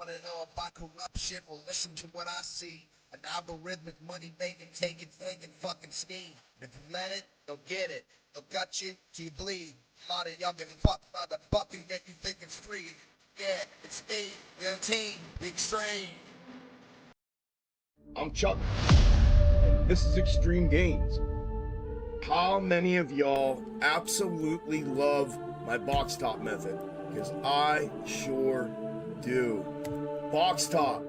Want to know about corruption? Well, listen to what I see. An algorithmic money making, taking, thinking, fucking scheme. If you let it, they'll get it. They'll gut you till you bleed. A lot of young and fucked by the buck and get you thinking free. Yeah, it's me, your team, Xtreme. I'm Chuck, and this is Extreme Gains. How many of y'all absolutely love my box top method? Because I sure do. Box top,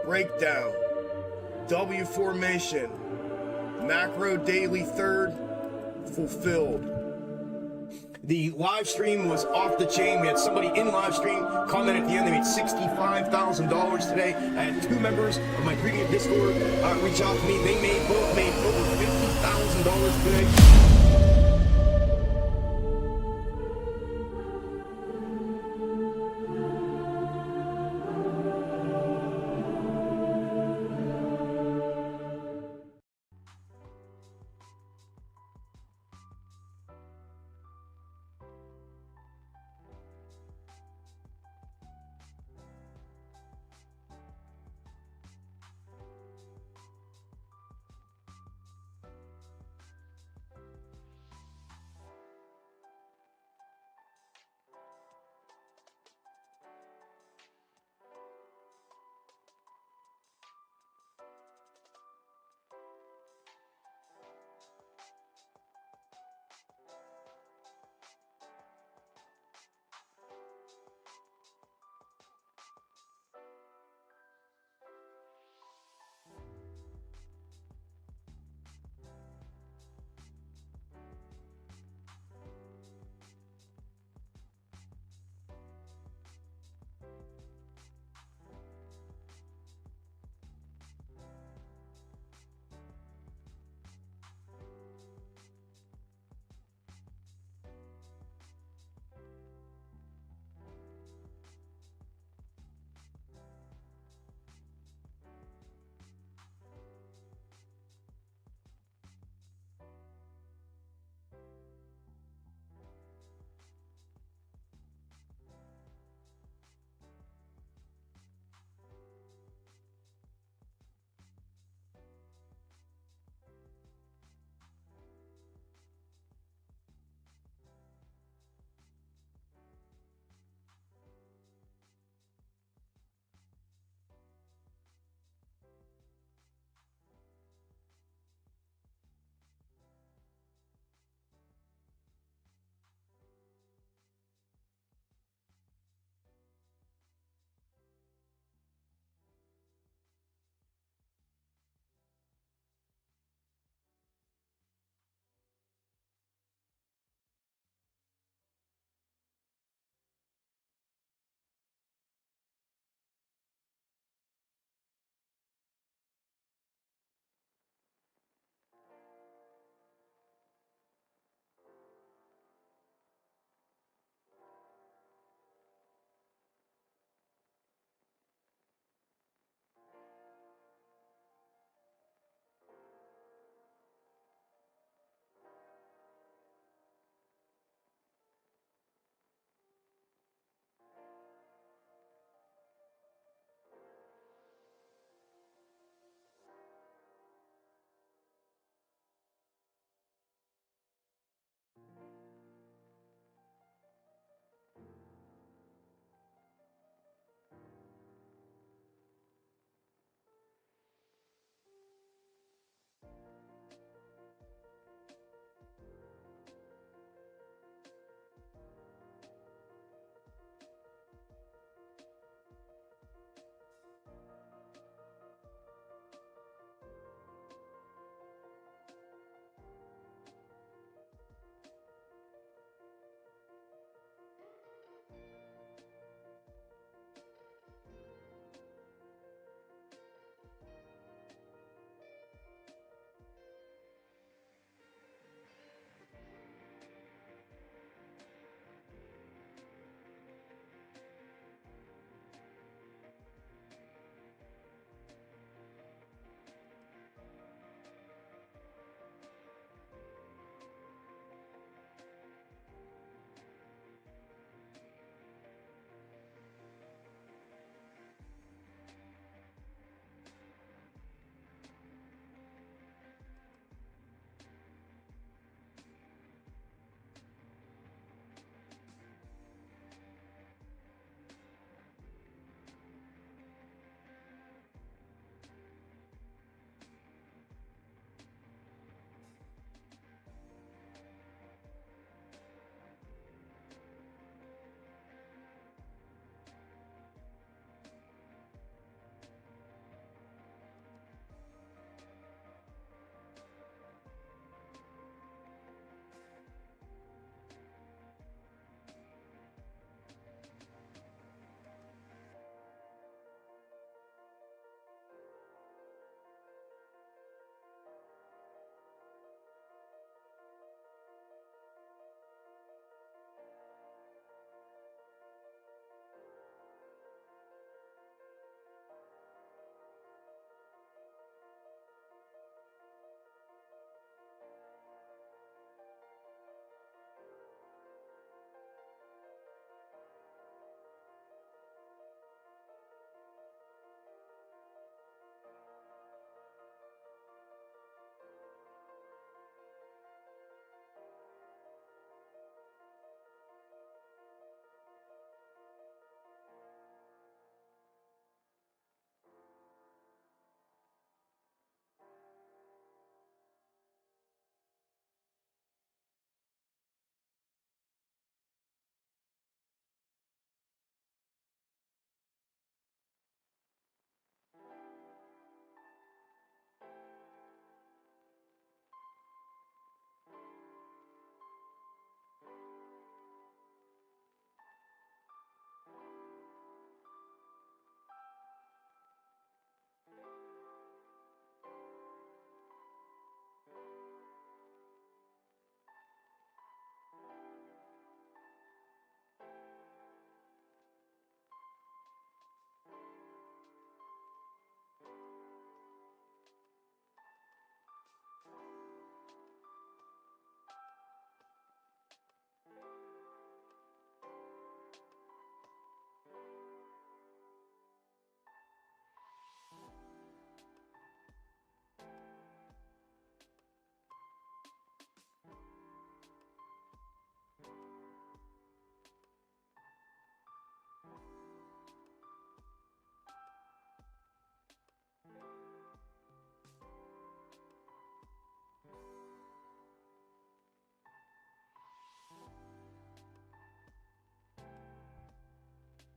breakdown, W formation, macro daily third, fulfilled. The live stream was off the chain. We had somebody in live stream comment at the end. They made $65,000 today. I had two members of my premium Discord reach out to me. They both made over $50,000 today.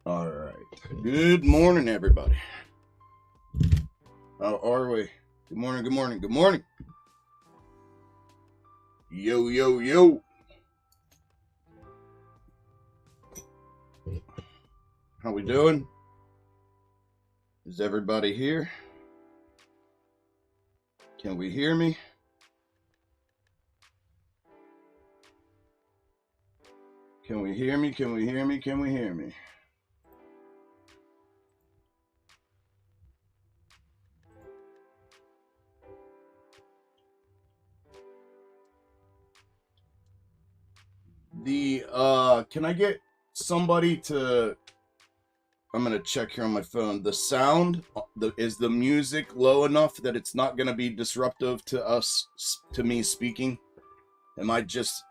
All right. Good morning, everybody. How are we? Good morning, good morning, good morning. Yo, yo, yo. How we doing? Is everybody here? Can we hear me? Can we hear me? Can we hear me? Can we hear me? Can I get somebody to, I'm going to check here on my phone. The sound, is the music low enough that it's not going to be disruptive to us, to me speaking? Am I just,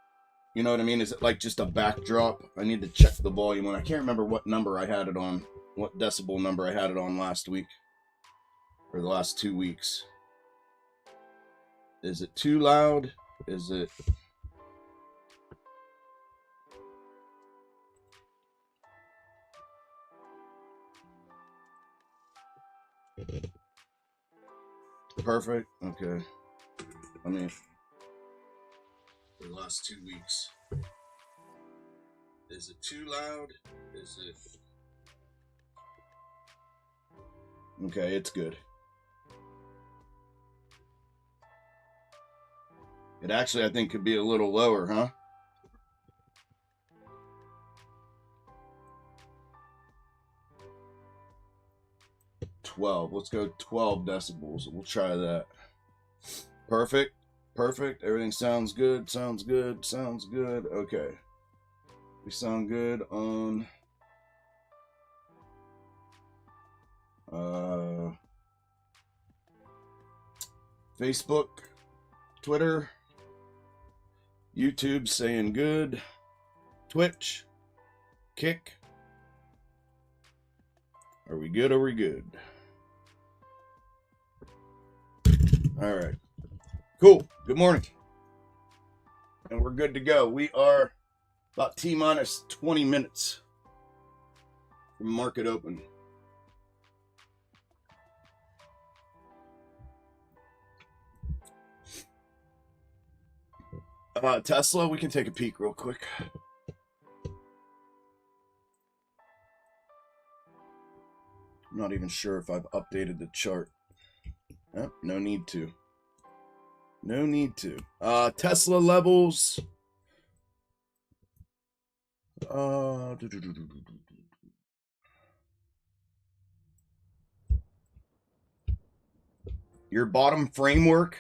you know what I mean? Is it like just a backdrop? I need to check the volume on. I can't remember what number I had it on, what decibel number I had it on last week, or the last 2 weeks. Is it too loud? Is it... Perfect? Okay. I mean, for the last 2 weeks. Is it too loud? Is it... Okay, it's good. It actually, I think, could be a little lower, huh? Let's go 12 decibels. We'll try that. Perfect. Perfect. Everything sounds good. Sounds good. Sounds good. Okay. We sound good on Facebook, Twitter, YouTube saying good, Twitch, Kick. Are we good? Are we good? All right. Cool. Good morning. And we're good to go. We are about T-minus 20 minutes from market open. Tesla, we can take a peek real quick. I'm not even sure if I've updated the chart. Oh, no need to. No need to. Tesla levels. Your bottom framework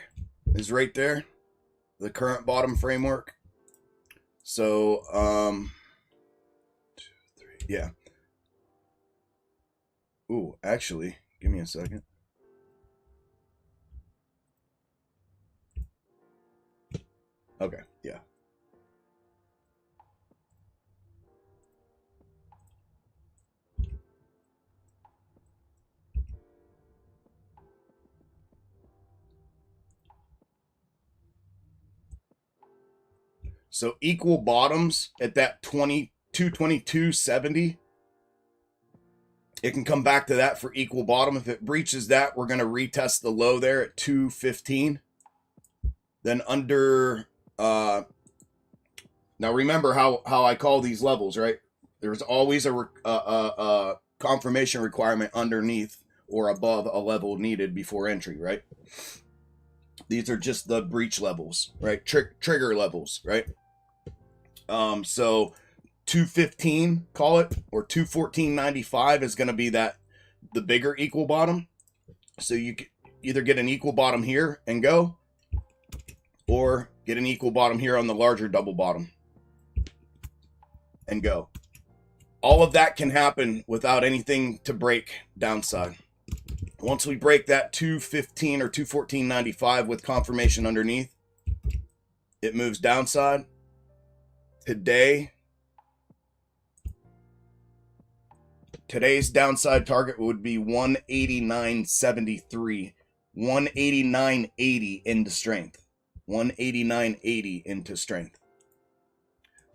is right there. The current bottom framework. So, 2, 3, yeah. Ooh, actually, give me a second. Okay, yeah. So equal bottoms at that 222.70. It can come back to that for equal bottom. If it breaches that, we're going to retest the low there at 215. Then under, now remember how I call these levels, right? There's always a confirmation requirement underneath or above a level needed before entry, right? These are just the breach levels, right? Trigger levels, right? So 215, call it, or 214.95 is going to be the bigger equal bottom. So you can either get an equal bottom here and go, or get an equal bottom here on the larger double bottom and go. All of that can happen without anything to break downside. Once we break that 215 or 214.95 with confirmation underneath, it moves downside. Today's downside target would be 189.73, 189.80 into strength, 189.80 into strength.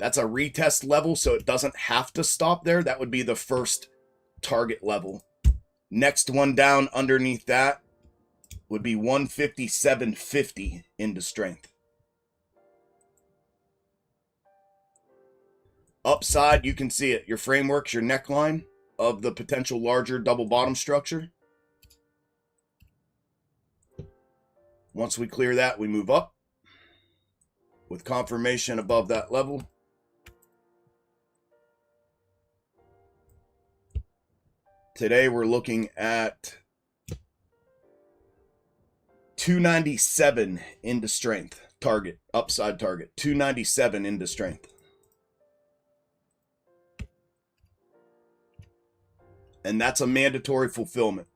That's a retest level, so it doesn't have to stop there. That would be the first target level. Next one down underneath that would be 157.50 into strength. Upside, you can see it. Your framework's your neckline of the potential larger double bottom structure. Once we clear that, we move up with confirmation above that level. Today we're looking at 297 into strength target, upside target, 297 into strength. And that's a mandatory fulfillment,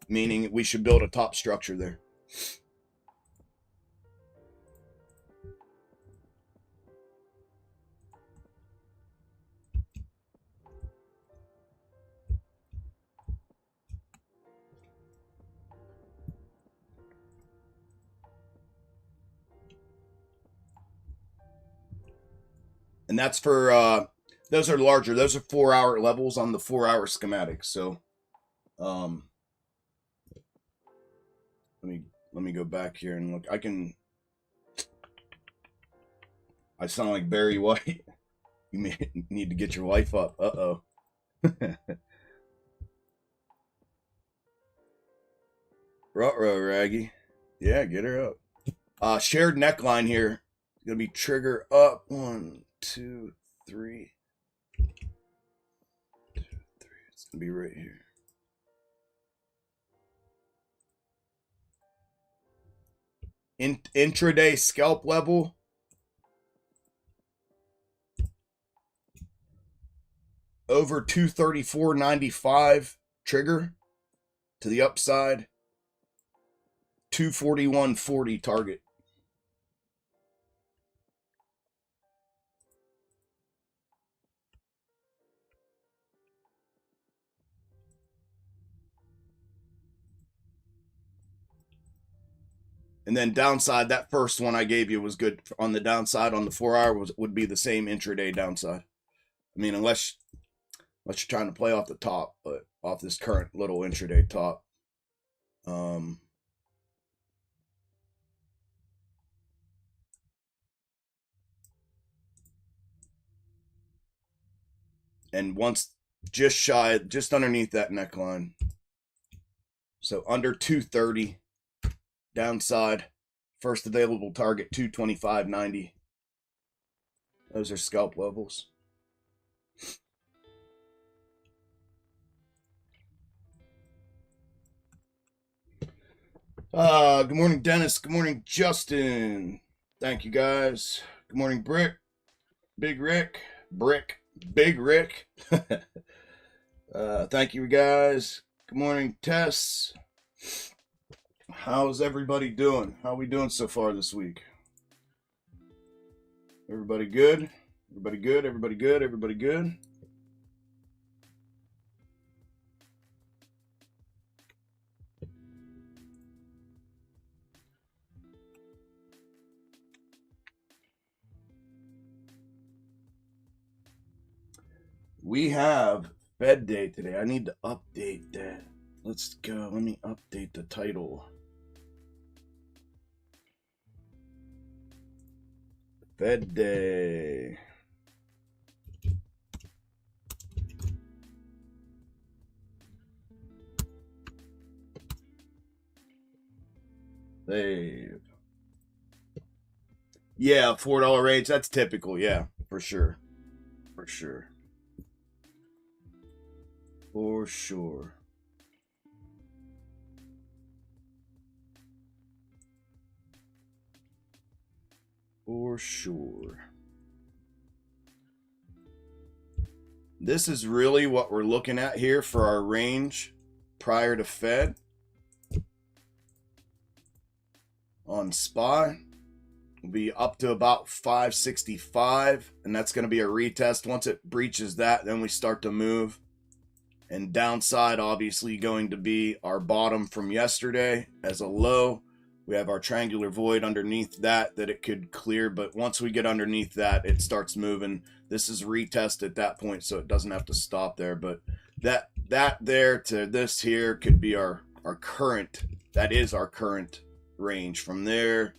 meaning we should build a top structure there. And that's for, those are larger. Those are 4-hour levels on the 4-hour schematic. So, let me go back here and look. I sound like Barry White. You may need to get your wife up. Uh-oh. Ruh-roh, Raggy. Yeah, get her up. Shared neckline here. It's going to be trigger up. 1, 2, 3. 2, 3. It's going to be right here. Intraday scalp level. Over 234.95 trigger to the upside. 241.40 target. And then downside, that first one I gave you was good on the downside. On the 4-hour would be the same intraday downside. I mean, unless you're trying to play off the top, but off this current little intraday top. And once just underneath that neckline. So under 230, downside, first available target 225.90. Those are scalp levels. Good morning, Dennis. Good morning, Justin. Thank you, guys. Good morning, Big Rick. Thank you, guys. Good morning, Tess. How's everybody doing? How are we doing so far this week? Everybody good? Everybody good? Everybody good? Everybody good? We have Fed Day today. I need to update that. Let's go. Let me update the title. Fed Day. Save. Yeah, $4 range. That's typical. Yeah, for sure. For sure. For sure. For sure. This is really what we're looking at here for our range prior to Fed. On SPY, will be up to about 565, and that's going to be a retest. Once it breaches that, then we start to move. And downside, obviously, going to be our bottom from yesterday as a low We have our triangular void underneath that it could clear, but once we get underneath that, it starts moving. This is retest at that point, so it doesn't have to stop there. But that there to this here could be our current. That is our current range from there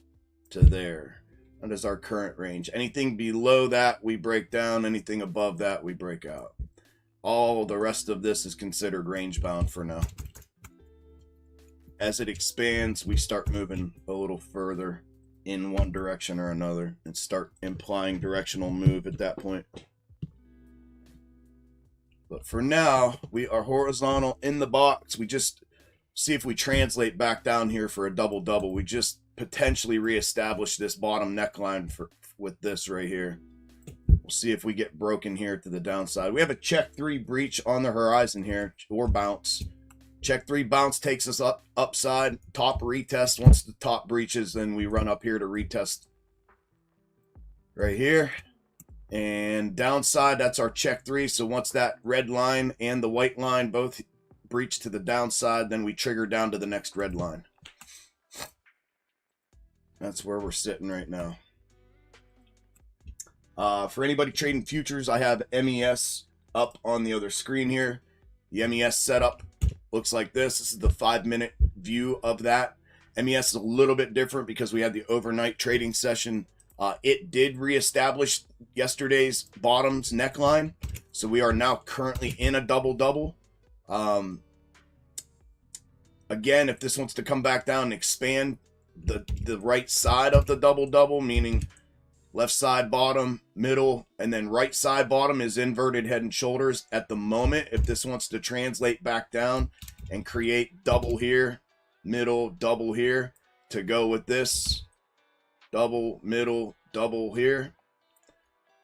to there. That is our current range. Anything below that, we break down. Anything above that, we break out. All the rest of this is considered range bound for now. As it expands, we start moving a little further in one direction or another and start implying directional move at that point. But for now, we are horizontal in the box. We just see if we translate back down here for a double-double. We just potentially reestablish this bottom neckline with this right here. We'll see if we get broken here to the downside. We have a check 3 breach on the horizon here, or bounce. Check 3 bounce takes us upside, top retest. Once the top breaches, then we run up here to retest right here. And downside, that's our check 3. So once that red line and the white line both breach to the downside, then we trigger down to the next red line. That's where we're sitting right now. For anybody trading futures, I have MES up on the other screen here. The MES setup looks like this. This is the 5-minute view of that. MES is a little bit different because we had the overnight trading session. It did reestablish yesterday's bottoms neckline. So we are now currently in a double-double. Again, if this wants to come back down and expand the right side of the double-double, meaning left side bottom, middle, and then right side bottom is inverted head and shoulders at the moment. If this wants to translate back down and create double here, middle, double here to go with this, double, middle, double here,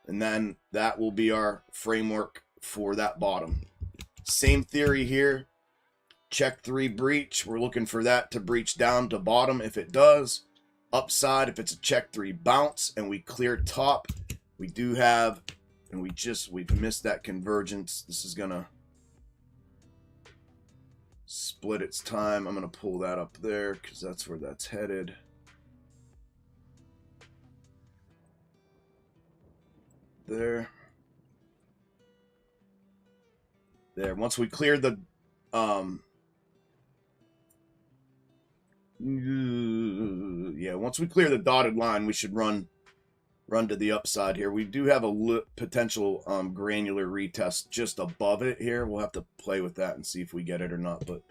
and then that will be our framework for that bottom. Same theory here. Check 3 breach. We're looking for that to breach down to bottom. If it does, upside, if it's a check 3 bounce and we clear top, we do have, and we've missed that convergence. This is gonna split its time. I'm gonna pull that up there because that's where that's headed. There. Once we clear the once we clear the dotted line, we should run to the upside here. We do have a potential granular retest just above it here. We'll have to play with that and see if we get it or not, but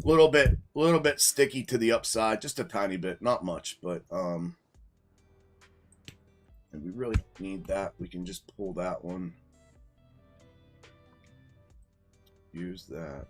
a little bit sticky to the upside, just a tiny bit, not much, but and we really need that. We can just pull that one, use that.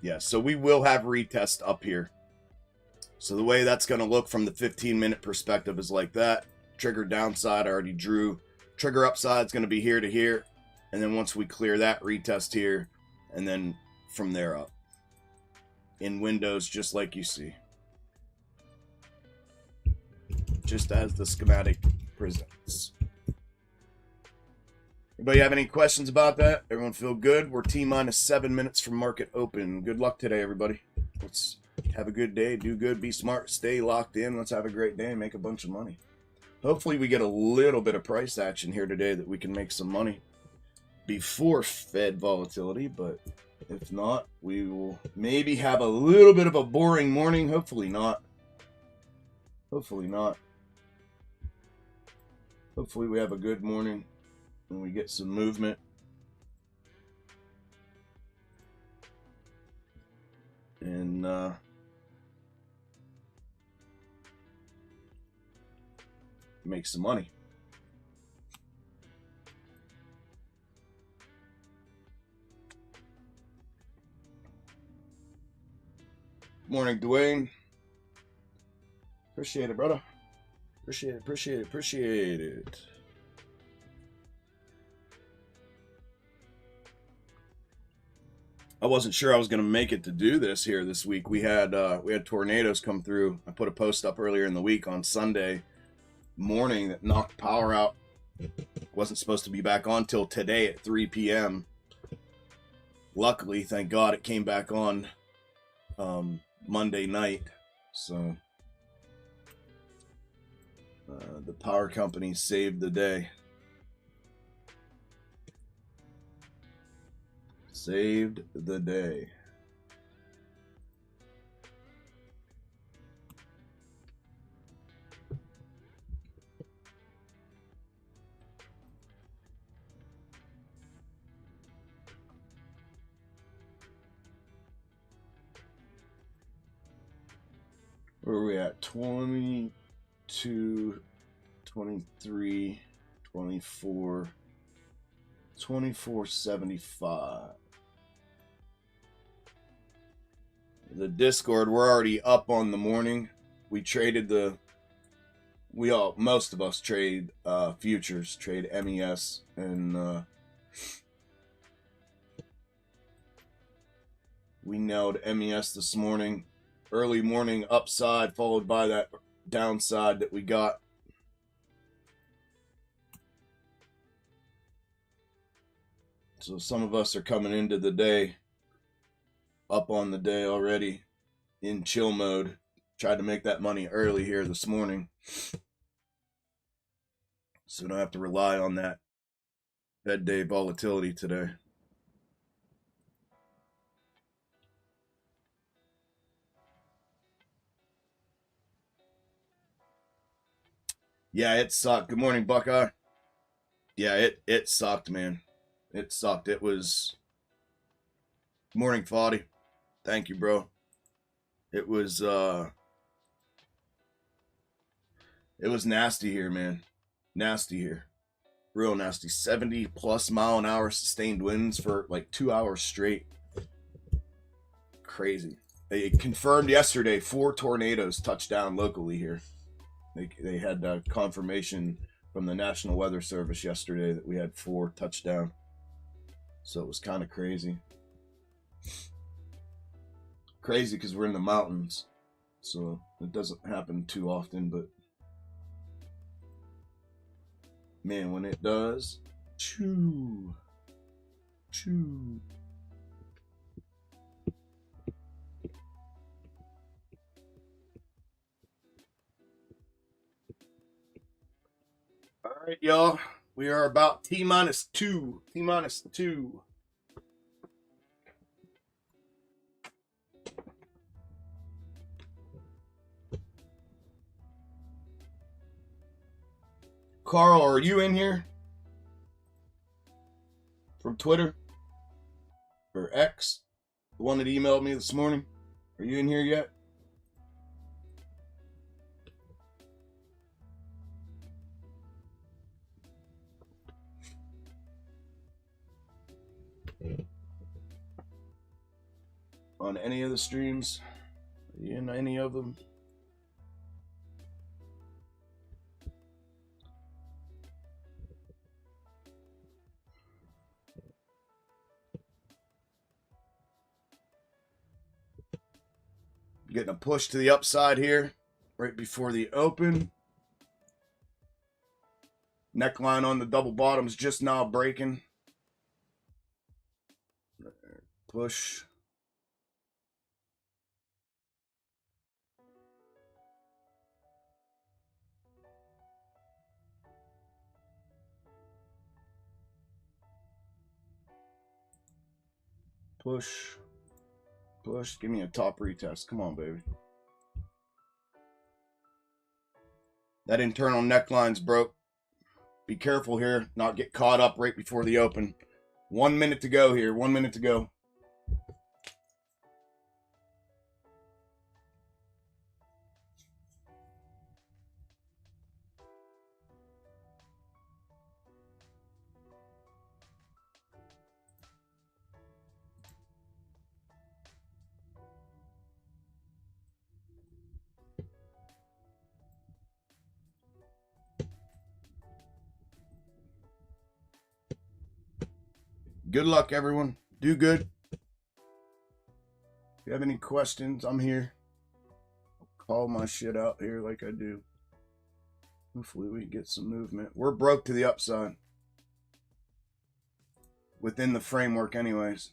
Yeah, so we will have retest up here. So the way that's going to look from the 15-minute perspective is like that. Trigger downside, I already drew. Trigger upside is going to be here to here. And then once we clear that, retest here. And then from there up. In windows, just like you see. Just as the schematic presents. Anybody have any questions about that? Everyone feel good? We're T-minus 7 minutes from market open. Good luck today, everybody. Let's have a good day. Do good. Be smart. Stay locked in. Let's have a great day and make a bunch of money. Hopefully we get a little bit of price action here today that we can make some money before Fed volatility. But if not, we will maybe have a little bit of a boring morning. Hopefully not. Hopefully not. Hopefully we have a good morning. And we get some movement. And make some money. Morning, Dwayne. Appreciate it, brother. Appreciate it. I wasn't sure I was going to make it to do this here this week. We had tornadoes come through. I put a post up earlier in the week on Sunday morning that knocked power out. Wasn't supposed to be back on till today at 3 p.m. Luckily, thank God, it came back on Monday night. So the power company saved the day. Saved the day. Where are we at? 22, 23, 24, 24.75. The Discord, we're already up on the morning. We traded most of us trade futures, trade MES, and we nailed MES this morning. Early morning upside followed by that downside that we got. So some of us are coming into the day up on the day already in chill mode. Tried to make that money early here this morning, so we don't have to rely on that Fed day volatility today. Yeah, it sucked. Good morning, Buckeye. Yeah, it sucked, man. It sucked. It was... Good morning, Foddy. Thank you, bro. It was nasty here, man. Nasty here. Real nasty. 70 plus mile an hour sustained winds for like 2 hours straight. Crazy. They confirmed yesterday 4 tornadoes touched down locally here. They had confirmation from the National Weather Service yesterday that we had 4 touchdown. So it was kind of crazy. Crazy because we're in the mountains. So it doesn't happen too often, but man, when it does, choo. All right, y'all. We are about T-2. T-2. Carl, are you in here? From Twitter? Or X? The one that emailed me this morning? Are you in here yet? On any of the streams? Are you in any of them? Getting a push to the upside here right before the open. Neckline on the double bottoms just now breaking. Push. Push. Push. Give me a top retest. Come on, baby. That internal neckline's broke. Be careful here. Not get caught up right before the open. 1 minute to go here. 1 minute to go. Good luck, everyone. Do good. you have any questions, I'm here. I'll call my shit out here like I do. Hopefully we get some movement. We're broke to the upside. Within the framework anyways.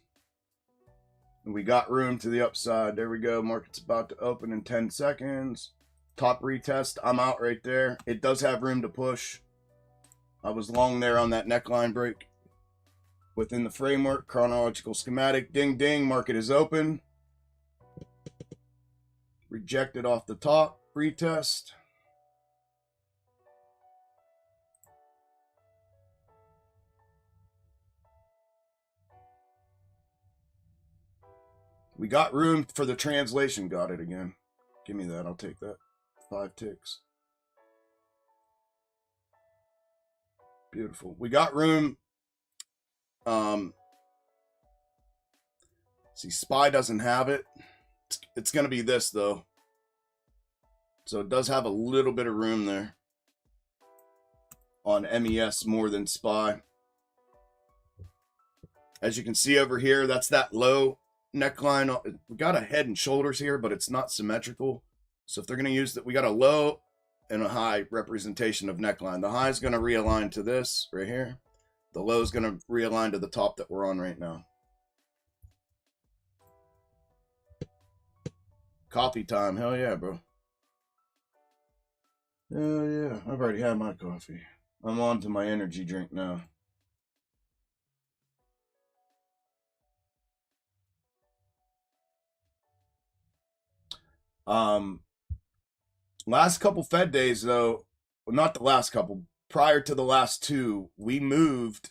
And we got room to the upside. There we go. Market's about to open in 10 seconds. Top retest. I'm out right there. It does have room to push. I was long there on that neckline break. Within the framework, chronological schematic. Ding, ding. Market is open. Rejected off the top. Retest. We got room for the translation. Got it again. Give me that. I'll take that. 5 ticks. Beautiful. We got room. See, SPY doesn't have it. It's going to be this, though. So it does have a little bit of room there. On MES more than SPY. As you can see over here, that's that low neckline. We got a head and shoulders here, but it's not symmetrical. So if they're going to use that, we got a low and a high representation of neckline. The high is going to realign to this right here. The low is going to realign to the top that we're on right now. Coffee time. Hell yeah, bro. Hell yeah. I've already had my coffee. I'm on to my energy drink now. Last couple Fed days, though, well, not the last couple, prior to the last two, we moved,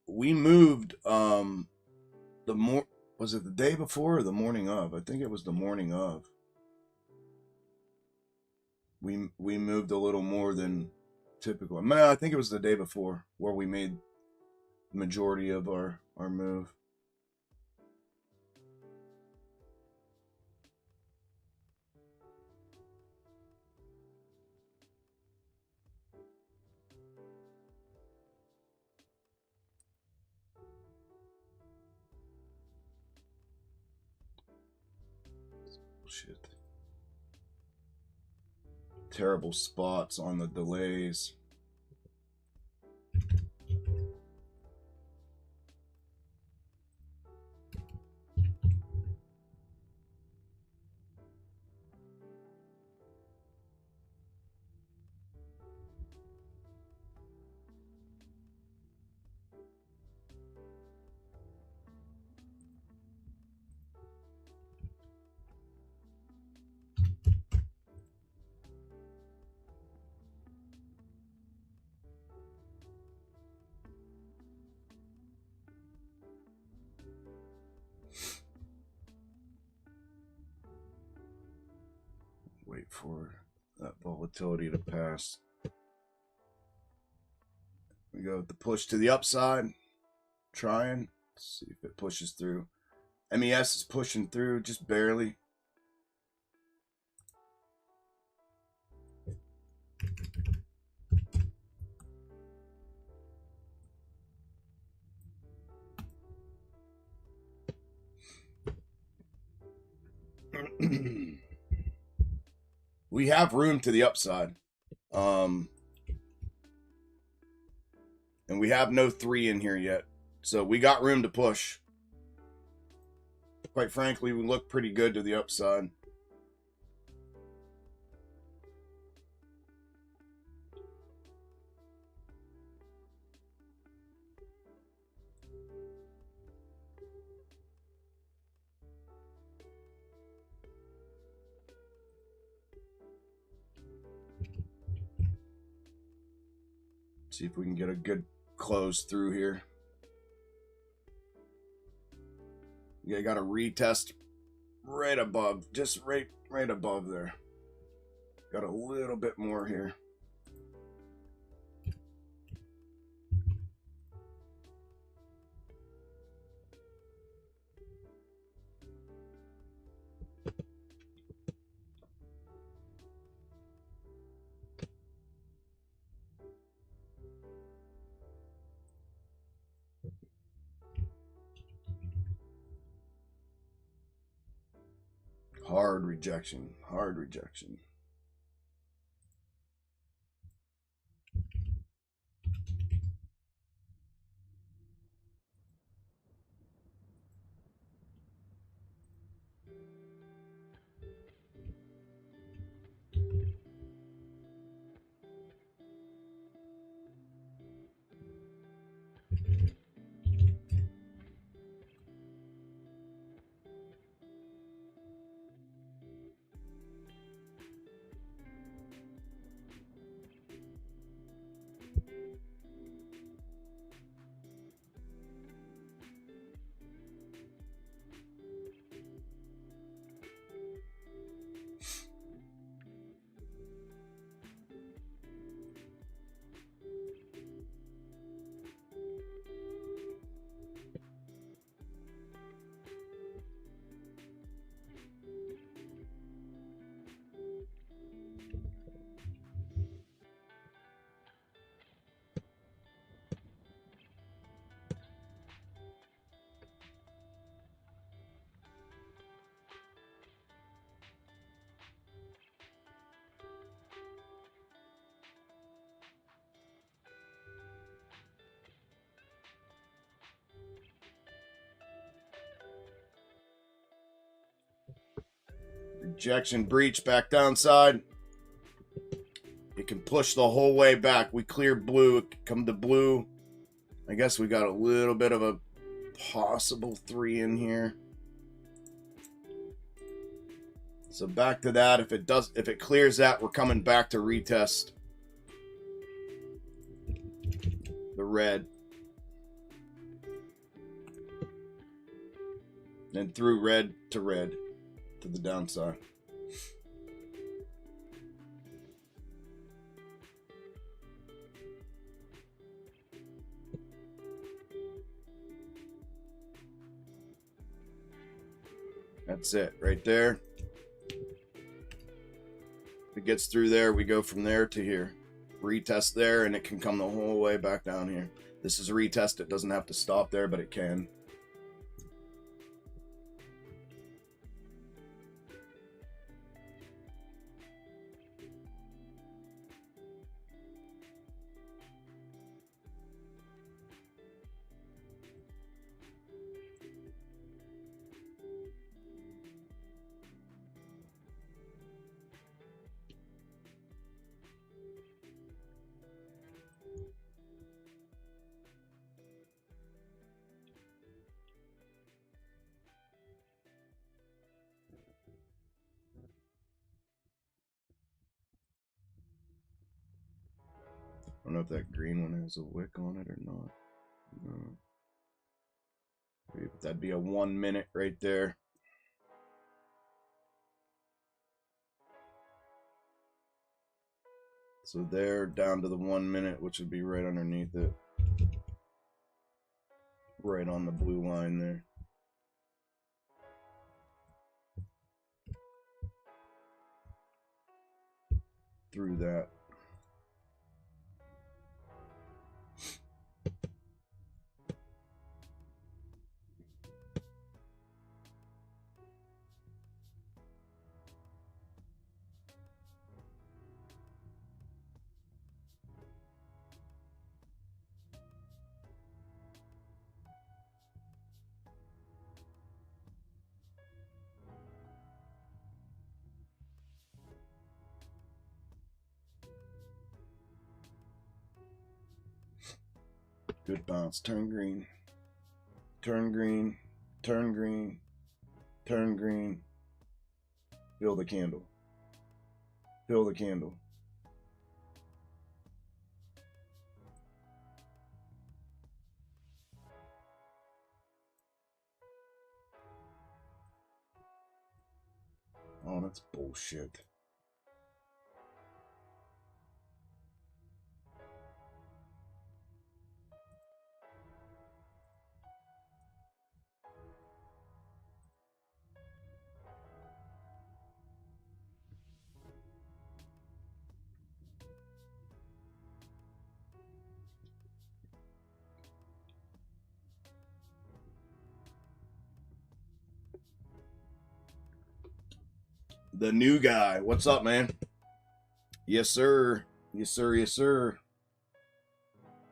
was it the day before or the morning of? I think it was the morning of. We moved a little more than typical. I think it was the day before where we made the majority of our move. Shit. Terrible spots on the delays. Wait for that volatility to pass. We go with the push to the upside. Trying. Let's see if it pushes through. MES is pushing through just barely. We have room to the upside. And we have no 3 in here yet. So we got room to push. Quite frankly, we look pretty good to the upside. See if we can get a good close through here. Yeah, got to retest right above, just right above there. Got a little bit more here. Hard rejection. Hard rejection. Rejection, breach, back downside. It can push the whole way back. We cleared blue, it come to blue. I guess we got a little bit of a possible 3 in here. So back to that. If it clears that, we're coming back to retest the red. Then through red to the downside. That's it right there. If it gets through there, we go from there to here. Retest there, and it can come the whole way back down here. This is a retest. It doesn't have to stop there, but it can. I don't know if that green one has a wick on it or not. No. That'd be a 1 minute right there. So there, down to the 1 minute, which would be right underneath it. Right on the blue line there. Through that. Good bounce. Turn green. Turn green. Turn green. Turn green. Fill the candle. Fill the candle. Oh, that's bullshit. the new guy. What's up, man? Yes, sir. Yes, sir. Yes, sir.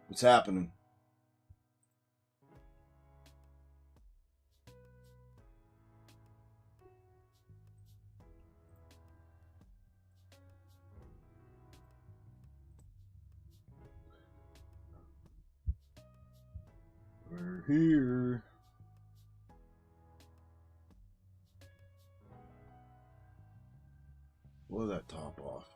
What's happening? We're here. Blow that top off.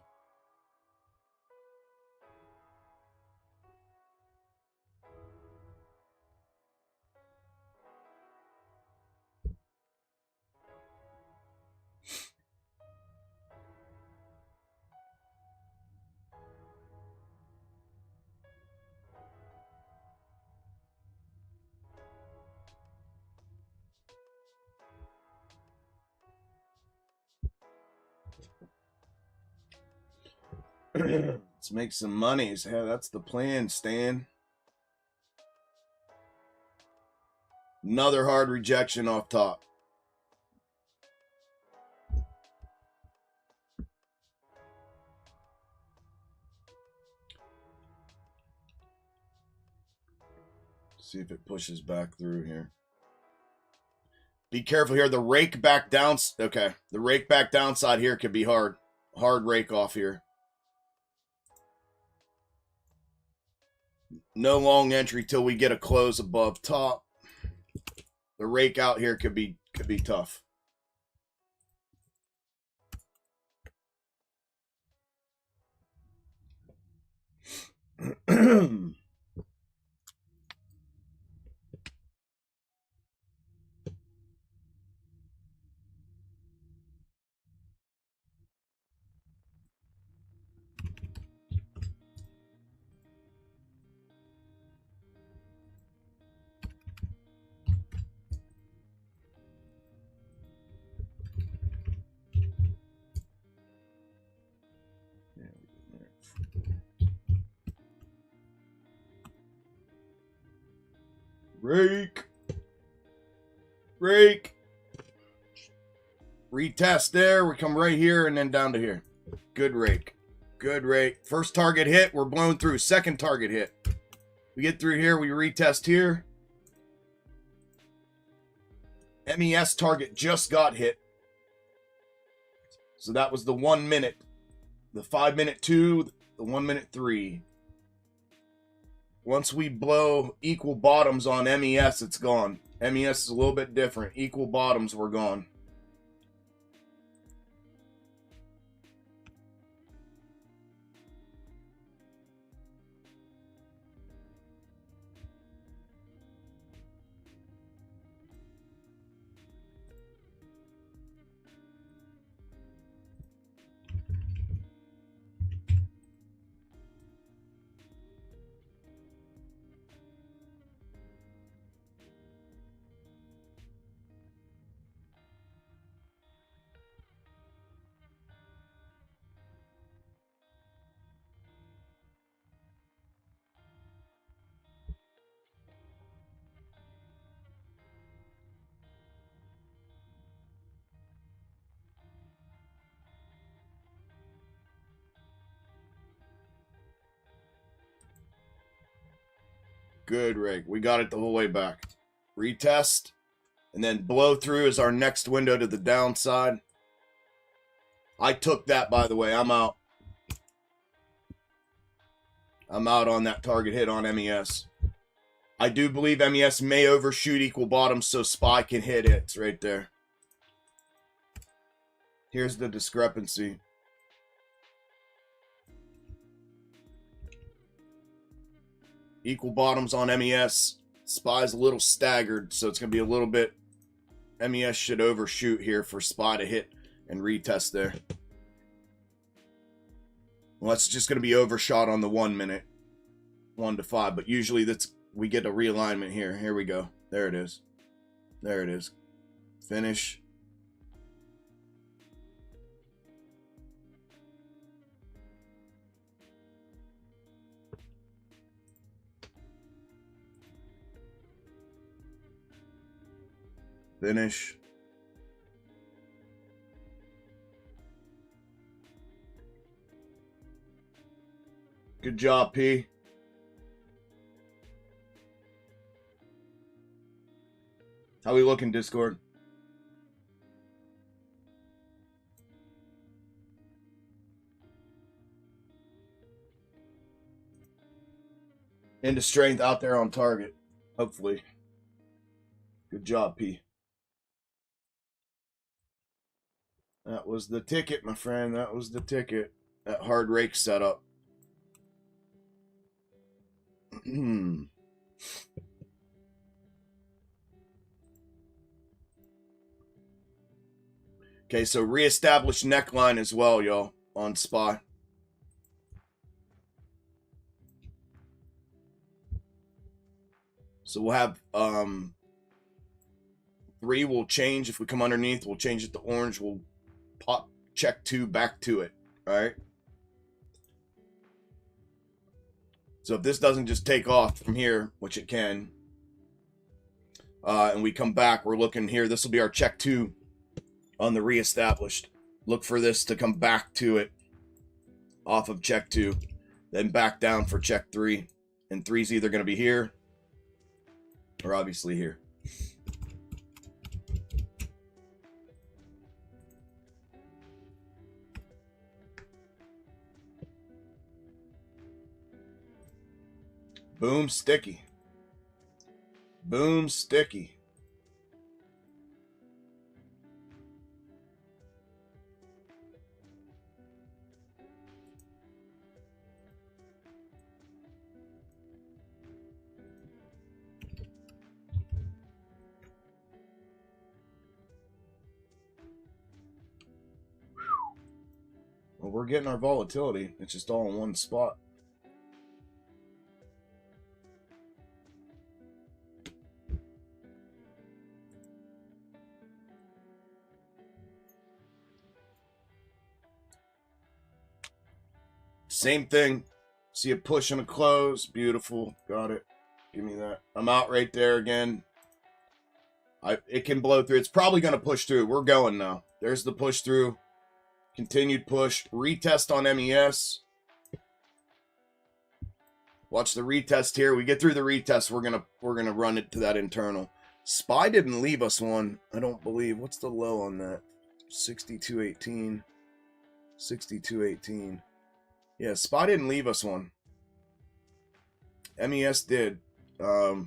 Let's make some monies. Yeah, that's the plan, Stan. Another hard rejection off top. See if it pushes back through here. Be careful here. The rake back down. Okay. The rake back downside here could be hard. Hard rake off here. No long entry till we get a close above top. The rake out here could be tough. Rake. Rake. Retest there. We come right here and then down to here. Good rake. Good rake. First target hit. We're blown through. Second target hit. We get through here. We retest here. MES target just got hit. So that was the 1 minute. The 5 minute 2. The 1 minute 3. Once we blow equal bottoms on MES, it's gone. MES is a little bit different. Equal bottoms were gone. Good rig. We got it the whole way back. Retest. And then blow through is our next window to the downside. I took that, by the way. I'm out. I'm out on that target hit on MES. I do believe MES may overshoot equal bottoms so SPY can hit it. It's right there. Here's the discrepancy. Equal bottoms on MES. SPY's a little staggered, so it's going to be a little bit... MES should overshoot here for SPY to hit and retest there. Well, that's just going to be overshot on the 1 minute. 1 to 5, but usually that's we get a realignment here. Here we go. There it is. There it is. Finish. Finish. Good job, P. How we looking, Discord? Into strength out there on target, hopefully. Good job, P. That was the ticket, my friend. That was the ticket. That hard rake setup. Okay, so reestablish neckline as well, y'all, on SPY. So we'll have 3 will change. If we come underneath, we'll change it to orange. We'll pop check 2 back to it. All right. So if this doesn't just take off from here, which it can, and we come back, we're looking here. This will be our check 2 on the reestablished. Look for this to come back to it off of check 2, then back down for check 3. And 3's either going to be here or obviously here. Boom, sticky. Boom, sticky. Well, we're getting our volatility. It's just all in one spot. Same thing. See a push and a close. Beautiful. Got it. Give me that. I'm out right there again. It can blow through. It's probably going to push through. We're going now. There's the push through. Continued push. Retest on MES. Watch the retest here. We get through the retest. We're gonna run it to that internal. SPY didn't leave us one. I don't believe. What's the low on that? 62.18. 62.18. Yeah, SPY didn't leave us one. MES did. So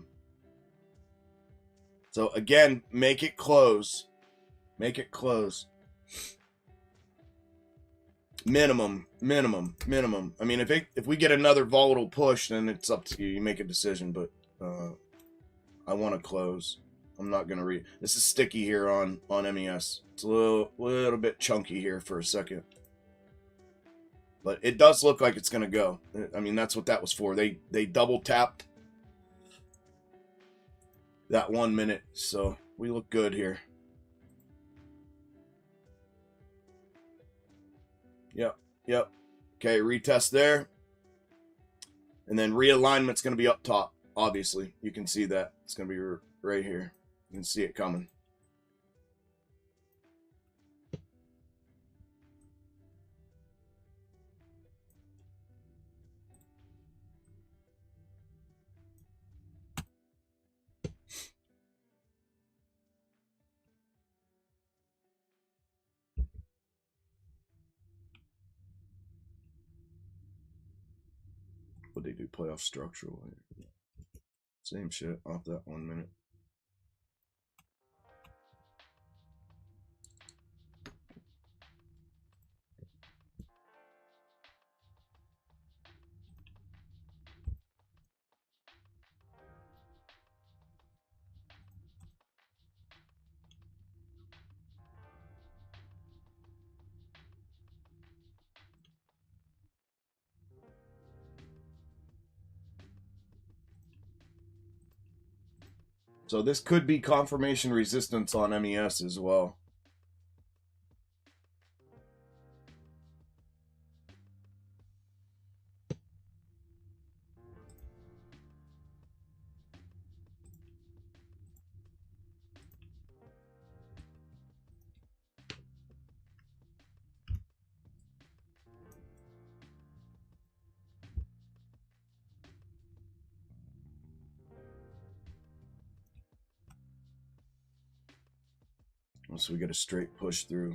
again, make it close. Make it close. Minimum. I mean, if we get another volatile push, then it's up to you. You make a decision, but I want to close. I'm not gonna read. This is sticky here on MES. It's a little bit chunky here for a second, but it does look like it's gonna go. I mean, that's what that was for. They double tapped that 1 minute, so we look good here. Yep. Okay, retest there. And then realignment's going to be up top, obviously. You can see that. It's going to be right here. You can see it coming. What they do, playoff structural. Same shit off that 1 minute. So this could be confirmation resistance on MES as well. So we get a straight push through.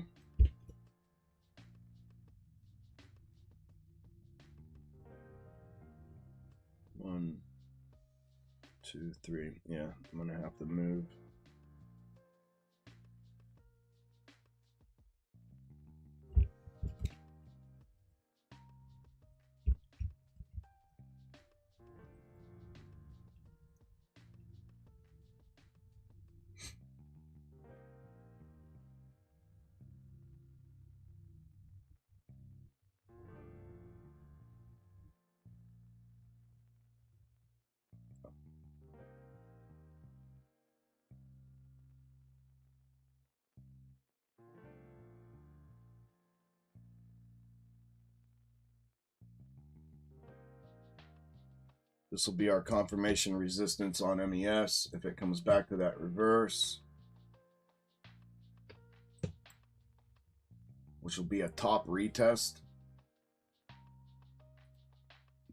One, two, three. Yeah, I'm gonna have to move. This will be our confirmation resistance on MES if it comes back to that reverse, which will be a top retest.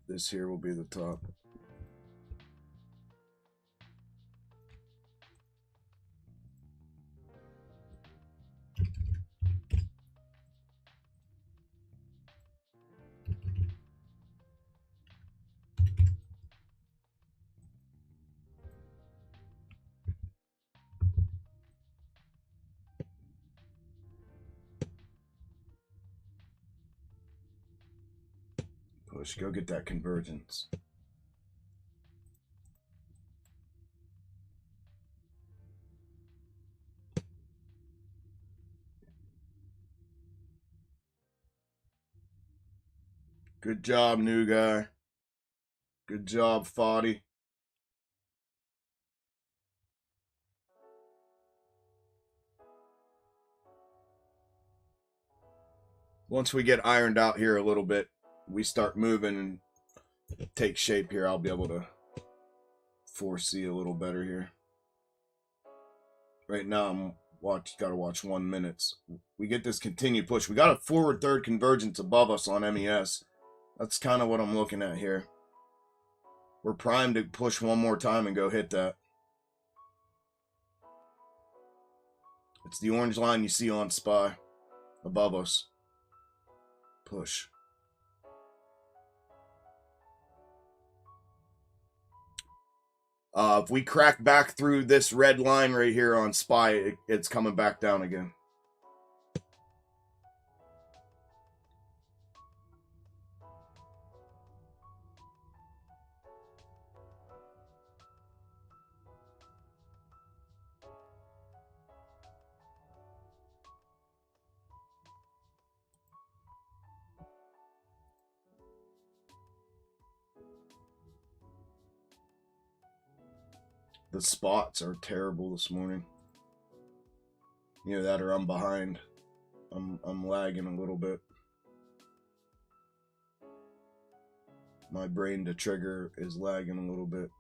This here will be the top. Push, go get that convergence. Good job, new guy. Good job, Foddy. Once we get ironed out here a little bit, we start moving and take shape here, I'll be able to foresee a little better here. Right now, I'm gotta watch 1 minute. We get this continued push. We got a forward third convergence above us on MES. That's kind of what I'm looking at here. We're primed to push one more time and go hit that. It's the orange line you see on SPY above us. Push. If we crack back through this red line right here on SPY, it's coming back down again. The spots are terrible this morning. Either that or I'm behind. I'm lagging a little bit. My brain to trigger is lagging a little bit.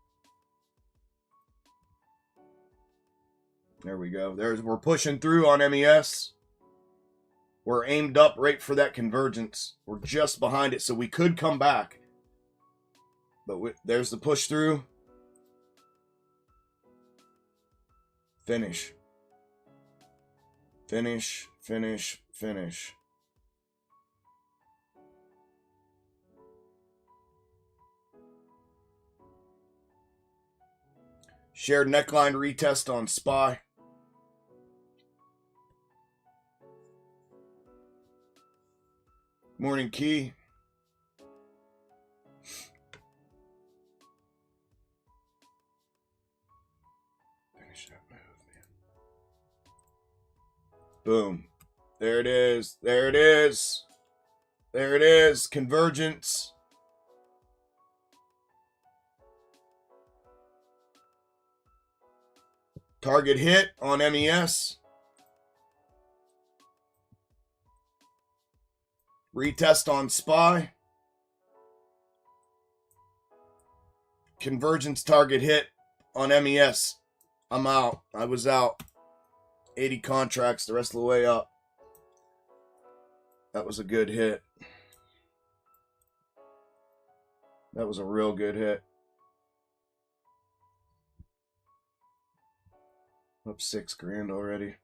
There we go. We're pushing through on MES. We're aimed up right for that convergence. We're just behind it, so we could come back. But there's the push through. Finish. Finish, finish, finish. Shared neckline retest on SPY. Morning, Key. Finish that move, man. Boom. There it is. There it is. There it is. Convergence. Target hit on MES. Retest on SPY. Convergence target hit on MES. I'm out. I was out. 80 contracts the rest of the way up. That was a good hit. That was a real good hit. Up $6 grand already.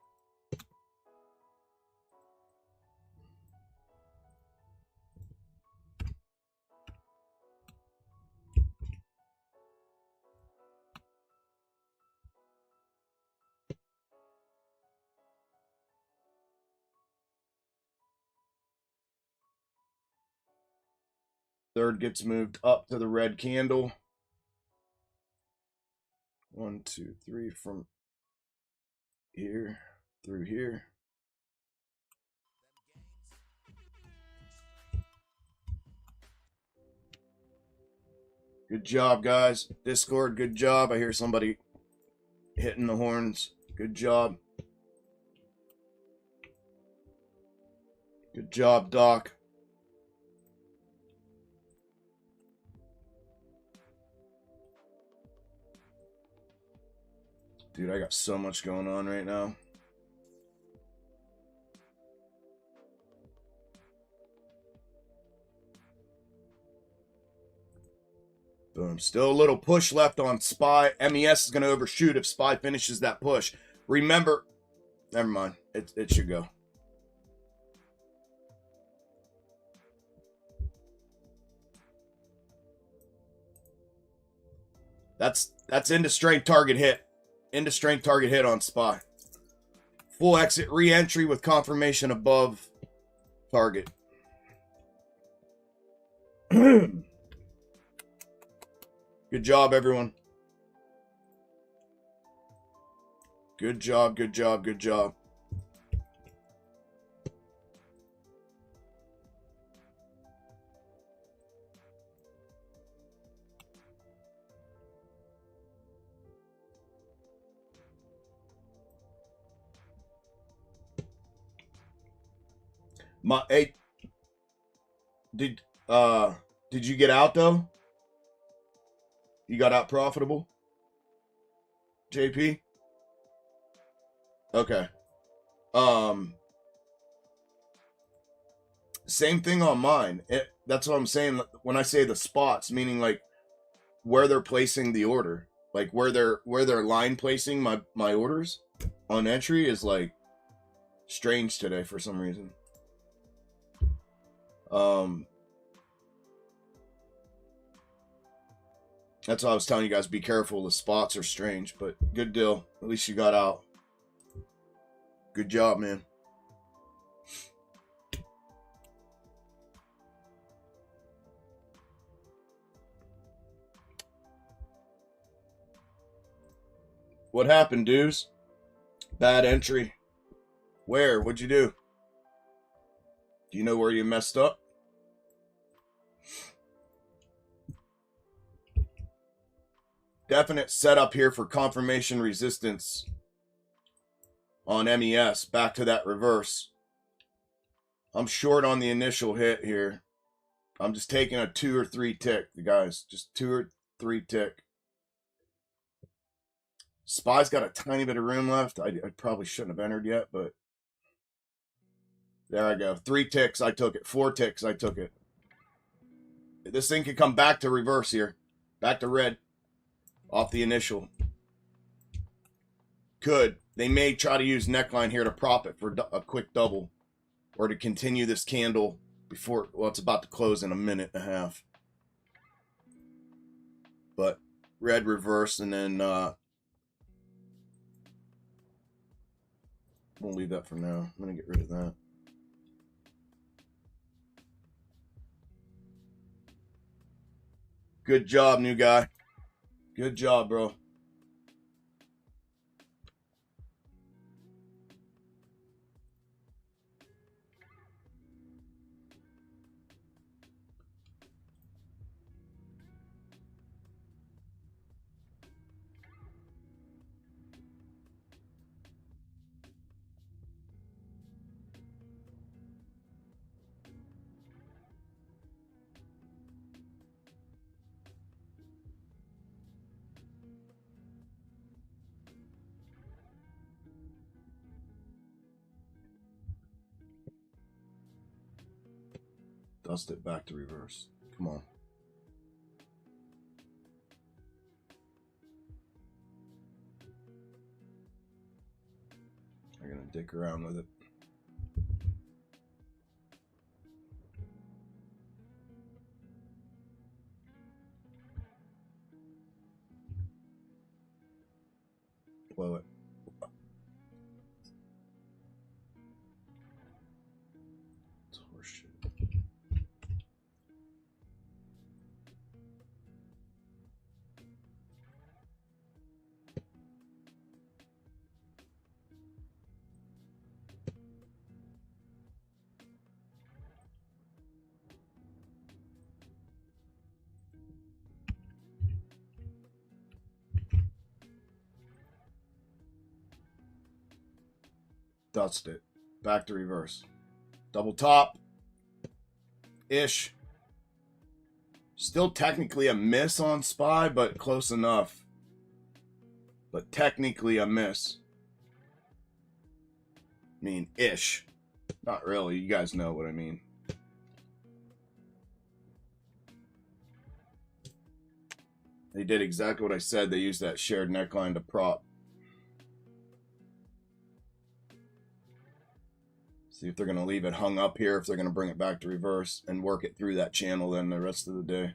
Third gets moved up to the red candle. 1, 2, 3 from here through here. Good job, guys. Discord, good job. I hear somebody hitting the horns. Good job. Good job, Doc. Dude, I got so much going on right now. Boom. Still a little push left on SPY. MES is going to overshoot if SPY finishes that push. Remember, never mind. It should go. That's into strength target hit. Into strength target hit on SPY. Full exit re-entry with confirmation above target. Good job, everyone. Good job, good job, good job. Hey, did you get out though? You got out profitable? JP? Okay. Same thing on mine. That's what I'm saying when I say the spots, meaning like where they're placing the order, like where they're line placing my orders on entry is like strange today for some reason. That's why I was telling you guys, be careful. The spots are strange, but good deal. At least you got out. Good job, man. What happened, dudes? Bad entry. Where? What'd you do? Do you know where you messed up? Definite setup here for confirmation resistance on MES. Back to that reverse. I'm short on the initial hit here. I'm just taking a 2 or 3 tick, guys. Just 2 or 3 tick. SPY's got a tiny bit of room left. I probably shouldn't have entered yet, but there I go. 3 ticks, I took it. 4 ticks, I took it. This thing could come back to reverse here. Back to red. Off the initial. Could. They may try to use neckline here to prop it for a quick double. Or to continue this candle before, well, it's about to close in a minute and a half. But red reverse, and then we'll leave that for now. I'm going to get rid of that. Good job, new guy. Good job, bro. Dust it back to reverse. Come on. I'm going to dick around with it. Blow it. It's horseshit. Dust it. Back to reverse. Double top. Ish. Still technically a miss on SPY, but close enough. But technically a miss. I mean, ish. Not really. You guys know what I mean. They did exactly what I said. They used that shared neckline to prop. See if they're going to leave it hung up here, if they're going to bring it back to reverse and work it through that channel then the rest of the day.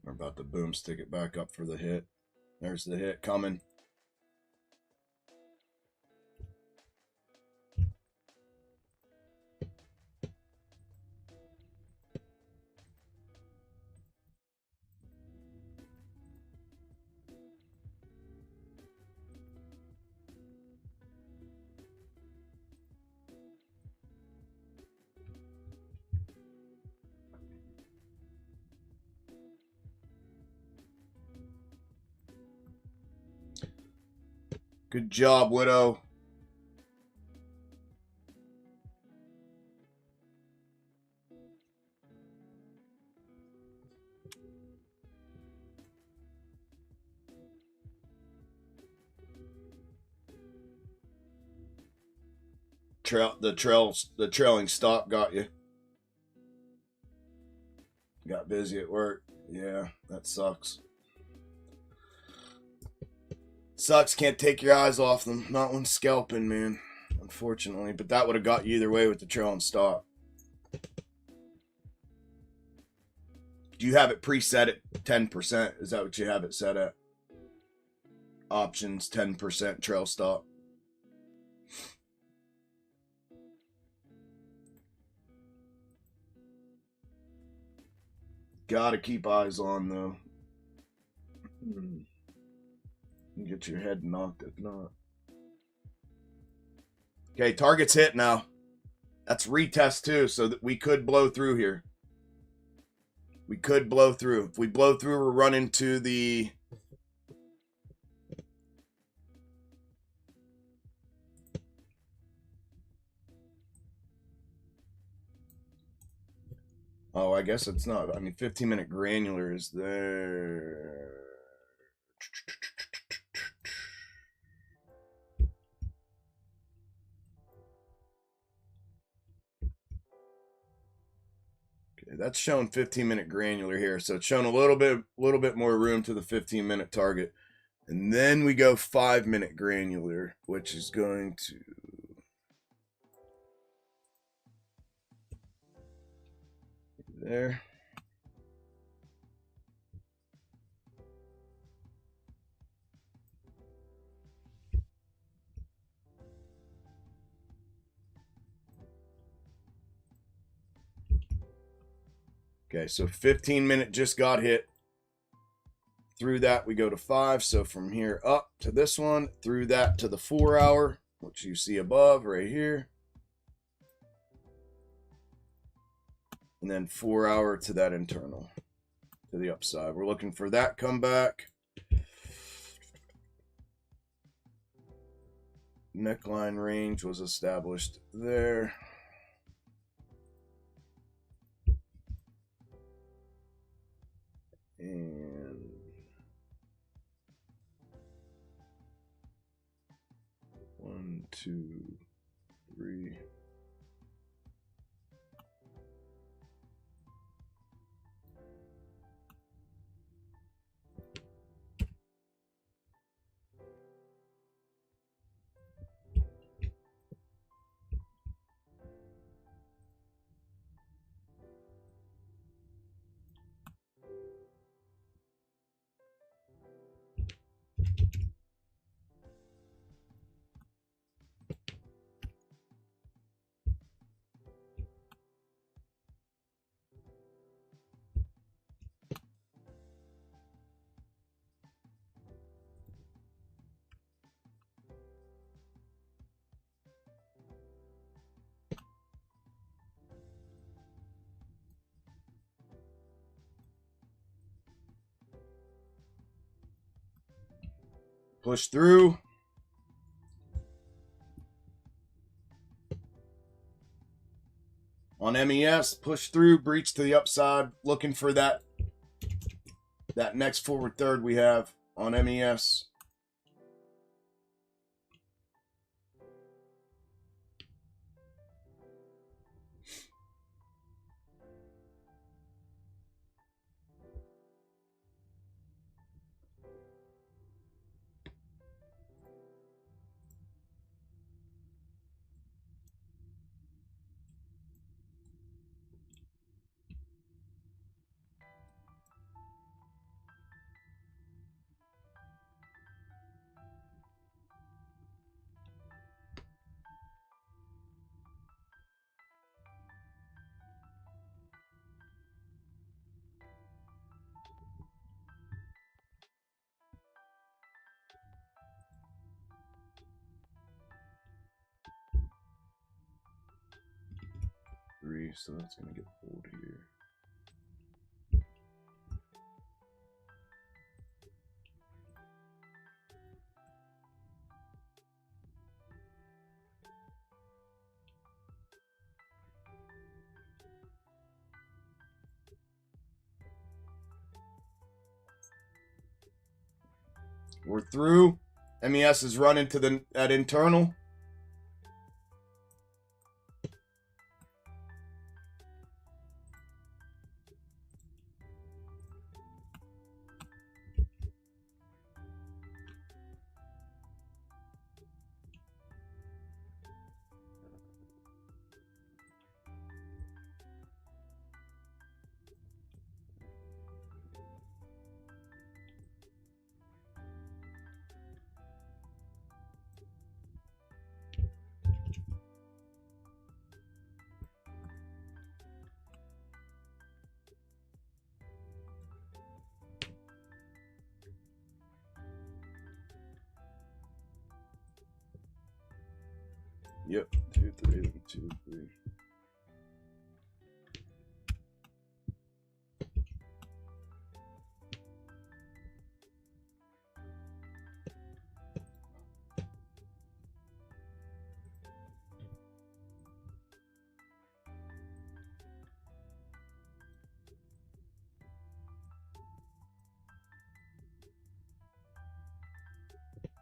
We're about to boom stick it back up for the hit. There's the hit coming. Good job, Widow. The trailing stop got you. Got busy at work. Yeah, that sucks. Sucks, can't take your eyes off them. Not when scalping, man. Unfortunately. But that would have got you either way with the trailing stop. Do you have it preset at 10%? Is that what you have it set at? Options, 10% trail stop. Gotta keep eyes on, though. Get your head knocked if not. Okay, target's hit now. That's retest too, so that we could blow through here. We could blow through. If we blow through, we're running to the... Oh, I guess it's not. I mean, 15-minute granular is there. Okay, that's showing 15-minute granular here, so it's showing a little bit more room to the 15-minute target. And then we go 5-minute granular, which is going to... there. Okay, so 15-minute just got hit. Through that, we go to 5. So from here up to this one, through that to the 4-hour, which you see above right here. And then 4-hour to that internal, to the upside. We're looking for that comeback. Neckline range was established there. And 1, 2, 3. Push through. On MES, push through, breach to the upside, looking for that next forward third we have on MES. Three, so that's going to get pulled here. We're through. MES is running to that internal. Yep, 2, 3, 2, 3.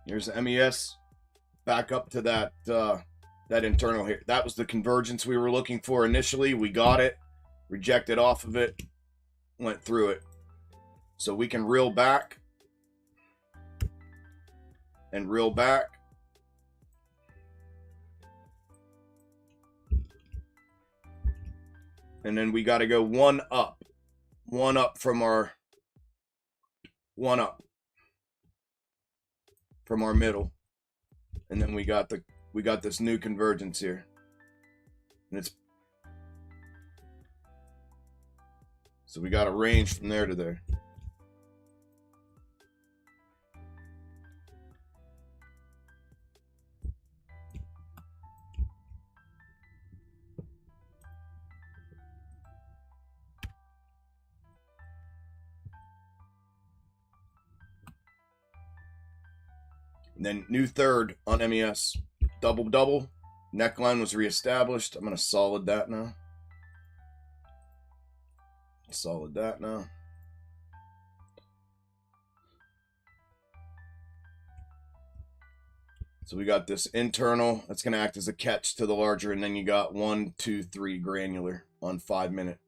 Here's the MES back up to that that internal here. That was the convergence we were looking for initially. We got it, rejected off of it, went through it. So we can reel back and reel back. And then we got to go one up from our middle. And then we got this new convergence here. And it's so we got a range from there to there. And then new third on MES. Double. Neckline was reestablished. I'm going to solid that now. So we got this internal. That's going to act as a catch to the larger. And then you got 1, 2, 3 granular on 5 minute.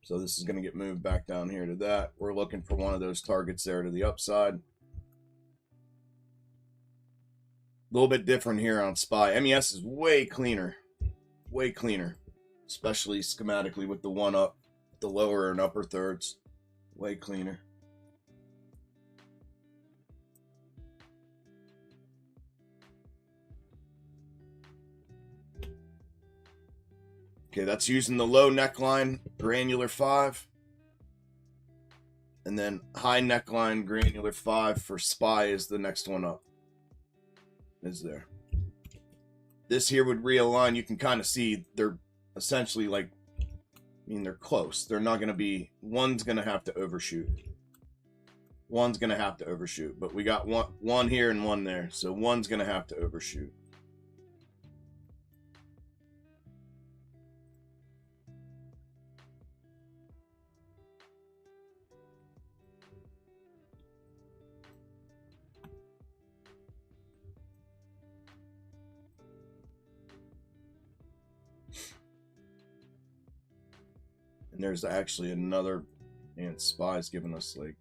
So this is going to get moved back down here to that. We're looking for one of those targets there to the upside. A little bit different here on SPY. MES is way cleaner, especially schematically with the one up, the lower and upper thirds. Way cleaner. Okay, that's using the low neckline, granular 5. And then high neckline, granular 5 for SPY is the next one up. Is there. This here would realign. You can kind of see they're essentially like, I mean, they're close. They're not going to be, one's going to have to overshoot. One's going to have to overshoot, but we got one here and one there. So one's going to have to overshoot. And there's actually another, and SPY's giving us like,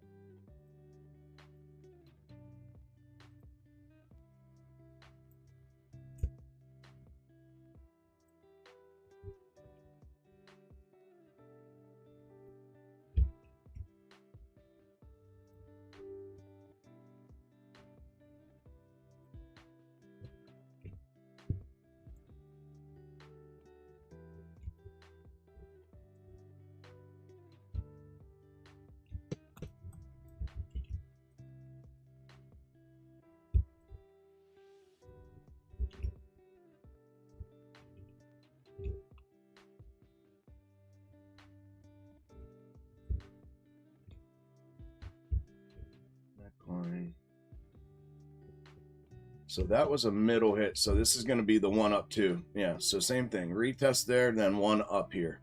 so that was a middle hit. So this is going to be the one up too. Yeah. So same thing. Retest there, then one up here.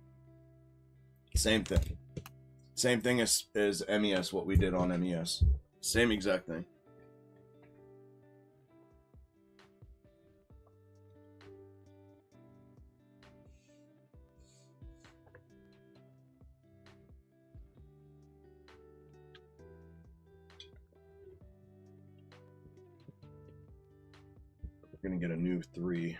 Same thing. Same thing as MES, what we did on MES. Same exact thing. We're going to get a new 3.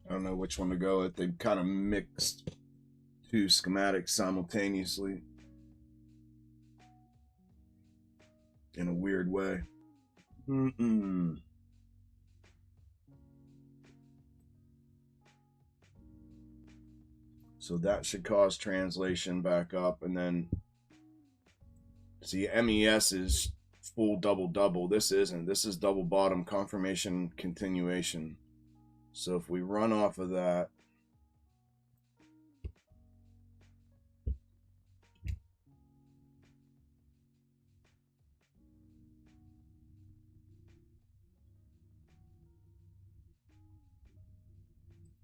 I don't know which one to go with. They've kind of mixed 2 schematics simultaneously in a weird way. So that should cause translation back up, and then see MES is full double. This isn't. This is double bottom confirmation continuation. So if we run off of that,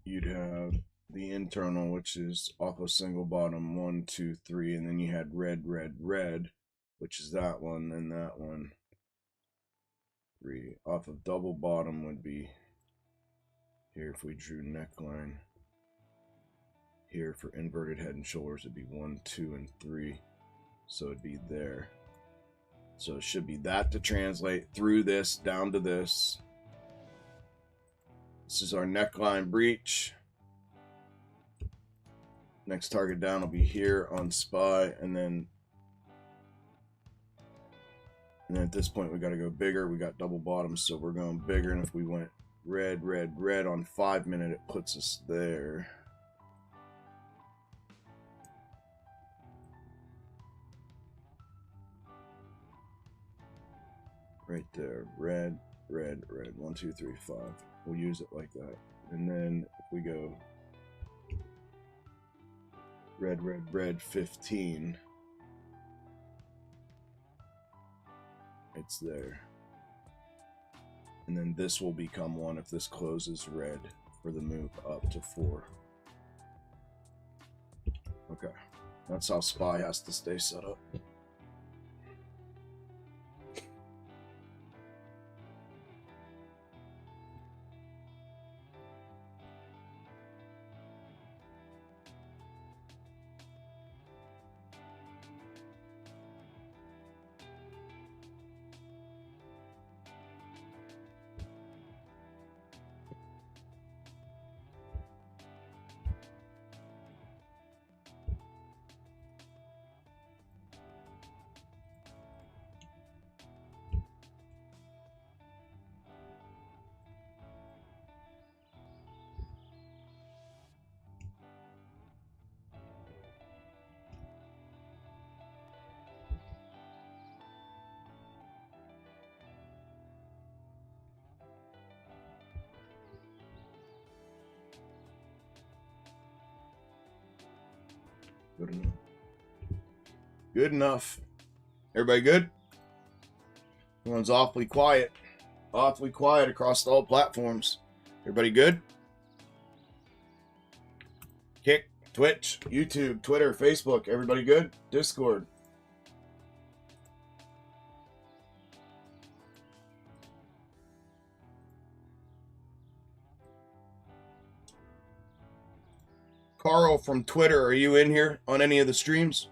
you'd have the internal, which is off a single bottom, 1, 2, 3, and then you had red, which is that one, and that one. 3 off of double bottom would be here if we drew neckline. Here for inverted head and shoulders it'd be 1, 2, and 3. So it'd be there. So it should be that to translate through this down to this. This is our neckline breach. Next target down will be here on SPY, and then at this point we got to go bigger. We got double bottoms, so we're going bigger. And if we went red on 5 minute, it puts us there. Right there, red. 1, 2, 3, 5. We'll use it like that. And then if we go red 15, it's there. And then this will become 1 if this closes red for the move up to 4. Okay, that's how SPY has to stay set up. Good enough. Good enough. Everybody good? Everyone's awfully quiet. Awfully quiet across all platforms. Everybody good? Kick, Twitch, YouTube, Twitter, Facebook. Everybody good? Discord. Carl from Twitter, are you in here on any of the streams?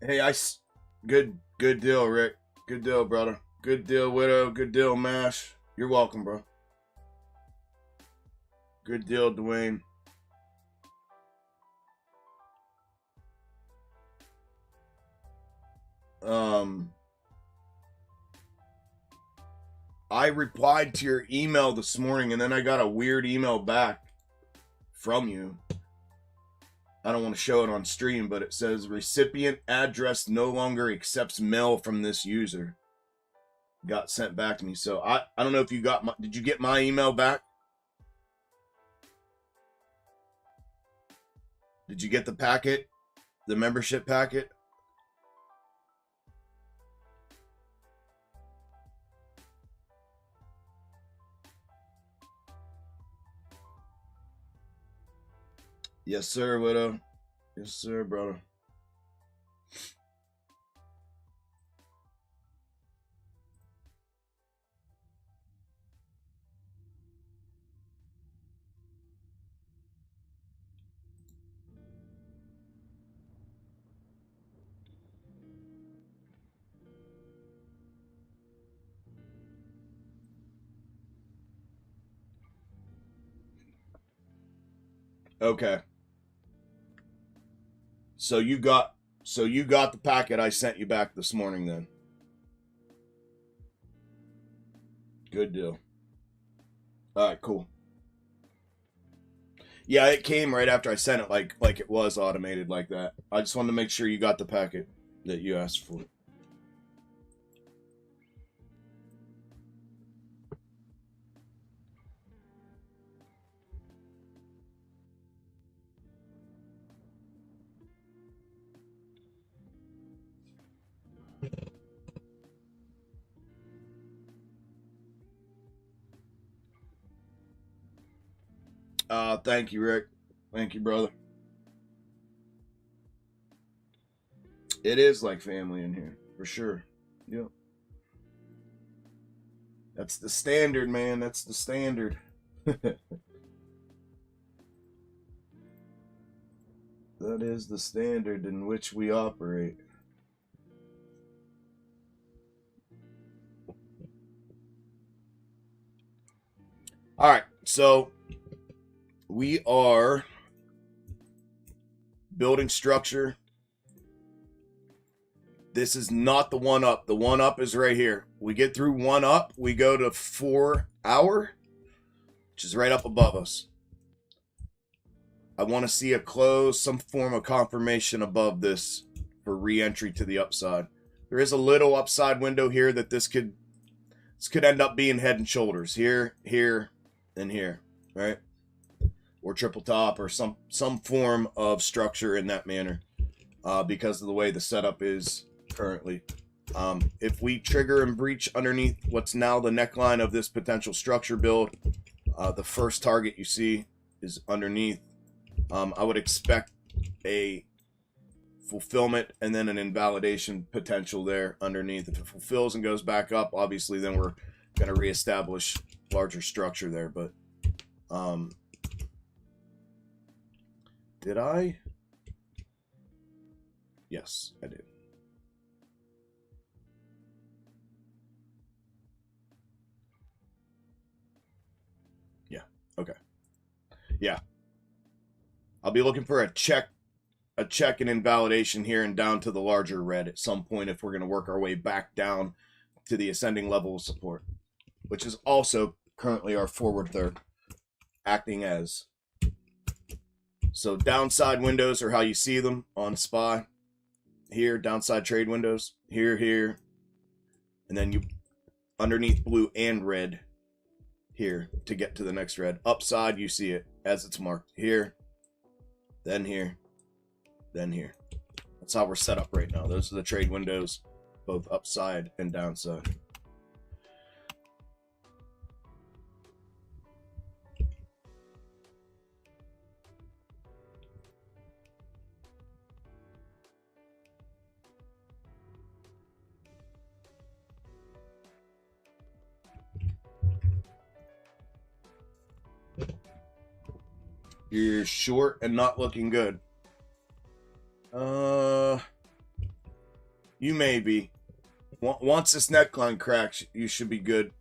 Hey, good deal, Rick. Good deal, brother. Good deal, Widow. Good deal, Mash. You're welcome, bro. Good deal, Dwayne. I replied to your email this morning, and then I got a weird email back from you. I don't want to show it on stream, but it says recipient address no longer accepts mail from this user. Got sent back to me. So I don't know if you got my, did you get my email back? Did you get the packet? The membership packet? Yes, sir, Widow. Yes, sir, brother. Okay. So you got the packet I sent you back this morning then. Good deal. All right, cool. Yeah, it came right after I sent it, like it was automated like that. I just wanted to make sure you got the packet that you asked for. Thank you, Rick. Thank you, brother. It is like family in here, for sure. Yep. That's the standard, man. That's the standard. That is the standard in which we operate. All right, so we are building structure. This is not the one up. The one up is right here. We get through one up, we go to 4 hour, which is right up above us. I want to see a close, some form of confirmation above this for re-entry to the upside. There is a little upside window here that this could end up being head and shoulders. Here, here, and here, right? Or triple top or some form of structure in that manner because of the way the setup is currently. If we trigger and breach underneath what's now the neckline of this potential structure build, the first target you see is underneath. I would expect a fulfillment and then an invalidation potential there underneath. If it fulfills and goes back up, obviously then we're going to reestablish larger structure there. But did I? Yes, I did. Yeah, okay. Yeah. I'll be looking for a check and invalidation here and down to the larger red at some point if we're going to work our way back down to the ascending level of support, which is also currently our forward third, acting as. So downside windows are how you see them on SPY. Here, downside trade windows. Here, here. And then you underneath blue and red here to get to the next red. Upside, you see it as it's marked. Here, then here, then here. That's how we're set up right now. Those are the trade windows, both upside and downside. You're short and not looking good. You may be. Once this neckline cracks, you should be good.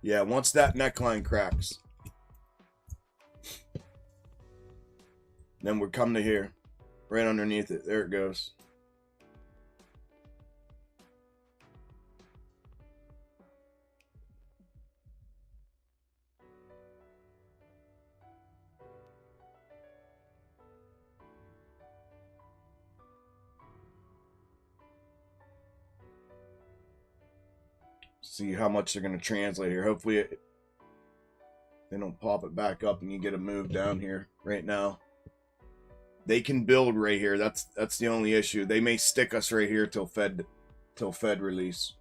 Yeah, once that neckline cracks, then we're coming to here, right underneath it. There it goes. See how much they're going to translate here. Hopefully they don't pop it back up and you get a move down here right now. They can build right here. That's the only issue. They may stick us right here till Fed release.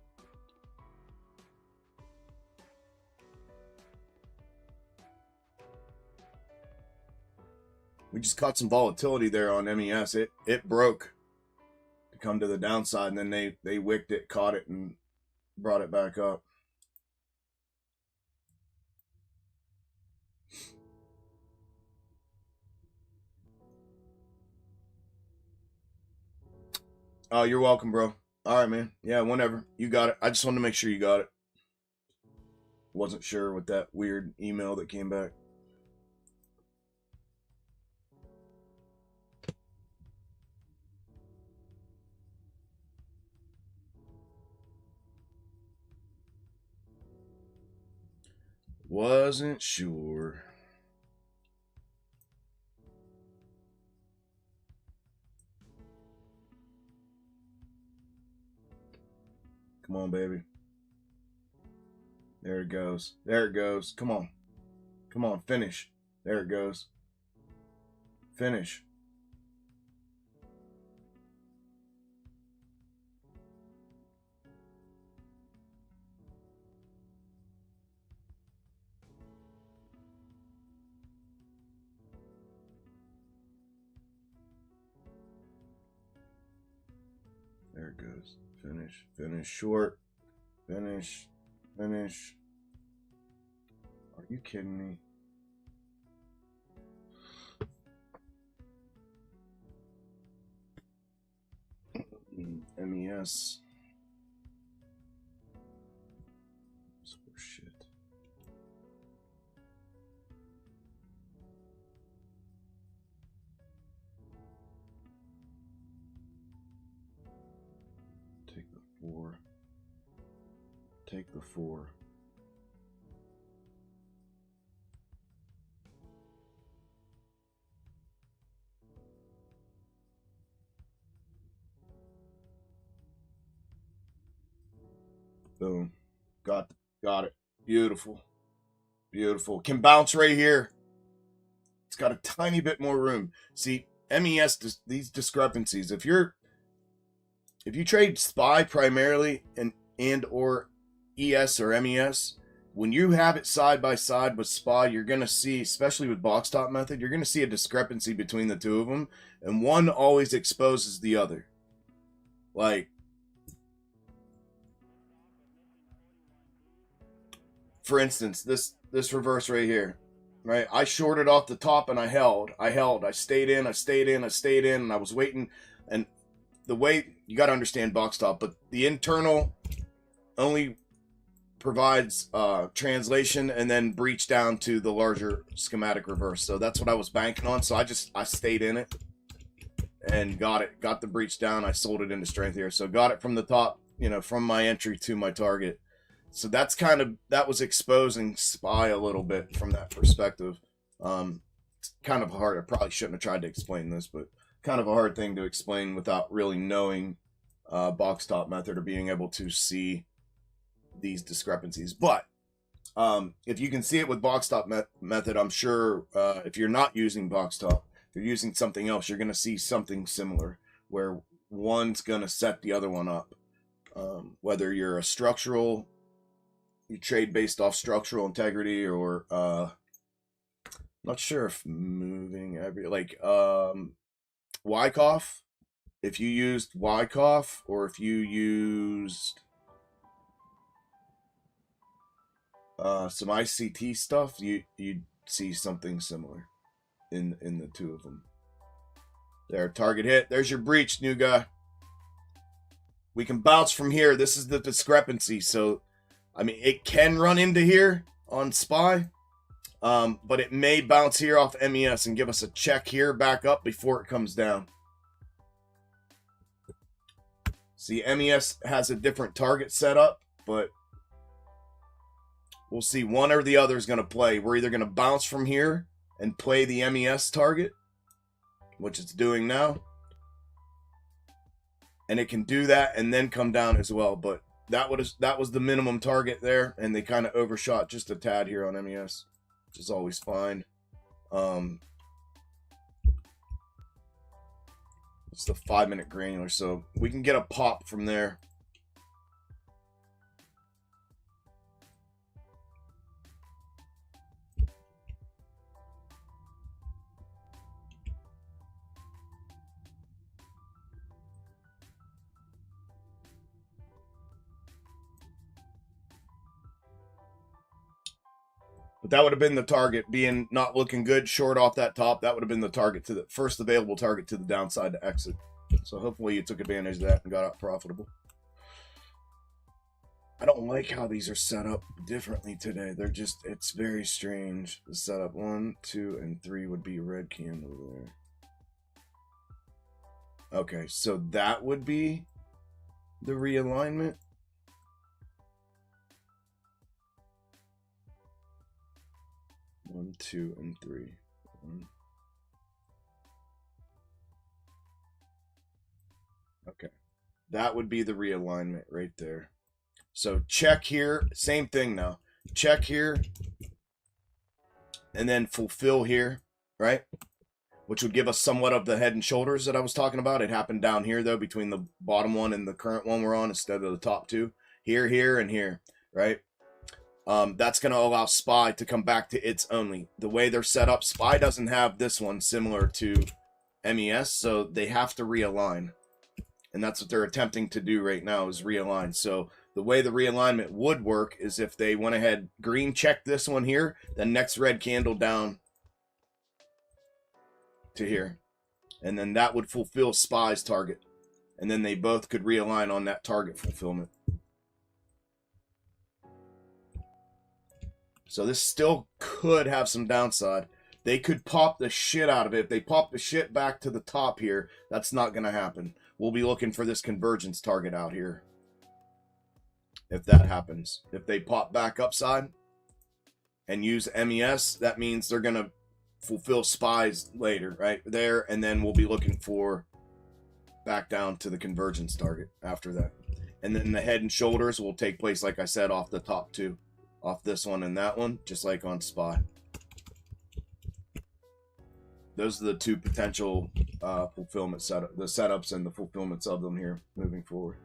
We just caught some volatility there on MES. It broke to come to the downside, and then they wicked it, caught it, and brought it back up. Oh, you're welcome, bro. All right, man. Yeah, whenever. You got it. I just wanted to make sure you got it. Wasn't sure with that weird email that came back. Wasn't sure. Come on, baby. There it goes. There it goes. Come on. Come on, finish. There it goes. Finish. There it goes. Finish. Finish. Short. Finish. Finish. Are you kidding me? MES. Oh, shit. Take the 4. Take the 4. Boom. Got it. Beautiful. Beautiful. Can bounce right here. It's got a tiny bit more room. See, MES, these discrepancies. If you trade SPY primarily and or ES or MES, when you have it side by side with SPY, you're going to see, especially with box top method, you're going to see a discrepancy between the two of them, and one always exposes the other. Like, for instance, this reverse right here, right? I shorted off the top and I held. I stayed in, and I was waiting. And the way, you got to understand box top, but the internal only provides translation and then breach down to the larger schematic reverse. So that's what I was banking on. So I stayed in it and got the breach down. I sold it into strength here. So got it from the top, from my entry to my target. So that was exposing SPY a little bit from that perspective. It's kind of hard. I probably shouldn't have tried to explain this, but kind of a hard thing to explain without really knowing box top method or being able to see these discrepancies. But if you can see it with box top method, I'm sure if you're not using box top, if you're using something else, you're going to see something similar where one's going to set the other one up. Whether you're a structural, you trade based off structural integrity, or not sure if moving every, like Wyckoff, if you used Wyckoff, or if you used some ICT stuff, you'd see something similar in the two of them. There, target hit. There's your breach, new guy. We can bounce from here. This is the discrepancy. So, I mean, it can run into here on SPY, but it may bounce here off MES and give us a check here back up before it comes down. See, MES has a different target setup, but we'll see. One or the other is going to play. We're either going to bounce from here and play the MES target, which it's doing now, and it can do that and then come down as well. But that was the minimum target there, and they kind of overshot just a tad here on MES, which is always fine. It's the 5-minute granular, so we can get a pop from there. But that would have been the target, being not looking good, short off that top. That would have been the target to the first available target to the downside to exit. So hopefully you took advantage of that and got out profitable. I don't like how these are set up differently today. They're just, it's very strange. The setup 1, 2, and 3 would be a red candle there. Okay, so that would be the realignment. One, 2, and 3. Okay, that would be the realignment right there. So check here, same thing now. Check here, and then fulfill here, right? Which would give us somewhat of the head and shoulders that I was talking about. It happened down here, though, between the bottom one and the current one we're on instead of the top two. Here, here, and here, right? That's going to allow SPY to come back to its only. The way they're set up, SPY doesn't have this one similar to MES, so they have to realign. And that's what they're attempting to do right now, is realign. So the way the realignment would work is if they went ahead, green checked this one here, the next red candle down to here. And then that would fulfill SPY's target. And then they both could realign on that target fulfillment. So this still could have some downside. They could pop the shit out of it. If they pop the shit back to the top here, that's not going to happen. We'll be looking for this convergence target out here. If that happens. If they pop back upside and use MES, that means they're going to fulfill SPYs later, right there. And then we'll be looking for back down to the convergence target after that. And then the head and shoulders will take place, like I said, off the top two. Off this one and that one, just like on SPY. Those are the two potential fulfillment setup, the setups and the fulfillments of them here moving forward.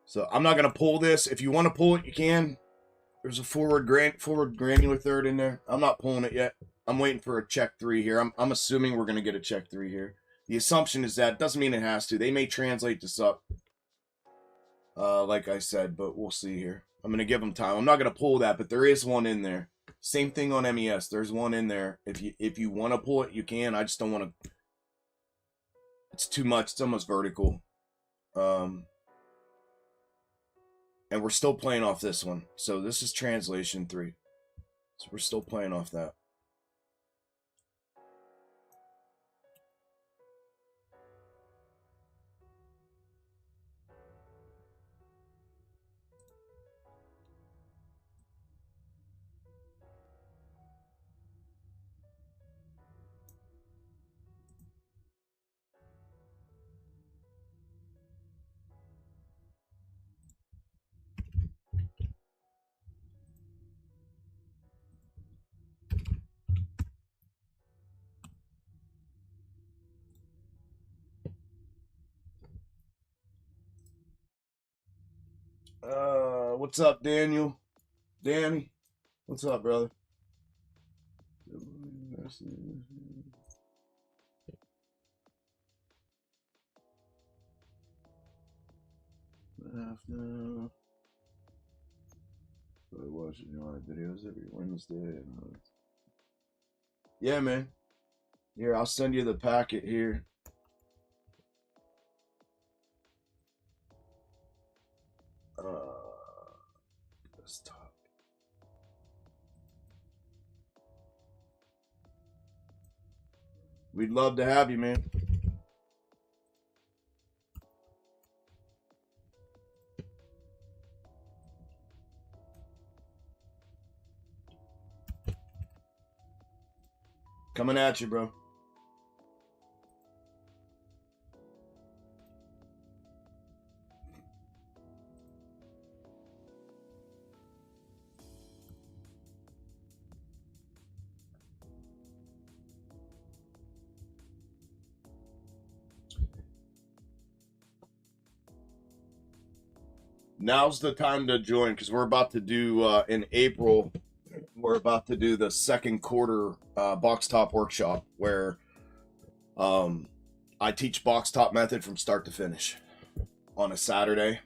So I'm not going to pull this. If you want to pull it, you can. There's a forward granular third in there. I'm not pulling it yet. I'm waiting for a check 3 here. I'm assuming we're going to get a check 3 here. The assumption is that doesn't mean it has to. They may translate this up, like I said, but we'll see here. I'm going to give them time. I'm not going to pull that, but there is one in there. Same thing on MES. There's one in there. If you want to pull it, you can. I just don't want to. It's too much. It's almost vertical. And we're still playing off this one. So this is translation 3. So we're still playing off that. What's up, Daniel? Danny? What's up, brother? I watch your videos every Wednesday. Yeah, man. Here, I'll send you the packet here. Desktop. We'd love to have you, man. Coming at you, bro. now's the time to join, because we're about to do in April, we're about to do the second quarter box top workshop where I teach box top method from start to finish on a Saturday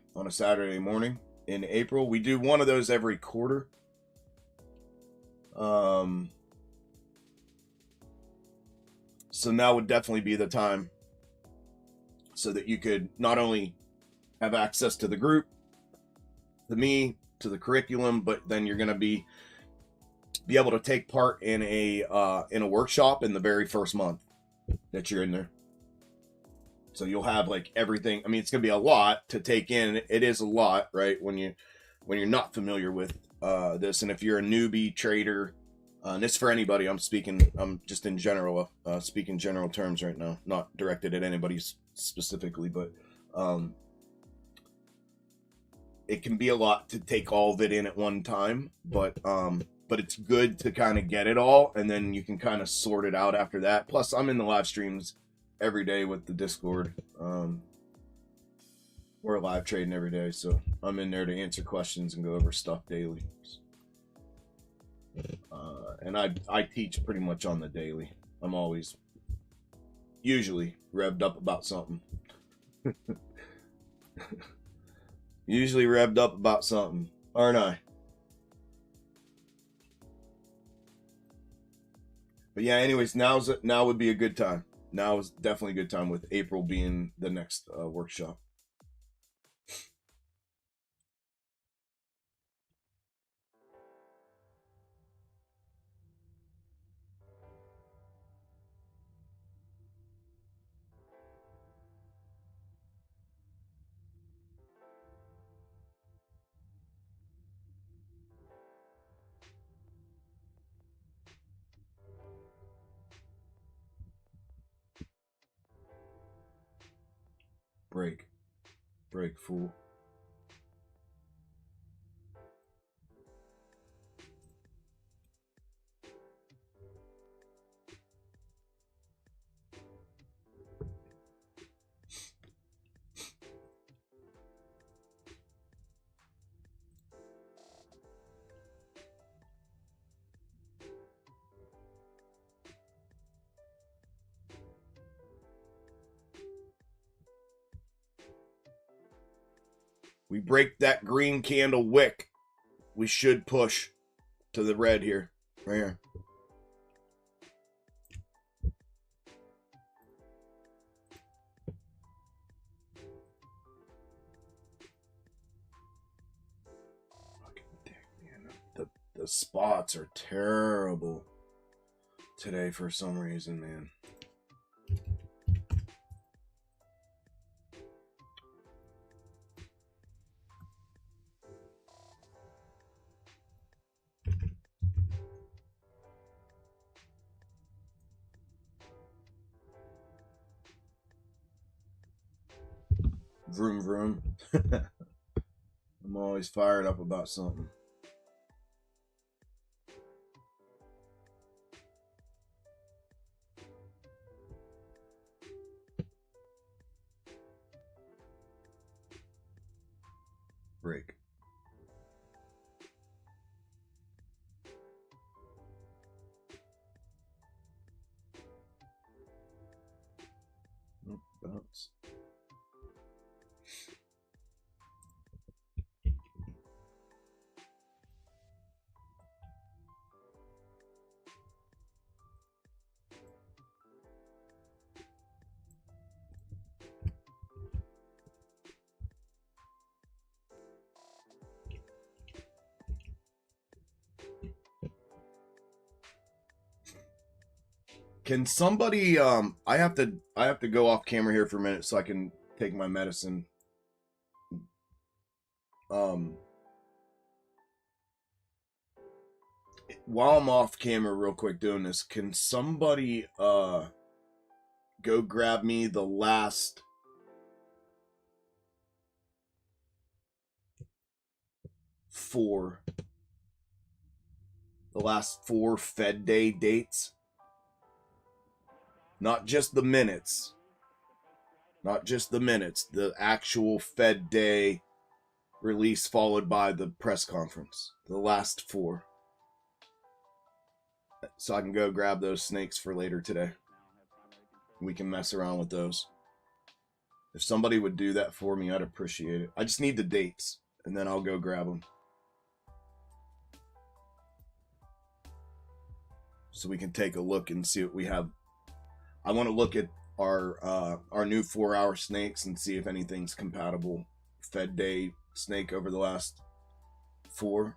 morning in April. We do one of those every quarter. So now would definitely be the time so that you could not only have access to the group, to me, to the curriculum, but then you're going to be able to take part in a workshop in the very first month that you're in there. So you'll have like everything. I mean, it's going to be a lot to take in. It is a lot, right? When you're not familiar with this, and if you're a newbie trader, and it's for anybody. I'm just in general, speaking general terms right now, not directed at anybody specifically, but it can be a lot to take all of it in at one time, but it's good to kind of get it all, and then you can kind of sort it out after that. Plus, I'm in the live streams every day with the Discord. We're live trading every day, so I'm in there to answer questions and go over stuff daily. And I teach pretty much on the daily. I'm always usually revved up about something. Usually revved up about something, aren't I? But yeah, anyways, now would be a good time. Now is definitely a good time, with April being the next workshop. Break, fool. We break that green candle wick, we should push to the red here, right here. The spots are terrible today for some reason, man. Vroom vroom. I'm always fired up about something. Break. Oh, bounce. Can somebody I have to go off camera here for a minute so I can take my medicine. While I'm off camera real quick doing this, can somebody go grab me the last four Fed day dates? Not just the minutes. The actual Fed day release followed by the press conference. The last 4. So I can go grab those snakes for later today. We can mess around with those. If somebody would do that for me, I'd appreciate it. I just need the dates, and then I'll go grab them. So we can take a look and see what we have. I want to look at our new 4-hour snakes and see if anything's compatible. Fed day snake over the last 4.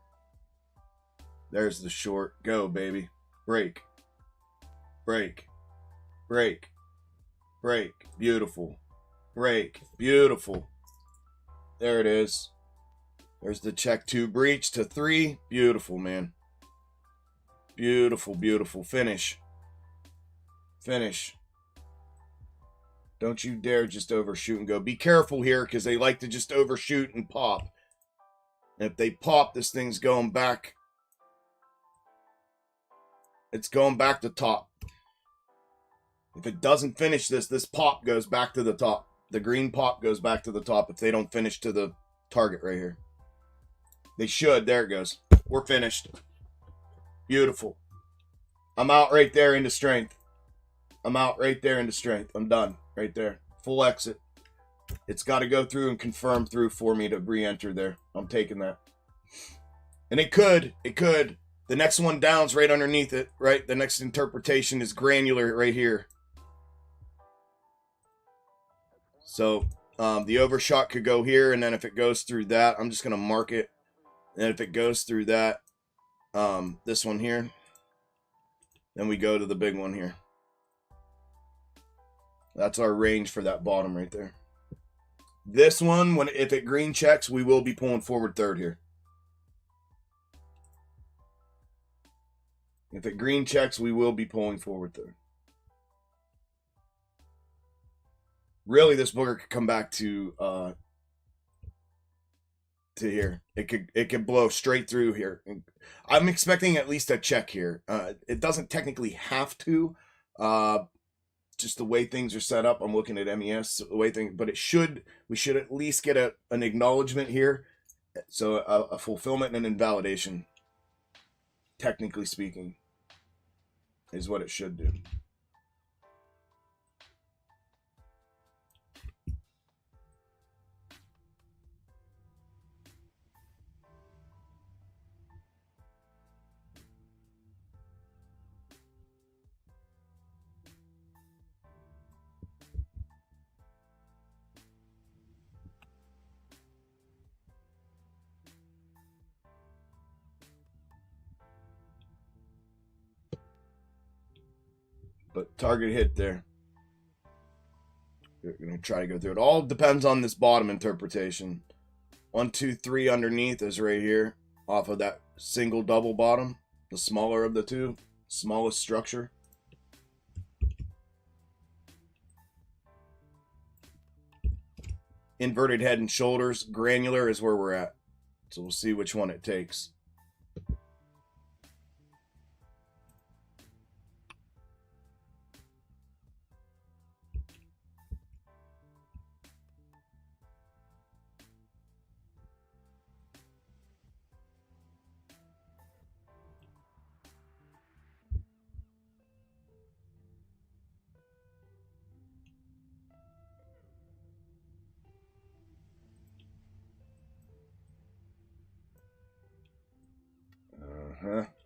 There's the short. Go, baby. Break. Break. Break. Break. Beautiful. Break. Beautiful. There it is. There's the check 2 breach to 3. Beautiful, man. Beautiful, beautiful. Finish. Finish. Don't you dare just overshoot and go. Be careful here because they like to just overshoot and pop. And if they pop, this thing's going back. It's going back to top. If it doesn't finish this pop goes back to the top. The green pop goes back to the top if they don't finish to the target right here. They should. There it goes. We're finished. Beautiful. I'm out right there into strength. I'm out right there into strength. I'm done right there. Full exit. It's got to go through and confirm through for me to re-enter there. I'm taking that. And it could. The next one down's right underneath it, right? The next interpretation is granular right here. So the overshot could go here, and then if it goes through that, I'm just going to mark it. And if it goes through that, this one here, then we go to the big one here. That's our range for that bottom right there. This one, if it green checks, we will be pulling forward third here. If it green checks, we will be pulling forward third. Really, this booger could come back to here. It could blow straight through here. I'm expecting at least a check here. It doesn't technically have to. Just the way things are set up. I'm looking at MES, the way things, but we should at least get an acknowledgement here. So a fulfillment and an invalidation, technically speaking, is what it should do. But target hit there. We're going to try to go through it. All depends on this bottom interpretation. 1, 2, 3 underneath is right here. Off of that single double bottom. The smaller of the two. Smallest structure. Inverted head and shoulders. Granular is where we're at. So we'll see which one it takes.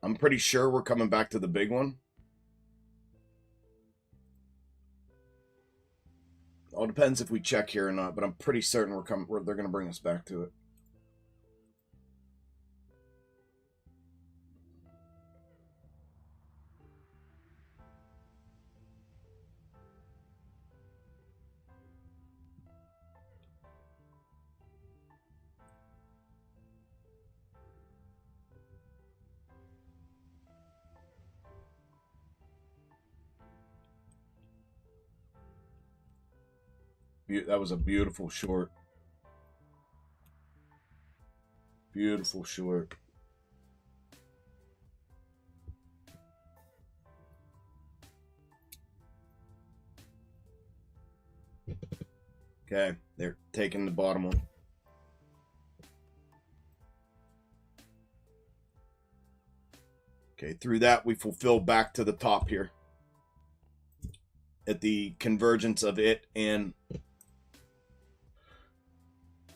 I'm pretty sure we're coming back to the big one. All depends if we check here or not, but I'm pretty certain they're going to bring us back to it. That was a beautiful short. Beautiful short. Okay, they're taking the bottom one. Okay, through that we fulfill back to the top here at the convergence of it and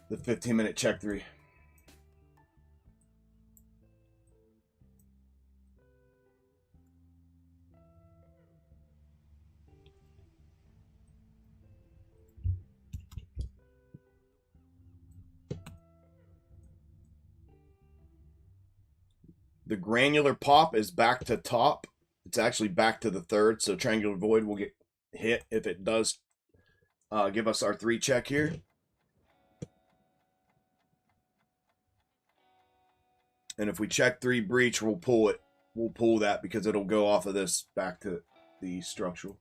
the 15-minute check 3. The granular pop is back to top. It's actually back to the third, so triangular void will get hit if it does give us our 3 check here. And if we check 3 breach, we'll pull it. We'll pull that because it'll go off of this back to the structural.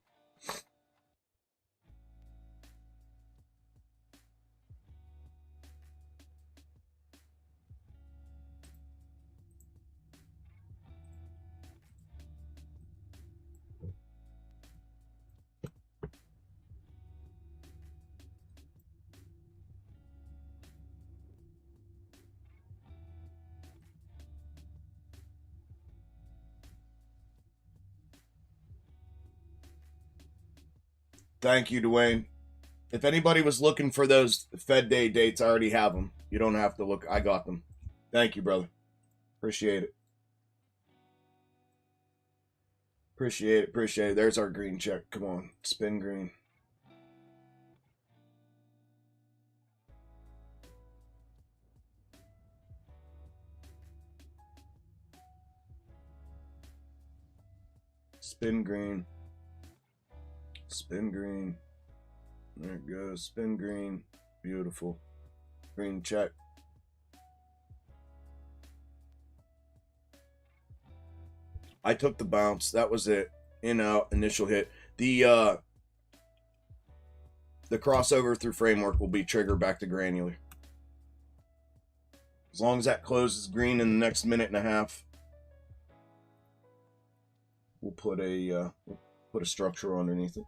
Thank you, Dwayne. If anybody was looking for those Fed Day dates, I already have them. You don't have to look. I got them. Thank you, brother. Appreciate it. Appreciate it. Appreciate it. There's our green check. Come on. Spin green. Spin green. Spin green. There it goes. Spin green. Beautiful. Green check. I took the bounce. That was it. In, out, initial hit. The crossover through framework will be triggered back to granular. As long as that closes green in the next minute and a half, we'll put a structure underneath it.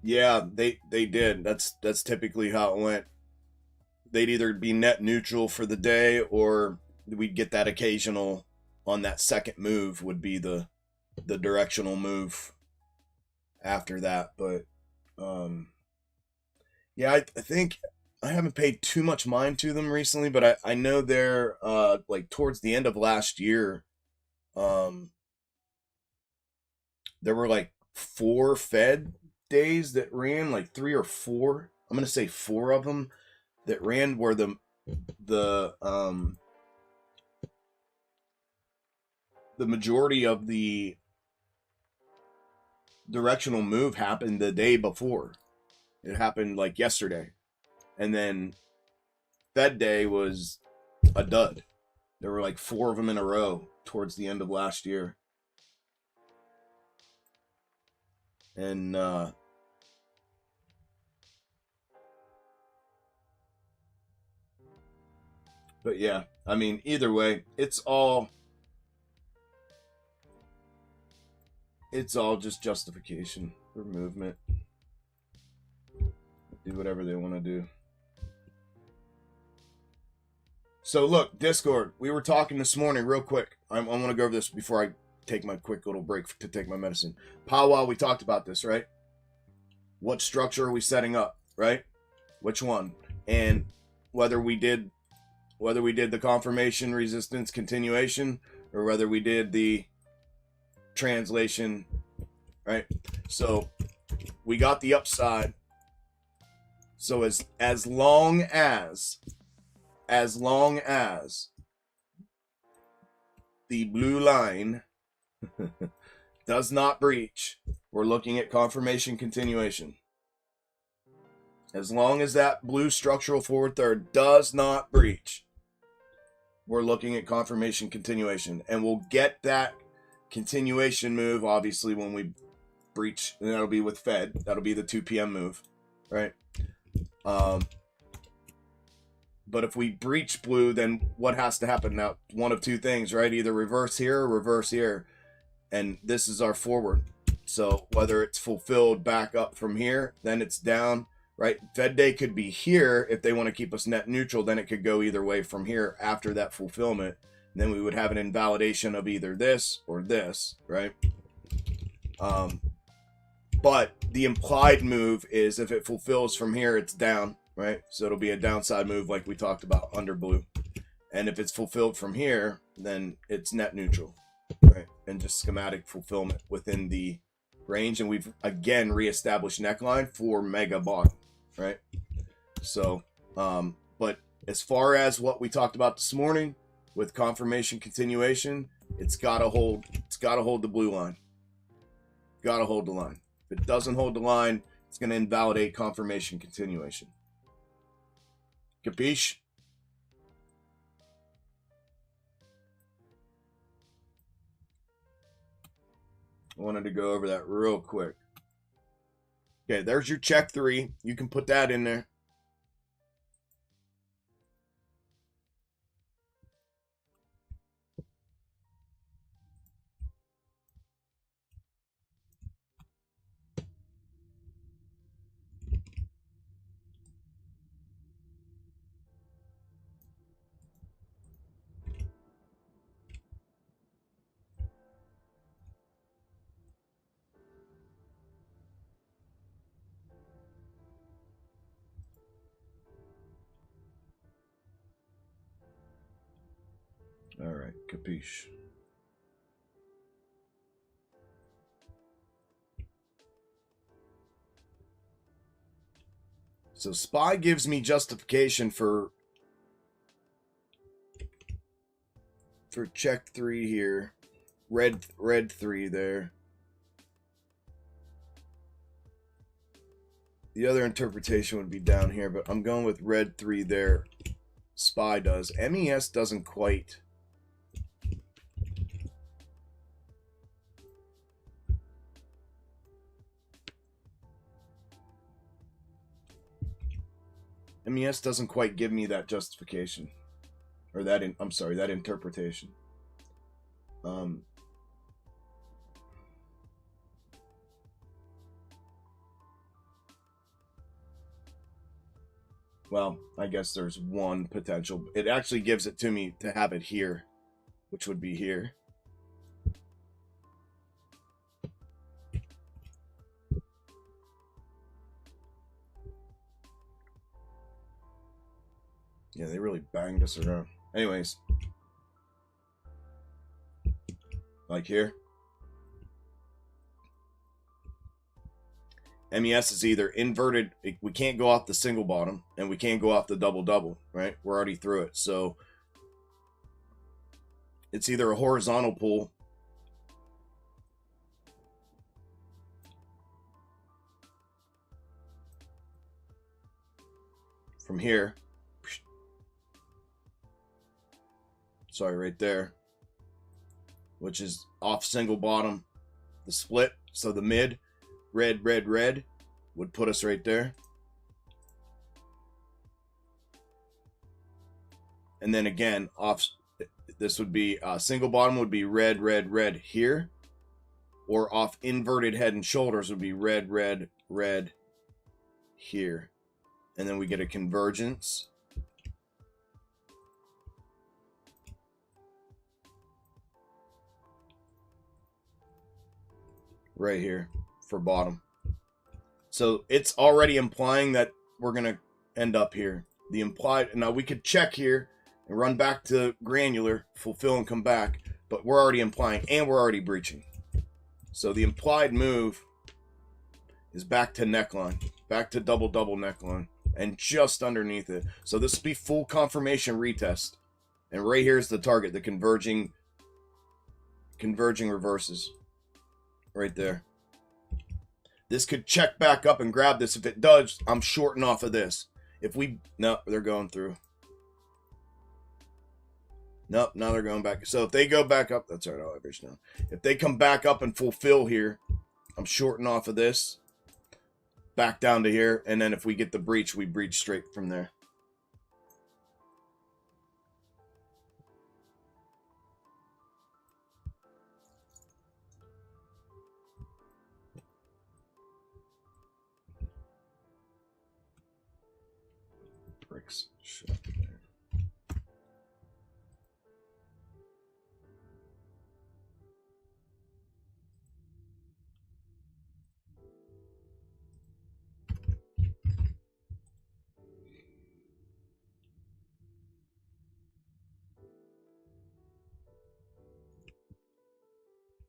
Yeah, they did. That's typically how it went. They'd either be net neutral for the day, or we'd get that occasional on that second move would be the directional move after that. But yeah, I think I haven't paid too much mind to them recently, but I know they're like towards the end of last year, there were like 4 Fed days that ran, like 3 or 4. I'm gonna say 4 of them that ran where the majority of the directional move happened the day before. It happened like yesterday, and then Fed day was a dud. There were like 4 of them in a row towards the end of last year. And but yeah, I mean, either way, it's all just justification for movement. Do whatever they want to do. So look, Discord, we were talking this morning real quick. I want to go over this before I take my quick little break to take my medicine. Powwow, we talked about this, right? What structure are we setting up, right? Which one? And whether we did the confirmation, resistance, continuation, or whether we did the translation, right? So we got the upside. So as long as the blue line does not breach, we're looking at confirmation continuation. As long as that blue structural forward third does not breach, we're looking at confirmation continuation. And we'll get that continuation move, obviously, when we breach, and that'll be with Fed. That'll be the 2 p.m. move, right? But if we breach blue, then what has to happen now? One of two things, right? Either reverse here or reverse here. And this is our forward. So whether it's fulfilled back up from here, then it's down, right? Fed day could be here if they want to keep us net neutral. Then it could go either way from here after that fulfillment. And then we would have an invalidation of either this or this, right? But the implied move is if it fulfills from here, it's down, right? So it'll be a downside move like we talked about under blue. And if it's fulfilled from here, then it's net neutral, right? And just schematic fulfillment within the range. And we've, again, reestablished neckline for mega bottom, right? So, but as far as what we talked about this morning with confirmation continuation, it's got to hold the blue line. Got to hold the line. If it doesn't hold the line, it's going to invalidate confirmation continuation. Capiche? I wanted to go over that real quick. Okay, there's your check 3. You can put that in there. All right, capiche. So SPY gives me justification for check 3 here. Red 3 there. The other interpretation would be down here, but I'm going with red 3 there. SPY does. MES doesn't quite. MES doesn't quite give me that justification. Or that, I'm sorry, that interpretation. Well, I guess there's one potential. It actually gives it to me to have it here, which would be here. Yeah, they really banged us around. Anyways. Like here. MES is either inverted. We can't go off the single bottom, and we can't go off the double-double, right? We're already through it. So it's either a horizontal pull from here. Sorry, right there. Which is off single bottom, the split. So the mid, red, red, red, would put us right there. And then again, off, this would be, single bottom would be red, red, red here. Or off inverted head and shoulders would be red, red, red here. And then we get a convergence. Right here for bottom. So it's already implying that we're going to end up here. The implied, now we could check here and run back to granular, fulfill and come back, but we're already implying and we're already breaching. So the implied move is back to neckline, back to double-double neckline, and just underneath it. So this will be full confirmation retest. And right here is the target, the converging reverses. Right there. This could check back up and grab this. If it does, I'm shorting off of this. If we... No, they're going through. Nope, now they're going back. So if they go back up... That's all right, I'll average now. If they come back up and fulfill here, I'm shorting off of this. Back down to here. And then if we get the breach, we breach straight from there. X. Shut up there.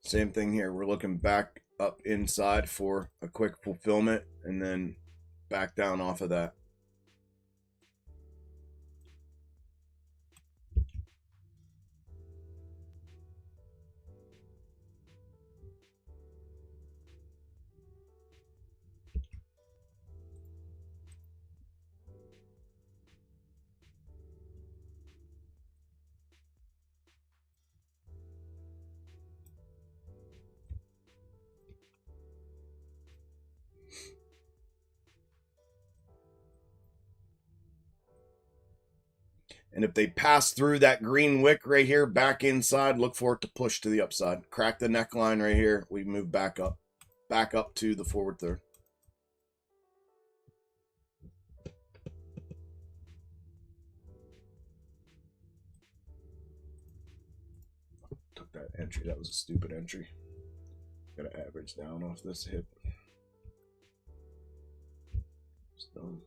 Same thing here. We're looking back up inside for a quick fulfillment and then back down off of that. And if they pass through that green wick right here, back inside, look for it to push to the upside. Crack the neckline right here. We move back up to the forward third. Took that entry. That was a stupid entry. Got to average down off this hip. It's done.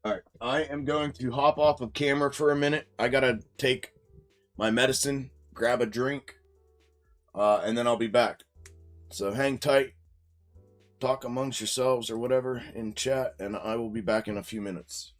All right, I am going to hop off of camera for a minute. I gotta take my medicine, grab a drink, and then I'll be back. So hang tight, talk amongst yourselves or whatever in chat, and I will be back in a few minutes.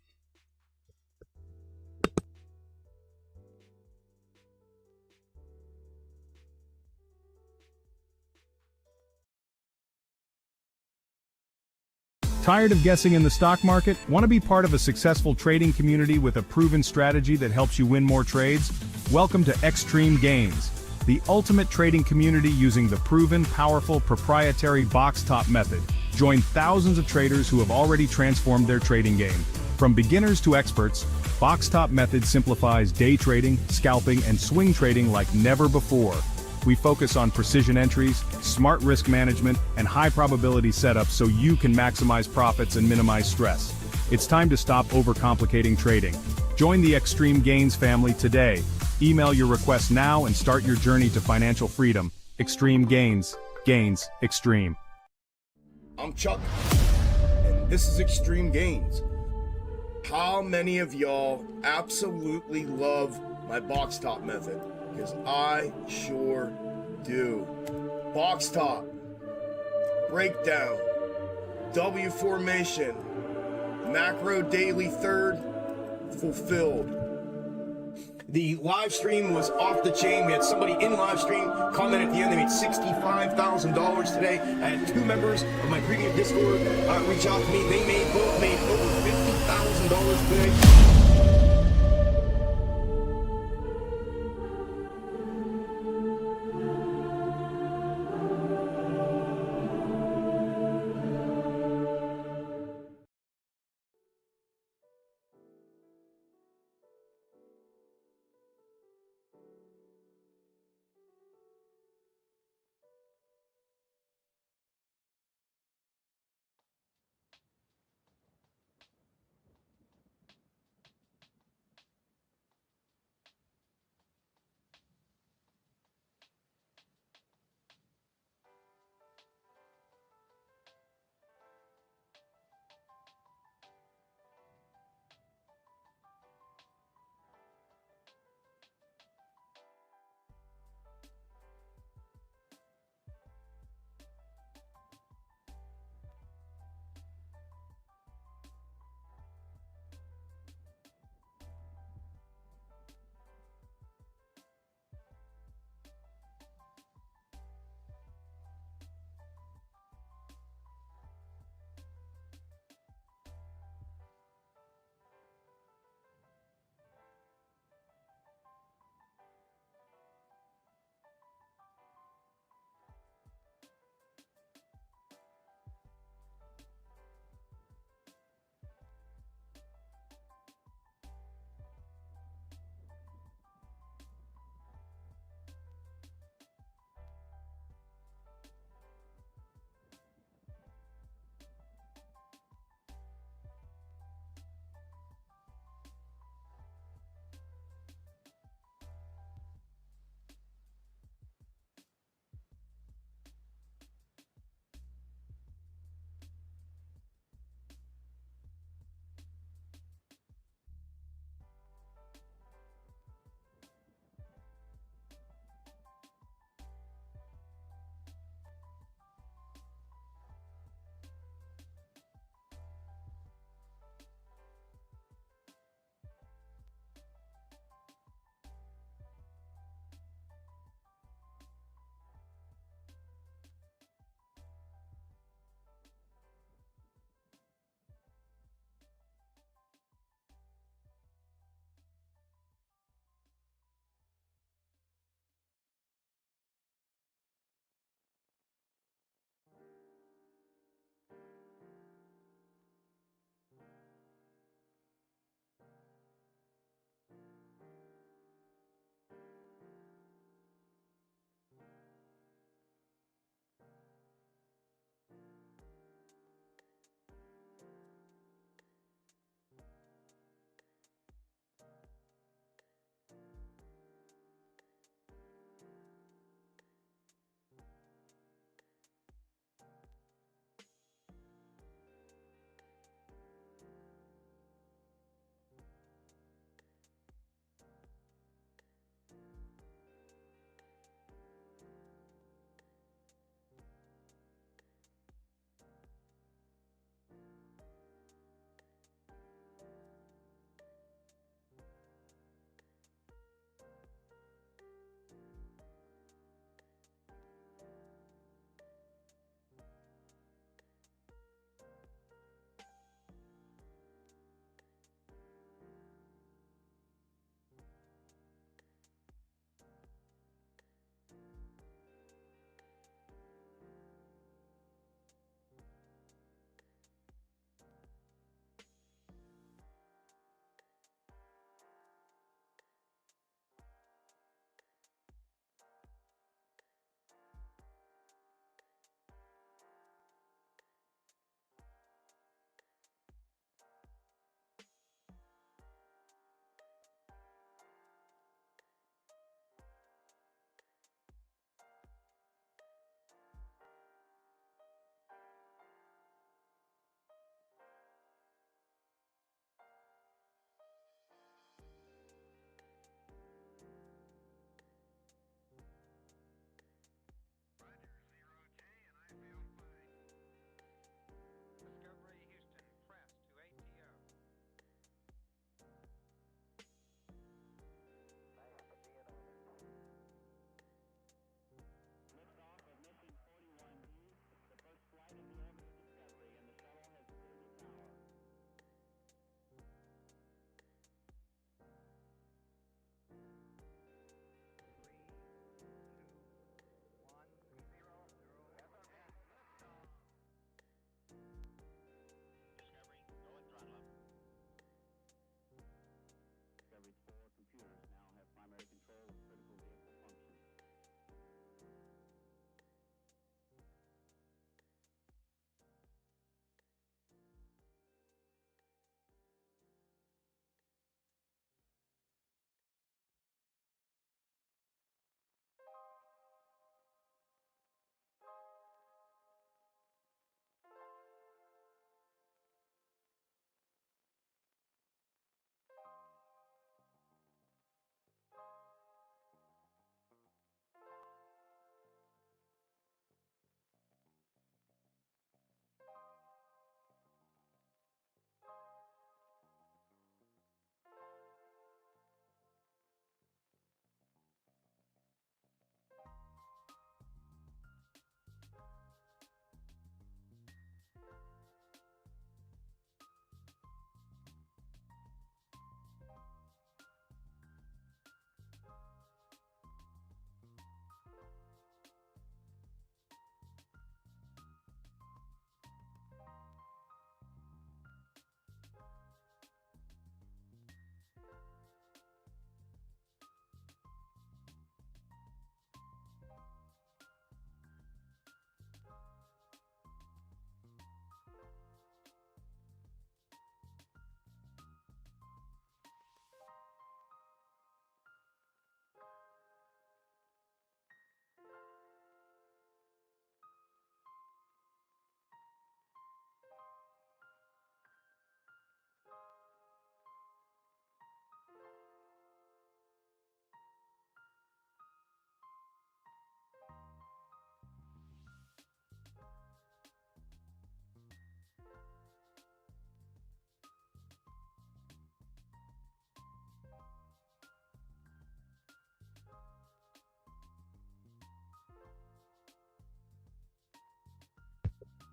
Tired of guessing in the stock market? Want to be part of a successful trading community with a proven strategy that helps you win more trades? Welcome to Xtreme Gainz, the ultimate trading community using the proven, powerful, proprietary box top method. Join thousands of traders who have already transformed their trading game. From beginners to experts, box top method simplifies day trading, scalping, and swing trading like never before. We focus on precision entries, smart risk management, and high probability setups so you can maximize profits and minimize stress. It's time to stop overcomplicating trading. Join the Xtreme Gainz family today. Email your request now and start your journey to financial freedom. Xtreme Gainz. Gainz Xtreme. I'm Chuck, and this is Xtreme Gainz. How many of y'all absolutely love my box top method? Because I sure do. Box top, breakdown, W formation, macro daily third, fulfilled. The live stream was off the chain. We had somebody in live stream comment at the end. They made $65,000 today. I had two members of my premium Discord reach out to me. They both made over $50,000 today.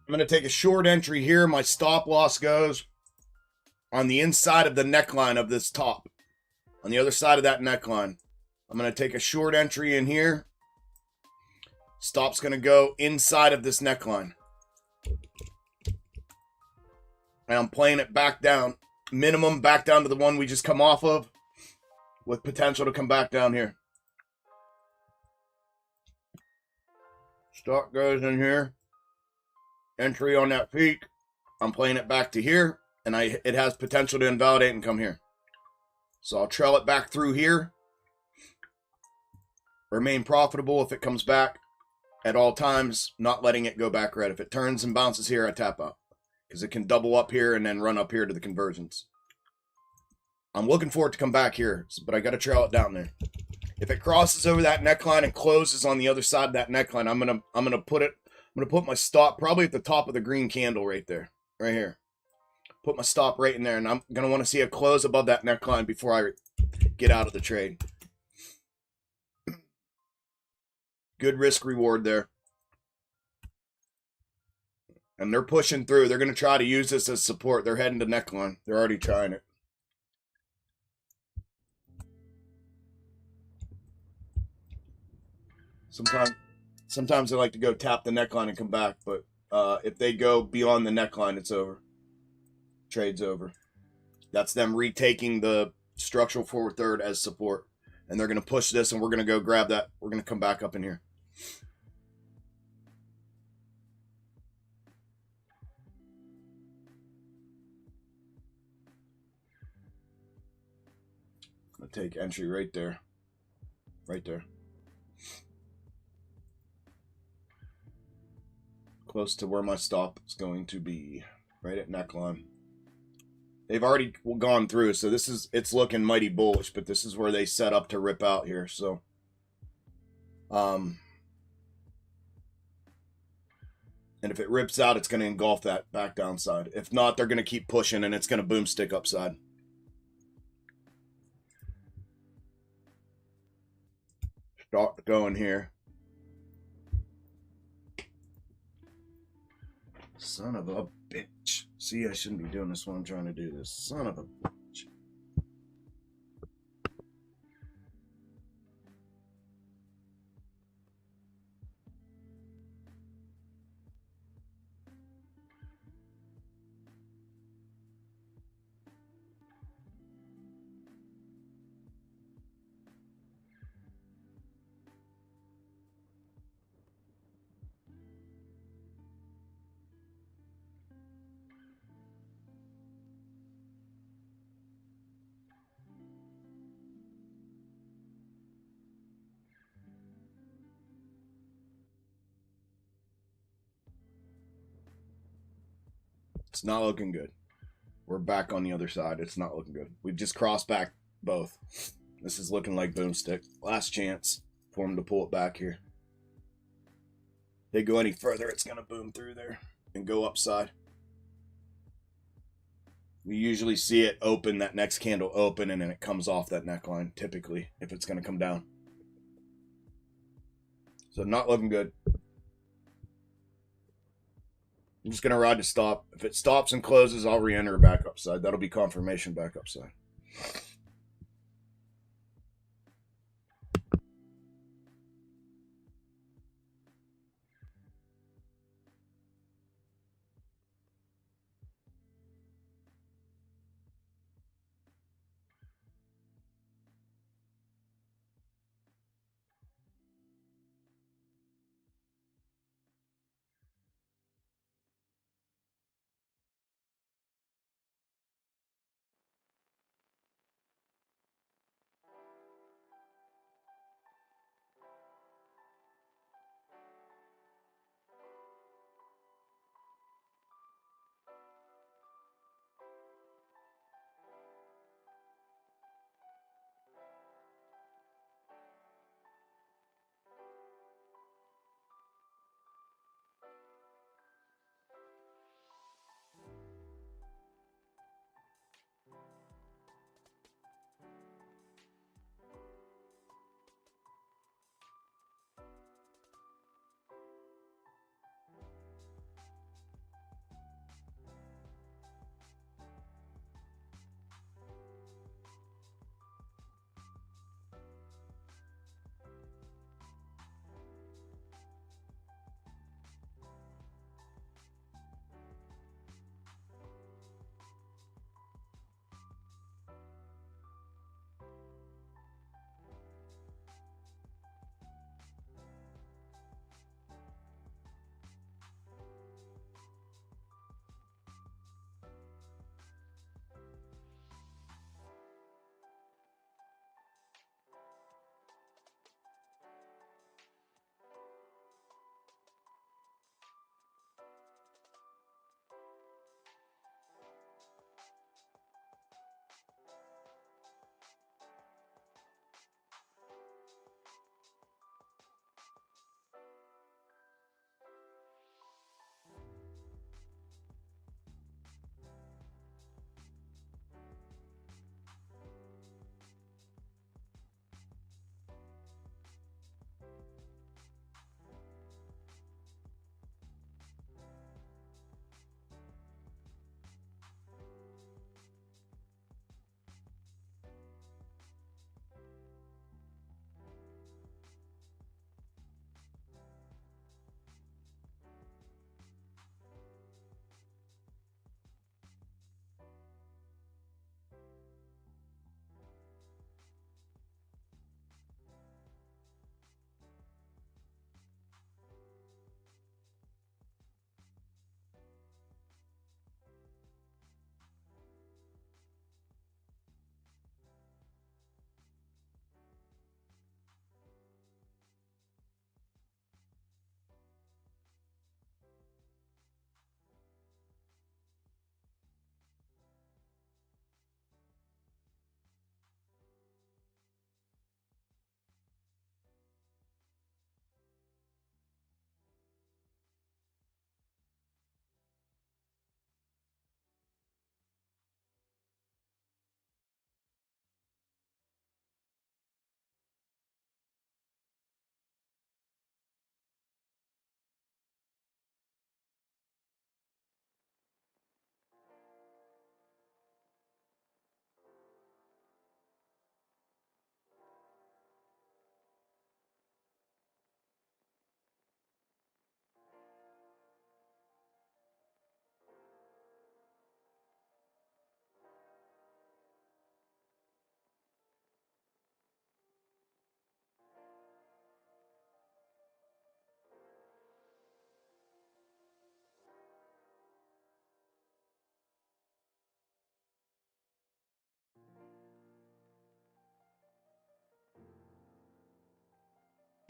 I'm going to take a short entry here. My stop loss goes on the inside of the neckline of this top. On the other side of that neckline. I'm going to take a short entry in here. Stop's going to go inside of this neckline. And I'm playing it back down. Minimum back down to the one we just come off of. With potential to come back down here. Stop goes in here. Entry on that peak. I'm playing it back to here. And it has potential to invalidate and come here. So I'll trail it back through here. Remain profitable if it comes back at all times, not letting it go back red. If it turns and bounces here, I tap out. Because it can double up here and then run up here to the convergence. I'm looking for it to come back here, but I got to trail it down there. If it crosses over that neckline and closes on the other side of that neckline, I'm gonna put my stop probably at the top of the green candle right there, right here. Put my stop right in there, and I'm gonna want to see a close above that neckline before I get out of the trade. Good risk reward there. And they're pushing through. They're gonna try to use this as support. They're heading to neckline. They're already trying it. Sometimes I like to go tap the neckline and come back, but if they go beyond the neckline, it's over. Trade's over. That's them retaking the structural forward third as support. And they're going to push this, and we're going to go grab that. We're going to come back up in here. I'm going to take entry right there. Right there. Close to where my stop is going to be. Right at neckline. They've already gone through, so it's looking mighty bullish, but this is where they set up to rip out here. So, and if it rips out, it's going to engulf that back downside. If not, they're going to keep pushing, and it's going to boom stick upside. Start going here. Son of a bitch. See, I shouldn't be doing this when I'm trying to do this. Son of a bitch. It's not looking good. We're back on the other side. It's not looking good. We've just crossed back both. This is looking like boomstick. Last chance for them to pull it back here. If they go any further, it's going to boom through there and go upside. We usually see it open, that next candle open, and then it comes off that neckline, typically, if it's going to come down. So not looking good. I'm just going to ride to stop. If it stops and closes, I'll re-enter back upside. That'll be confirmation back upside.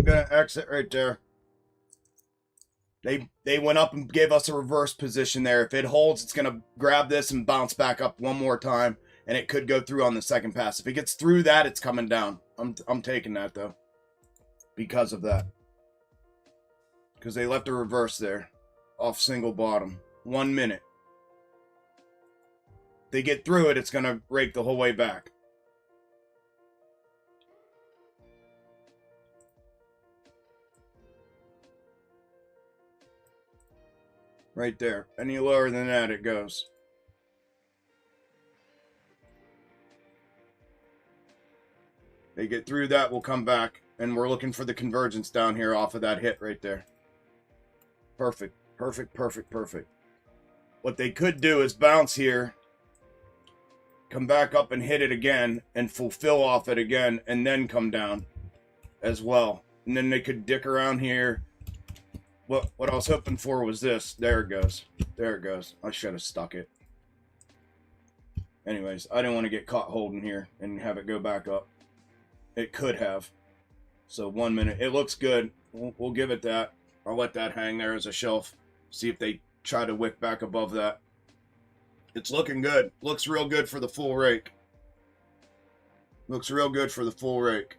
gonna exit right there. They went up and gave us a reverse position there. If it holds, it's gonna grab this and bounce back up one more time, and it could go through on the second pass. If it gets through that, it's coming down. I'm taking that though, because of that. Because they left a reverse there, off single bottom. 1 minute. If they get through it, it's gonna rake the whole way back. Right there. Any lower than that, it goes. They get through that, we'll come back. And we're looking for the convergence down here off of that hit right there. Perfect. Perfect, perfect, perfect. What they could do is bounce here, come back up and hit it again, and fulfill off it again, and then come down as well. And then they could dick around here. What I was hoping for was this. There it goes. There it goes. I should have stuck it. Anyways, I didn't want to get caught holding here and have it go back up. It could have. So 1 minute. It looks good. We'll give it that. I'll let that hang there as a shelf. See if they try to wick back above that. It's looking good. Looks real good for the full rake. Looks real good for the full rake.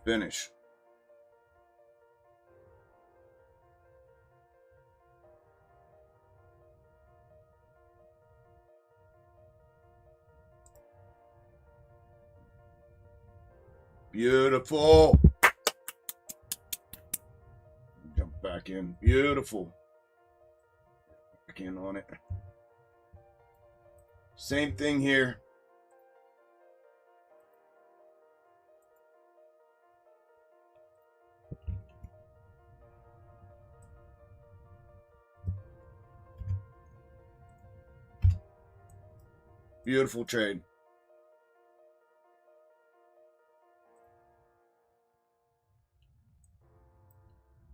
Finish. Beautiful. Jump back in. Beautiful. Back in on it. Same thing here. Beautiful trade.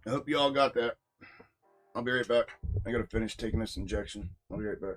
I hope you all got that. I'll be right back. I gotta finish taking this injection. I'll be right back.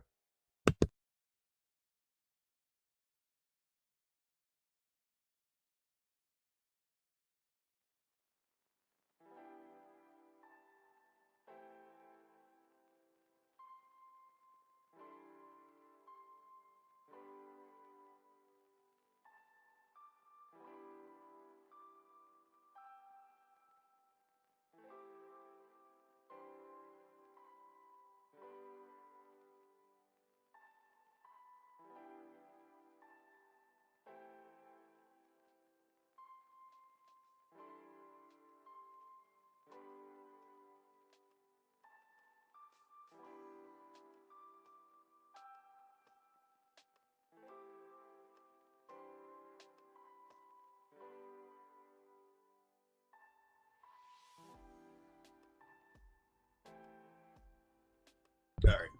All right.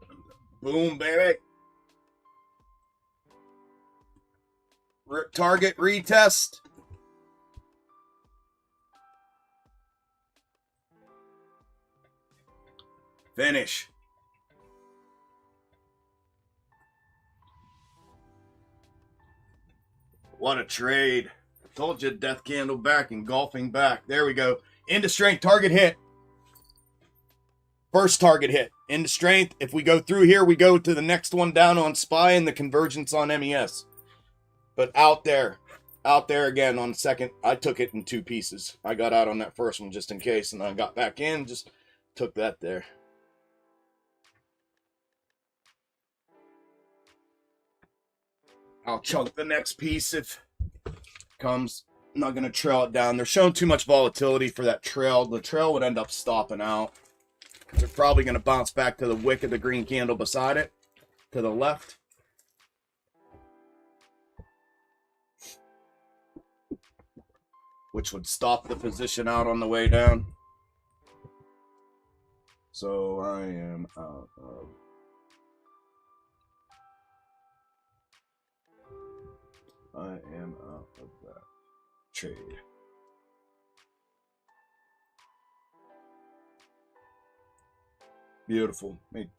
Boom, baby. Target retest. Finish. What a trade. Told you, death candle back, engulfing back. There we go. Into strength, target hit. First target hit. Into strength. If we go through here, we go to the next one down on SPY and the convergence on MES. But out there again on second, I took it in two pieces. I got out on that first one just in case, and I got back in, just took that there. I'll chunk the next piece if it comes. I'm not going to trail it down. They're showing too much volatility for that trail. The trail would end up stopping out. They're probably going to bounce back to the wick of the green candle beside it, to the left. Which would stop the position out on the way down. So I am out of... I am out of that trade. Beautiful. Made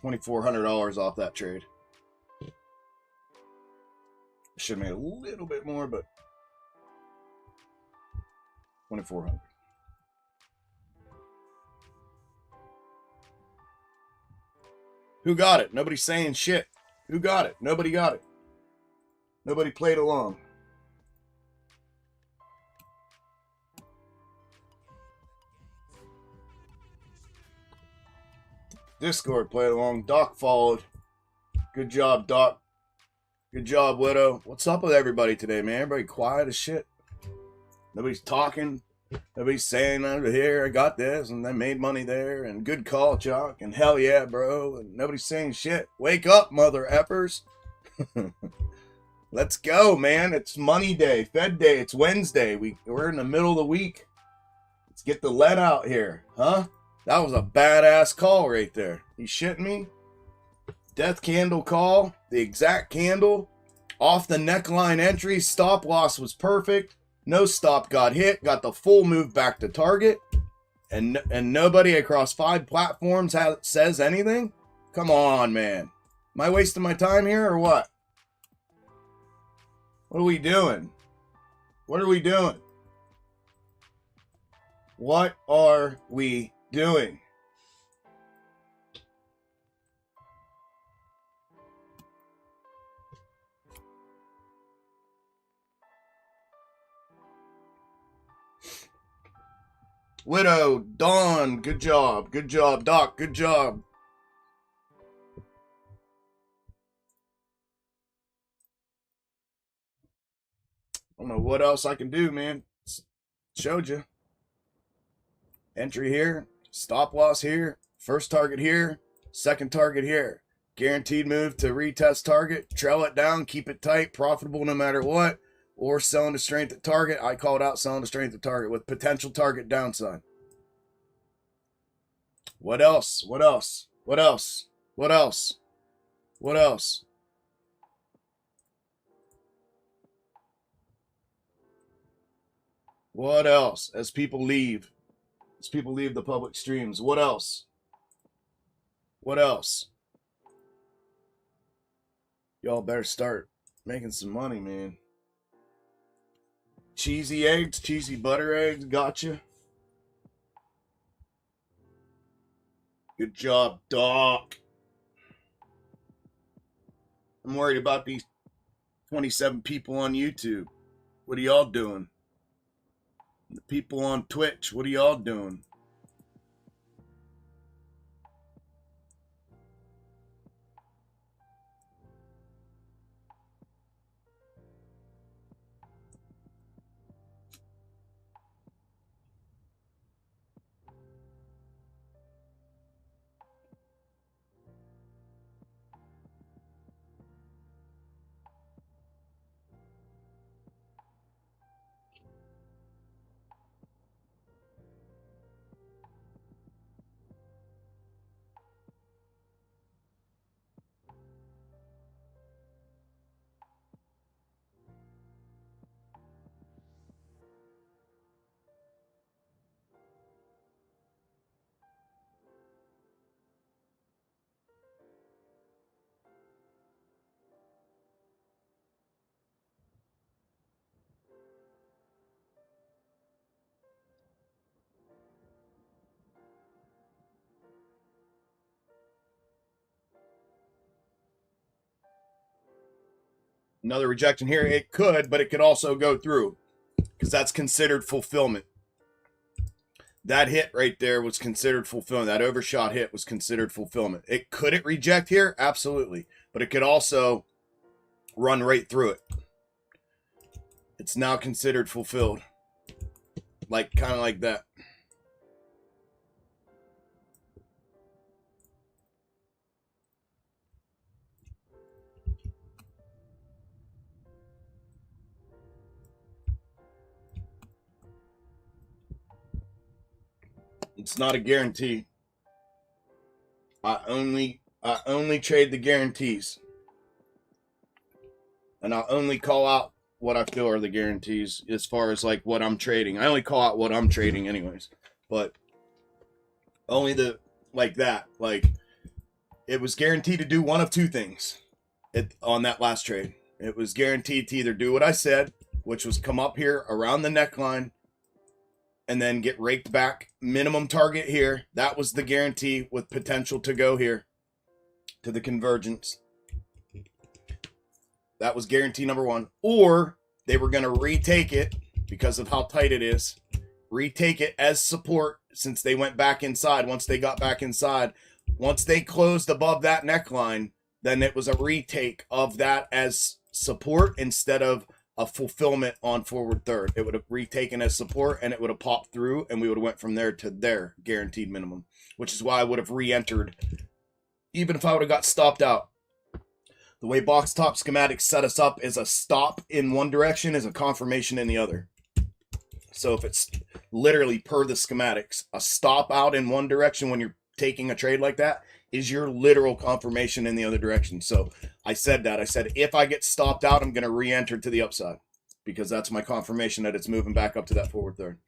$2,400 off that trade. Should have made a little bit more, but 2,400. Who got it? Nobody's saying shit. Who got it? Nobody got it. Nobody played along. Discord played along. Doc followed. Good job, Doc. Good job, Widow. What's up with everybody today, man? Everybody quiet as shit. Nobody's talking. Nobody's saying over here, I got this, and I made money there, and good call, Chuck, and hell yeah, bro, and nobody's saying shit. Wake up, mother effers. Let's go, man. It's money day, Fed day. It's Wednesday. We're in the middle of the week. Let's get the lead out here, huh? That was a badass call right there. You shitting me? Death candle call, the exact candle. Off the neckline entry, stop loss was perfect. No stop got hit, got the full move back to target. And nobody across 5 platforms says anything? Come on, man. Am I wasting my time here or what? What are we doing? What are we doing? What are we doing? Widow, Dawn, good job. Good job, Doc, good job. I don't know what else I can do, man. Showed you. Entry here, stop loss here, first target here, second target here. Guaranteed move to retest target, trail it down, keep it tight, profitable no matter what, or selling to strength at target. I called out selling to strength at target with potential target downside. What else? What else? What else? What else? What else? What else? As people leave the public streams, what else? What else? Y'all better start making some money, man. Cheesy eggs, cheesy butter eggs, gotcha. Good job, Doc. I'm worried about these 27 people on YouTube. What are y'all doing? The people on Twitch, what are y'all doing? Another rejection here. It could, but it could also go through because that's considered fulfillment. That hit right there was considered fulfillment. That overshot hit was considered fulfillment. Could it reject here? Absolutely. But it could also run right through it. It's now considered fulfilled. Like, kind of like that. It's not a guarantee. I only trade the guarantees. And I'll only call out what I feel are the guarantees as far as like what I'm trading. I only call out what I'm trading anyways, but only the like that. Like it was guaranteed to do one of two things on that last trade. It was guaranteed to either do what I said, which was come up here around the neckline and then get raked back, minimum target here. That was the guarantee with potential to go here to the convergence. That was guarantee number one. Or they were going to retake it because of how tight it is. Retake it as support since they went back inside. Once they got back inside, once they closed above that neckline, then it was a retake of that as support instead of a fulfillment on forward third. It would have retaken as support and it would have popped through and we would have went from there to their guaranteed minimum, which is why I would have re-entered even if I would have got stopped out. The way box top schematics set us up is a stop in one direction is a confirmation in the other. So if it's literally per the schematics, a stop out in one direction when you're taking a trade like that is your literal confirmation in the other direction. So I said that. I said, if I get stopped out, I'm going to re-enter to the upside because that's my confirmation that it's moving back up to that forward third.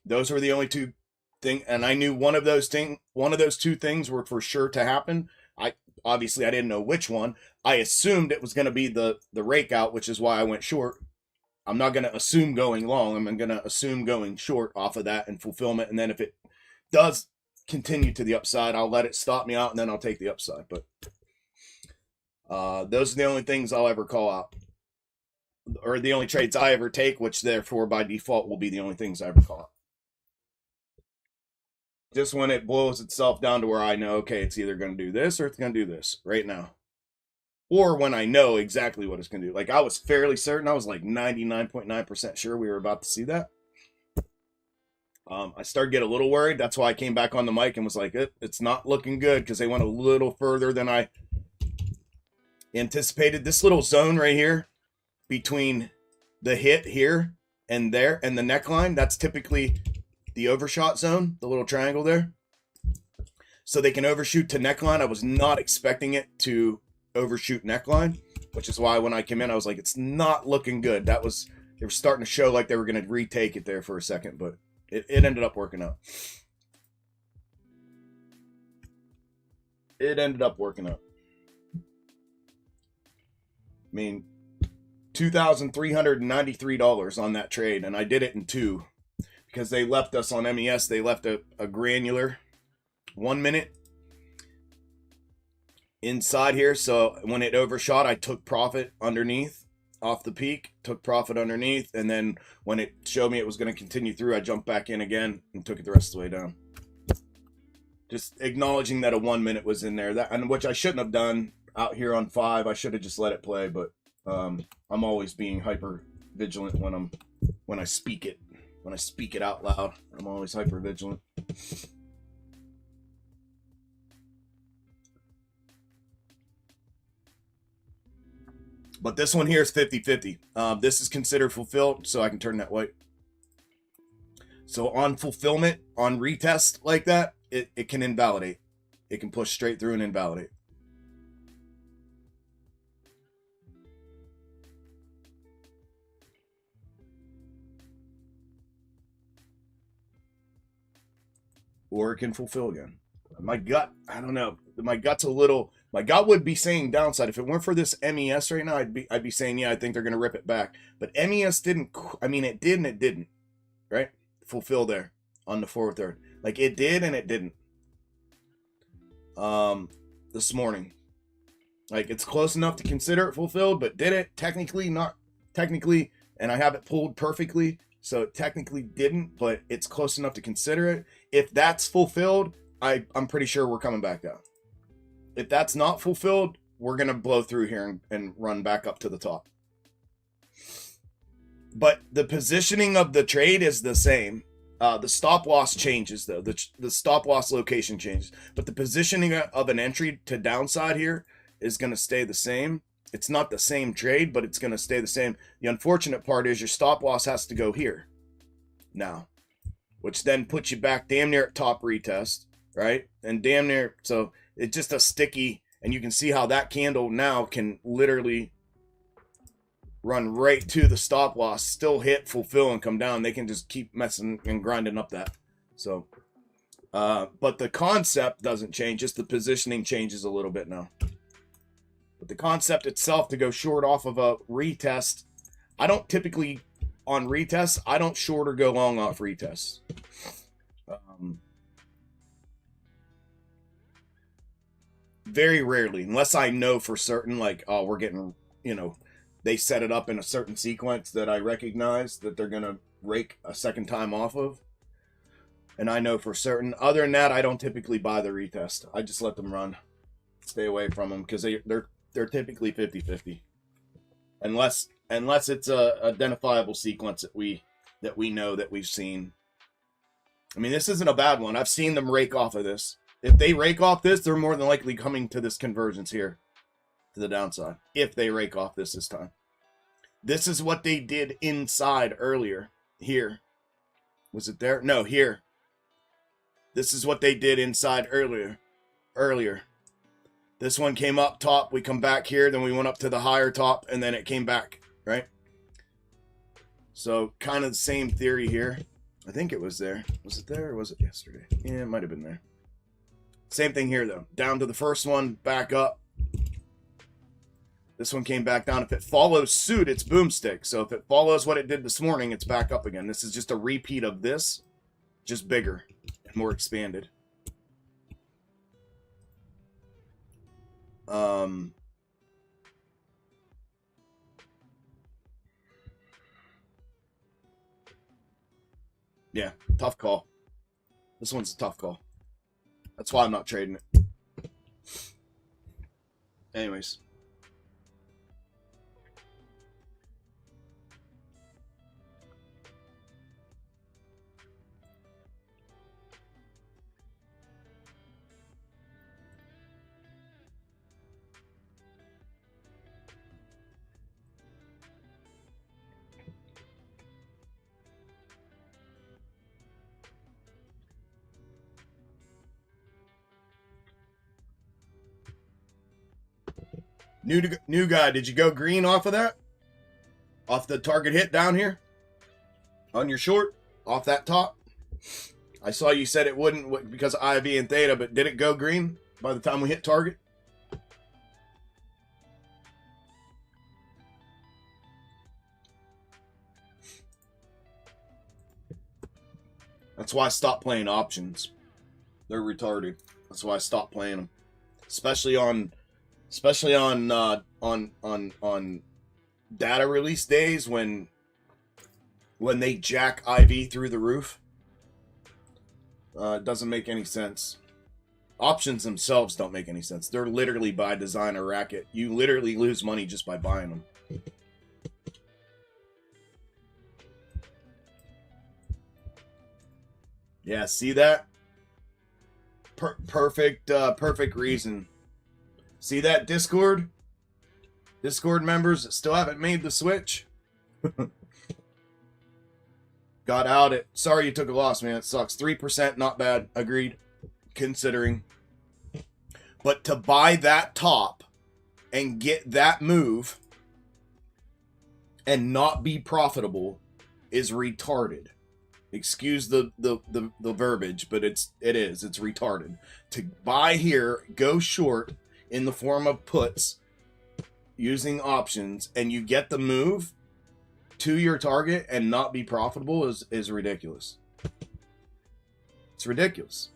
Those were the only two things. And I knew one of those two things were for sure to happen. Obviously I didn't know which one. I assumed it was going to be the rake out, which is why I went short. I'm not going to assume going long. I'm going to assume going short off of that and fulfillment. And then if it does continue to the upside, I'll let it stop me out and then I'll take the upside. But those are the only things I'll ever call out, or the only trades I ever take, which therefore by default will be the only things I ever call out. Just when it blows itself down to where I know, okay, it's either going to do this or it's going to do this right now. Or when I know exactly what it's going to do. Like I was fairly certain, I was like 99.9% sure we were about to see that. I started to get a little worried. That's why I came back on the mic and was like, it's not looking good because they went a little further than I anticipated. This little zone right here between the hit here and there and the neckline, that's typically the overshot zone, the little triangle there. So they can overshoot to neckline. I was not expecting it to overshoot neckline, which is why when I came in, I was like, it's not looking good. They were starting to show like they were going to retake it there for a second, but it ended up working out. It ended up working out. I mean, $2,393 on that trade, and I did it in two because they left us on MES. They left a granular 1 minute inside here. So when it overshot, I took profit underneath off the peak, took profit underneath. And then when it showed me it was going to continue through, I jumped back in again and took it the rest of the way down. Just acknowledging that a 1 minute was in there, and which I shouldn't have done out here on 5. I should have just let it play, but I'm always being hyper vigilant when I speak it. When I speak it out loud, I'm always hyper vigilant. But this one here is 50-50. This is considered fulfilled, so I can turn that white. So on fulfillment, on retest like that, it can invalidate. It can push straight through and invalidate. Or it can fulfill again. My gut, I don't know. My gut would be saying downside. If it weren't for this MES right now, I'd be saying, yeah, I think they're going to rip it back. But MES didn't, I mean, it did and it didn't, right? Fulfill there on the forward third. Like it did and it didn't. This morning. Like it's close enough to consider it fulfilled, but did it? Technically, not technically, and I have it pulled perfectly. So it technically didn't, but it's close enough to consider it. If that's fulfilled, I'm pretty sure we're coming back down. If that's not fulfilled, we're going to blow through here and run back up to the top. But the positioning of the trade is the same. The stop loss changes, though. The stop loss location changes. But the positioning of an entry to downside here is going to stay the same. It's not the same trade, but it's going to stay the same. The unfortunate part is your stop loss has to go here now, which then puts you back damn near at top retest, right? And damn near, so it's just a sticky, and you can see how that candle now can literally run right to the stop loss, still hit, fulfill, and come down. They can just keep messing and grinding up that. So, but the concept doesn't change, just the positioning changes a little bit now. But the concept itself to go short off of a retest, I don't typically, on retests, I don't short or go long off retests. Very rarely, unless I know for certain, like, oh, we're getting, you know, they set it up in a certain sequence that I recognize that they're going to rake a second time off of. And I know for certain. Other than that, I don't typically buy the retest. I just let them run. Stay away from them because they're typically 50-50. Unless it's a identifiable sequence that we know that we've seen. I mean, this isn't a bad one. I've seen them rake off of this. If they rake off this, they're more than likely coming to this convergence here to the downside. If they rake off this time. This is what they did inside earlier. Here. Was it there? No, here. This is what they did inside earlier. This one came up top. We come back here. Then we went up to the higher top. And then it came back. Right? So kind of the same theory here. I think it was there. Was it there or was it yesterday? Yeah, it might have been there. Same thing here, though. Down to the first one. Back up. This one came back down. If it follows suit, it's boomstick. So if it follows what it did this morning, it's back up again. This is just a repeat of this. Just bigger and more expanded. Yeah, tough call. This one's a tough call. That's why I'm not trading it. Anyways. New guy, did you go green off of that? Off the target hit down here? On your short? Off that top? I saw you said it wouldn't because of IV and theta, but did it go green by the time we hit target? That's why I stopped playing options. They're retarded. That's why I stopped playing them. Especially on data release days when they jack IV through the roof. It doesn't make any sense. Options themselves don't make any sense. They're literally by design a racket. You literally lose money just by buying them. Yeah, see that? Perfect reason. See that, Discord? Discord members that still haven't made the switch? Got out it. Sorry you took a loss, man. It sucks. 3%, not bad. Agreed. Considering. But to buy that top and get that move and not be profitable is retarded. Excuse the verbiage, but it is. It's retarded. To buy here, go short in the form of puts using options, and you get the move to your target and not be profitable is ridiculous. It's ridiculous.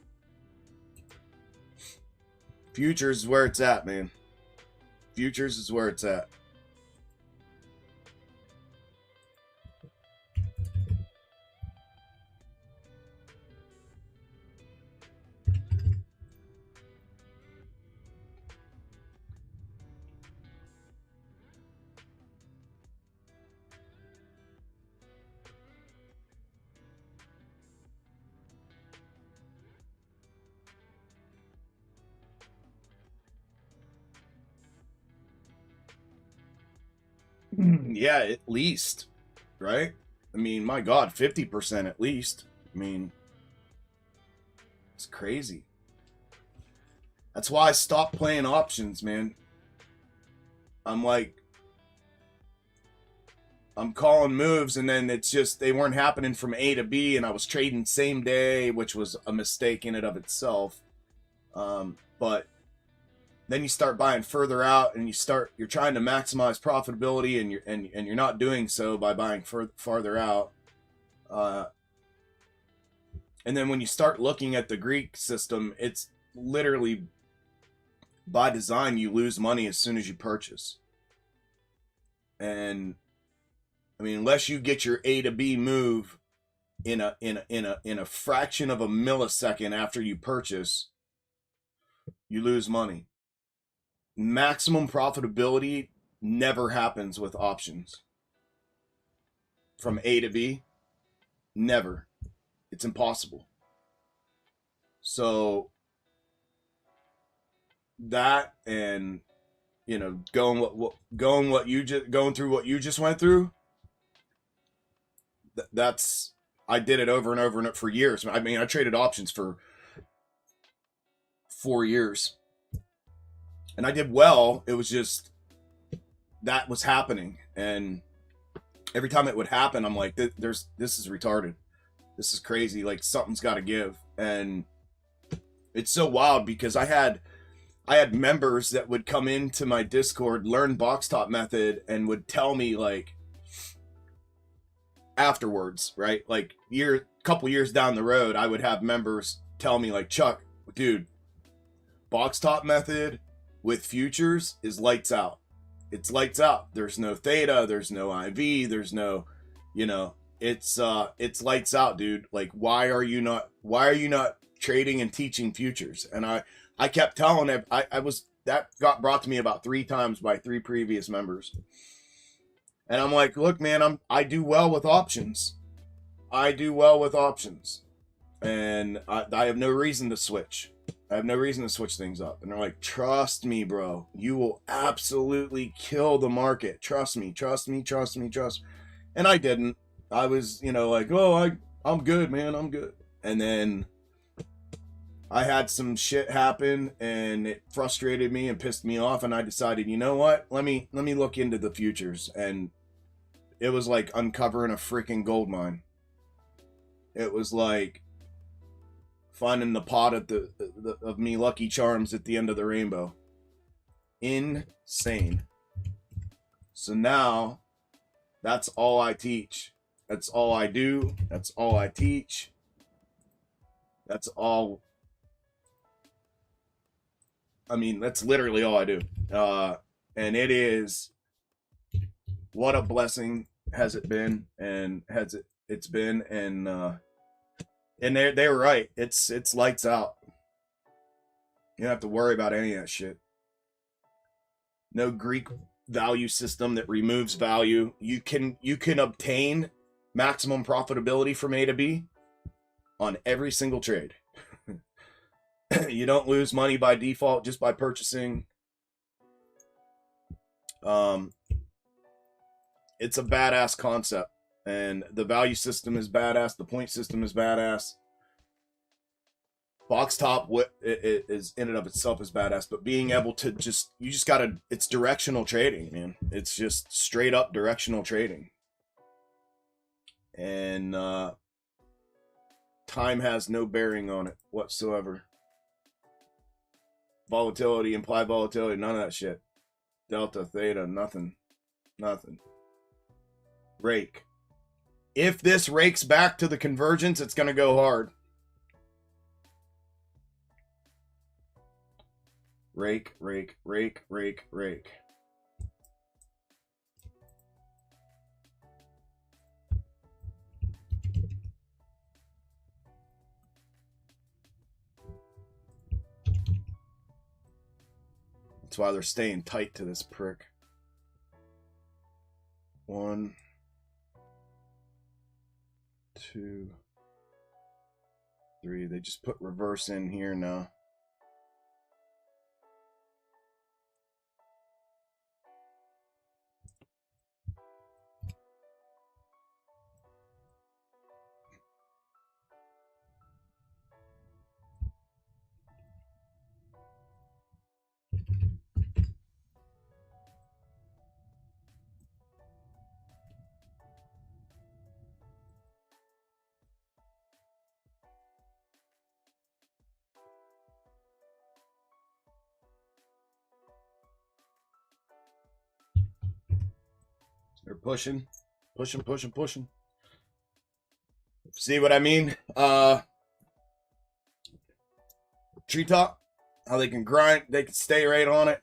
Futures is where it's at, man. Futures is where it's at. Yeah, at least, right? I mean, my God, 50% at least. I mean, it's crazy. That's why I stopped playing options, man. I'm like, I'm calling moves, and then it's just they weren't happening from A to B, and I was trading same day, which was a mistake in and of itself. But then you start buying further out, and you're trying to maximize profitability, and you're not doing so by buying farther out. And then when you start looking at the Greek system, it's literally by design you lose money as soon as you purchase. And I mean, unless you get your A to B move in a fraction of a millisecond after you purchase, you lose money. Maximum profitability never happens with options. From A to B, never. It's impossible. So that, and you know, going through what you just went through, that's, I did it over and over and for years. I mean, I traded options for 4 years, and I did well. It was just that was happening, and every time it would happen, I'm like, this is retarded. This is crazy. Like, something's got to give. And it's so wild because I had members that would come into my Discord, learn box top method, and would tell me, like, afterwards, right? Like, couple years down the road, I would have members tell me, like, Chuck, dude, box top method with futures is lights out. It's lights out. There's no theta, there's no IV, there's no, you know, it's lights out, dude. Like, why are you not trading and teaching futures? And I kept telling him, that got brought to me about 3 times by 3 previous members. And I'm like, look, man, I do well with options. I do well with options. And I have no reason to switch. I have no reason to switch things up. And they're like, trust me, bro. You will absolutely kill the market. Trust me, trust me, trust me, trust me. And I didn't. I was, you know, like, oh, I'm good, man. I'm good. And then I had some shit happen, and it frustrated me and pissed me off. And I decided, you know what? Let me look into the futures. And it was like uncovering a freaking gold mine. It was like finding the pot at of me Lucky Charms at the end of the rainbow. Insane. So now, that's all I teach. That's all I do. That's all I teach. That's all. I mean, that's literally all I do. And it is, what a blessing has it been, and it's been, and they were right. It's lights out. You don't have to worry about any of that shit. No Greek value system that removes value. You can obtain maximum profitability from A to B on every single trade. You don't lose money by default just by purchasing. It's a badass concept, and the value system is badass. The point system is badass. Box top, what it is in and of itself is badass, but being able to you just gotta, it's directional trading, man. It's just straight up directional trading. And time has no bearing on it whatsoever. Volatility, implied volatility, none of that shit. Delta, theta, nothing. Rake. If this rakes back to the convergence, it's going to go hard. Rake. That's why they're staying tight to this prick. 1, 2, 3. They just put reverse in here now. They're pushing. See what I mean? Treetop, how they can grind, they can stay right on it.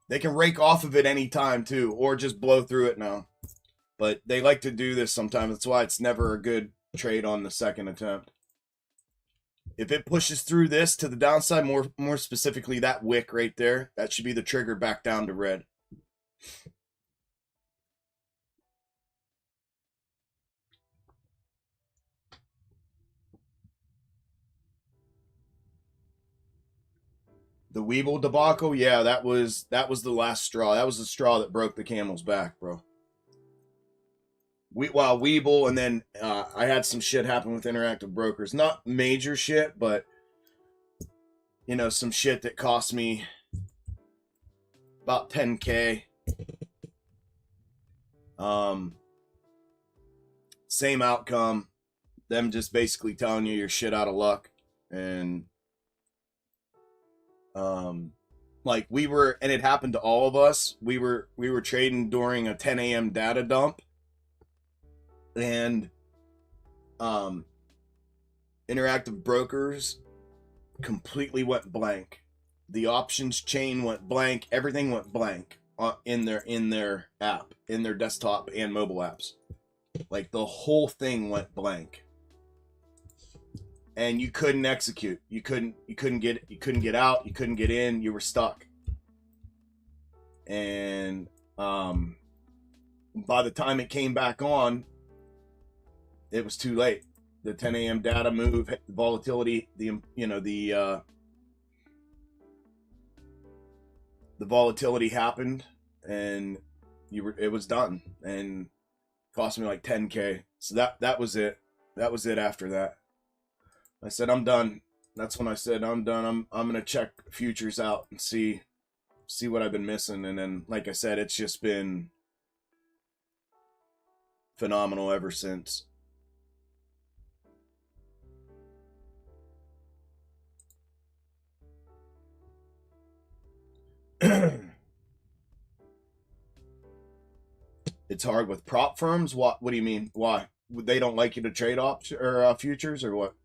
They can rake off of it anytime too, or just blow through it now. But they like to do this sometimes. That's why it's never a good trade on the second attempt. If it pushes through this to the downside, more specifically that wick right there, that should be the trigger back down to red. The Weeble debacle, yeah, that was the last straw. That was the straw that broke the camel's back, bro. Weeble, and then I had some shit happen with Interactive Brokers. Not major shit, but you know, some shit that cost me about 10K. Same outcome. Them just basically telling you you're shit out of luck. And like we were, and it happened to all of us. We were trading during a 10 a.m. data dump, and Interactive Brokers completely went blank. The options chain went blank. Everything went blank in their app, in their desktop and mobile apps. Like the whole thing went blank. And you couldn't execute. You couldn't get out, you couldn't get in, you were stuck. And by the time it came back on, it was too late. The 10 a.m. data move, the volatility, the volatility happened, and it was done, and cost me like 10K. So that was it. That was it after that. I said, I'm done. That's when I said, I'm done. I'm going to check futures out and see what I've been missing. And then, like I said, it's just been phenomenal ever since. It's hard with prop firms. What do you mean? Why? They don't like you to trade options or futures, or what?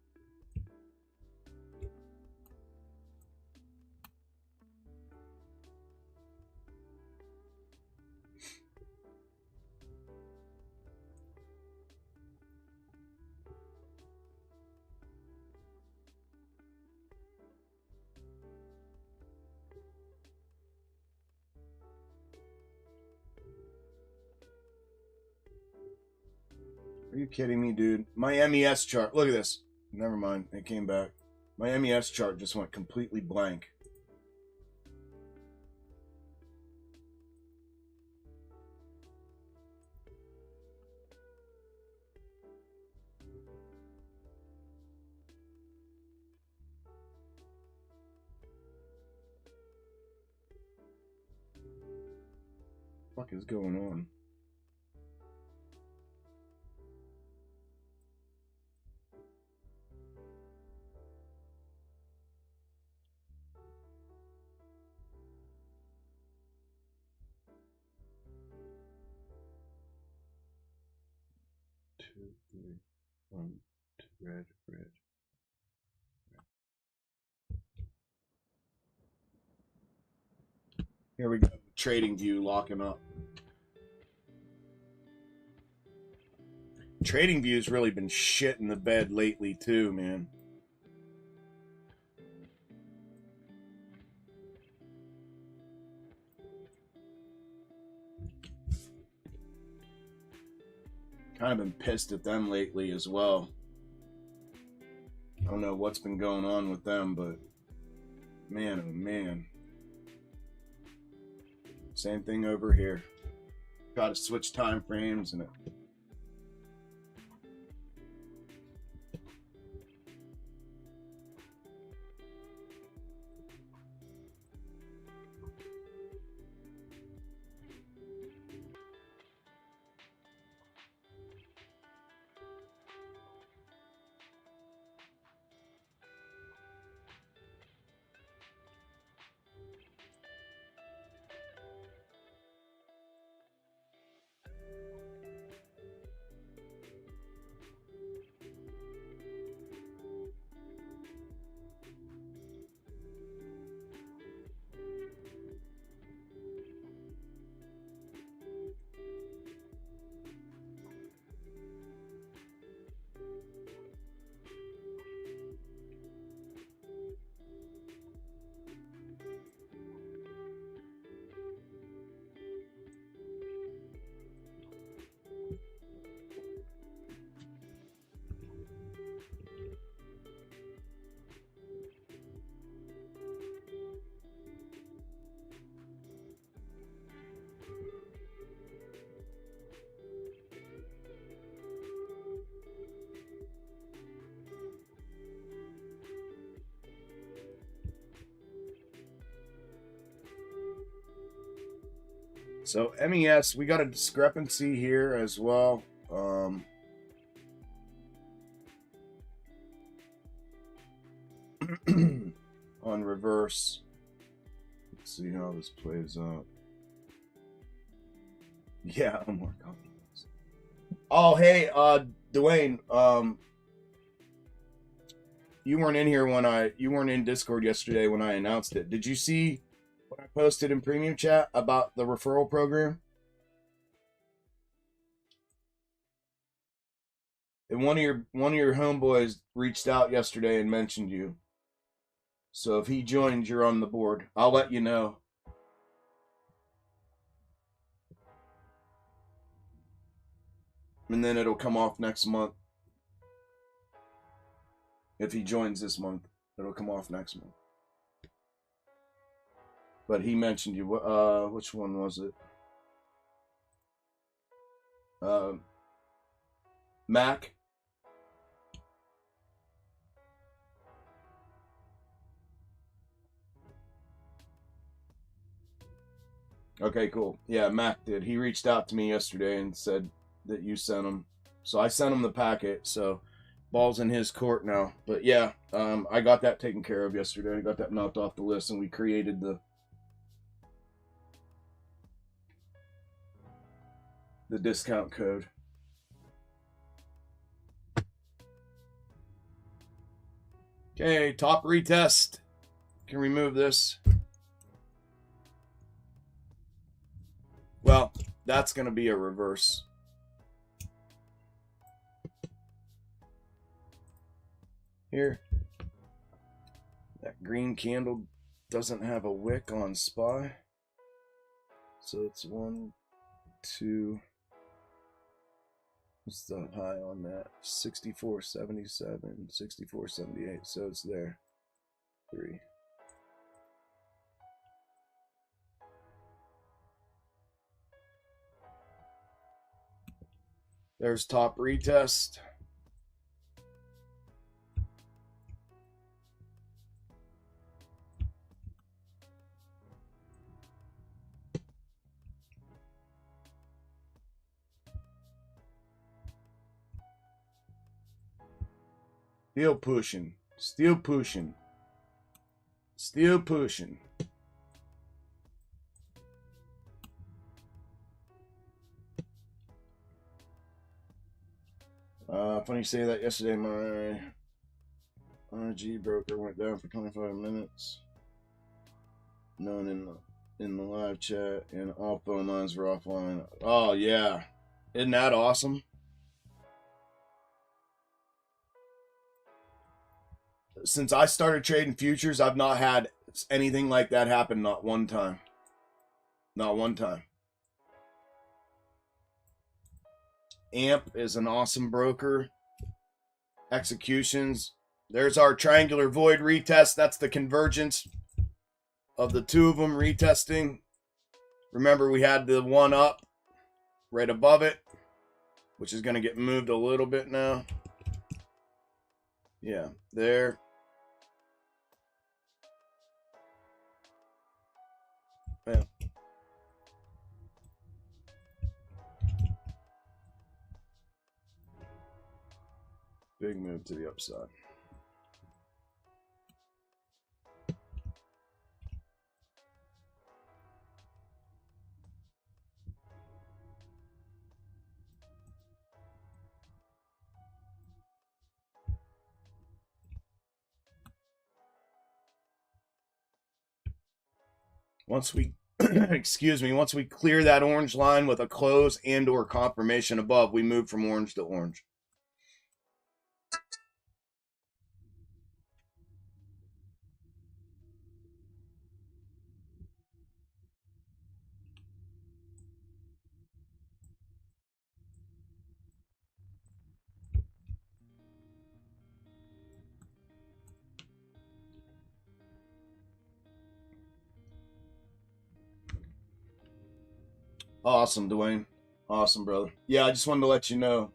Are you kidding me, dude? My MES chart. Look at this. Never mind. It came back. My MES chart just went completely blank. What the fuck is going on? Two, three, one, two, red. Here we go. Trading View locking up. Trading View's really been shit in the bed lately too, man. Kind of been pissed at them lately as well. I don't know what's been going on with them, but man, oh man. Same thing over here. Got to switch time frames and it. So MES, we got a discrepancy here as well. On reverse. Let's see how this plays out. Yeah, I'm more confident. Oh, hey, Dwayne, you weren't in here when you weren't in Discord yesterday when I announced it. Did you see what I posted in Premium Chat about the referral program? And one of your homeboys reached out yesterday and mentioned you. So if he joins, you're on the board. I'll let you know. And then it'll come off next month. If he joins this month, it'll come off next month. But he mentioned you. Which one was it? Mac? Okay, cool. Yeah, Mac did. He reached out to me yesterday and said that you sent him. So I sent him the packet, so ball's in his court now. But yeah, I got that taken care of yesterday. I got that knocked off the list, and we created the discount code. Okay, top retest. Can remove this. Well, that's going to be a reverse. Here. That green candle doesn't have a wick on SPY. So it's 1, 2. What's the high on that? 64.77, 64.78. So it's there. 3. There's top retest. Still pushing. Still pushing. Still pushing. Funny you say that. Yesterday my RG broker went down for 25 minutes. None in the live chat, and all phone lines were offline. Oh yeah. Isn't that awesome? Since I started trading futures, I've not had anything like that happen, not one time. Not one time. AMP is an awesome broker. Executions. There's our triangular void retest. That's the convergence of the two of them retesting. Remember, we had the one up right above it, which is going to get moved a little bit now. Yeah, there. Yeah. Big move to the upside. Once we excuse me, once we clear that orange line with a close and or confirmation above, we move from orange to orange. Awesome, Dwayne. Awesome, brother. Yeah, I just wanted to let you know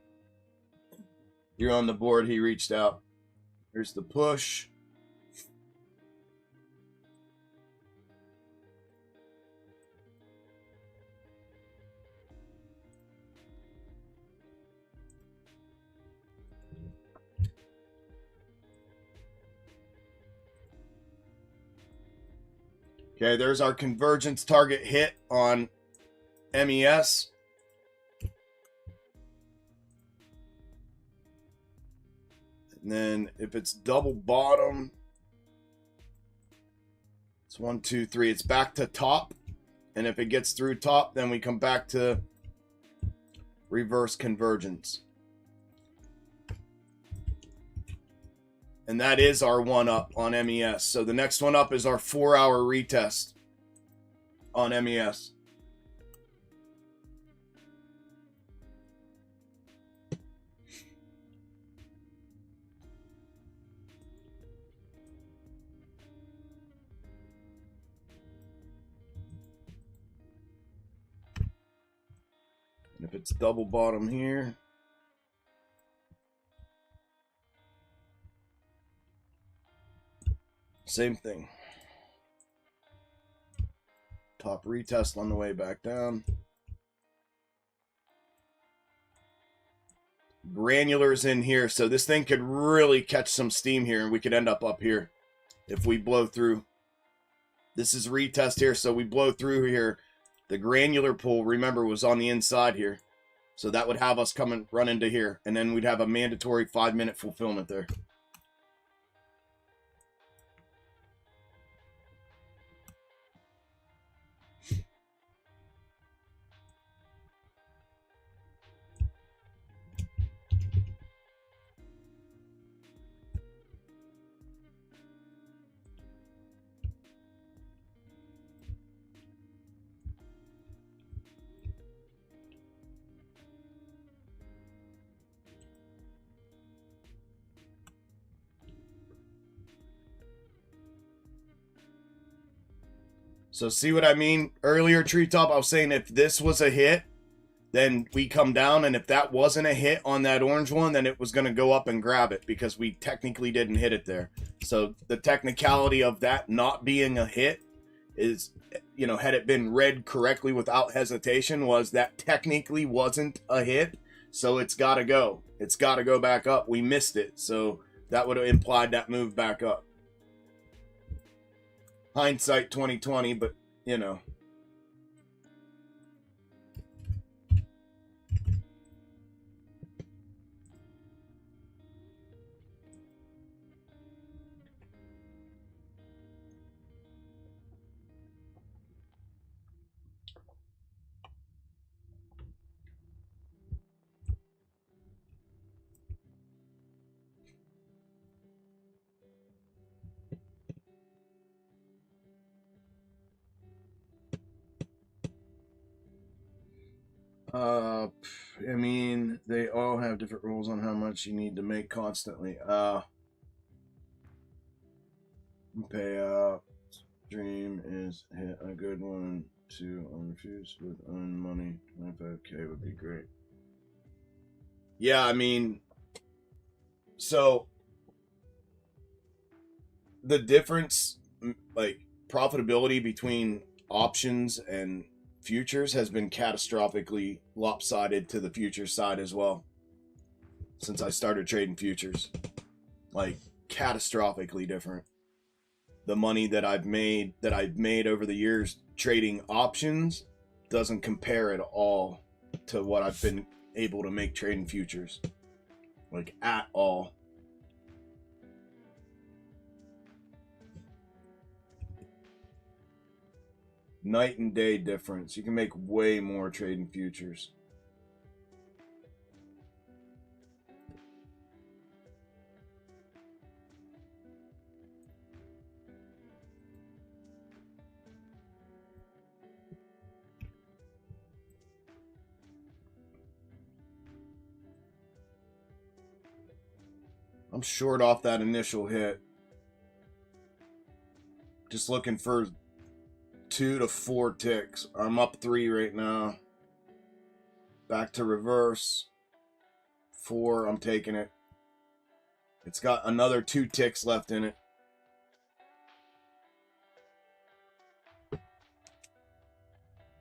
you're on the board. He reached out. Here's the push. Okay, there's our convergence target hit on MES. And then if it's double bottom, it's 1, 2, 3. It's back to top. And if it gets through top, then we come back to reverse convergence. And that is our one up on MES. So the next one up is our 4-hour retest on MES. And if it's double bottom here, same thing. Top retest on the way back down. Granulars in here, so this thing could really catch some steam here, and we could end up here if we blow through. This is retest here, so we blow through here. The granular pool, remember, was on the inside here. So that would have us come and run into here. And then we'd have a mandatory 5-minute fulfillment there. So see what I mean? Earlier, Treetop, I was saying if this was a hit, then we come down, and if that wasn't a hit on that orange one, then it was going to go up and grab it because we technically didn't hit it there. So the technicality of that not being a hit is, you know, had it been read correctly without hesitation, was that technically wasn't a hit, so it's got to go. It's got to go back up. We missed it, so that would have implied that move back up. Hindsight 2020, but, you know. I mean, they all have different rules on how much you need to make constantly. Payout. Dream is hit a good one to refuse with own money. 25K would be great. Yeah, I mean, so the difference, like profitability between options and futures has been catastrophically lopsided to the futures side as well since I started trading futures. Like catastrophically different. The money that I've made over the years trading options doesn't compare at all to what I've been able to make trading futures. Like at all. Night and day difference. You can make way more trading futures. I'm short off that initial hit. Just looking for 2 to 4 ticks. I'm up 3 right now. Back to reverse. 4, I'm taking it. It's got another 2 ticks left in it.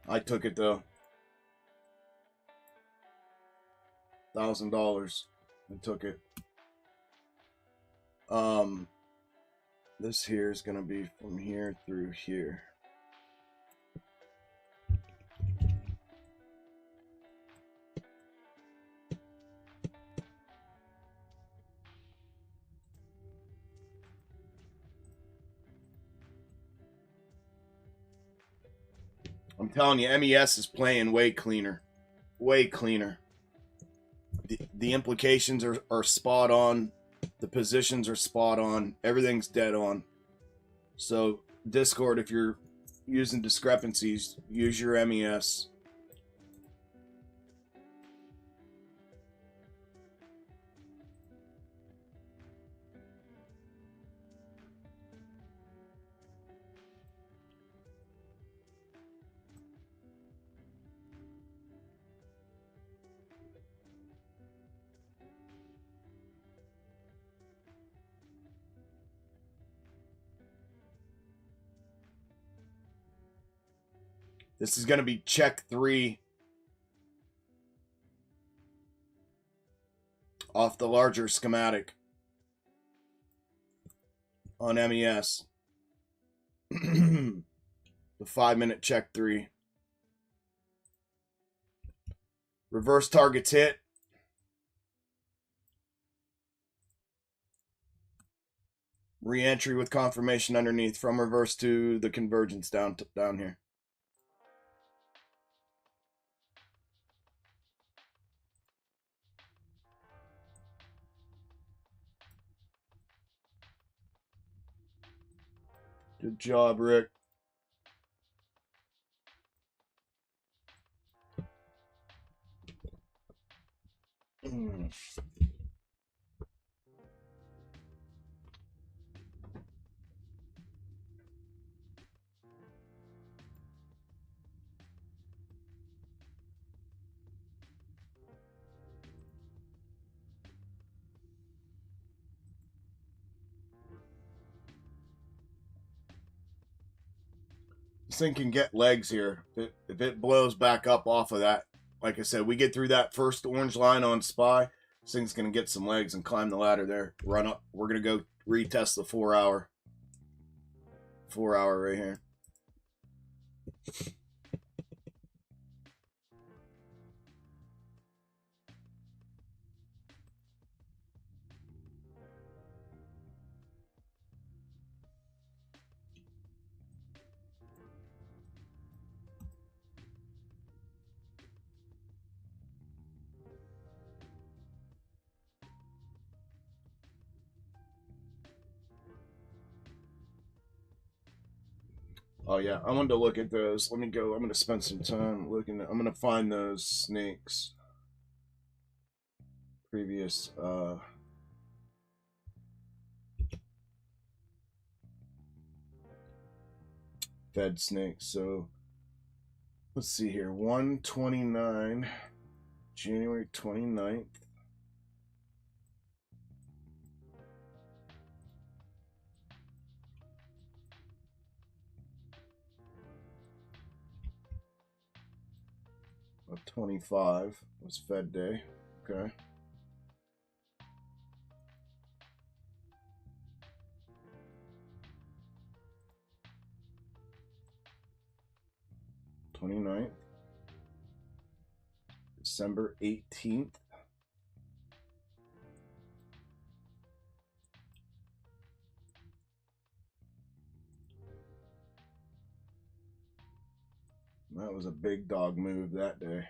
I took it though. $1,000. I took it. This here is gonna be from here through here. telling you, MES is playing way cleaner. Way cleaner. The implications are spot on. The positions are spot on. Everything's dead on. So, Discord, if you're using discrepancies, use your MES. This is going to be check 3 off the larger schematic on MES. The 5-minute check 3. Reverse targets hit. Re-entry with confirmation underneath from reverse to the convergence down here. Good job, Rick. This thing can get legs here. If it blows back up off of that, like I said, we get through that first orange line on SPY, this thing's going to get some legs and climb the ladder there. Run up. We're going to go retest the 4 hour. 4 hour right here. Oh yeah, I wanted to look at those. Let me go. I'm going to spend some time looking at. I'm going to find those snakes. Previous Fed snakes. So let's see here. 129, January 29th. Of 25 was Fed day. Okay. December 18th. That was a big dog move that day.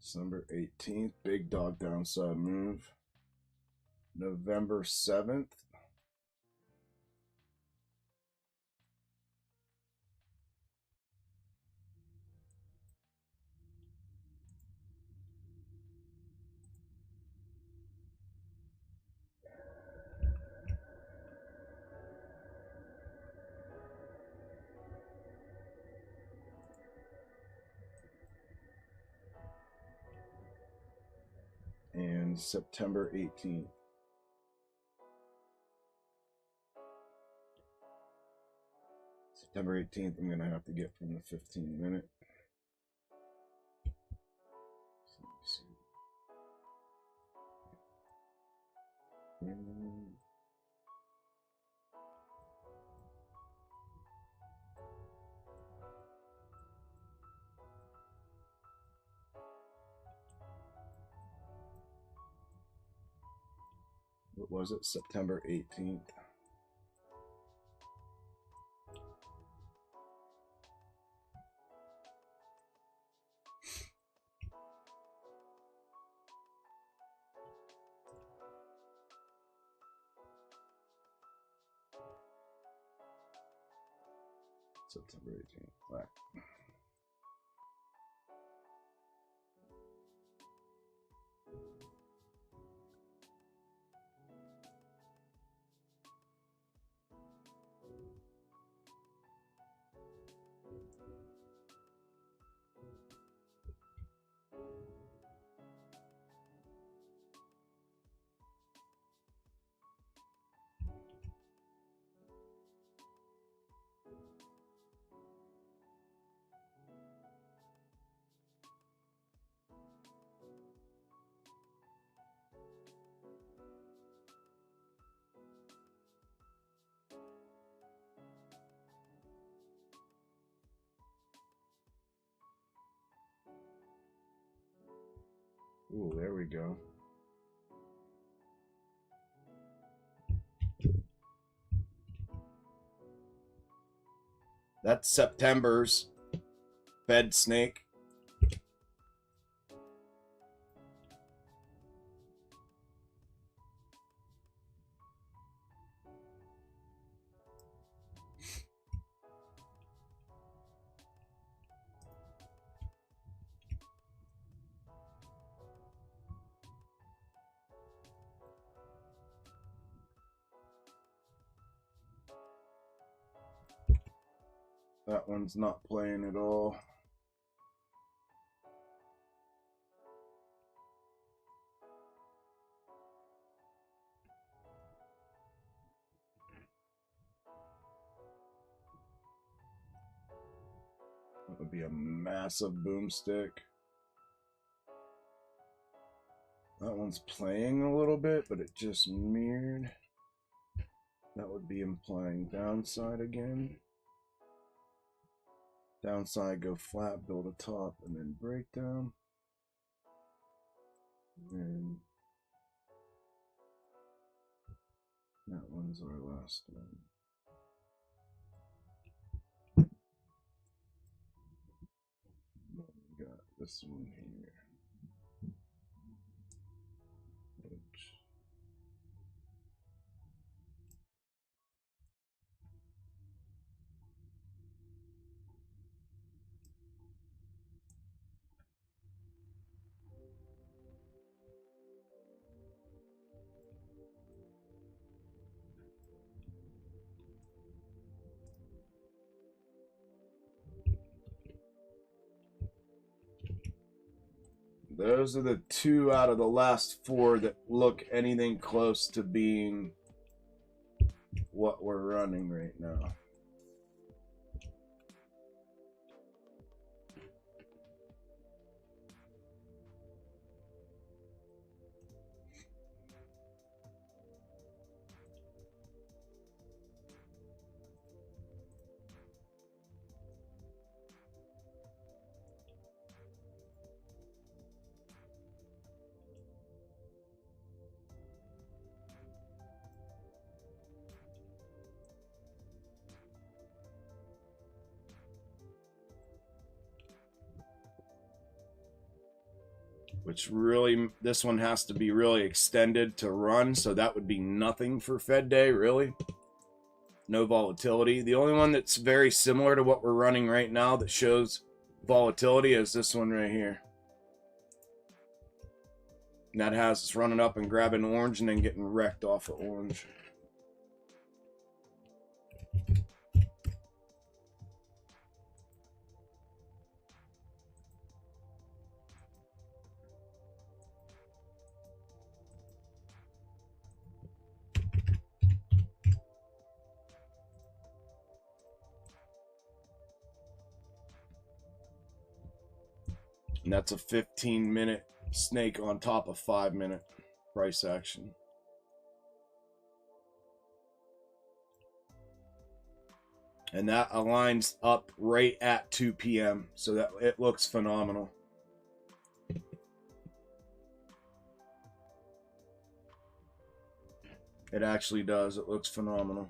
December 18th, big dog downside move. November 7th. And September 18th. September 18th, I'm going to have to get from the 15-minute. What was it? September 18th. September 18th. All right. Ooh, there we go. That's September's Fed snake. That one's not playing at all. That would be a massive boomstick. That one's playing a little bit, but it just mirrored. That would be implying downside again. Downside, go flat, build a top, and then breakdown. And that one's our last one. We got this one here. Which those are the two out of the last four that look anything close to being what we're running right now. Which really, this one has to be really extended to run, so that would be nothing for Fed Day, really. No volatility. The only one that's very similar to what we're running right now that shows volatility is this one right here. And that has us running up and grabbing orange and then getting wrecked off of orange. And that's a 15-minute snake on top of 5-minute price action. And that aligns up right at 2 p.m. So that it looks phenomenal. It actually does. It looks phenomenal.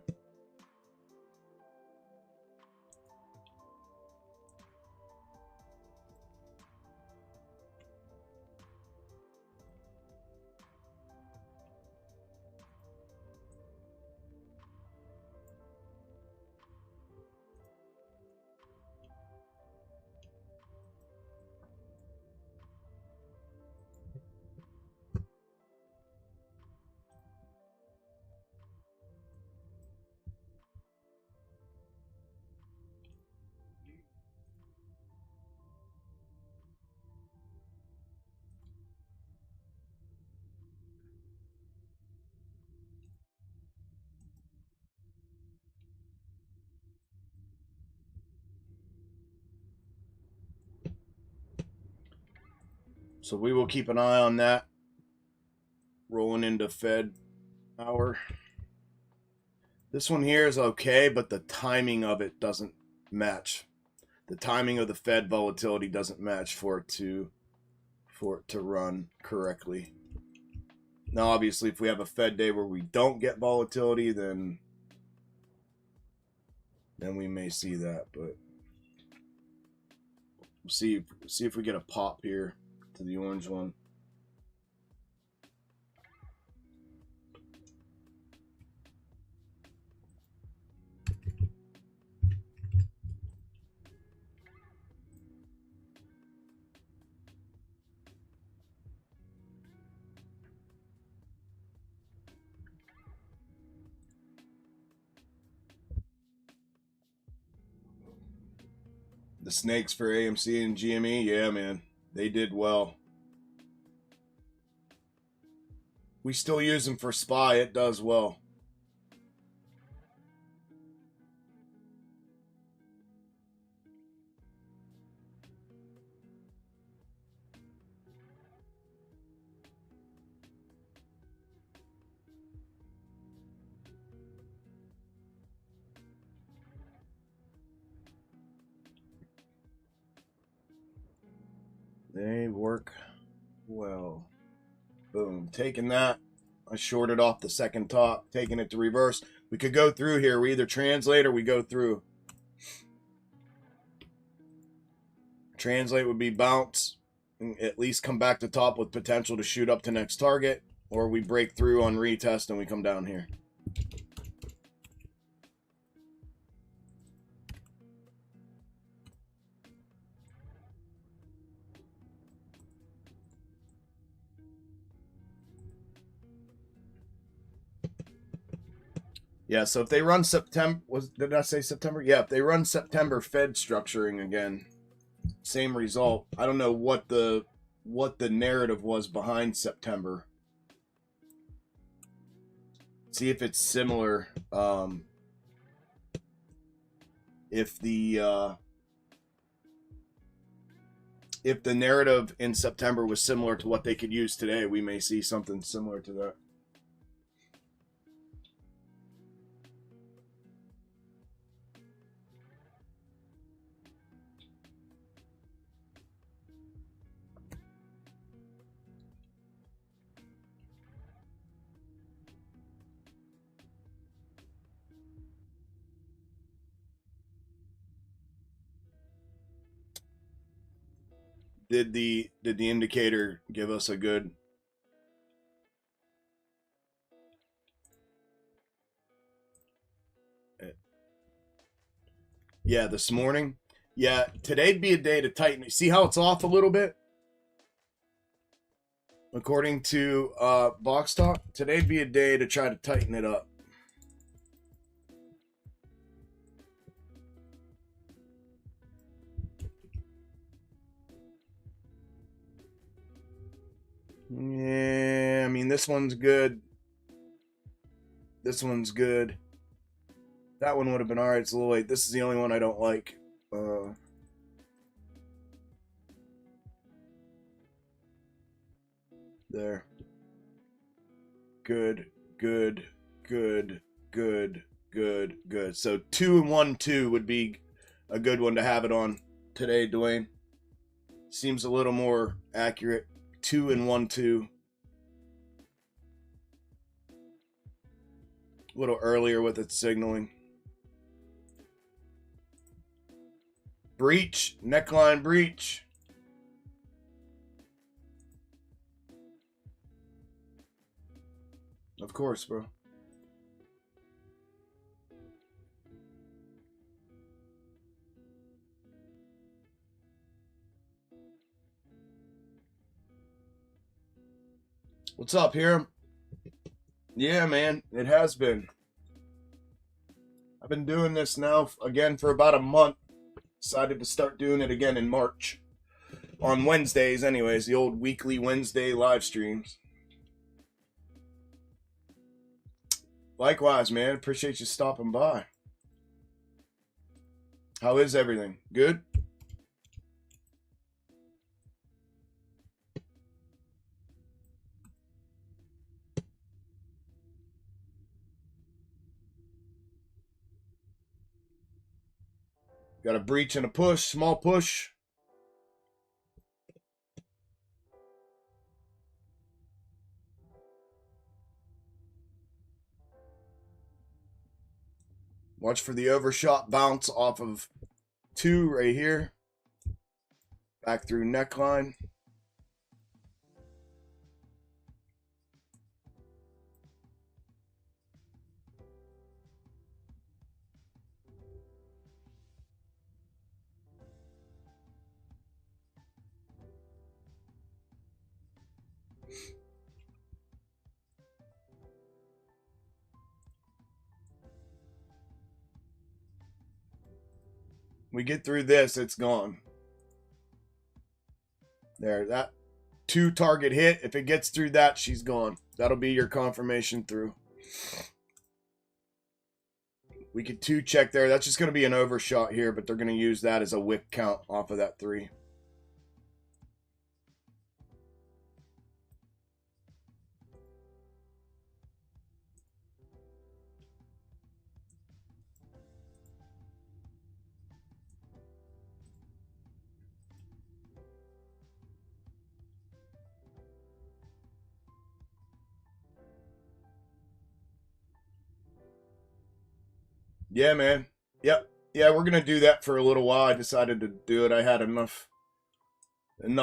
So we will keep an eye on that. Rolling into Fed hour. This one here is okay, but the timing of it doesn't match. The timing of the Fed volatility doesn't match for it to run correctly. Now, obviously, if we have a Fed day where we don't get volatility, then we may see that. But we'll see if we get a pop here to the orange one. The snakes for AMC and GME, yeah, man, they did well. We still use them for SPY. It does well. They work well. Boom. Taking that. I shorted off the second top, taking it to reverse. We could go through here. We either translate or we go through. Translate would be bounce, and at least come back to top with potential to shoot up to next target, or we break through on retest and we come down here. Yeah, so if they run September, did I say September? Yeah, if they run September Fed structuring again, same result. I don't know what the narrative was behind September. See if it's similar. If the narrative in September was similar to what they could use today, we may see something similar to that. Did the indicator give us a good? Yeah, this morning. Yeah, today'd be a day to tighten. See how it's off a little bit? According to Box Talk, today'd be a day to try to tighten it up. Yeah, I mean, this one's good. This one's good. That one would have been all right. It's a little late. This is the only one I don't like. There. Good, good, good, good, good, good. So 2 and 1, 2 would be a good one to have it on today, Dwayne. Seems a little more accurate. 2 and 1, 2. A little earlier with its signaling. Breach, neckline breach. Of course, bro. What's up, Hiram? Yeah, man, it has been. I've been doing this now again for about a month. Decided to start doing it again in March. On Wednesdays, anyways, the old weekly Wednesday live streams. Likewise, man. Appreciate you stopping by. How is everything? Good? Got a breach and a push, small push. Watch for the overshot bounce off of 2 right here. Back through neckline. We get through this, it's gone. There, that 2 target hit. If it gets through that, she's gone. That'll be your confirmation through. We could 2 check there. That's just going to be an overshot here, but they're going to use that as a wick count off of that 3. Yeah, man. Yep. Yeah, we're gonna do that for a little while. I decided to do it. I had enough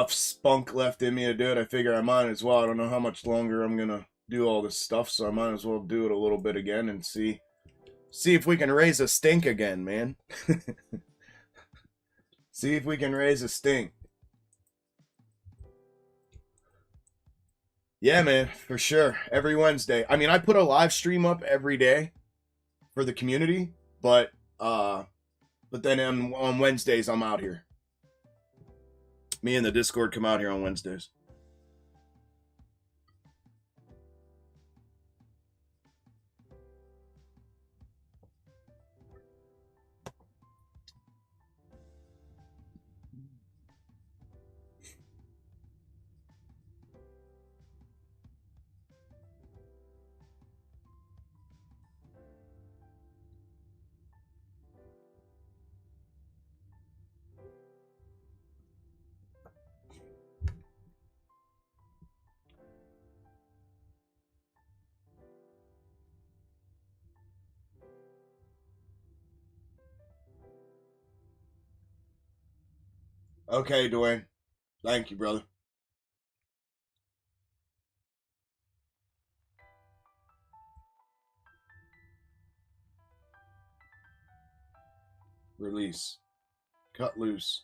spunk left in me to do it. I figure I might as well. I don't know how much longer I'm gonna do all this stuff, so I might as well do it a little bit again and see if we can raise a stink again, man. See if we can raise a stink. Yeah, man, for sure. Every Wednesday. I mean, I put a live stream up every day for the community, but then on Wednesdays I'm out here. Me and the Discord come out here on Wednesdays. Okay, Dwayne. Thank you, brother. Release. Cut loose.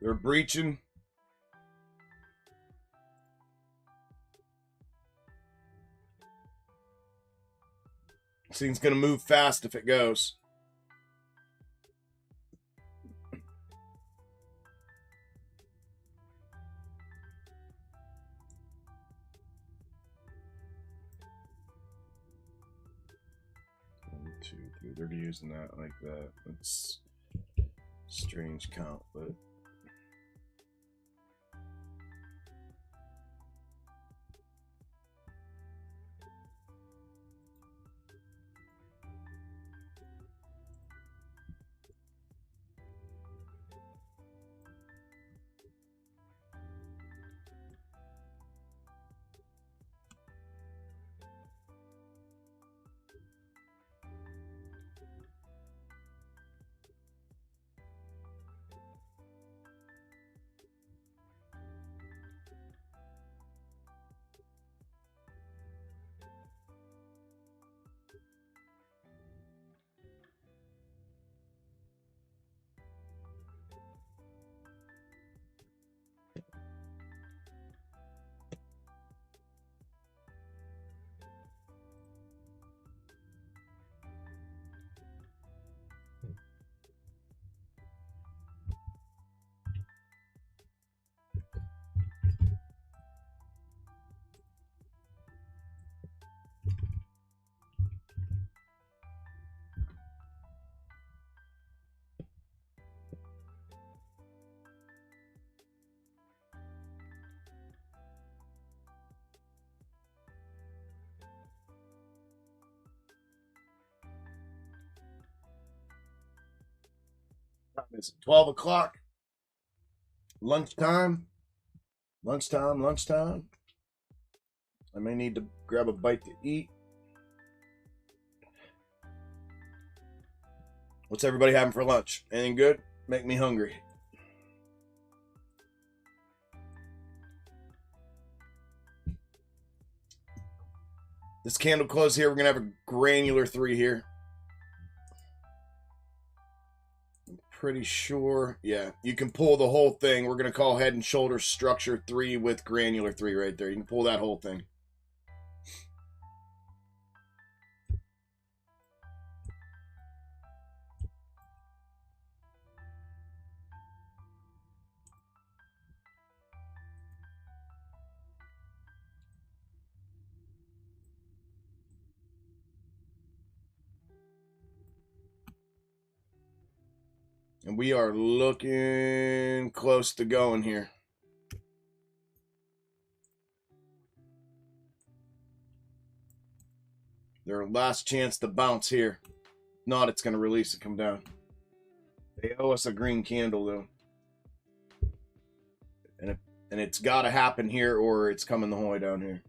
They're breaching. This thing's going to move fast if it goes. One, two, three. They're using that like that. It's a strange count, but... It's 12 o'clock. Lunchtime. Lunchtime. I may need to grab a bite to eat. What's everybody having for lunch? Anything good? Make me hungry. This candle close here, we're going to have a granular 3 here. I'm pretty sure. Yeah, you can pull the whole thing. We're going to call head and shoulders structure 3 with granular 3 right there. You can pull that whole thing. And we are looking close to going here. Their last chance to bounce here. If not, it's going to release and come down. They owe us a green candle, though. And it's got to happen here or it's coming the whole way down here.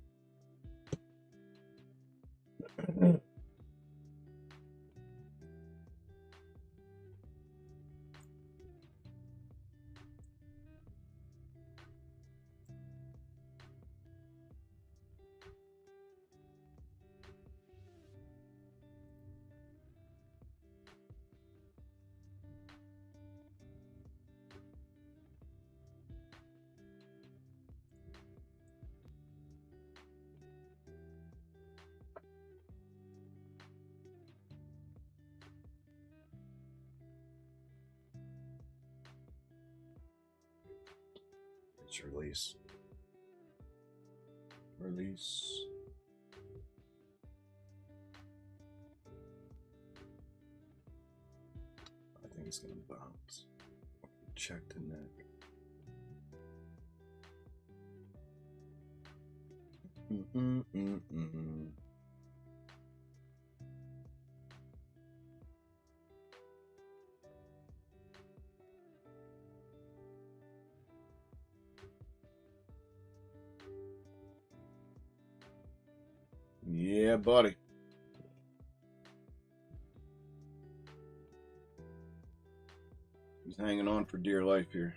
Release. I think it's gonna bounce. Check the neck. Yeah, buddy. He's hanging on for dear life here.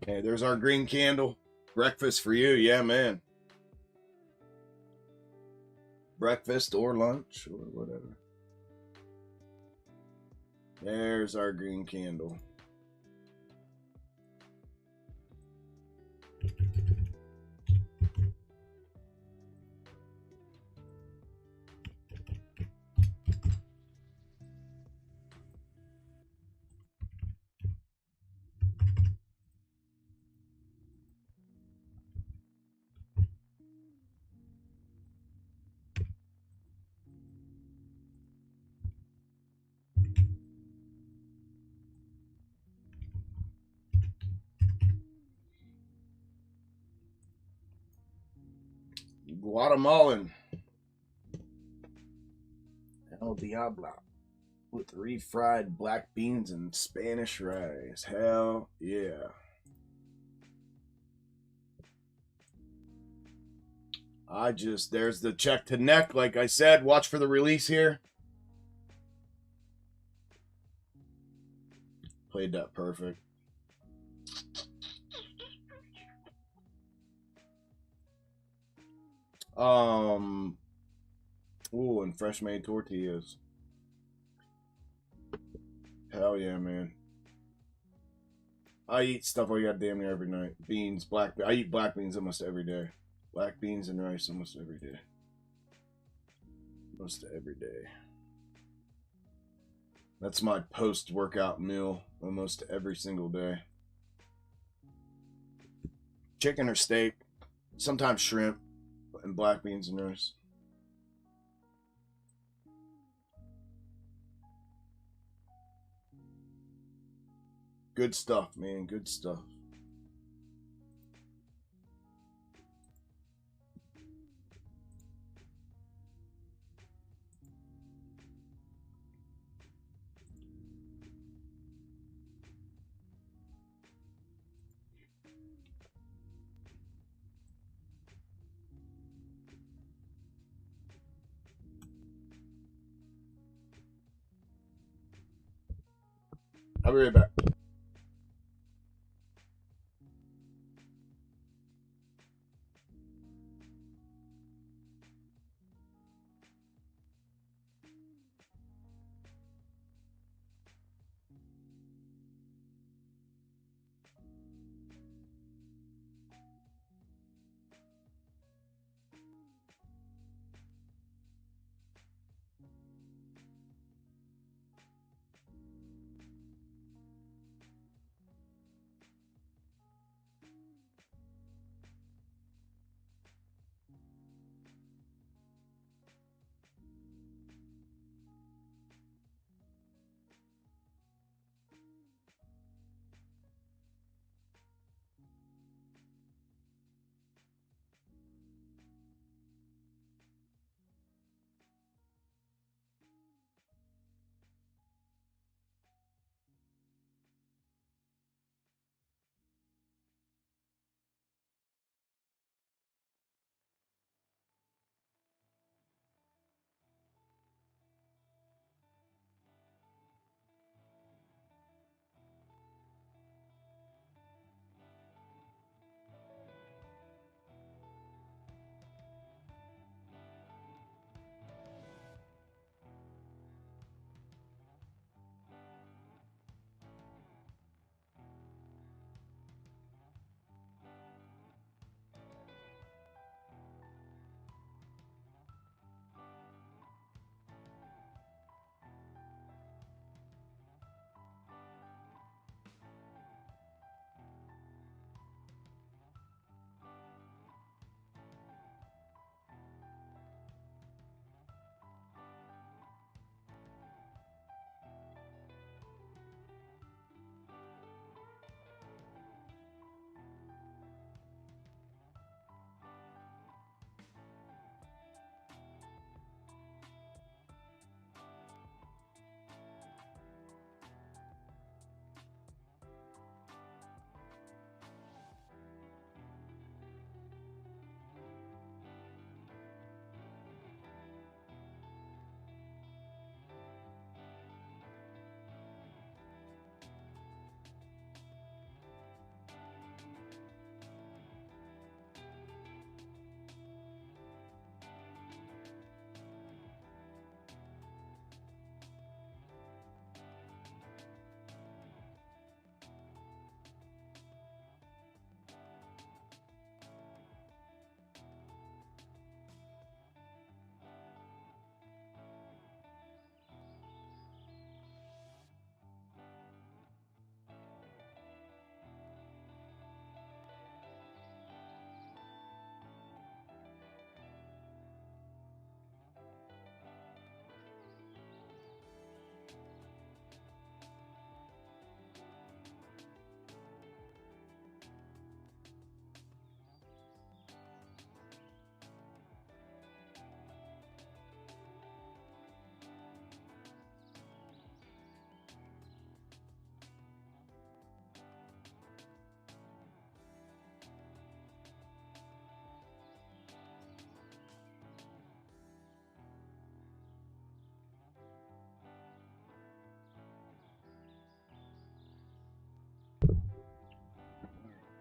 Okay, there's our green candle. Breakfast for you, yeah, man. Breakfast or lunch or whatever. There's our green candle. Guatemalan El Diablo with refried black beans and Spanish rice. Hell yeah. There's the check to neck. Like I said, watch for the release here. Played that perfect. Ooh, and fresh made tortillas. Hell yeah, man. I eat stuff like that damn near every night. Beans, I eat black beans almost every day. Black beans and rice almost every day. Almost every day. That's my post-workout meal almost every single day. Chicken or steak, sometimes shrimp, and black beans and rice. Good stuff, man. Good stuff. I'll be right back.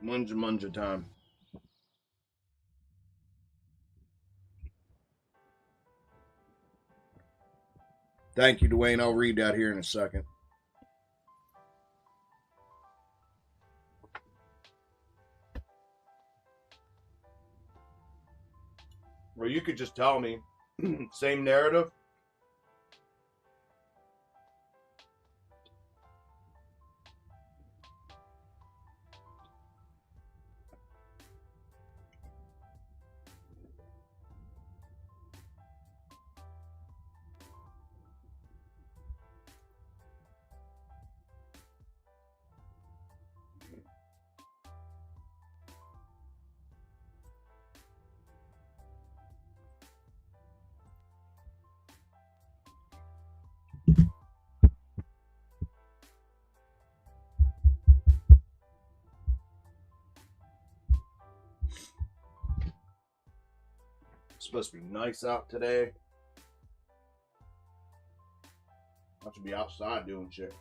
Munja time. Thank you, Dwayne. I'll read that here in a second. Or you could just tell me, same narrative. It's supposed to be nice out today. I should be outside doing shit.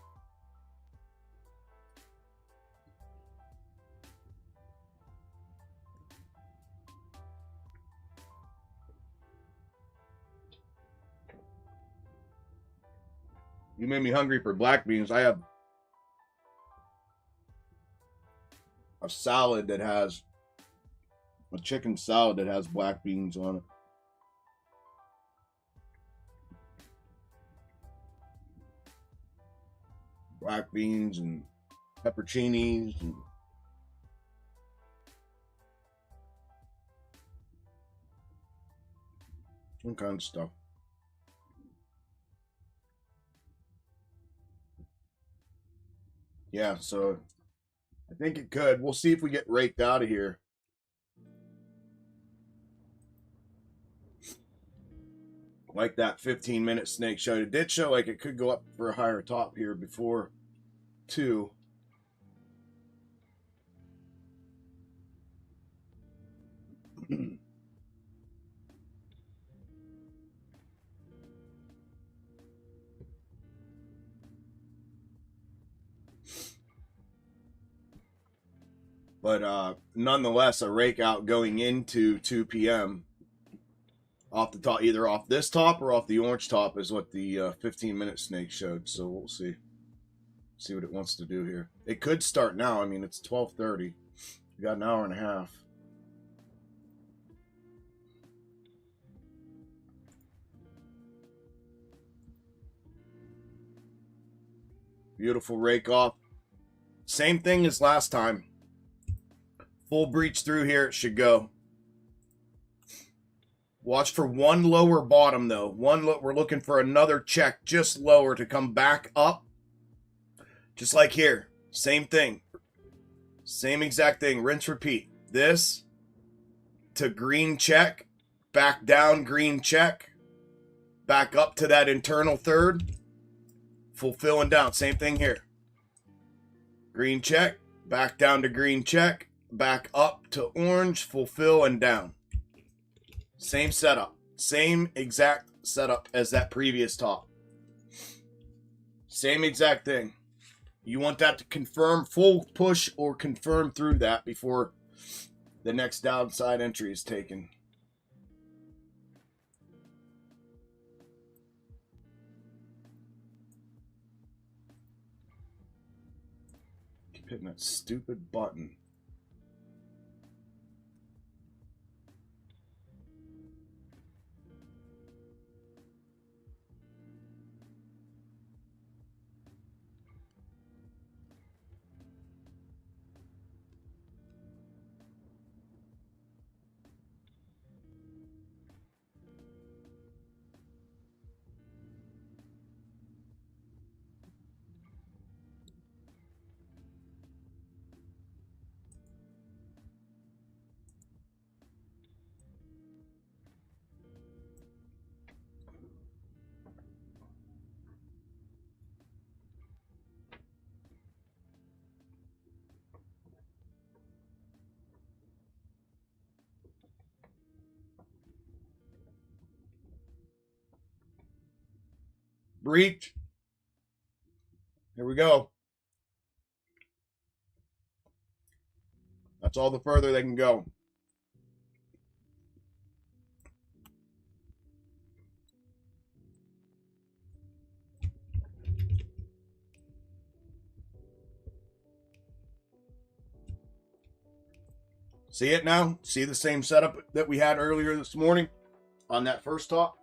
You made me hungry for black beans. I have a salad that has a chicken salad that has black beans on it. Black beans and pepperoncinis and all kinds of stuff. Yeah, so I think it could. We'll see if we get raked out of here. Like that 15-minute snake showed. It did show like it could go up for a higher top here before 2. But nonetheless, a rake out going into 2 p.m. off the top, either off this top or off the orange top is what the 15-minute snake showed. So we'll see what it wants to do here. It could start now. I mean, it's 12:30. We got an hour and a half. Beautiful rake off. Same thing as last time. Full breach through here, it should go. Watch for one lower bottom, though. We're looking for another check just lower to come back up. Just like here. Same thing. Same exact thing. Rinse, repeat. This to green check. Back down, green check. Back up to that internal third. Fulfill and down. Same thing here. Green check. Back down to green check. Back up to orange. Fulfill and down. Same setup. Same exact setup as that previous top. Same exact thing. You want that to confirm full push or confirm through that before the next downside entry is taken. Keep hitting that stupid button. Breach. Here we go. That's all the further they can go. See it now? See the same setup that we had earlier this morning on that first top?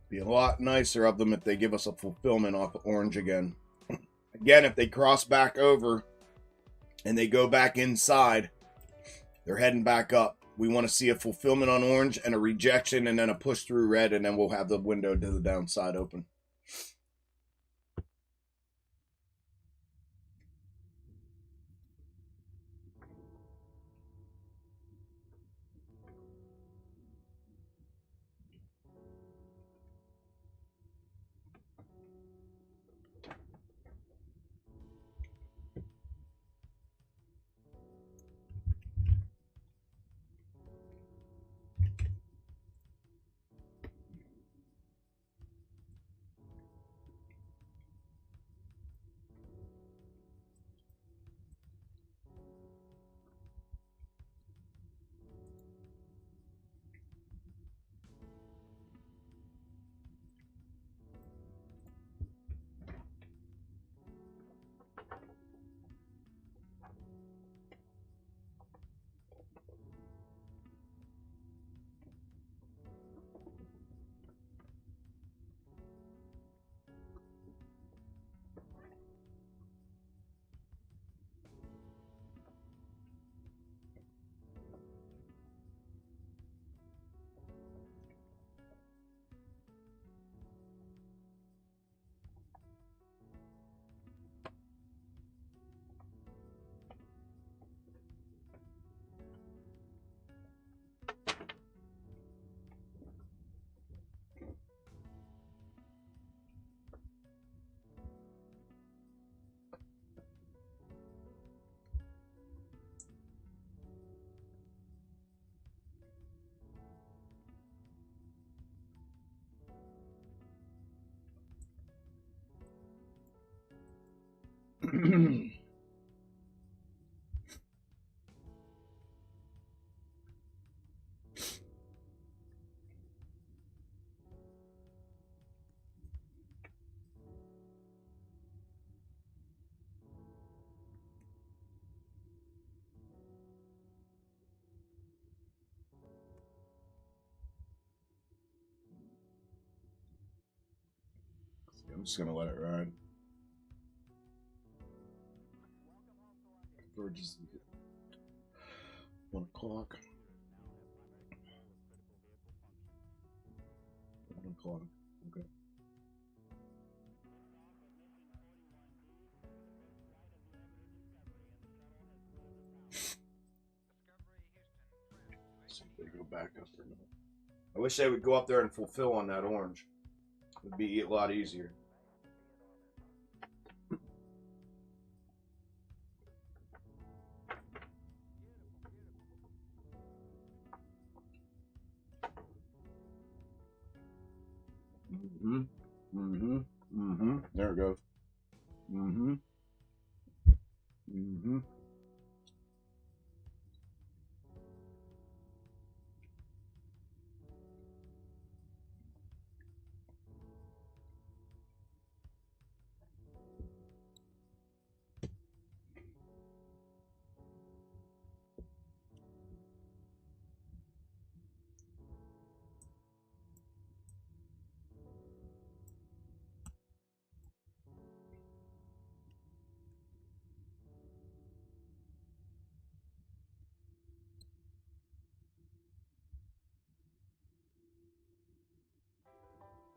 Be a lot nicer of them if they give us a fulfillment off of orange again. Again, if they cross back over and they go back inside, they're heading back up. We want to see a fulfillment on orange and a rejection and then a push through red, and then we'll have the window to the downside open. I'm just going to let it ride. Convergence 1 o'clock. 1 o'clock. Okay. See if they go back up or not. I wish they would go up there and fulfill on that orange. It would be a lot easier. There it goes.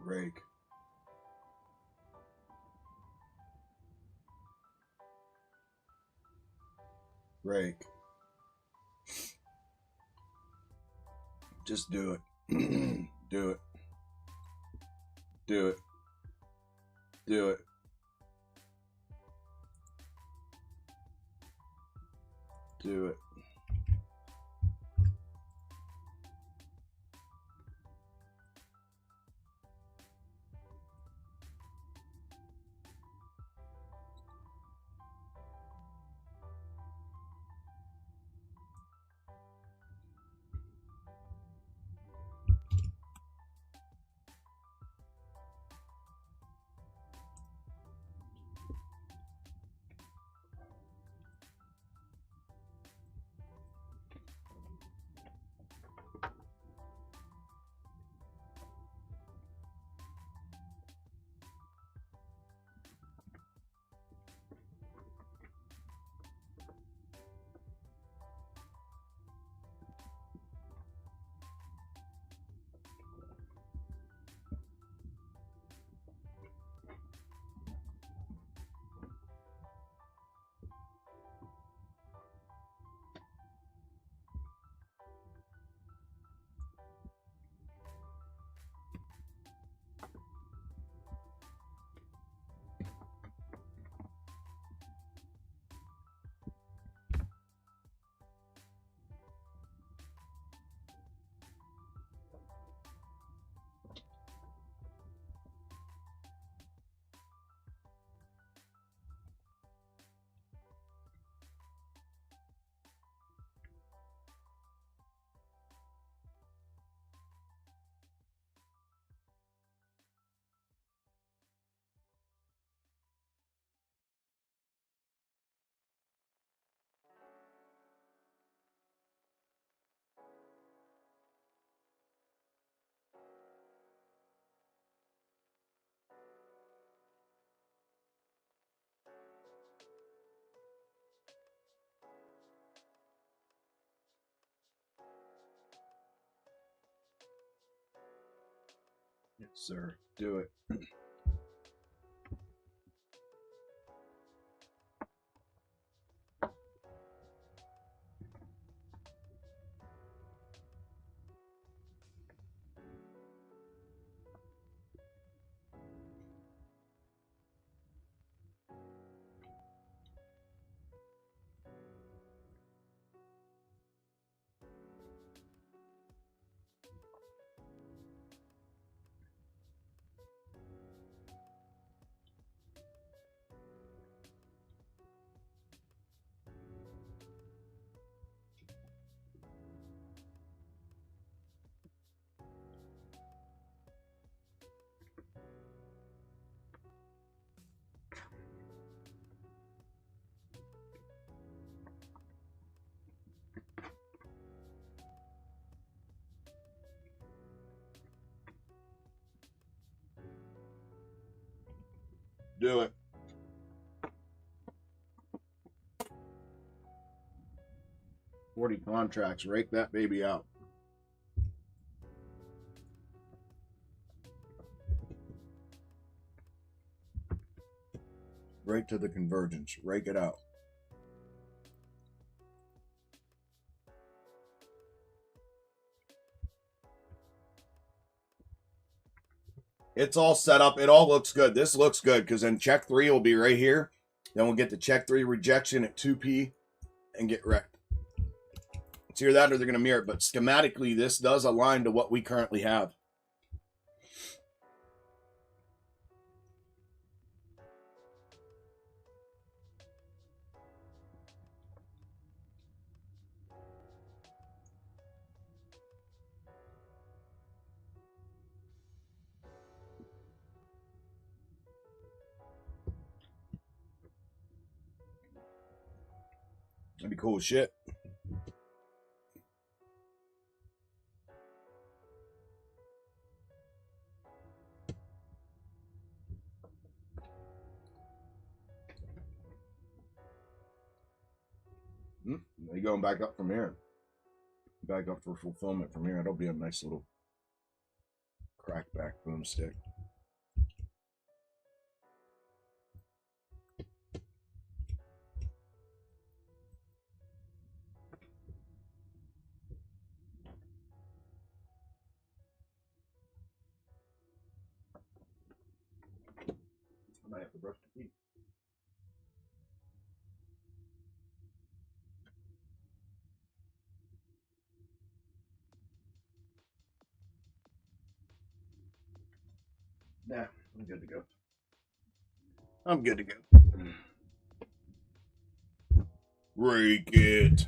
Rake. Rake. Just do it. Do it. Do it. Do it. Do it. Yes, sir. Do it. Do it. $40 contracts. Rake that baby out. Right to the convergence. Rake it out. It's all set up. It all looks good. This looks good because then check 3 will be right here. Then we'll get the check 3 rejection at 2P and get wrecked. It's either that or they're going to mirror it. But schematically, this does align to what we currently have. That'd be cool as shit. They going back up from here. Back up for fulfillment from here. It'll be a nice little crackback boomstick. brush the teeth. Nah, I'm good to go. I'm good to go. Rake it.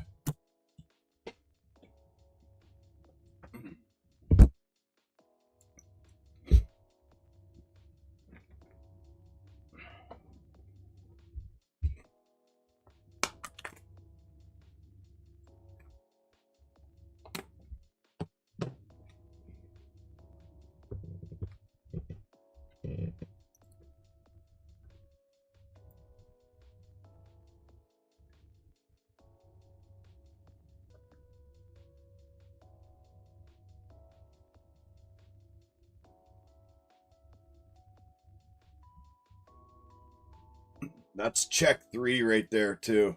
That's check 3 right there, too.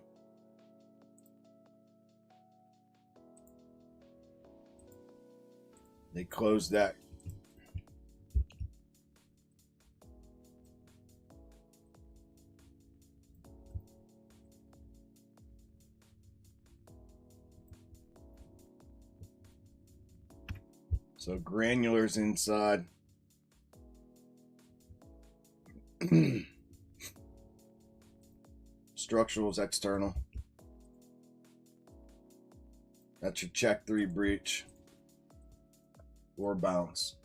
They closed that. So granulars inside. Structural's external. That's your check 3 breach or bounce.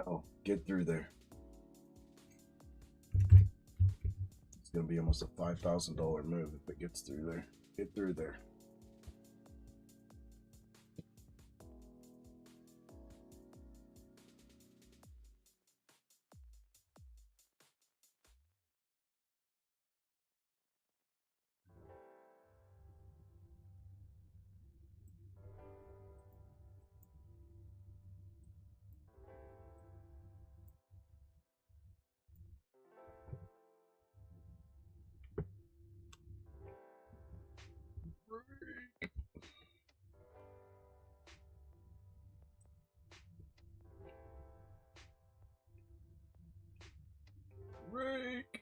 Go. Get through there. It's going to be almost a $5,000 move if it gets through there. Get through there. Rake.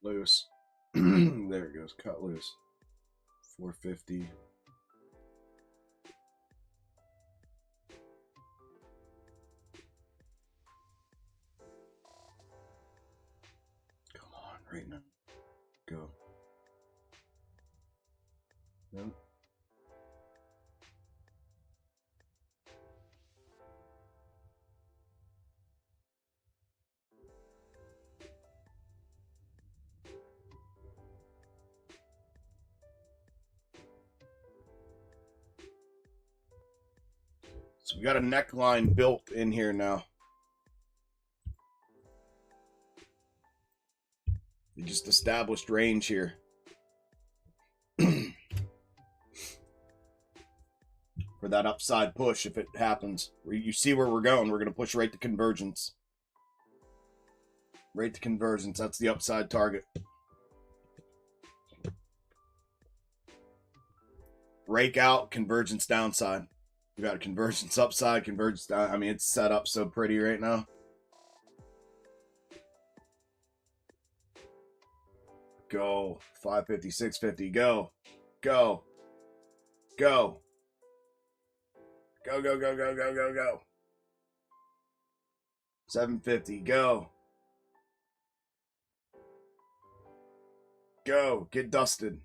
Loose. There it goes. Cut loose. 450. Come on, right now. Go. No. So we got a neckline built in here now. We just established range here. For that upside push, if it happens. You see where we're going. We're going to push right to convergence. Right to convergence. That's the upside target. Rake out, convergence downside. We got a convergence upside, convergence down. I mean, it's set up so pretty right now. Go. 550, 650. Go. Go. Go. Go, go, go, go, go, go, go. 750. Go. Go. Get dusted.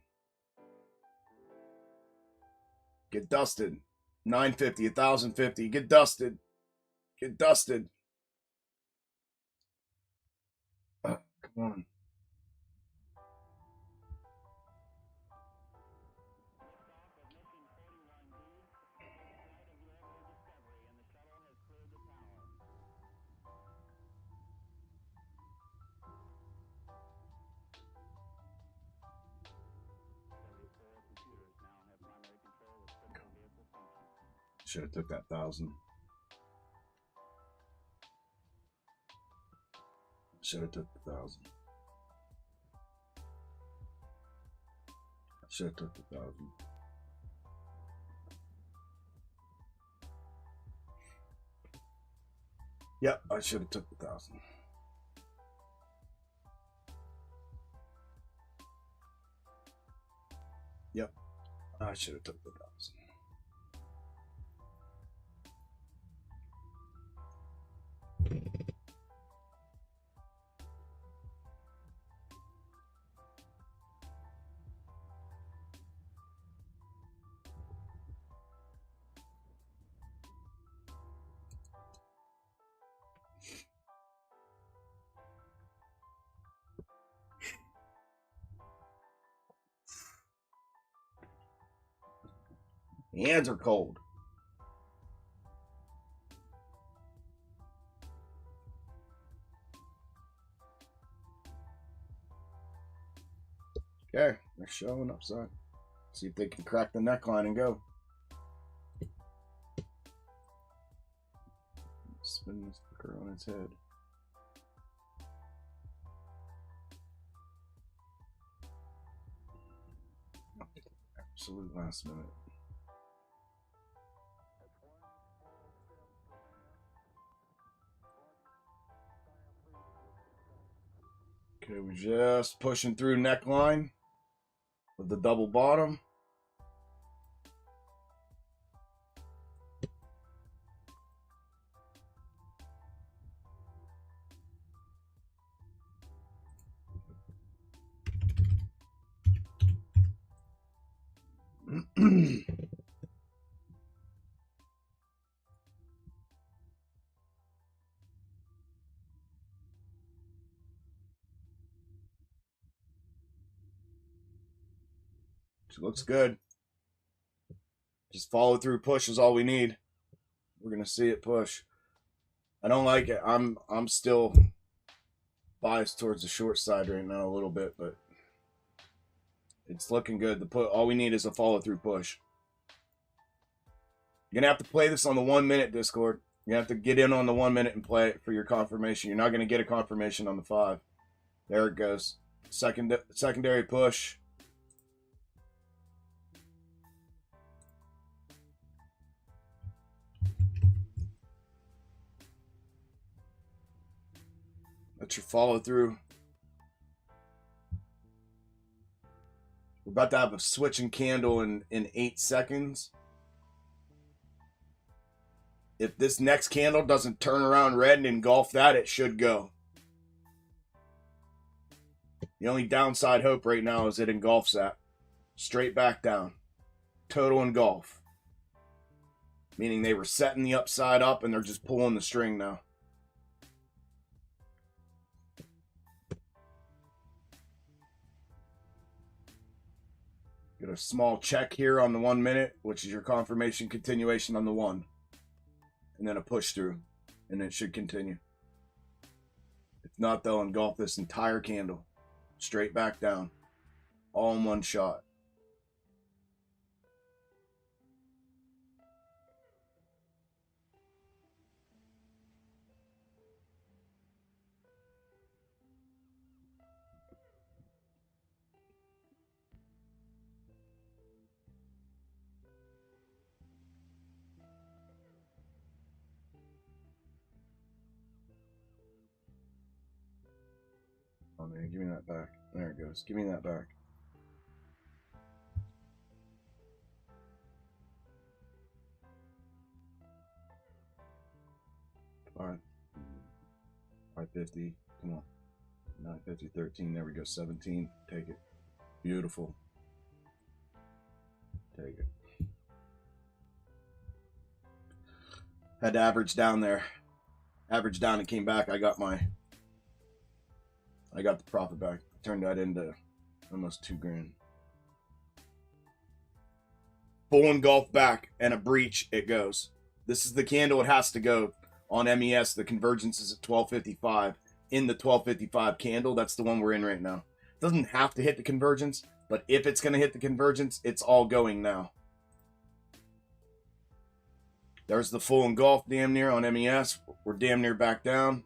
Get dusted. 950, 1050. Get dusted. Get dusted. Come on. Should have took that 1,000. Should have took the 1,000. Should have took the 1,000. Yep, I should have took the 1,000. Yep, I should have took the 1,000. The hands are cold. Okay, they're showing upside. See if they can crack the neckline and go. Spin this fucker on its head. Absolute last minute. Okay, we're just pushing through neckline with the double bottom. Looks good. Just follow through push is all we need. We're gonna see it push. I don't like it. I'm still biased towards the short side right now a little bit, but it's looking good. All we need is a follow through push. You're gonna have to play this on the 1 minute Discord. You're gonna have to get in on the 1 minute and play it for your confirmation. You're not gonna get a confirmation on the 5. There it goes. Secondary push. That's your follow through. We're about to have a switching candle in 8 seconds. If this next candle doesn't turn around red and engulf that, it should go. The only downside hope right now is it engulfs that. Straight back down. Total engulf. Meaning they were setting the upside up and they're just pulling the string now. Get a small check here on the 1 minute, which is your confirmation continuation on the 1. and then a push through, and it should continue. If not, they'll engulf this entire candle straight back down, all in one shot. Oh man, give me that back. There it goes. Give me that back. All right. 550. Come on. 950, 13. There we go. 17. Take it. Beautiful. Take it. Had to average down there. Average down and came back. I got the profit back. Turned that into almost $2,000. Full engulf back and a breach. It goes. This is the candle it has to go on MES. The convergence is at 1255. In the 1255 candle, that's the one we're in right now. It doesn't have to hit the convergence, but if it's going to hit the convergence, it's all going now. There's the full engulf damn near on MES. We're damn near back down.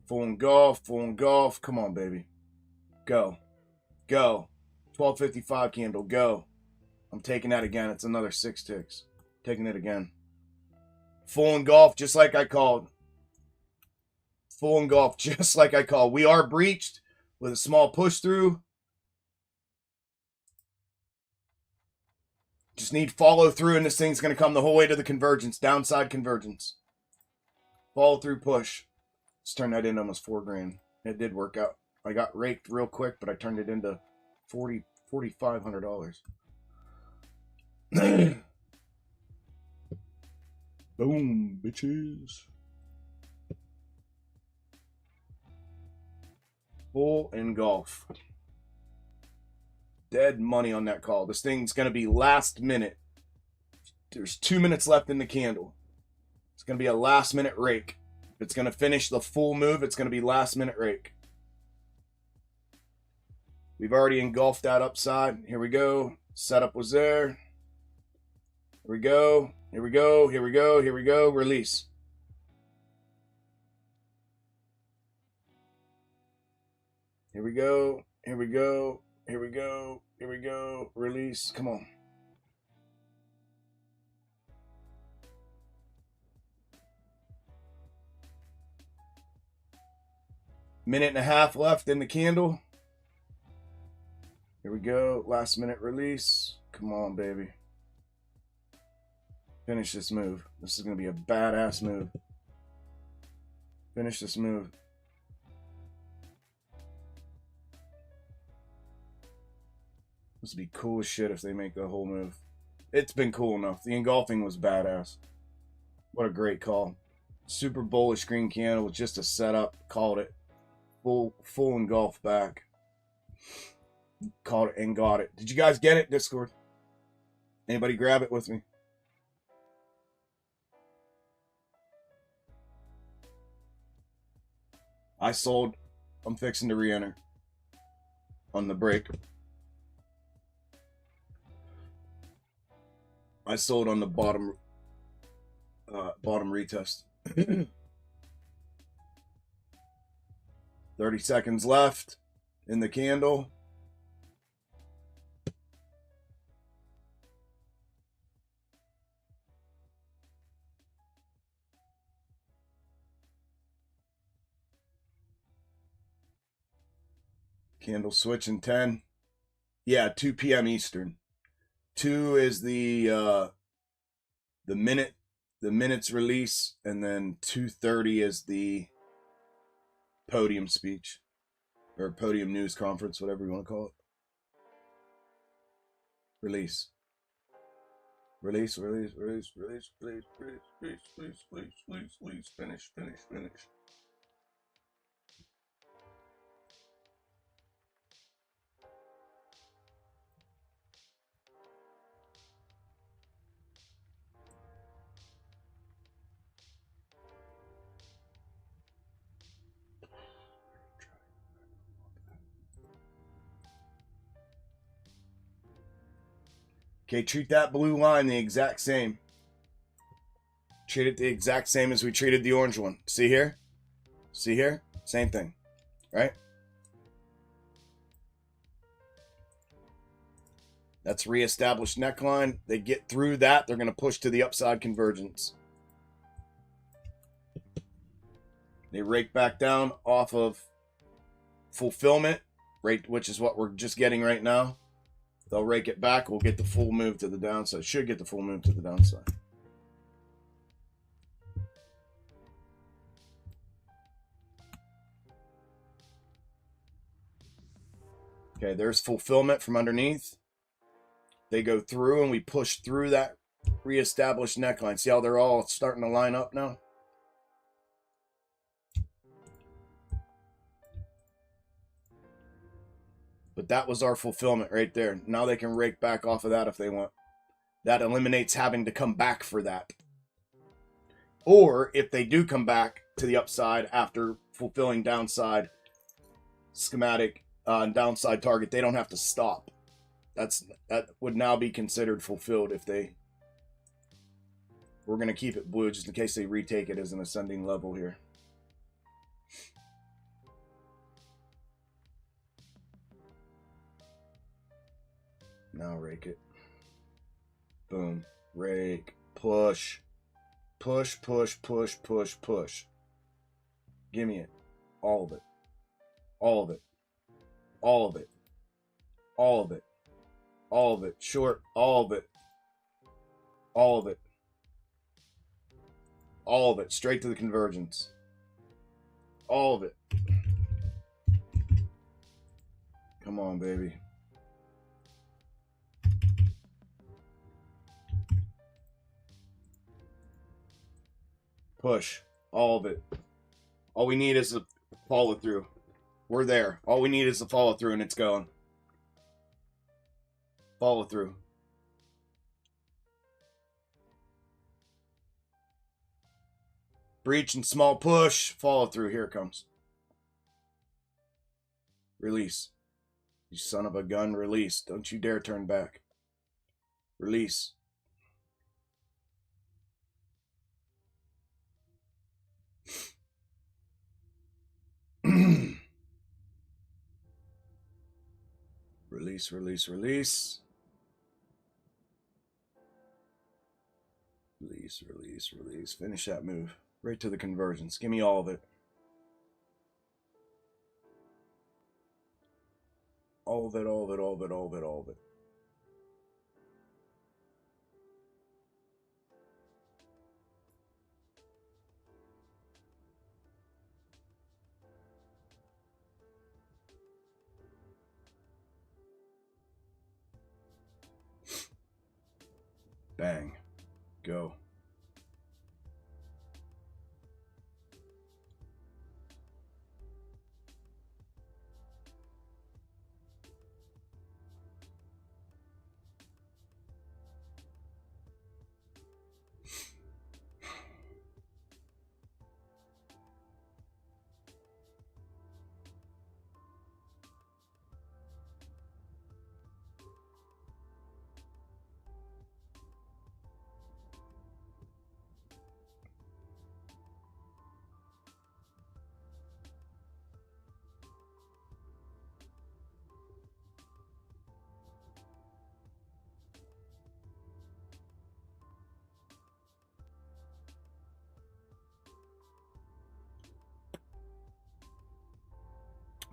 Full engulf. Come on, baby. Go. 1255 candle, go. I'm taking that again. It's another 6 ticks. Taking it again. Full engulf, just like I called. Full engulf, just like I called. We are breached with a small push through. Just need follow through, and this thing's going to come the whole way to the convergence. Downside convergence. Follow through push. Let's turn that into almost $4,000. It did work out. I got raked real quick, but I turned it into $4,500. Boom, bitches. Full engulf. Dead money on that call. This thing's going to be last minute. There's 2 minutes left in the candle. It's going to be a last minute rake. If it's going to finish the full move, it's going to be last minute rake. We've already engulfed that upside. Here we go. Setup was there. Here we go. Here we go. Here we go. Here we go. Release. Here we go. Here we go. Here we go. Here we go. Release. Come on. Minute and a half left in the candle. Here we go. Last minute release. Come on, baby. Finish this move. This is going to be a badass move. Finish this move. This would be cool as shit if they make the whole move. It's been cool enough. The engulfing was badass. What a great call. Super bullish green candle with just a setup. Called it. Full engulf back. Called it and got it. Did you guys get it, Discord? Anybody grab it with me? I sold. I'm fixing to re-enter on the break. I sold on the bottom retest. 30 seconds left in the candle. Candle switch in 10. Yeah, 2 p.m. Eastern. 2 is the minutes release, and then 2:30 is the podium speech or podium news conference, whatever you want to call it. Release. Release. Finish. Okay, treat that blue line the exact same. Treat it the exact same as we treated the orange one. See here? See here? Same thing, right? That's reestablished neckline. They get through that, they're going to push to the upside convergence. They rake back down off of fulfillment, right, which is what we're just getting right now. They'll rake it back. We'll get the full move to the downside. Should get the full move to the downside. Okay, there's fulfillment from underneath. They go through and we push through that reestablished neckline. See how they're all starting to line up now? But that was our fulfillment right there. Now they can rake back off of that if they want. That eliminates having to come back for that. Or if they do come back to the upside after fulfilling downside schematic downside target, they don't have to stop. That would now be considered fulfilled if they... We're going to keep it blue just in case they retake it as an ascending level here. Now rake it. Boom. Rake. Push. Push, push, push, push, push. Give me it. All of it. All of it. All of it. All of it. All of it. Short. All of it. All of it. All of it. Straight to the convergence. All of it. Come on, baby. Push. All of it. All we need is a follow through. We're there. All we need is a follow through and it's going. Follow through. Breach and small push. Follow through. Here it comes. Release. You son of a gun. Release. Don't you dare turn back. Release. Release, release, release. Release, release, release. Finish that move. Right to the convergence. Give me all of it. All of it, all of it, all of it, all of it, all of it. Bang. Go.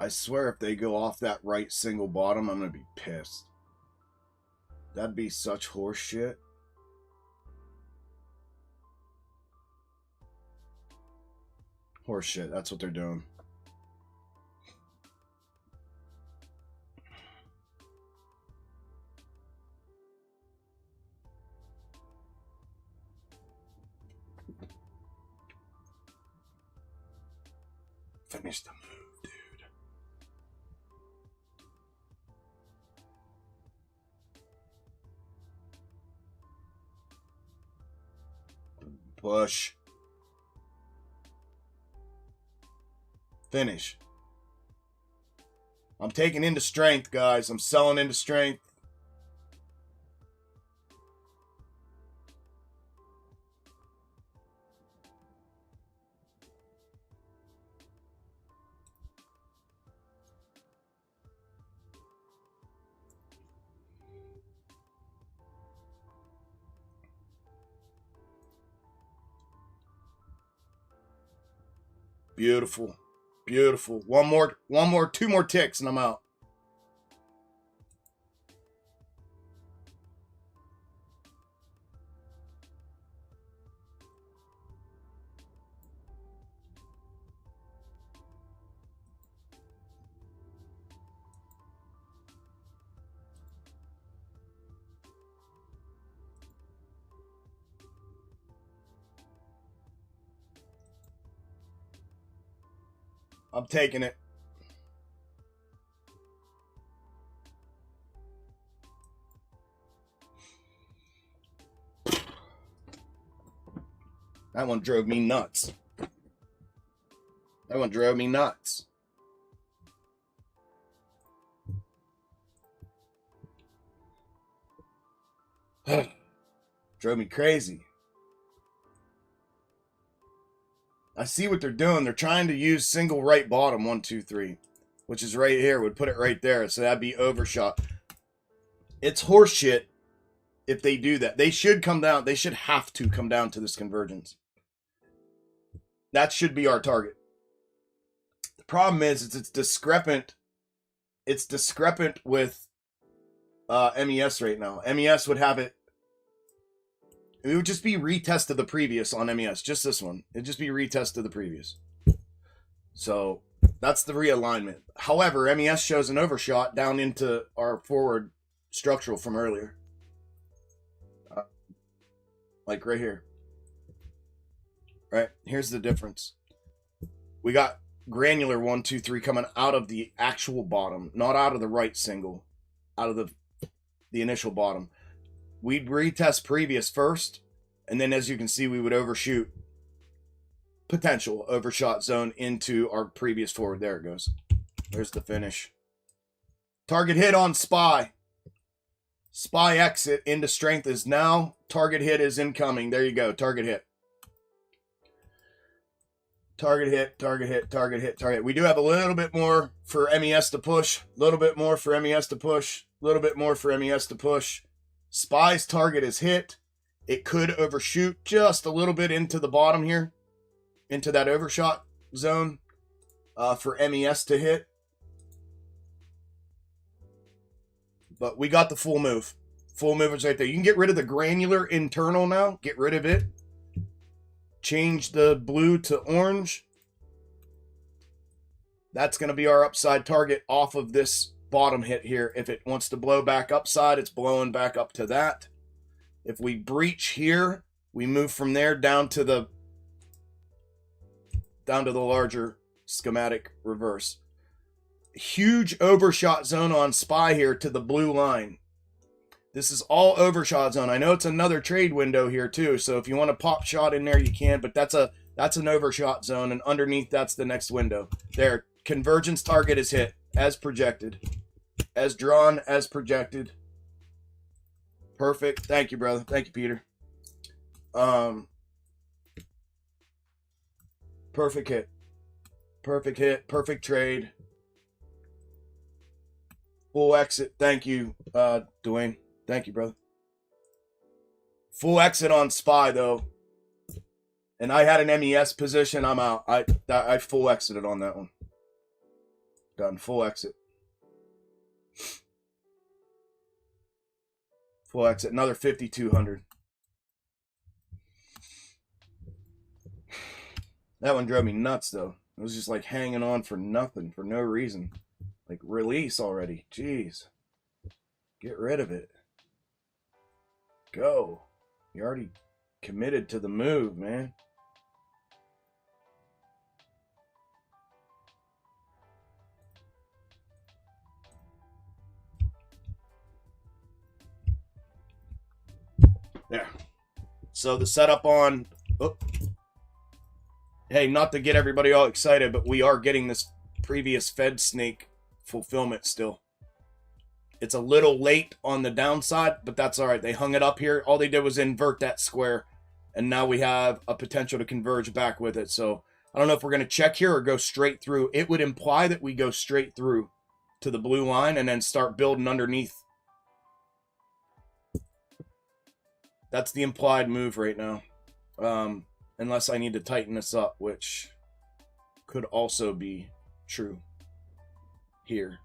I swear if they go off that right single bottom, I'm going to be pissed. That'd be such horse shit. Horse shit, that's what they're doing. Finish the move, dude. Push. Finish. I'm taking into strength, guys. I'm selling into strength. Beautiful. Beautiful. One more, 2 more ticks and I'm out. I'm taking it. That one drove me nuts. That one drove me nuts. Drove me crazy. I see what they're doing. They're trying to use single right bottom 1, 2, 3, which is right here. Would put it right there, so that'd be overshot. It's horseshit if they do that. They should come down. They should have to come down to this convergence. That should be our target. The problem is it's discrepant. It's discrepant with MES right now. MES would have it. It would just be retest of the previous on MES. Just this one. It'd just be retest of the previous. So that's the realignment. However, MES shows an overshot down into our forward structural from earlier. Like right here. Right? Here's the difference. We got granular 1, 2, 3 coming out of the actual bottom, not out of the right single, out of the initial bottom. We'd retest previous first, and then as you can see, we would overshoot potential overshot zone into our previous forward. There it goes. There's the finish. Target hit on SPY. SPY exit into strength is now. Target hit is incoming. There you go. Target hit. Target hit, target hit, target hit, target. We do have a little bit more for MES to push. A little bit more for MES to push. A little bit more for MES to push. SPY's target is hit. It could overshoot just a little bit into the bottom here, into that overshot zone for MES to hit. But we got the full move. Full move is right there. You can get rid of the granular internal now. Get rid of it. Change the blue to orange. That's going to be our upside target off of this bottom hit here. If it wants to blow back upside, it's blowing back up to that. If we breach here, we move from there down to the larger schematic reverse. Huge overshot zone on SPY here to the blue line. This is all overshot zone. I know it's another trade window here too, so if you want to pop shot in there, you can, but that's an overshot zone, and underneath that's the next window. There, convergence target is hit as projected. As drawn, as projected. Perfect. Thank you, brother. Thank you, Peter. Perfect hit. Perfect hit. Perfect trade. Full exit. Thank you, Dwayne. Thank you, brother. Full exit on SPY, though. And I had an MES position. I'm out. I full exited on that one. Done. Full exit. Full exit. Another 5,200. That one drove me nuts, though. It was just like hanging on for nothing, for no reason. Like, release already. Jeez. Get rid of it. Go. You already committed to the move, man. There. So the setup on... Oh. Hey, not to get everybody all excited, but we are getting this previous Fed snake fulfillment still. It's a little late on the downside, but that's all right. They hung it up here. All they did was invert that square, and now we have a potential to converge back with it. So I don't know if we're going to check here or go straight through. It would imply that we go straight through to the blue line and then start building underneath. That's the implied move right now. Unless I need to tighten this up, which could also be true here,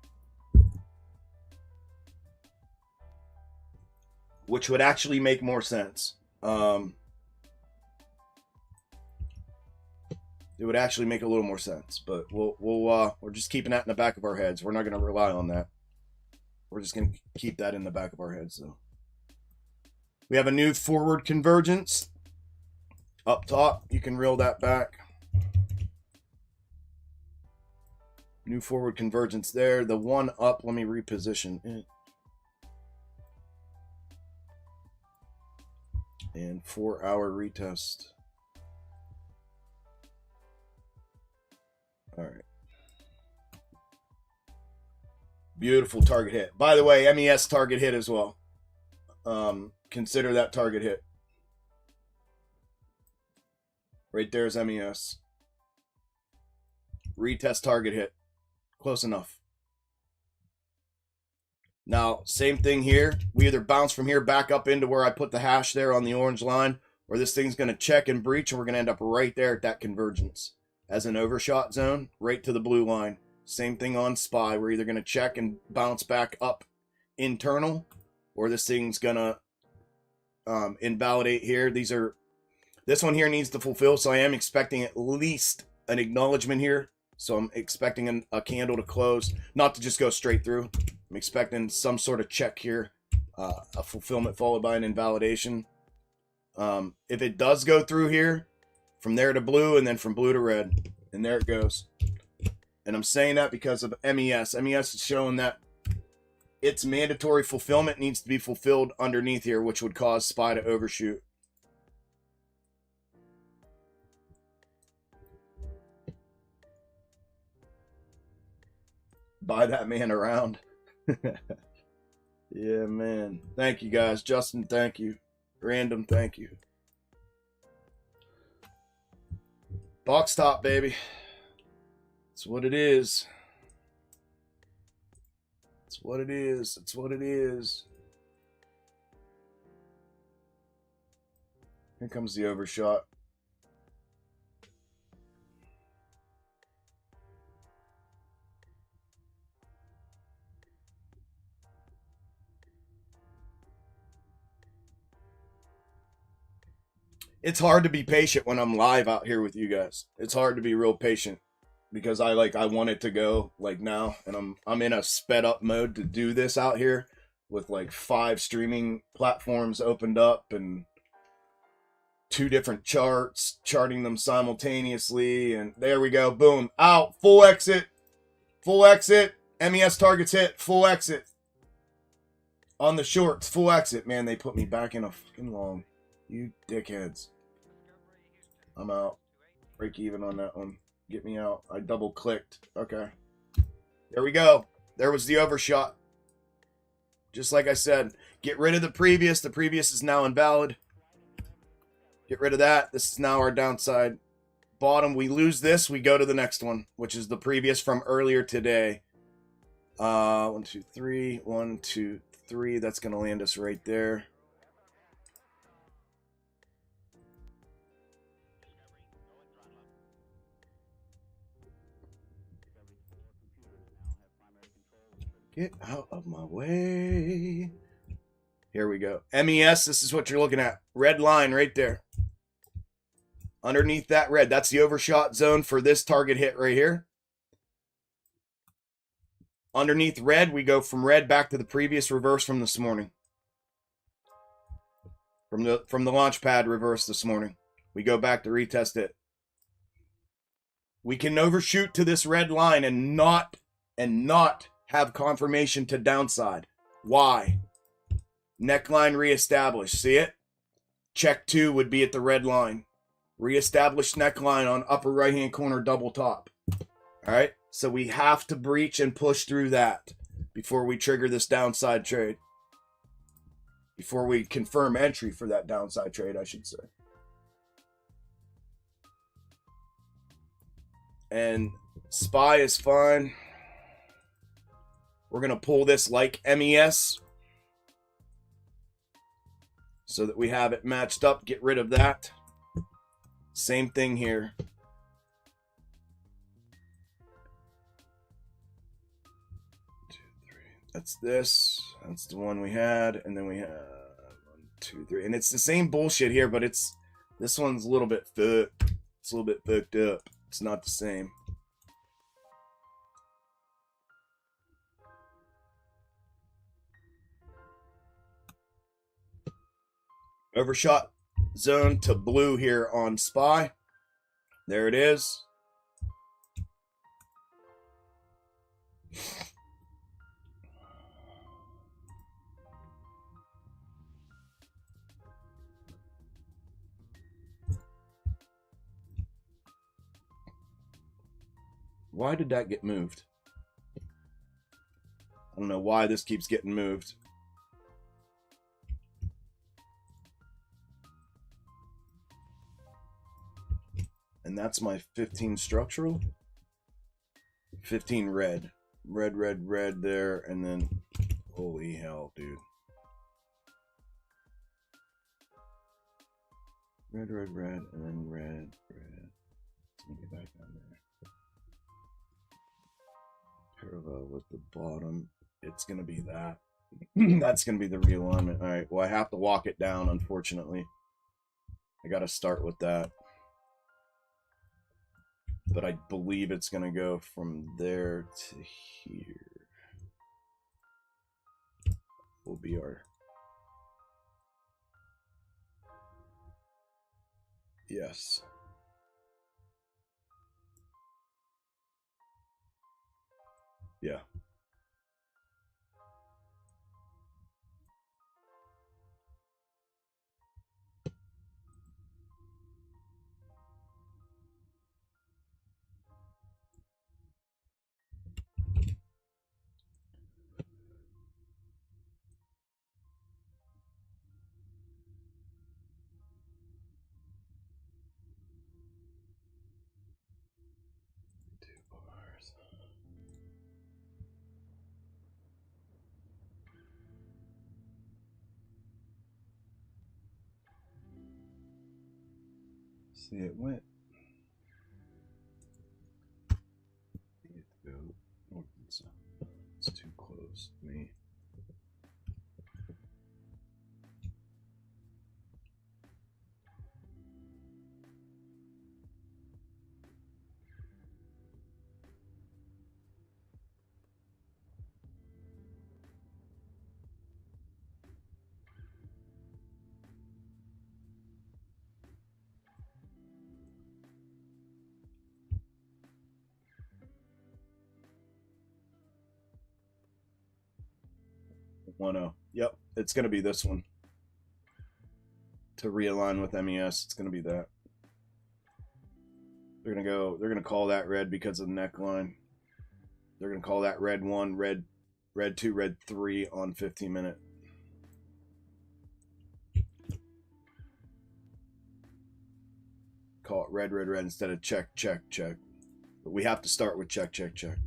which would actually make more sense. It would actually make a little more sense, but we're just keeping that in the back of our heads. We're not going to rely on that. We're just going to keep that in the back of our heads. So we have a new forward convergence up top. You can reel that back. New forward convergence there. The one up, let me reposition it. And 4-hour retest. All right. Beautiful target hit. By the way, MES target hit as well. Consider that target hit. Right there's MES. Retest target hit. Close enough. Now, same thing here. We either bounce from here back up into where I put the hash there on the orange line, or this thing's going to check and breach, and we're going to end up right there at that convergence as an overshot zone, right to the blue line. Same thing on SPY. We're either going to check and bounce back up internal, or this thing's going to invalidate here. This one here needs to fulfill, so I am expecting at least an acknowledgement here. So I'm expecting a candle to close, not to just go straight through. I'm expecting some sort of check here, a fulfillment followed by an invalidation. If it does go through here, from there to blue, and then from blue to red, and there it goes. And I'm saying that because of MES. MES is showing that its mandatory fulfillment needs to be fulfilled underneath here, which would cause SPY to overshoot. Buy that man around. Yeah, man. Thank you, guys. Justin, thank you. Random, thank you. Box top, baby. It's what it is. It's what it is. It's what it is. Here comes the overshot. It's hard to be patient when I'm live out here with you guys. It's hard to be real patient because I want it to go like now, and I'm in a sped up mode to do this out here with like 5 streaming platforms opened up and 2 different charts, charting them simultaneously, and there we go. Boom. Out. Full exit. Full exit. MES targets hit. Full exit. On the shorts. Full exit. Man, they put me back in a fucking long. You dickheads. I'm out. Break even on that one. Get me out. I double clicked. Okay. There we go. There was the overshot. Just like I said, get rid of the previous. The previous is now invalid. Get rid of that. This is now our downside. Bottom, we lose this. We go to the next one, which is the previous from earlier today. 1, 2, 3. 1, 2, 3. That's going to land us right there. Get out of my way. Here we go. MES, this is what you're looking at. Red line right there. Underneath that red, that's the overshot zone for this target hit right here. Underneath red, we go from red back to the previous reverse from this morning. From the launch pad reverse this morning. We go back to retest it. We can overshoot to this red line and not have confirmation to downside. Why? Neckline reestablished. See it? Check 2 would be at the red line. Reestablished neckline on upper right hand corner double top. All right. So we have to breach and push through that before we trigger this downside trade. Before we confirm entry for that downside trade, I should say. And SPY is fine. We're going to pull this like MES so that we have it matched up. Get rid of that. Same thing here. That's this. That's the one we had, and then we have 1, 2, 3, and it's the same bullshit here, but this one's a little bit fucked. It's a little bit fucked up. It's not the same. Overshot zone to blue here on SPY. There it is. Why did that get moved? I don't know why this keeps getting moved. And that's my 15 structural. 15 red. Red, red, red there, and then holy hell, dude. Red, red, red, and then red, red. It's gonna be back down there. Parallel with the bottom. It's gonna be that. That's gonna be the realignment. Alright, well I have to walk it down, unfortunately. I gotta start with that. But I believe it's gonna go from there to here. Will be our... Yes. Yeah. See, it went. Oh, it's too close to me. Yep, it's gonna be this one. To realign with MES, it's gonna be that. They're gonna call that red because of the neckline. They're gonna call that red 1, red 2, red 3 on 15-minute. Call it red, red, red instead of check, check, check. But we have to start with check, check, check.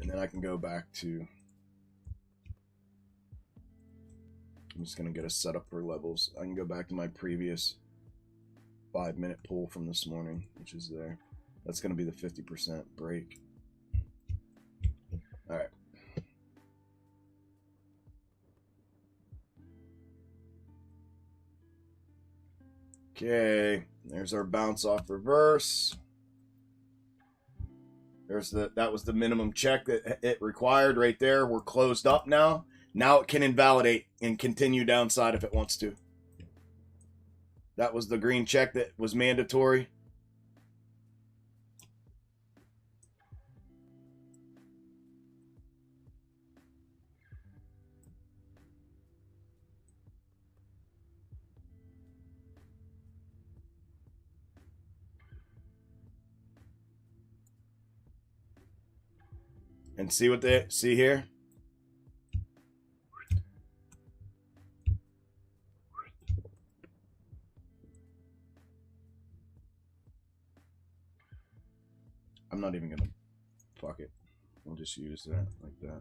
And then I can go back to... I'm just going to get a setup for levels. I can go back to my previous 5-minute pull from this morning, which is there. That's going to be the 50% break. All right. Okay, there's our bounce off reverse. That was the minimum check that it required right there. We're closed up now. Now it can invalidate and continue downside if it wants to. That was the green check that was mandatory. And see what they see here? I'm not even gonna fuck it. We'll just use that like that.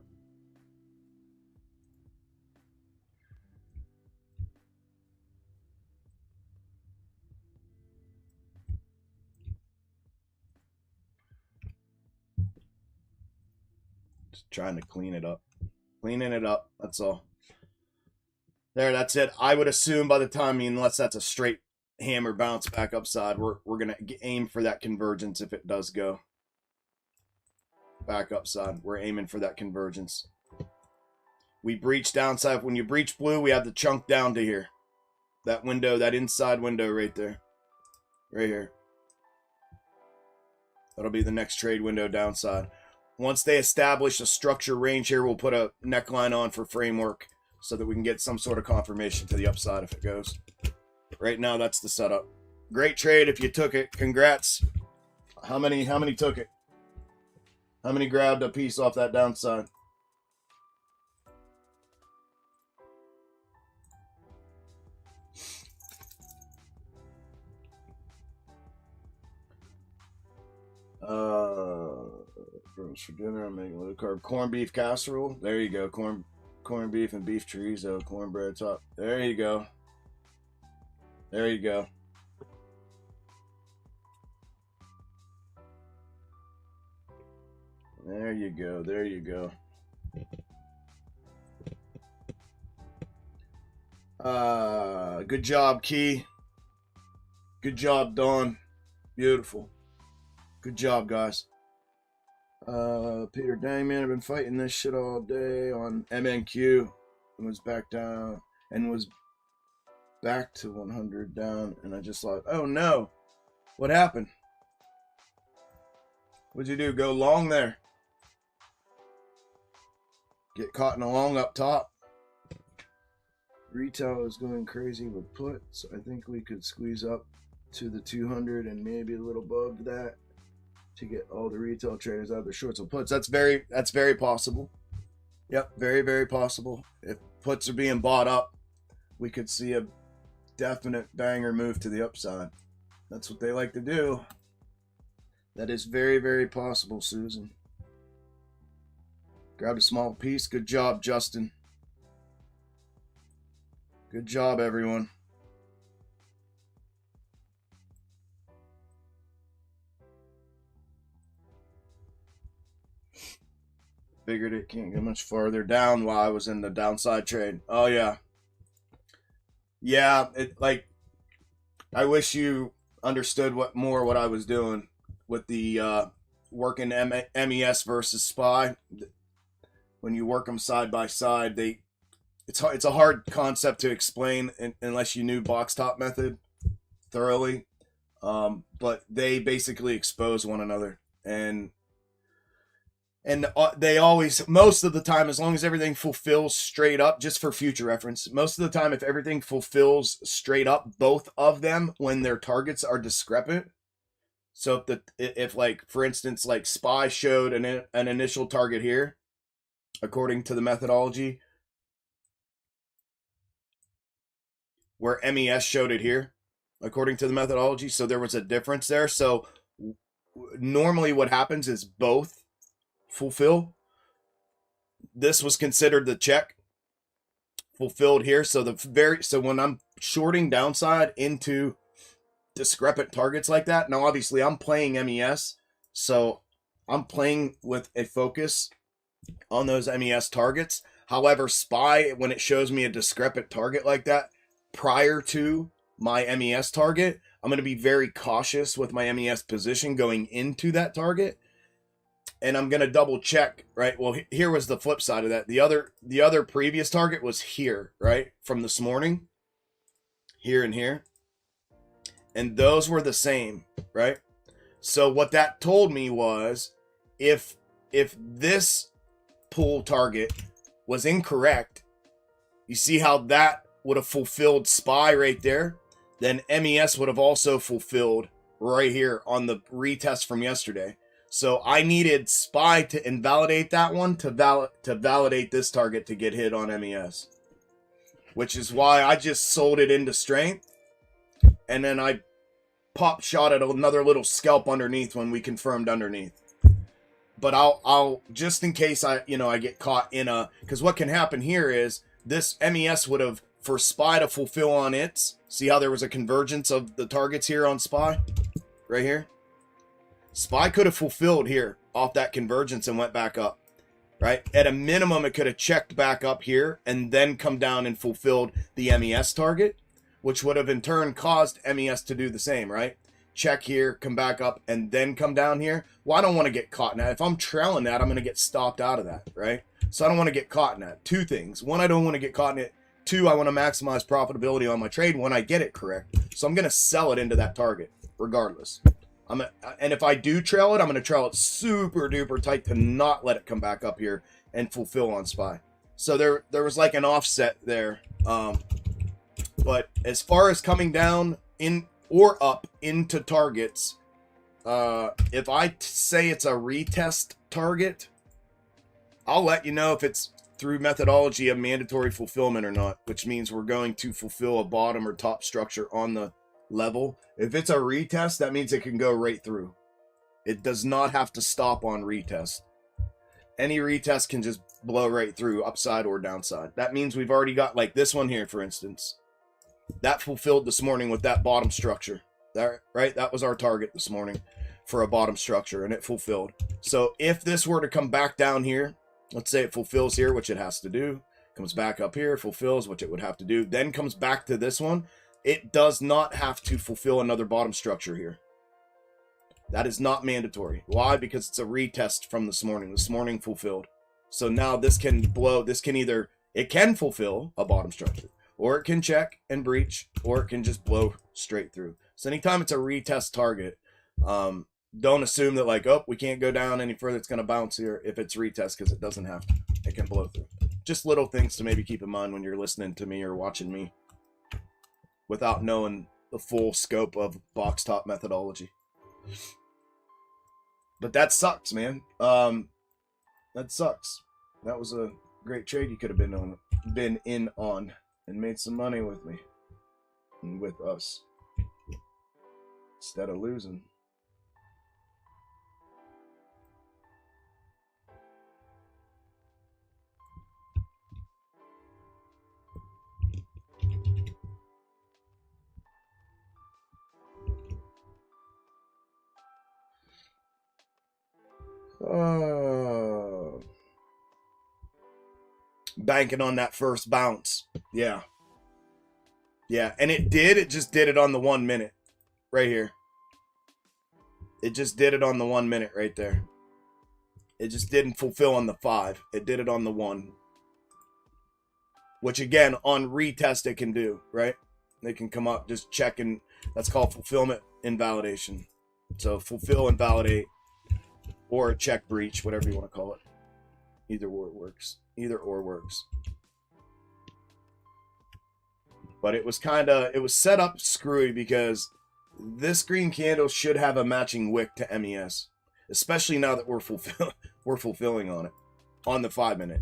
Just trying to clean it up. Cleaning it up, that's all. There, that's it. I would assume by the time, unless that's a straight hammer bounce back upside, we're going to aim for that convergence if it does go back upside. We're aiming for that convergence. We breach downside. When you breach blue, we have the chunk down to here. That window, that inside window right there. Right here. That'll be the next trade window downside. Once they establish a structure range here, we'll put a neckline on for framework so that we can get some sort of confirmation to the upside if it goes. Right now, that's the setup. Great trade if you took it. Congrats. How many took it? How many grabbed a piece off that downside? For dinner, I'm making low carb corned beef casserole. There you go. Corned beef and beef chorizo, cornbread top. There you go. There you go. There you go. There you go. Good job, Key. Good job, Dawn. Beautiful. Good job, guys. Peter, dang man, I've been fighting this shit all day on MNQ and was back down and was back to 100 down, and I just thought, oh no, what happened? What'd you do? Go long there? Get caught in a long up top. Retail is going crazy with puts. I think we could squeeze up to the 200 and maybe a little above that to get all the retail traders out of their shorts and puts. That's very possible. Yep, very, very possible. If puts are being bought up, we could see a definite banger move to the upside. That's what they like to do. That is very, very possible, Susan. Grabbed a small piece. Good job, Justin. Good job, everyone. Figured it can't get much farther down while I was in the downside trade. Oh, yeah. Yeah, I wish you understood what I was doing with the working MES versus SPY. When you work them side by side, it's a hard concept to explain unless you knew box top method thoroughly. But they basically expose one another, and they always, most of the time, as long as everything fulfills straight up, just for future reference, most of the time, if everything fulfills straight up, both of them, when their targets are discrepant. So if like, for instance, like SPY showed an initial target here, according to the methodology, where MES showed it here, according to the methodology. So there was a difference there. So normally what happens is both fulfill. This was considered the check fulfilled here. So so when I'm shorting downside into discrepant targets like that, now obviously I'm playing MES, so I'm playing with a focus on those MES targets. However, SPY, when it shows me a discrepant target like that prior to my MES target, I'm going to be very cautious with my MES position going into that target. And I'm going to double check, right? Well, here was the flip side of that. The other previous target was here, right? From this morning, here and here. And those were the same, right? So what that told me was if this pull target was incorrect, you see how that would have fulfilled SPY right there, then MES would have also fulfilled right here on the retest from yesterday. So I needed SPY to invalidate that one to validate this target to get hit on MES, which is why I just sold it into strength, and then I pop shot at another little scalp underneath when we confirmed underneath. But I'll just in case I get caught in because what can happen here is this MES would have, for SPY to fulfill on its, see how there was a convergence of the targets here on SPY right here. SPY could have fulfilled here off that convergence and went back up. right? At a minimum, it could have checked back up here and then come down and fulfilled the MES target, which would have in turn caused MES to do the same, right? Check here, come back up, and then come down here. Well, I don't want to get caught in that. If I'm trailing that, I'm going to get stopped out of that, right? So I don't want to get caught in that. Two things. One, I don't want to get caught in it. Two, I want to maximize profitability on my trade when I get it correct. So I'm going to sell it into that target regardless. And if I do trail it, I'm going to trail it super duper tight to not let it come back up here and fulfill on SPY. So there was like an offset there. But as far as coming down in or up into targets, if I say it's a retest target, I'll let you know if it's through methodology of mandatory fulfillment or not, which means we're going to fulfill a bottom or top structure on the level. If it's a retest, that means it can go right through. It does not have to stop on retest. Any retest can just blow right through, upside or downside. That means we've already got, like this one here, for instance. That fulfilled this morning with that bottom structure. That, right? That was our target this morning for a bottom structure, and it fulfilled. So if this were to come back down here, let's say it fulfills here, which it has to do, comes back up here, fulfills, which it would have to do, then comes back to this one, it does not have to fulfill another bottom structure here. That is not mandatory. Why? Because it's a retest from this morning. This morning fulfilled. So now this can blow, this can either, it can fulfill a bottom structure, or it can check and breach, or it can just blow straight through. So anytime it's a retest target, don't assume that like, oh, we can't go down any further, it's going to bounce here if it's retest, because it doesn't have to. It can blow through. Just little things to maybe keep in mind when you're listening to me or watching me without knowing the full scope of box top methodology. But that sucks, man. That sucks. That was a great trade you could have been in on and made some money with me and with us instead of losing. Banking on that first bounce. Yeah. And it just did it on the 1 minute right here. It just did it on the 1 minute right there. It just didn't fulfill on the 5. It did it on the 1. Which again, on retest it can do, right? They can come up just checking. That's called fulfillment invalidation. So fulfill and validate, or a check breach, whatever you want to call it. Either or works. Either or works. But it was set up screwy because this green candle should have a matching wick to MES, especially now that we're fulfilling on it on the 5 minute.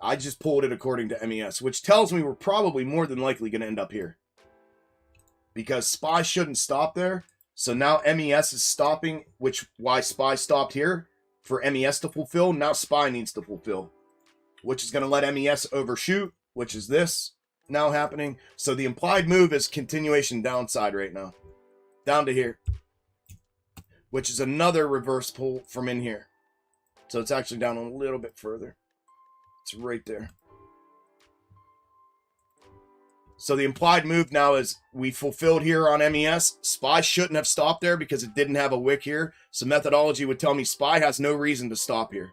I just pulled it according to MES, which tells me we're probably more than likely going to end up here because SPY shouldn't stop there. So now MES is stopping, why SPY stopped here for MES to fulfill. Now SPY needs to fulfill, which is going to let MES overshoot, which is this now happening. So the implied move is continuation downside right now, down to here, which is another reverse pull from in here. So it's actually down a little bit further. It's right there. So the implied move now is we fulfilled here on MES. SPY shouldn't have stopped there because it didn't have a wick here. So methodology would tell me SPY has no reason to stop here.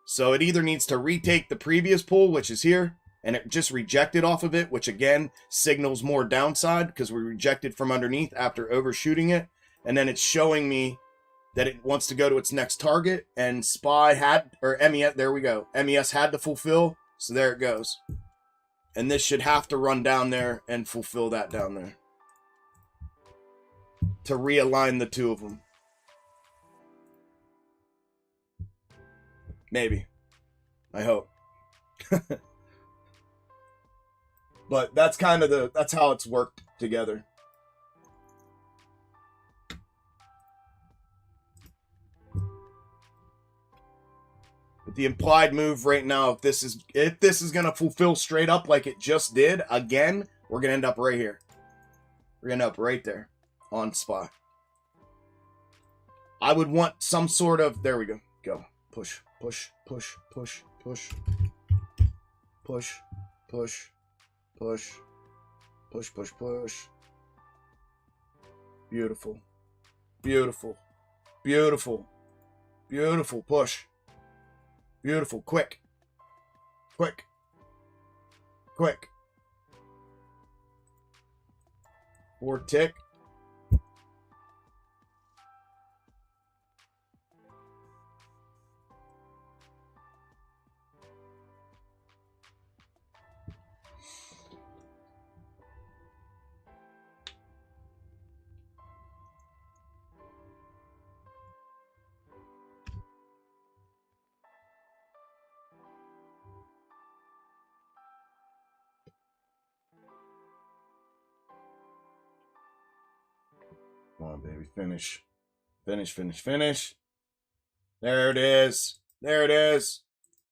So it either needs to retake the previous pull, which is here, and it just rejected off of it, which again signals more downside because we rejected from underneath after overshooting it. And then it's showing me that it wants to go to its next target, and SPY had, or MES, there we go. MES had to fulfill, so there it goes. And this should have to run down there and fulfill that down there to realign the two of them. Maybe. I hope. But that's kind of that's how it's worked together. But the implied move right now, if this is going to fulfill straight up like it just did, again, we're going to end up right here. We're going to end up right there on SPY. I would want some sort of, there we go. push, push, push, push, push, push, push, push, push, push, push. Beautiful, beautiful, beautiful, beautiful, push. Beautiful, quick, quick, quick. 4 tick. Come on, baby. Finish. Finish, finish, finish. There it is. There it is.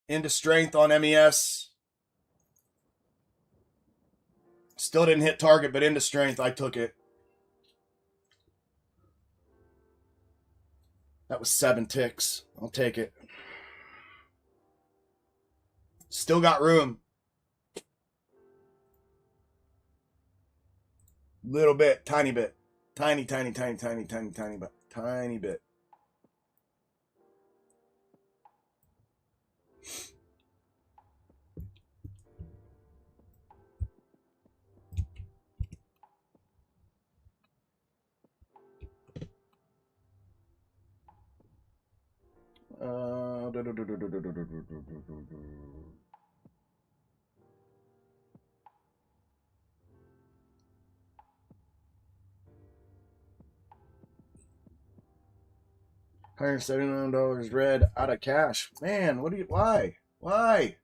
Into strength on MES. Still didn't hit target, but into strength. I took it. That was 7 ticks. I'll take it. Still got room. Little bit. Tiny bit. Tiny, tiny, tiny, tiny, tiny, tiny, but tiny bit. $179 red out of cash. Man, what do you? Why? Why?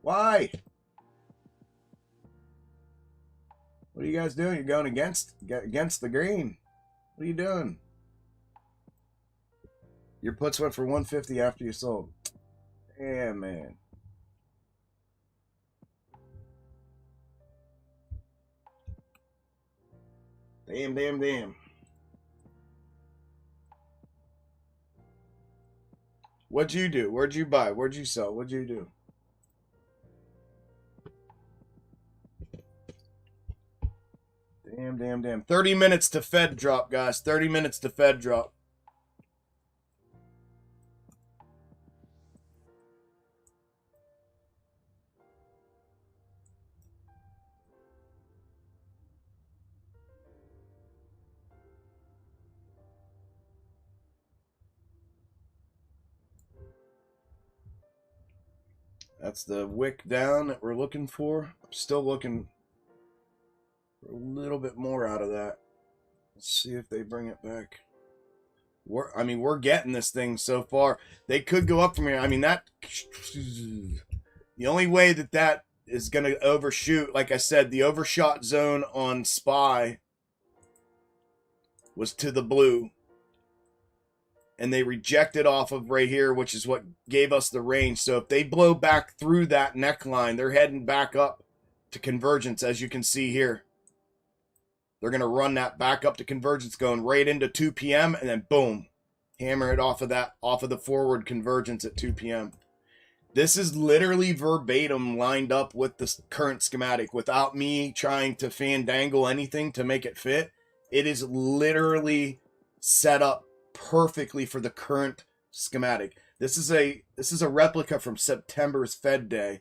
Why? What are you guys doing? You're going against the green. What are you doing? Your puts went for 150 after you sold. Damn, man. Damn, damn, damn. What'd you do? Where'd you buy? Where'd you sell? What'd you do? Damn, damn, damn. 30 minutes to Fed drop, guys. 30 minutes to Fed drop. That's the wick down that we're looking for. I'm still looking for a little bit more out of that. Let's see if they bring it back. We're getting this thing so far. They could go up from here. I mean, the only way that is going to overshoot, like I said, the overshot zone on SPY was to the blue. And they rejected off of right here, which is what gave us the range. So if they blow back through that neckline, they're heading back up to Convergence, as you can see here. They're going to run that back up to Convergence, going right into 2 p.m. and then boom, hammer it off of the forward Convergence at 2 p.m. This is literally verbatim lined up with the current schematic without me trying to fandangle anything to make it fit. It is literally set up perfectly for the current schematic. This is a replica from September's Fed day,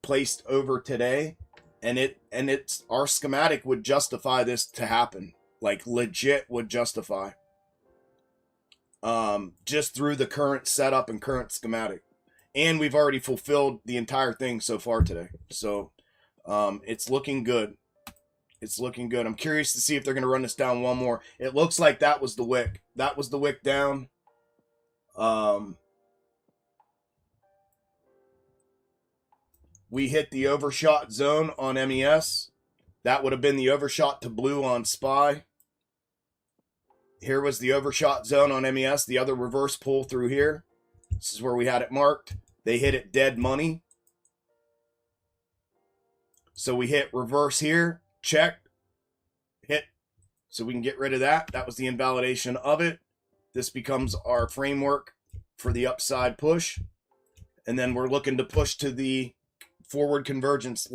placed over today, and it's our schematic would justify this to happen. Like legit would justify. Just through the current setup and current schematic. And we've already fulfilled the entire thing so far today. So it's looking good. It's looking good. I'm curious to see if they're going to run this down one more. It looks like that was the wick. That was the wick down. We hit the overshot zone on MES. That would have been the overshot to blue on SPY. Here was the overshot zone on MES. The other reverse pull through here. This is where we had it marked. They hit it dead money. So we hit reverse here. Check, hit, so we can get rid of that. That was the invalidation of it. this becomes our framework for the upside push. And then we're looking to push to the forward convergence,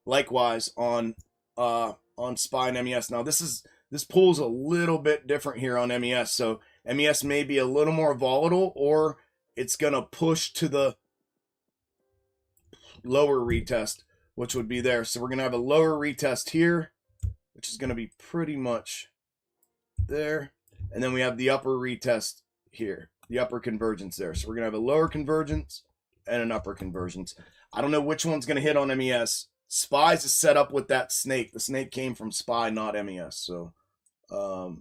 likewise on SPY and MES. Now this pool's a little bit different here on MES. So MES may be a little more volatile, or it's gonna push to the lower retest, which would be there. So we're gonna have a lower retest here, which is gonna be pretty much there. And then we have the upper retest here, the upper convergence there. So we're gonna have a lower convergence and an upper convergence. I don't know which one's gonna hit on MES. SPY's is set up with that snake. The snake came from SPY, not MES. So we're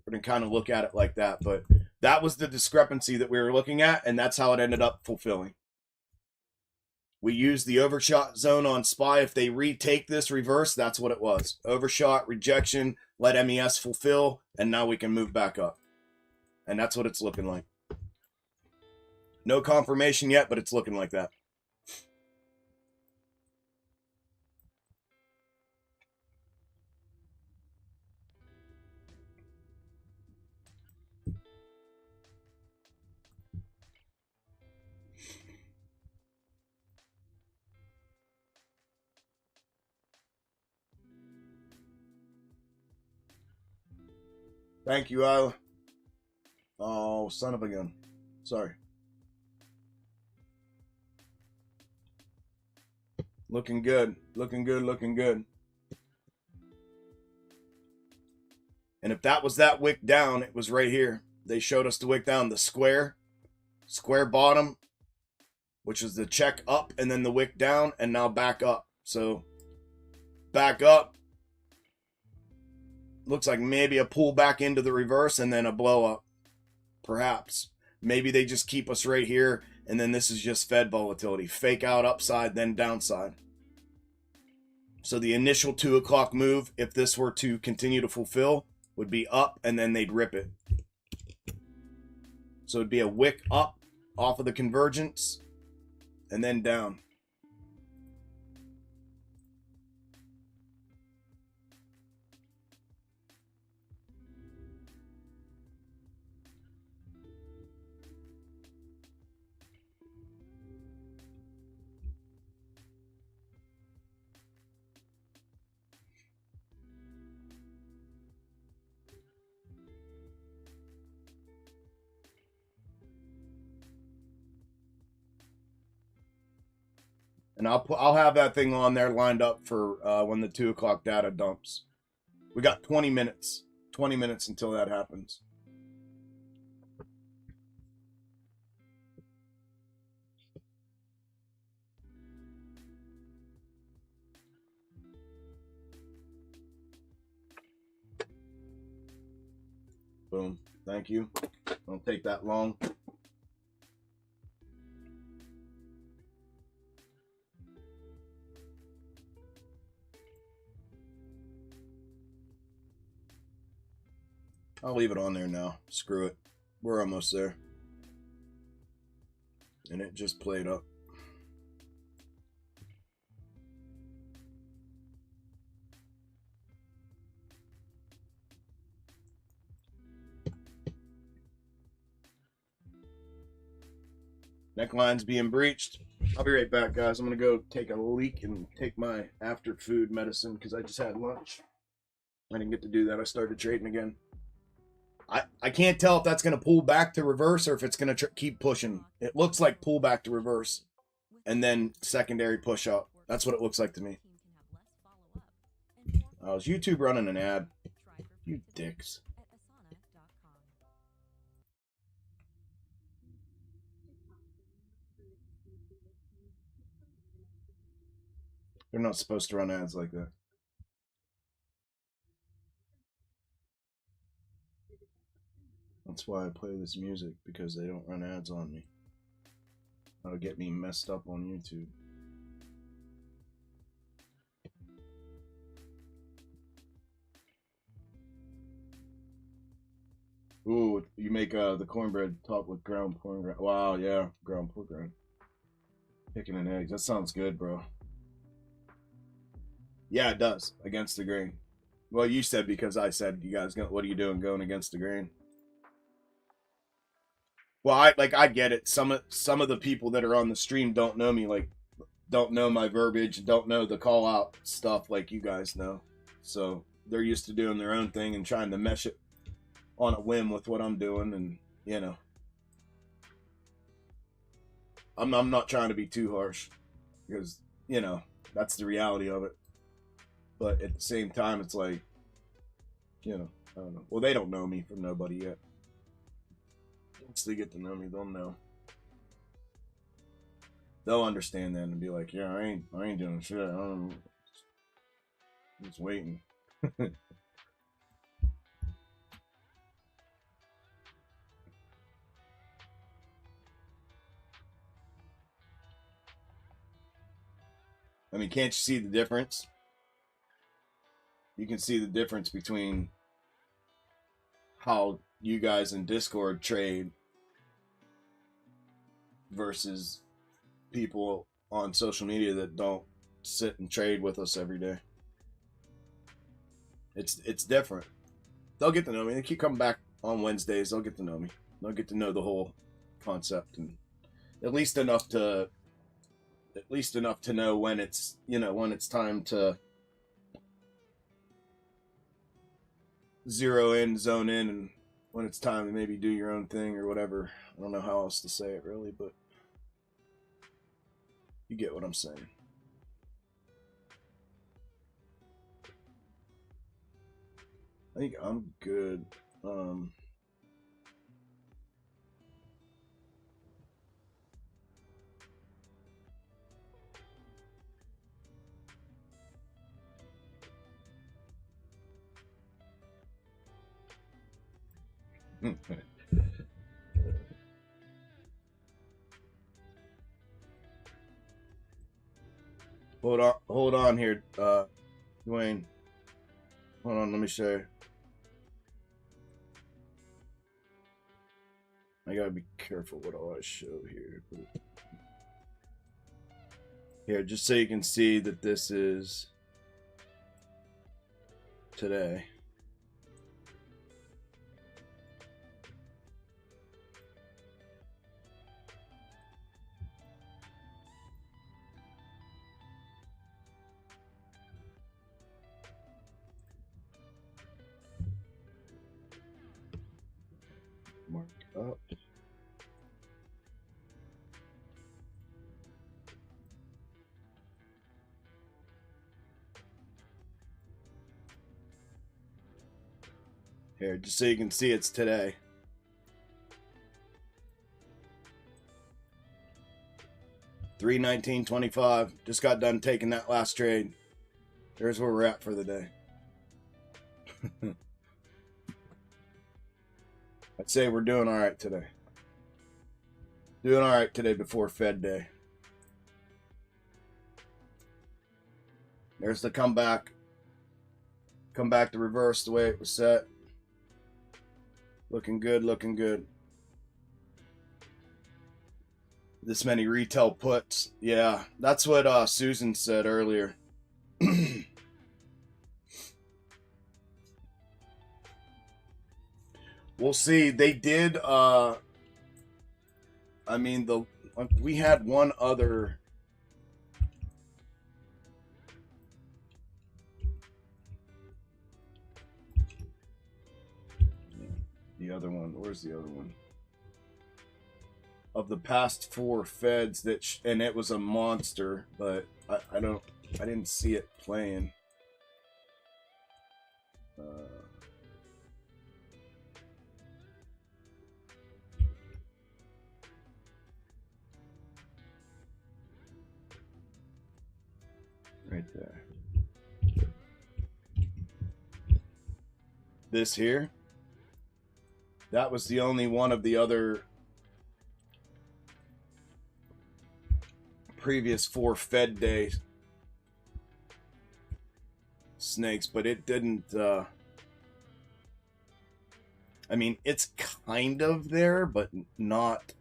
gonna kind of look at it like that. But that was the discrepancy that we were looking at, and that's how it ended up fulfilling. We used the overshot zone on SPY. If they retake this reverse, that's what it was. Overshot, rejection, let MES fulfill, and now we can move back up. And that's what it's looking like. No confirmation yet, but it's looking like that. Thank you, Isla. Oh, son of a gun. Sorry. Looking good. Looking good, looking good. And if that was that wick down, it was right here. They showed us the wick down, the square bottom, which is the check up, and then the wick down, and now back up. So back up. Looks like maybe a pull back into the reverse and then a blow up. Perhaps. Maybe they just keep us right here, and then this is just Fed volatility. Fake out upside, then downside. So the initial 2 o'clock move, if this were to continue to fulfill, would be up, and then they'd rip it. So it'd be a wick up off of the convergence, and then down. And I'll have that thing on there lined up for when the 2 o'clock data dumps. We got 20 minutes. 20 minutes until that happens. Boom. Thank you. Don't take that long. I'll leave it on there now. Screw it. We're almost there. And it just played up. Neckline's being breached. I'll be right back, guys. I'm going to go take a leak and take my after food medicine because I just had lunch. I didn't get to do that. I started trading again. I can't tell if that's going to pull back to reverse or if it's going to keep pushing. It looks like pull back to reverse and then secondary push up. That's what it looks like to me. Oh, is YouTube running an ad? You dicks. They're not supposed to run ads like that. That's why I play this music, because they don't run ads on me. That'll get me messed up on YouTube. Ooh, you make the cornbread top with ground pork. Wow, yeah, ground pork rind. Chicken and eggs. That sounds good, bro. Yeah, it does. Against the grain. Well, you said because I said, you guys, what are you doing going against the grain? Well, I get it. Some of the people that are on the stream don't know me, like don't know my verbiage, don't know the call out stuff like you guys know. So they're used to doing their own thing and trying to mesh it on a whim with what I'm doing, and you know, I'm not trying to be too harsh because you know that's the reality of it. But at the same time, it's like, you know, I don't know. Well, they don't know me from nobody yet. Once they get to know me, they'll know. They'll understand that and be like, yeah, I ain't doing shit. I'm just waiting. I mean, can't you see the difference? You can see the difference between how you guys in Discord trade versus people on social media that don't sit and trade with us every day. It's different. They'll get to know me. They keep coming back on Wednesdays. They'll get to know me. They'll get to know the whole concept, and at least enough to know when it's, you know, when it's time to zero in, zone in, and when it's time to maybe do your own thing or whatever. I don't know how else to say it really, but you get what I'm saying. I think I'm good. Hold on here, Dwayne. Hold on, let me show you. I gotta be careful what all I show here. Here, just so you can see that this is today. Mark up. Here, just so you can see it's today. $319.25. Just got done taking that last trade. There's where we're at for the day. I'd say we're doing all right today. Doing all right today before Fed Day. There's the comeback. Come back to reverse the way it was set. Looking good, looking good. This many retail puts. Yeah, that's what Susan said earlier. We'll see. They did I mean, we had one other the other one. Where's the other one? Of the past 4 Feds that and it was a monster, but I didn't see it playing. Right there. This here. That was the only one of the other previous 4 Fed day snakes, but it didn't I mean, it's kind of there, but not.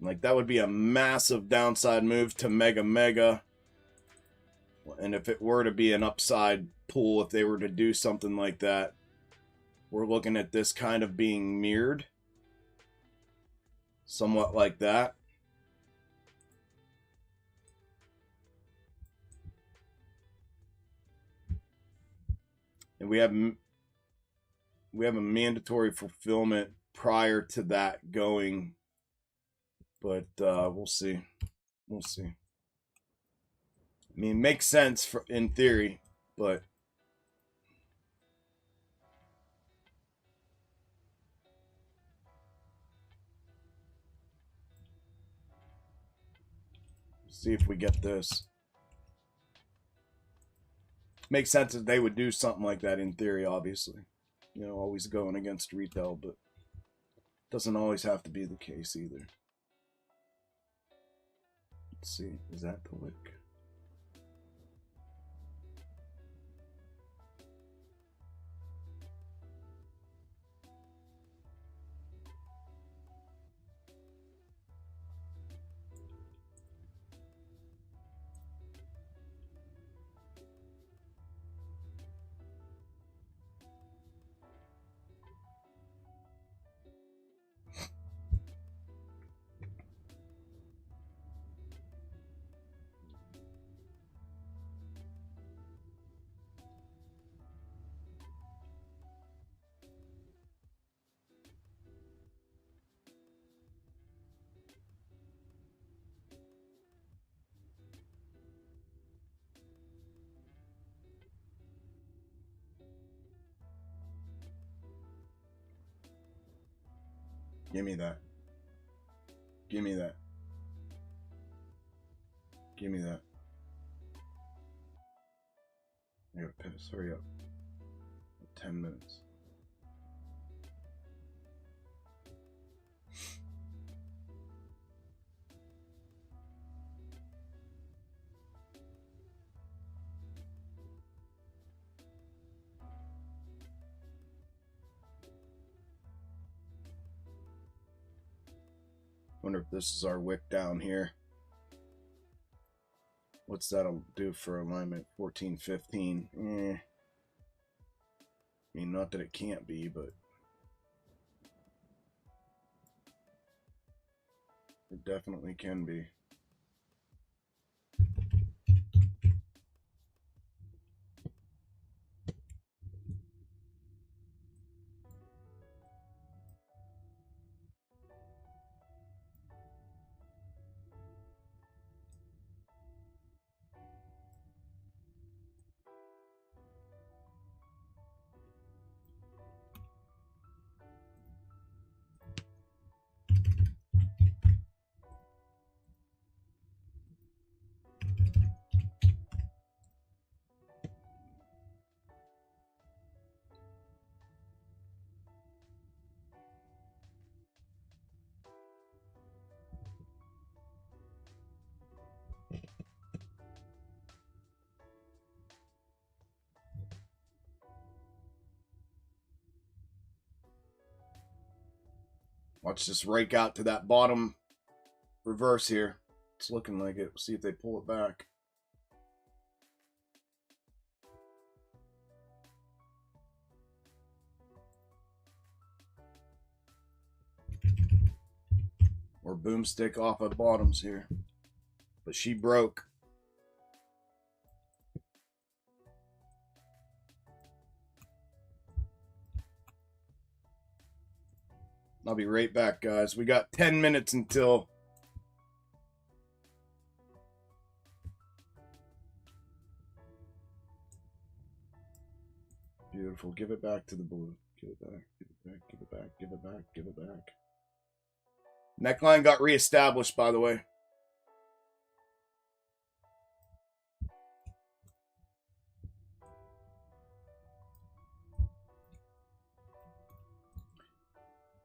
Like, that would be a massive downside move to mega. And if it were to be an upside pull, if they were to do something like that, we're looking at this kind of being mirrored. Somewhat like that. And we have a mandatory fulfillment prior to that going. But we'll see. We'll see. I mean, it makes sense in theory, but see if we get this. Makes sense that they would do something like that in theory, obviously. You know, always going against retail, but doesn't always have to be the case either. Let's see, is that the wick? Give me that. Give me that. Give me that. I gotta piss. Hurry up. 10 minutes. Wonder if this is our wick down here. What's that'll do for alignment? 14, 15. I mean, not that it can't be, but it definitely can be. Watch this rake out to that bottom reverse here. It's looking like it. We'll see if they pull it back. Or boomstick off of bottoms here. But she broke. I'll be right back, guys. We got 10 minutes until beautiful. Give it back to the blue. Give it back. Give it back. Give it back. Give it back. Give it back. Neckline got reestablished, by the way.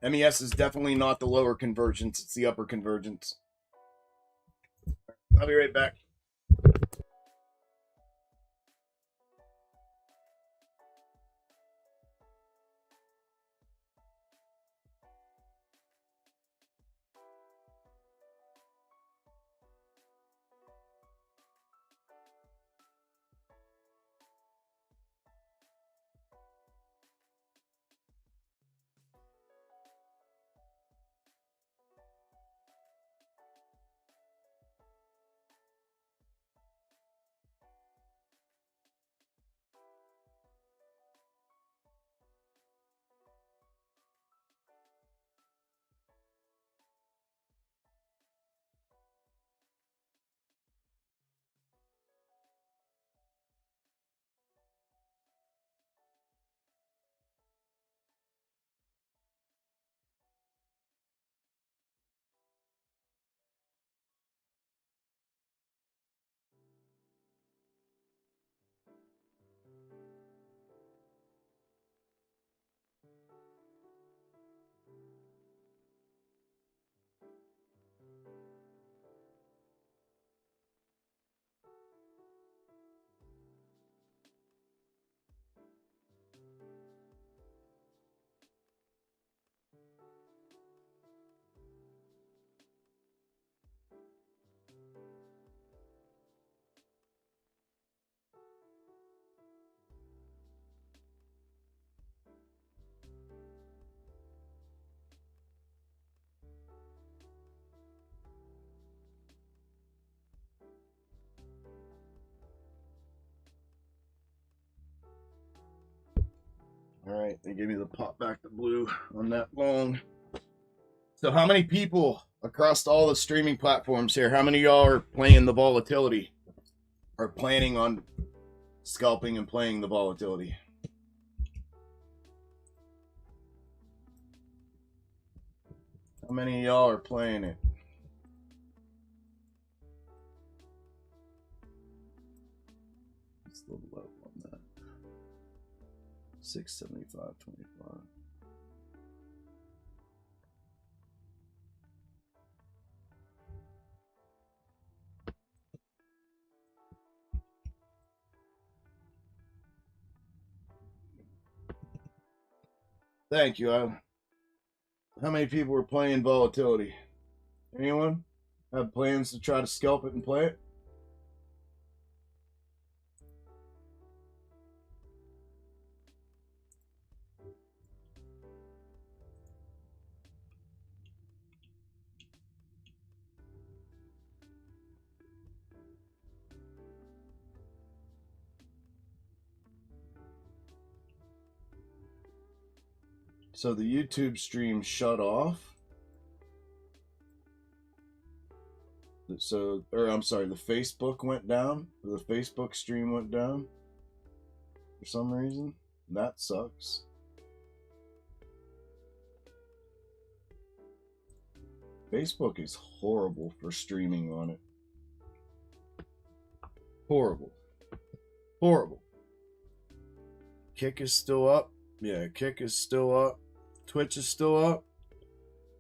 MES is definitely not the lower convergence. It's the upper convergence. I'll be right back. All right, they gave me the pop back to blue on that long. So how many people across all the streaming platforms here, how many of y'all are playing the volatility? Or planning on scalping and playing the volatility? How many of y'all are playing it? It's a little low on that. 675.25. Thank you. How many people were playing volatility? Anyone have plans to try to scalp it and play it? So the YouTube stream shut off. So, or I'm sorry, the Facebook went down. The Facebook stream went down for some reason. That sucks. Facebook is horrible for streaming on it. Horrible. Horrible. Kick is still up. Yeah, Kick is still up. Twitch is still up.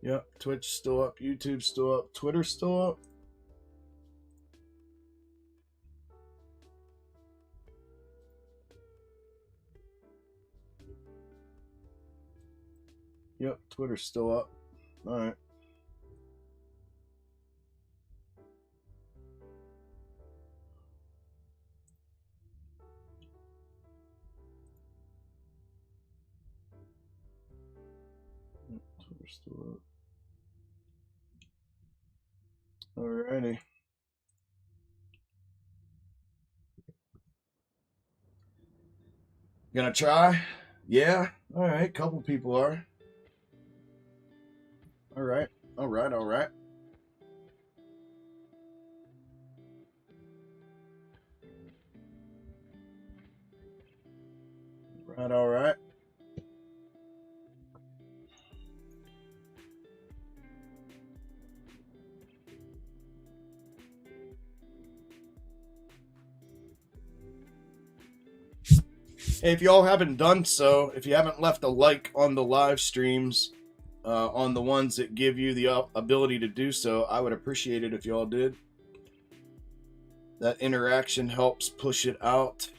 Yep, Twitch is still up. YouTube's still up. Twitter's still up. Yep, Twitter's still up. All right. Twitter's still up. Alrighty. Gonna try? Yeah. All right. Couple people are. All right. All right. All right. Right. All right. If y'all haven't done so, if you haven't left a like on the live streams, on the ones that give you the ability to do so, I would appreciate it if y'all did. That interaction helps push it out.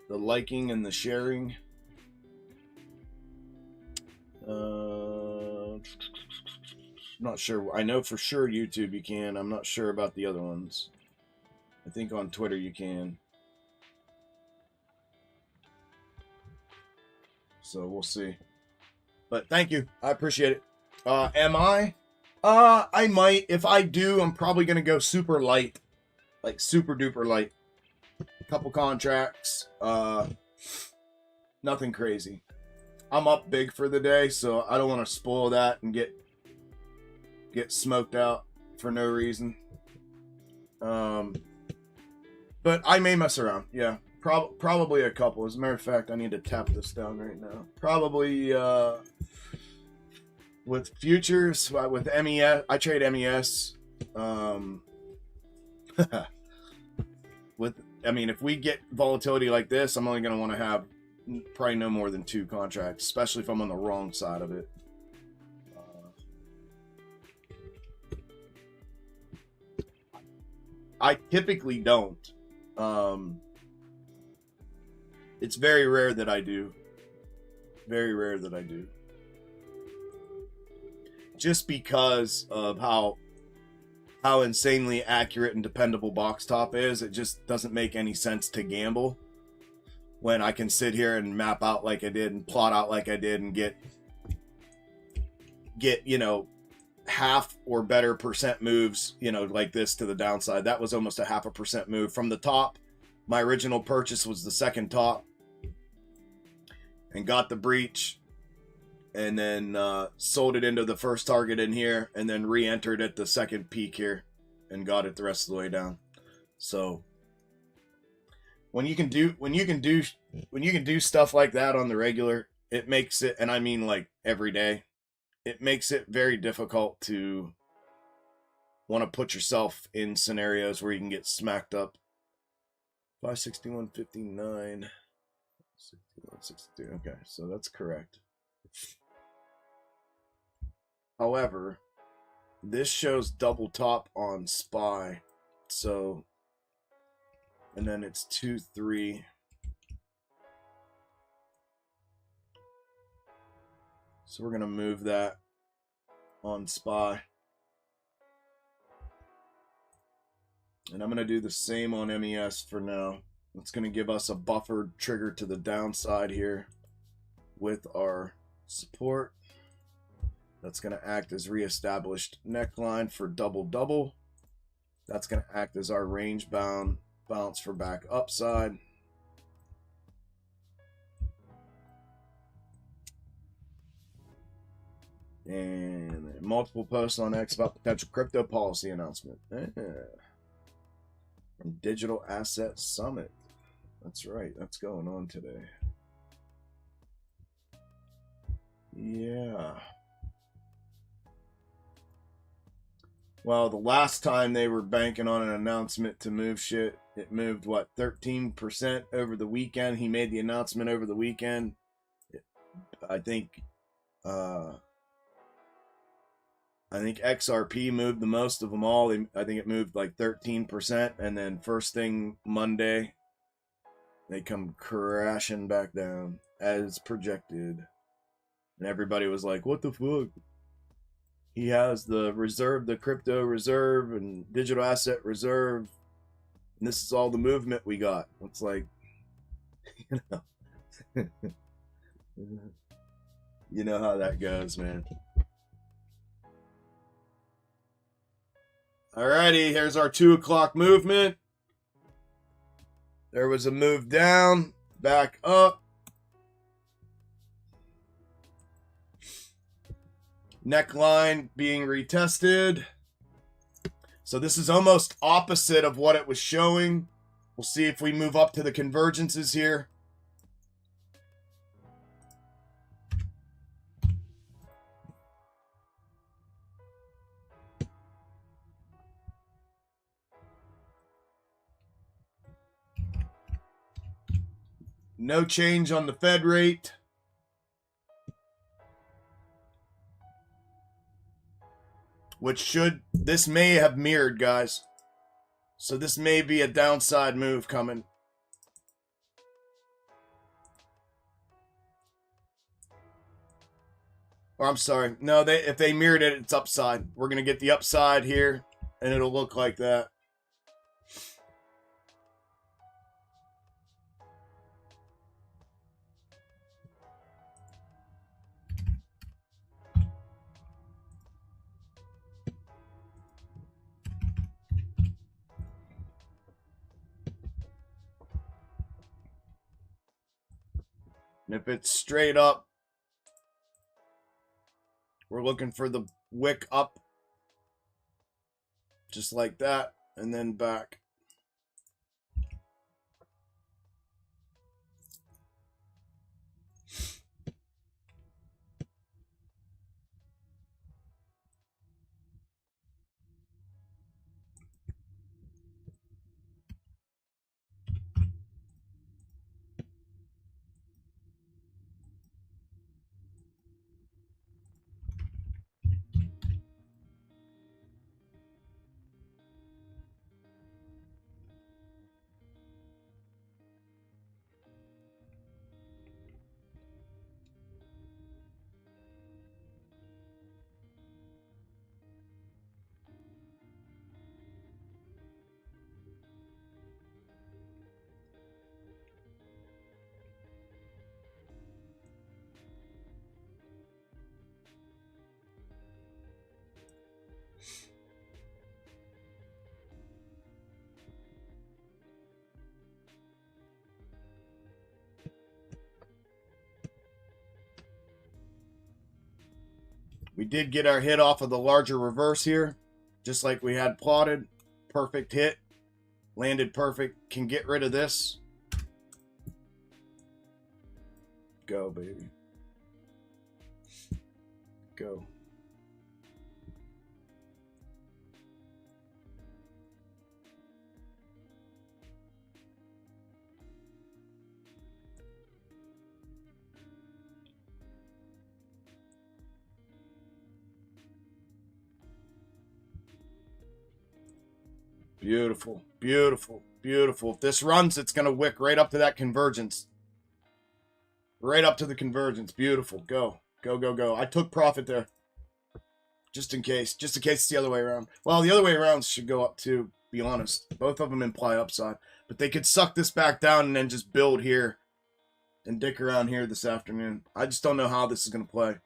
The liking and the sharing. Not sure. I know for sure YouTube you can. I'm not sure about the other ones. I think on Twitter you can. So we'll see. But thank you. I appreciate it. Am I? I might. If I do, I'm probably going to go super light. Like super duper light. A couple contracts. Nothing crazy. I'm up big for the day, so I don't want to spoil that and get smoked out for no reason. But I may mess around. Yeah. Probably a couple. As a matter of fact, I need to tap this down right now. Probably with futures, with MES. I trade MES. If we get volatility like this, I'm only going to want to have probably no more than 2 contracts, especially if I'm on the wrong side of it. I typically don't. It's very rare that I do. Very rare that I do. Just because of how insanely accurate and dependable box top is, it just doesn't make any sense to gamble when I can sit here and map out like I did and plot out like I did and get half or better percent moves, like this to the downside. That was almost a 0.5% move from the top. My original purchase was the second top. and got the breach, and then sold it into the first target in here, and then re-entered at the second peak here and got it the rest of the way down. So when you can do stuff like that on the regular, it makes it, and I mean like every day, it makes it very difficult to want to put yourself in scenarios where you can get smacked up. 561.59, 61.62. Okay, so that's correct. However, this shows double top on SPY, so, and then it's 2-3. So we're gonna move that on SPY, and I'm gonna do the same on MES for now. It's gonna give us a buffered trigger to the downside here with our support. That's going to act as reestablished neckline for double. That's going to act as our range bound bounce for back upside. And multiple posts on X about potential crypto policy announcement. From Digital Asset Summit. That's right. That's going on today. Yeah. Well, the last time they were banking on an announcement to move shit, it moved, what, 13% over the weekend? He made the announcement over the weekend. I think XRP moved the most of them all. I think it moved like 13%, and then first thing Monday, they come crashing back down as projected. And everybody was like, what the fuck? He has the reserve, the crypto reserve and digital asset reserve, and this is all the movement we got. It's like, you know how that goes, man. Alrighty, here's our 2 o'clock movement. There was a move down, back up. Neckline being retested. So this is almost opposite of what it was showing. We'll see if we move up to the convergences here. No change on the Fed rate. This may have mirrored, guys. So this may be a downside move coming. Or I'm sorry. No, if they mirrored it, it's upside. We're going to get the upside here, and it'll look like that. And if it's straight up, we're looking for the wick up. Just like that. And then back. We did get our hit off of the larger reverse here, just like we had plotted. Perfect hit. Landed perfect. Can get rid of this. Go, baby. Go. Beautiful, beautiful, beautiful. If this runs, it's going to wick right up to that convergence. Right up to the convergence. Beautiful. Go, go, go, go. I took profit there. Just in case. Just in case it's the other way around. Well, the other way around should go up too, be honest. Both of them imply upside. But they could suck this back down and then just build here. And dick around here this afternoon. I just don't know how this is going to play.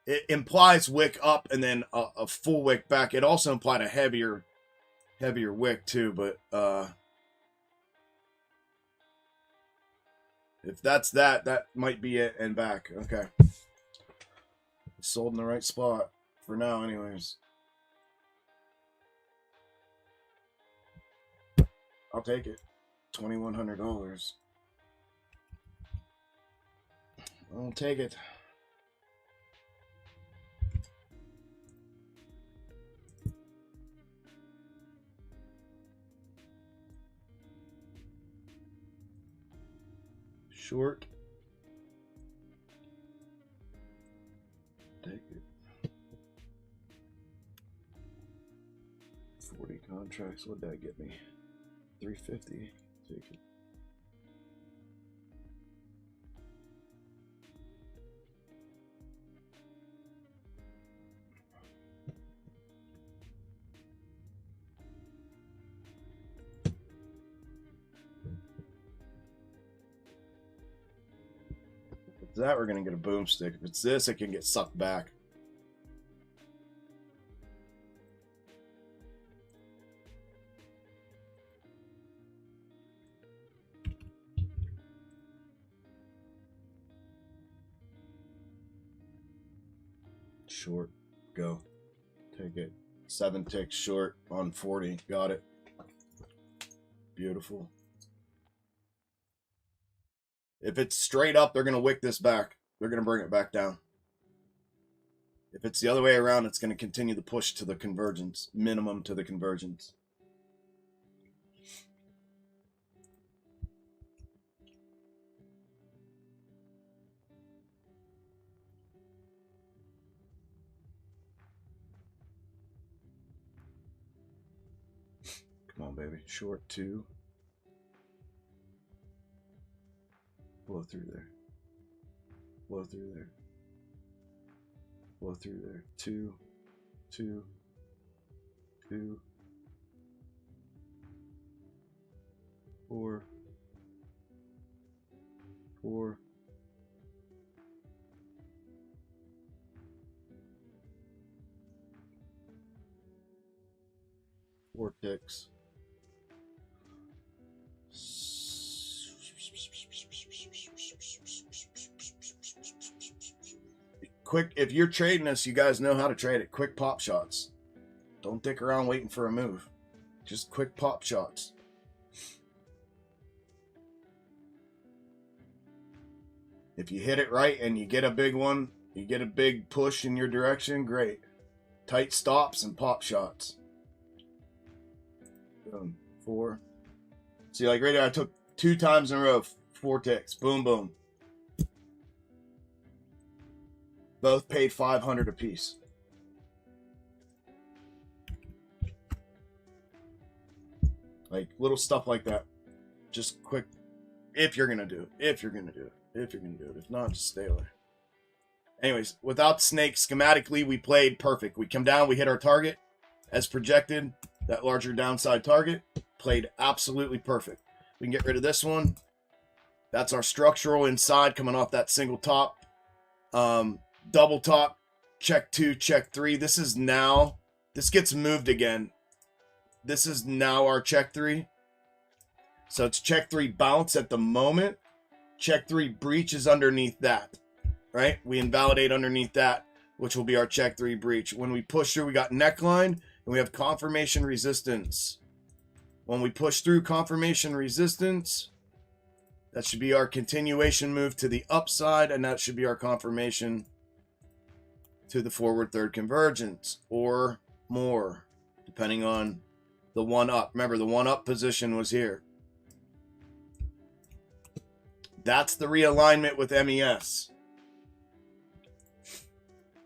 It implies wick up and then a full wick back. It also implied a heavier wick too, but if that's that might be it and back. Okay. Sold in the right spot for now anyways. I'll take it. $2,100. I'll take it. Short. Take it. 40 contracts. What'd that get me? 350. Take it. That we're gonna get a boomstick. If it's this, it can get sucked back. Short, go. Take it. 7 ticks short on 40. Got it. Beautiful. If it's straight up, they're going to wick this back. They're going to bring it back down. If it's the other way around, it's going to continue the push to the convergence. Minimum to the convergence. Come on, baby. Short 2. Blow through there. Blow through there. Blow through there. 2, 2, 2, 4, 4, 4 ticks. Quick, if you're trading this, you guys know how to trade it. Quick pop shots. Don't dick around waiting for a move. Just quick pop shots. If you hit it right and you get a big one, you get a big push in your direction, great. Tight stops and pop shots. Boom. 4. See, like right there, I took 2 times in a row, 4 ticks. Boom, boom. Both paid $500 a piece. Like little stuff like that. Just quick. If you're gonna do it. If you're gonna do it. If you're gonna do it. If not, just stay away. Anyways, without snake, schematically, we played perfect. We come down, we hit our target as projected. That larger downside target. Played absolutely perfect. We can get rid of this one. That's our structural inside coming off that single top. Double top, check 2, check 3. This is now, this gets moved again. This is now our check 3. So it's check 3 bounce at the moment. Check 3 breach is underneath that, right? We invalidate underneath that. which will be our check 3 breach. When we push through, we got neckline, and we have confirmation resistance. When we push through confirmation resistance, that should be our continuation move to the upside, and that should be our confirmation to the forward third convergence, or more, depending on the one up. Remember, the one up position was here. That's the realignment with MES.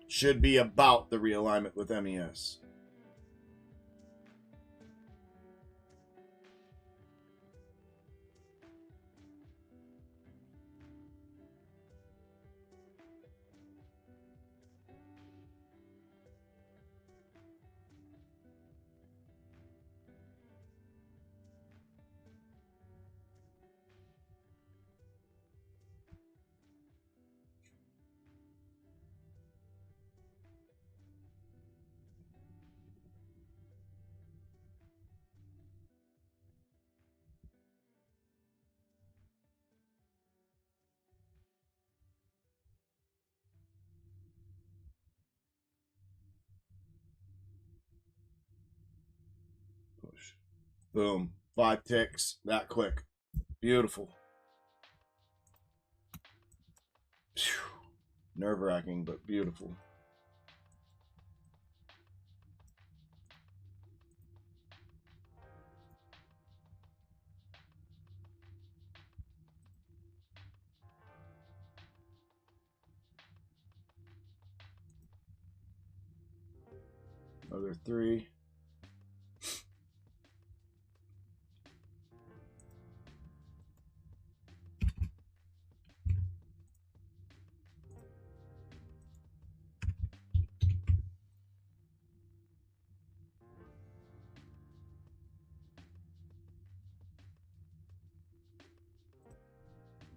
Should be about the realignment with MES. Push. Boom. 5 ticks. That quick. Beautiful. Nerve-wracking, but beautiful. Another 3.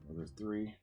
Another 3.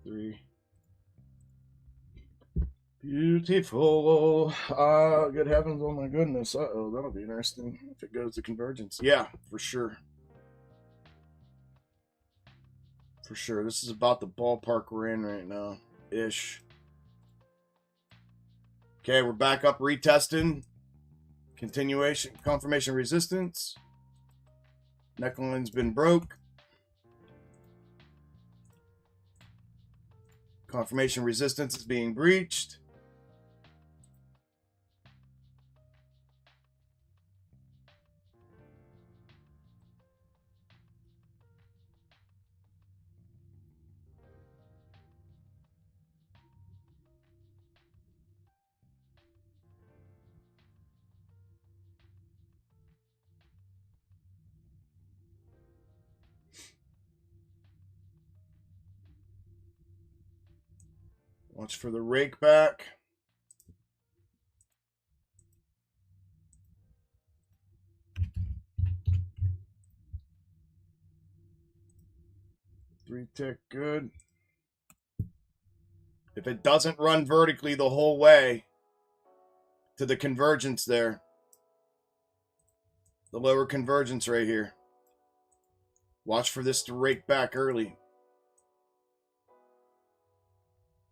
Three. Beautiful. Good heavens, oh my goodness. Uh-oh, that'll be interesting if it goes to convergence. Yeah, for sure. For sure. This is about the ballpark we're in right now. Ish. Okay, we're back up retesting. Continuation, confirmation resistance. Neckline's been broke. Confirmation resistance is being breached. Watch for the rake back. Three tick, good. If it doesn't run vertically the whole way to the convergence there, the lower convergence right here, watch for this to rake back early.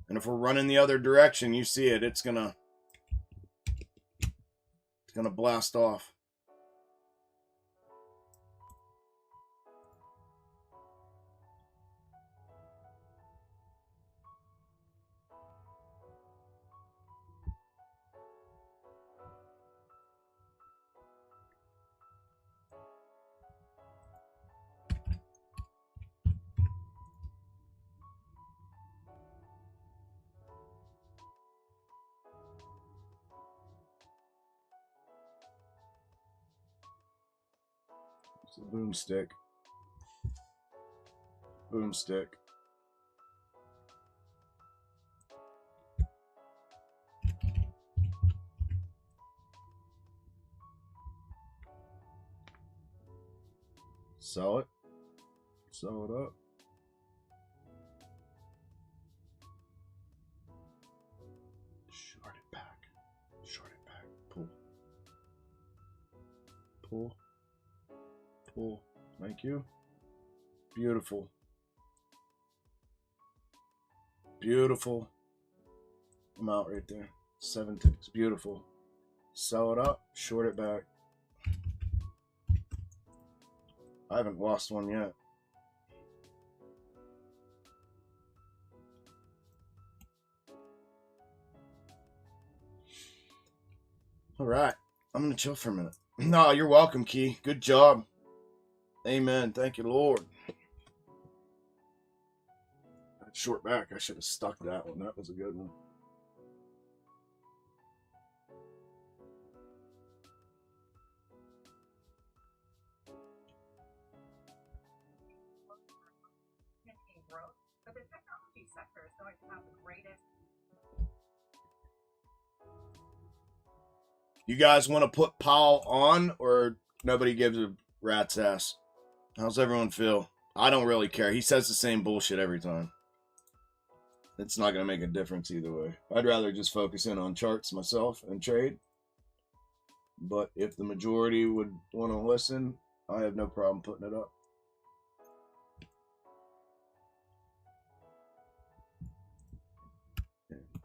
And if we're running the other direction, you see it, it's gonna blast off. It's a boomstick. Boomstick. Sell it. Sell it up. Short it back. Short it back. Pull. Pull. Pull. Thank you. Beautiful. Beautiful. I'm out right there. 7 ticks. Beautiful. Sell it up. Short it back. I haven't lost one yet. All right. I'm going to chill for a minute. No, you're welcome, Key. Good job. Amen. Thank you, Lord. That short back, I should have stuck that one. That was a good one. But the technology sector is going to have the greatest. You guys want to put Powell on, or nobody gives a rat's ass? How's everyone feel? I don't really care. He says the same bullshit every time. It's not going to make a difference either way. I'd rather just focus in on charts myself and trade. But if the majority would want to listen, I have no problem putting it up.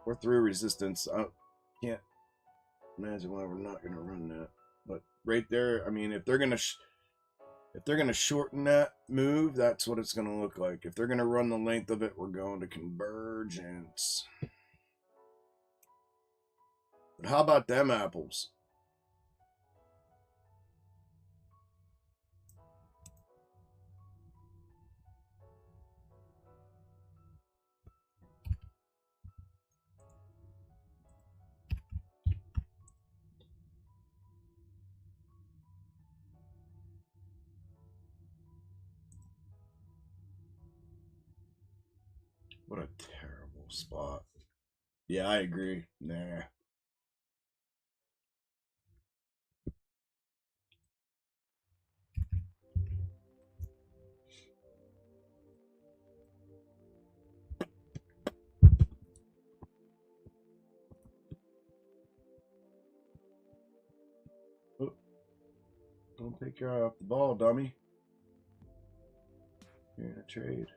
We're through resistance. I can't imagine why we're not going to run that. But right there, I mean, if they're going to shorten that move, that's what it's going to look like. If they're going to run the length of it, we're going to Convergence. But how about them apples? What a terrible spot. Yeah, I agree. Nah. Oh, don't take your eye off the ball, dummy. You're in a trade.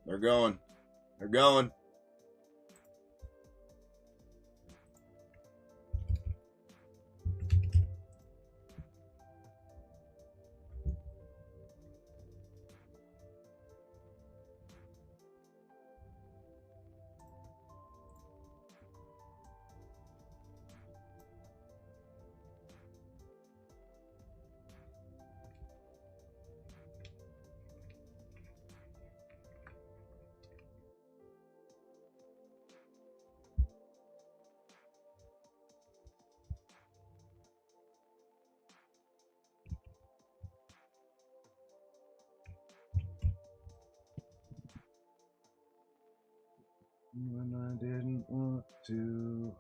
They're going. They're going. When I didn't want to.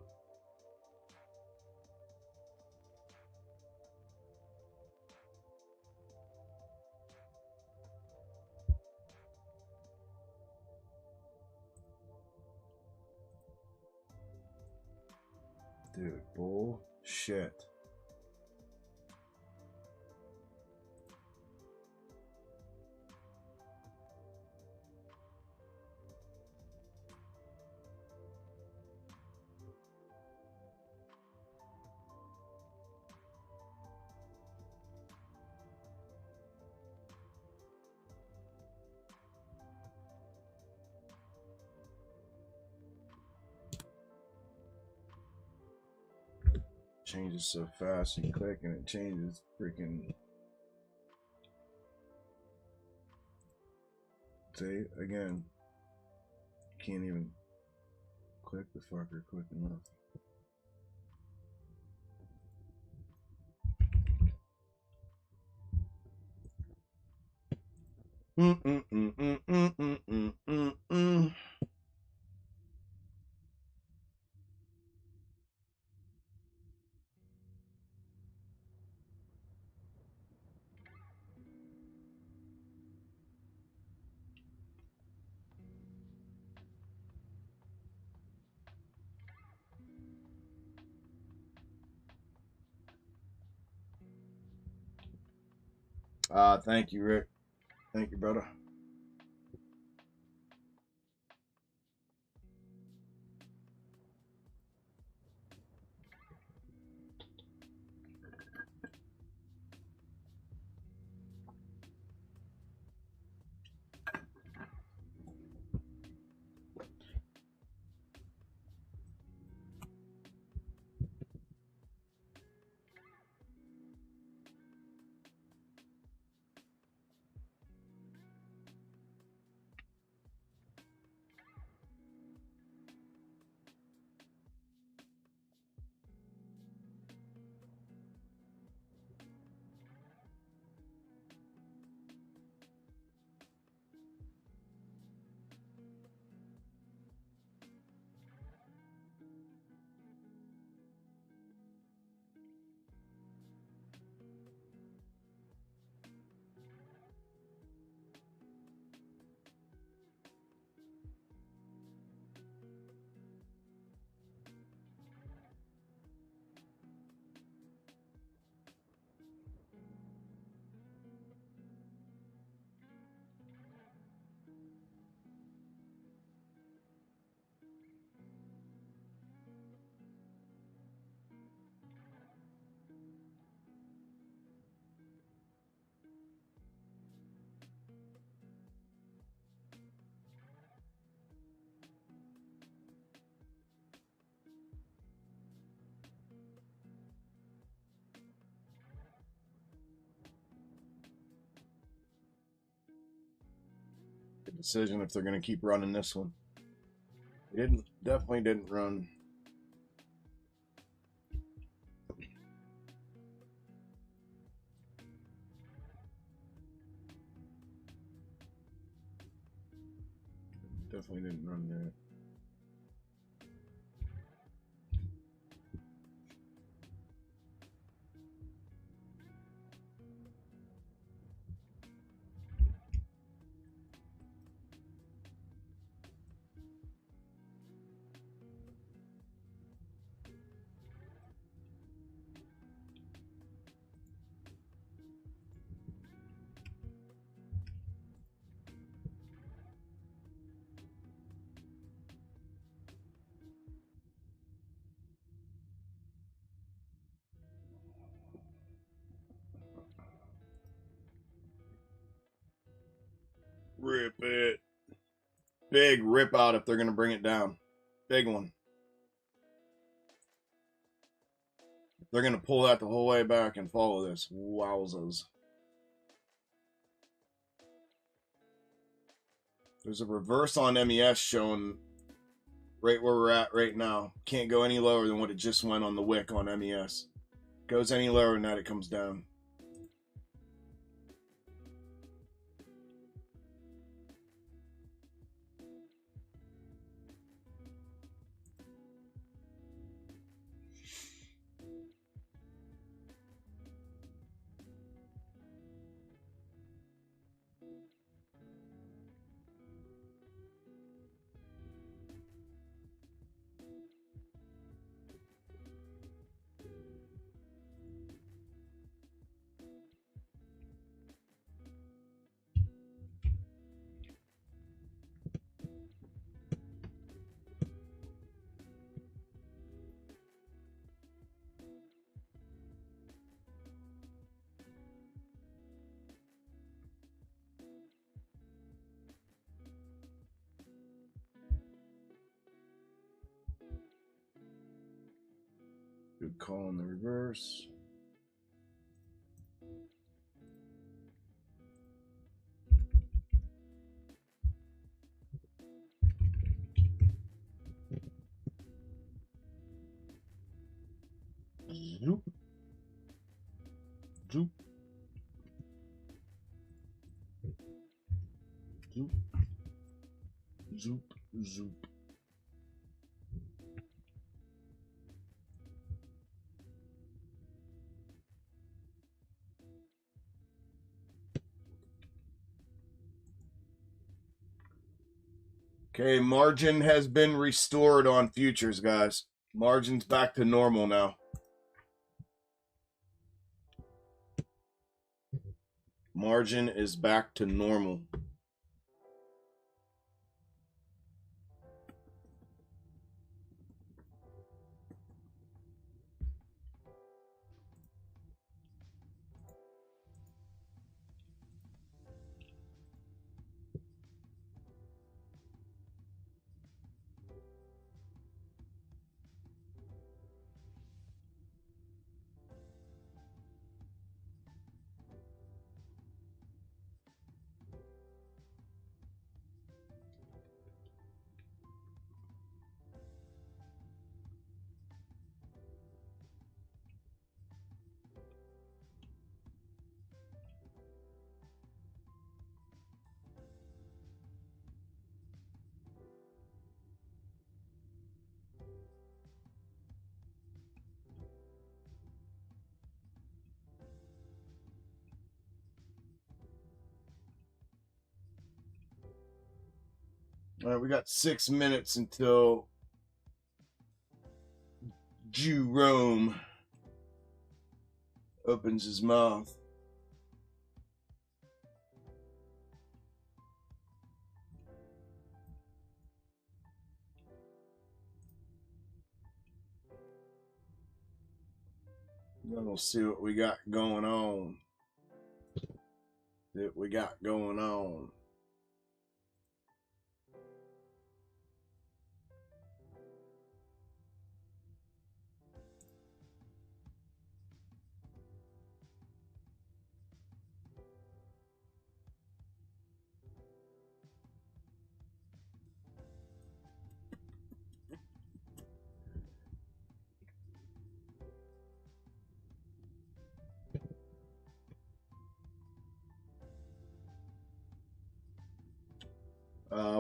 Dude, bullshit. changes so fast. You click and it changes freaking. Say again. Can't even click the fucker quick enough. Thank you, Rick. Thank you, brother. Good decision if they're going to keep running this one. Definitely didn't run. Definitely didn't run that. Rip it. Big rip out if they're going to bring it down. Big one. They're going to pull that the whole way back and follow this. Wowzers. There's a reverse on MES showing right where we're at right now. Can't go any lower than what it just went on the wick on MES. Goes any lower than that, it comes down. Good call in the reverse. Zoop. Zoop. Zoop. Zoop. Zoop. Okay, margin has been restored on futures, guys. Margin's back to normal now. Margin is back to normal. All right, we got 6 minutes until Jerome opens his mouth. Then we'll see what we got going on.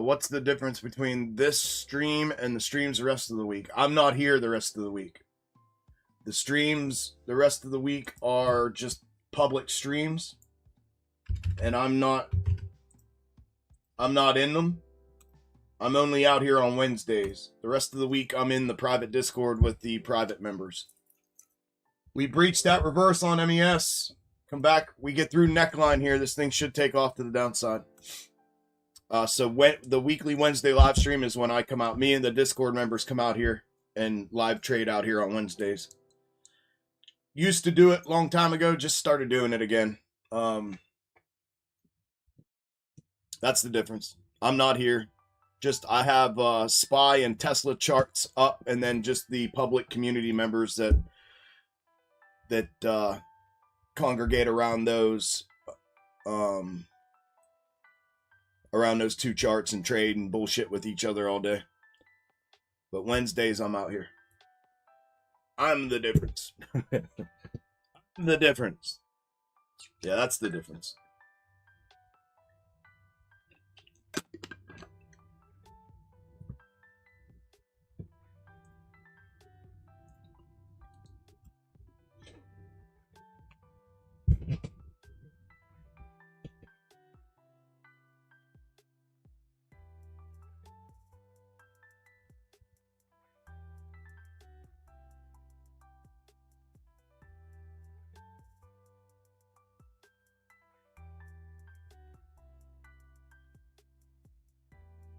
What's the difference between this stream and the streams the rest of the week? I'm not here the rest of the week. The streams the rest of the week are just public streams, and I'm not in them. I'm only out here on Wednesdays. The rest of the week I'm in the private Discord with the private members. We breached that reverse on MES. Come back. We get through neckline here. This thing should take off to the downside. So when the weekly Wednesday live stream is when I come out. Me and the Discord members come out here and live trade out here on Wednesdays. Used to do it a long time ago. Just started doing it again. That's the difference. I'm not here. Just I have SPY and Tesla charts up, and then just the public community members that congregate around those two charts and trade and bullshit with each other all day. But Wednesdays I'm out here. I'm the difference. The difference. Yeah, that's the difference.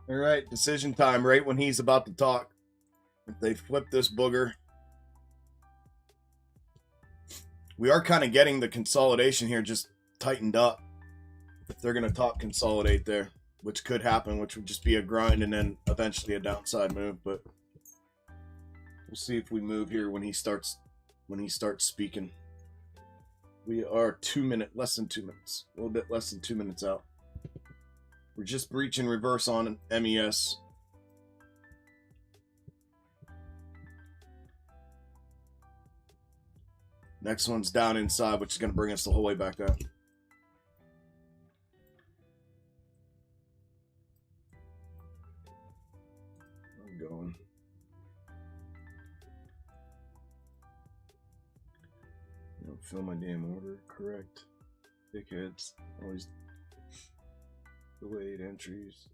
All right, decision time right when he's about to talk. If they flip this booger. We are kind of getting the consolidation here just tightened up. If they're going to talk consolidate there, which could happen, which would just be a grind and then eventually a downside move. But we'll see if we move here when he starts when he starts speaking. We are less than 2 minutes. A little bit less than 2 minutes out. We're just breaching reverse on an MES. Next one's down inside, which is going to bring us the whole way back down. I'm going. Fill my damn order. Correct. Dickheads. Always delayed entries.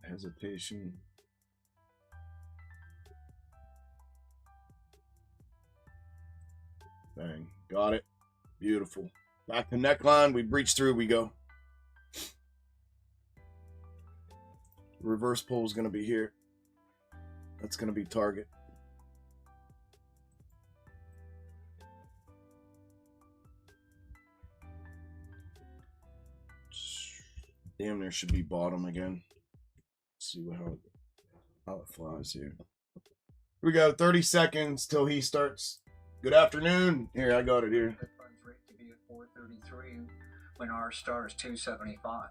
Hesitation. Bang. Got it. Beautiful. Back to neckline. We breach through. We go. Reverse pull is going to be here. That's going to be target. Damn, there should be bottom again. Let's see how it flies here. Here we go. 30 seconds till he starts. Good afternoon. Here, I got it here. Fed funds rate to be at 433 when our star is 275.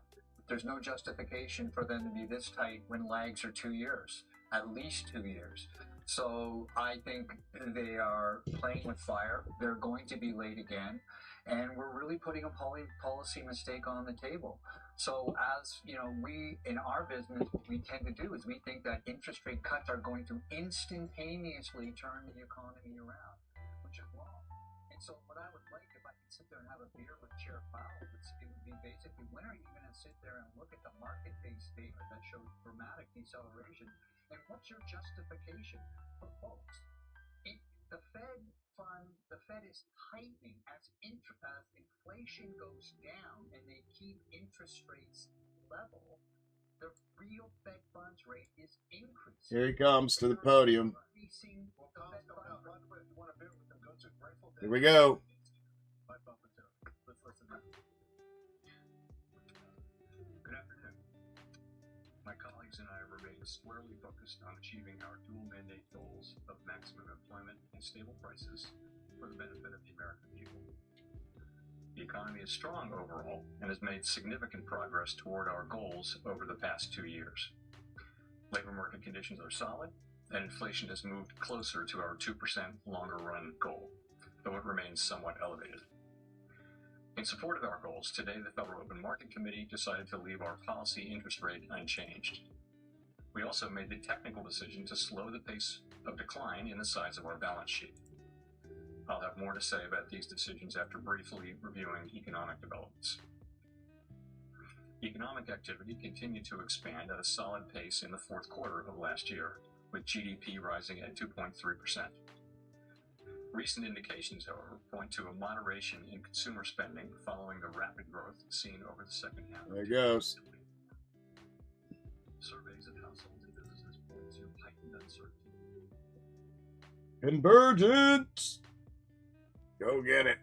There's no justification for them to be this tight when lags are 2 years, at least 2 years. So I think they are playing with fire. They're going to be late again, and we're really putting a policy mistake on the table. So as you know, we in our business, what we tend to do is we think that interest rate cuts are going to instantaneously turn the economy around, which is wrong. And so what I would like, if I could sit there and have a beer with Chair Powell, it would be basically, when are you going to sit there and look at the market-based statement that shows dramatic deceleration, and what's your justification for folks? The Fed is tightening as inflation goes down and they keep interest rates level. The real Fed funds rate is increasing. Here he comes to the podium. Here we go. Good afternoon. My colleagues and I remain squarely focused on achieving our dual mandate goals of maximum employment and stable prices for the benefit of the American people. The economy is strong overall and has made significant progress toward our goals over the past 2 years. Labor market conditions are solid, and inflation has moved closer to our 2% longer run goal, though it remains somewhat elevated. In support of our goals, today the Federal Open Market Committee decided to leave our policy interest rate unchanged. We also made the technical decision to slow the pace of decline in the size of our balance sheet. I'll have more to say about these decisions after briefly reviewing economic developments. Economic activity continued to expand at a solid pace in the fourth quarter of last year, with GDP rising at 2.3%. Recent indications, however, point to a moderation in consumer spending following the rapid growth seen over the second half. There it goes. Surveys of households and businesses point to heightened uncertainty. Convergence. Go get it.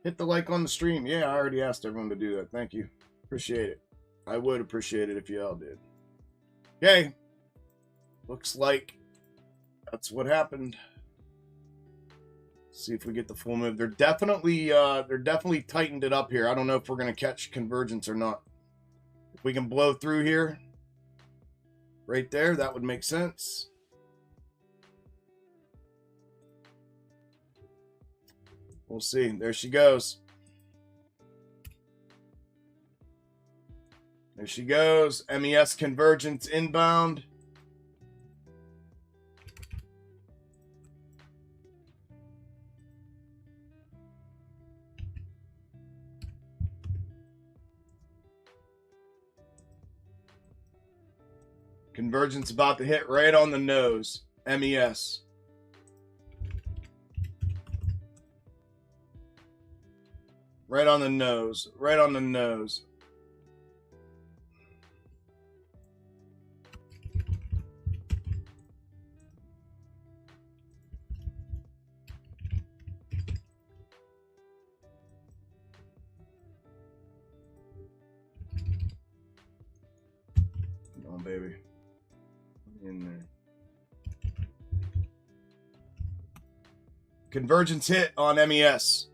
Hit the like on the stream. Yeah, I already asked everyone to do that. Thank you. Appreciate it. I would appreciate it if you all did. Okay. Looks like that's what happened. See if we get the full move. They're definitely tightened it up here. I don't know if we're gonna catch convergence or not. If we can blow through here, right there, that would make sense. We'll see. There she goes. There she goes. MES convergence inbound. Convergence about to hit right on the nose. MES. Right on the nose. Right on the nose. on, baby. In there. Convergence hit on MES.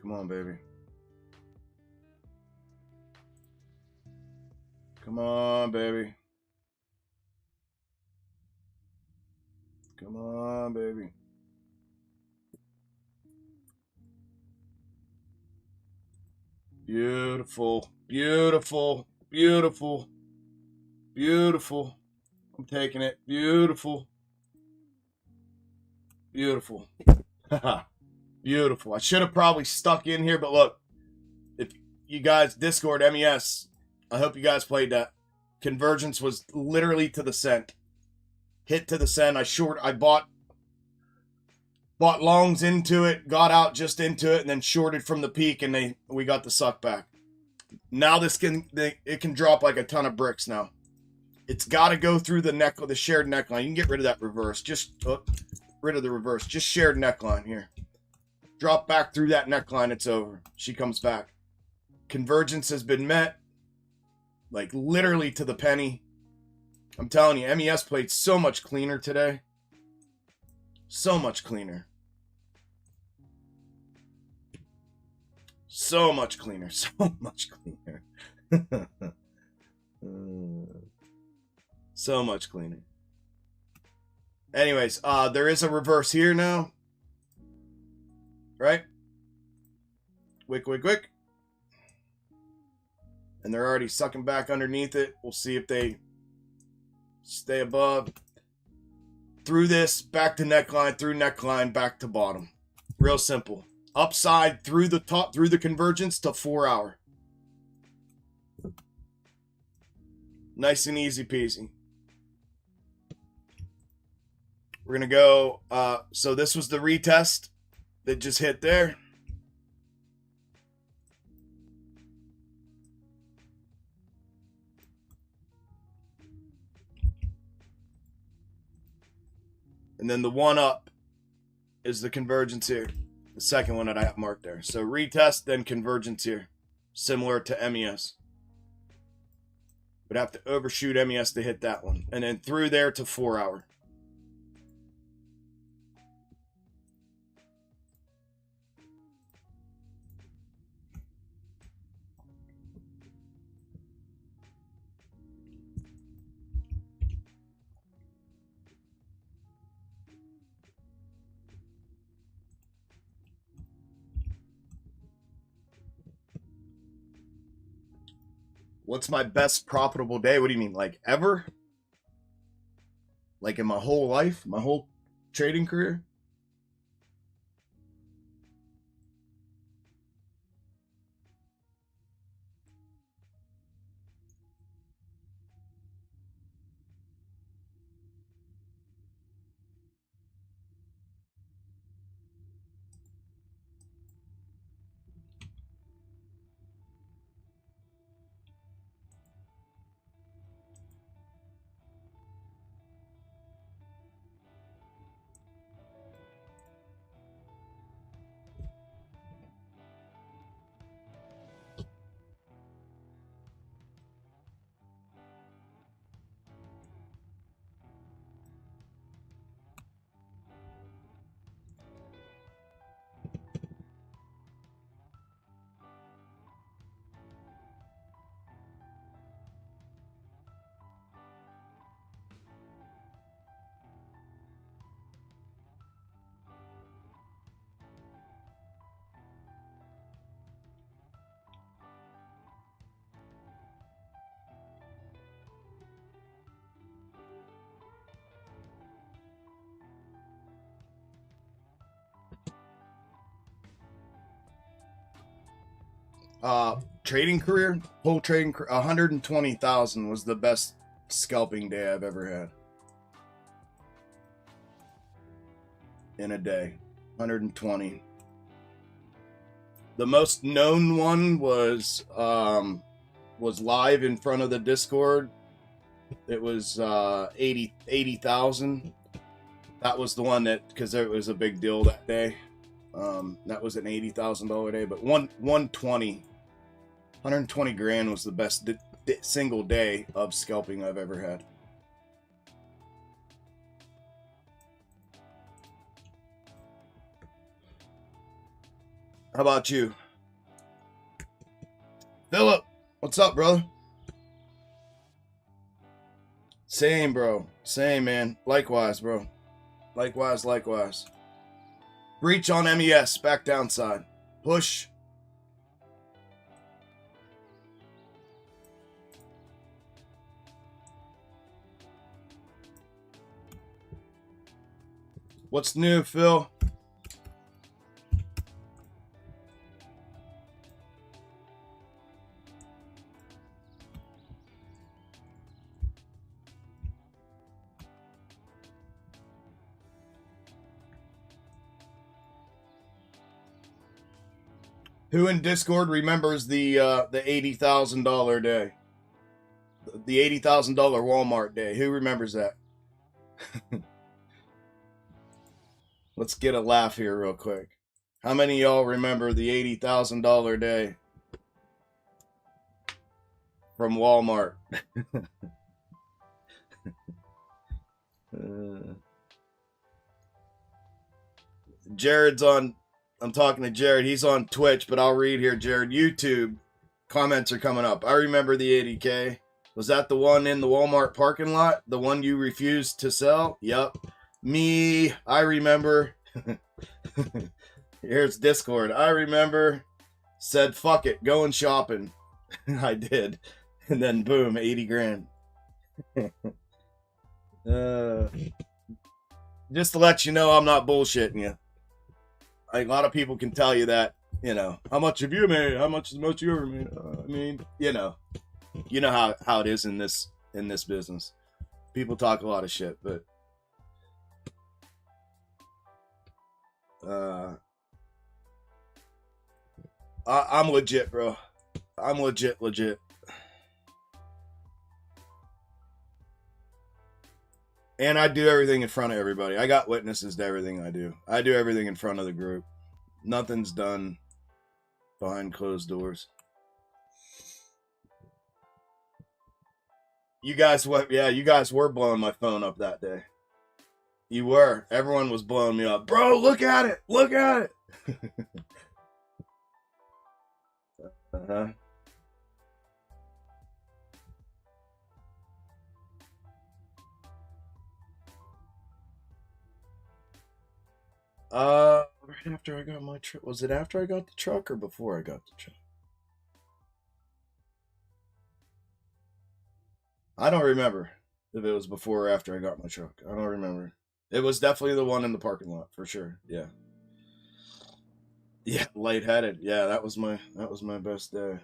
Come on, baby. Come on, baby. Come on, baby. Beautiful, beautiful, beautiful, beautiful. I'm taking it. Beautiful. Beautiful. Beautiful. I should have probably stuck in here, but look, if you guys, Discord, MES, I hope you guys played that. Convergence was literally to the cent. Hit to the cent. I bought longs into it, got out just into it, and then shorted from the peak, and we got the suck back. Now it can drop like a ton of bricks now. It's got to go through the shared neckline. You can get rid of that reverse. Just rid of the reverse. Just shared neckline here. Drop back through that neckline. It's over. She comes back. Convergence has been met. Like literally to the penny. I'm telling you, MES played so much cleaner today. So much cleaner. So much cleaner. So much cleaner. So much cleaner. Anyways, there is a reverse here now. Right? Quick, quick, quick. And they're already sucking back underneath it. We'll see if they stay above. Through this, back to neckline, through neckline, back to bottom. Real simple. Upside through the top, through the convergence to 4 hour. Nice and easy peasy. We're going to go, so this was the retest that just hit there. And then the one up is the convergence here. The second one that I have marked there. So retest, then convergence here. Similar to MES. Would have to overshoot MES to hit that one. And then through there to 4 hour. What's my best profitable day? What do you mean? Like ever? Like in my whole life? My whole trading career? Trading career, whole trading career, 120,000 was the best scalping day I've ever had. In a day, 120. The most known one was live in front of the Discord. It was 80,000. That was the one that, because it was a big deal that day. That was an $80,000 day, but 120 120 grand was the best single day of scalping I've ever had. How about you? Philip, what's up, brother? Same, bro. Same, man. Likewise, bro. Likewise, likewise. Breach on MES, back downside. Push. What's new, Phil? Who in Discord remembers the $80,000 day? The $80,000 Walmart day. Who remembers that? Let's get a laugh here real quick. How many of y'all remember the $80,000 day from Walmart? Jared's on. I'm talking to Jared. He's on Twitch, but I'll read here, Jared. YouTube comments are coming up. I remember the 80K. Was that the one in the Walmart parking lot? The one you refused to sell? Yep. Me, I remember. Here's Discord. I remember. Said, fuck it, going shopping. I did. And then boom, 80 grand. Just to let you know, I'm not bullshitting you. A lot of people can tell you that, you know, how much have you made? How much is the most you ever made? I mean, you know how it is in this business. People talk a lot of shit, but I'm legit, bro. I'm legit. And I do everything in front of everybody. I got witnesses to everything I do. I do everything in front of the group. Nothing's done behind closed doors. You guys, you guys were blowing my phone up that day. You were. Everyone was blowing me up. Bro, look at it. Look at it. Uh-huh. Right after I got my truck. Was it after I got the truck or before I got the truck? I don't remember if it was before or after I got my truck. I don't remember. It was definitely the one in the parking lot for sure. Yeah. Yeah, lightheaded. Yeah, that was my best day.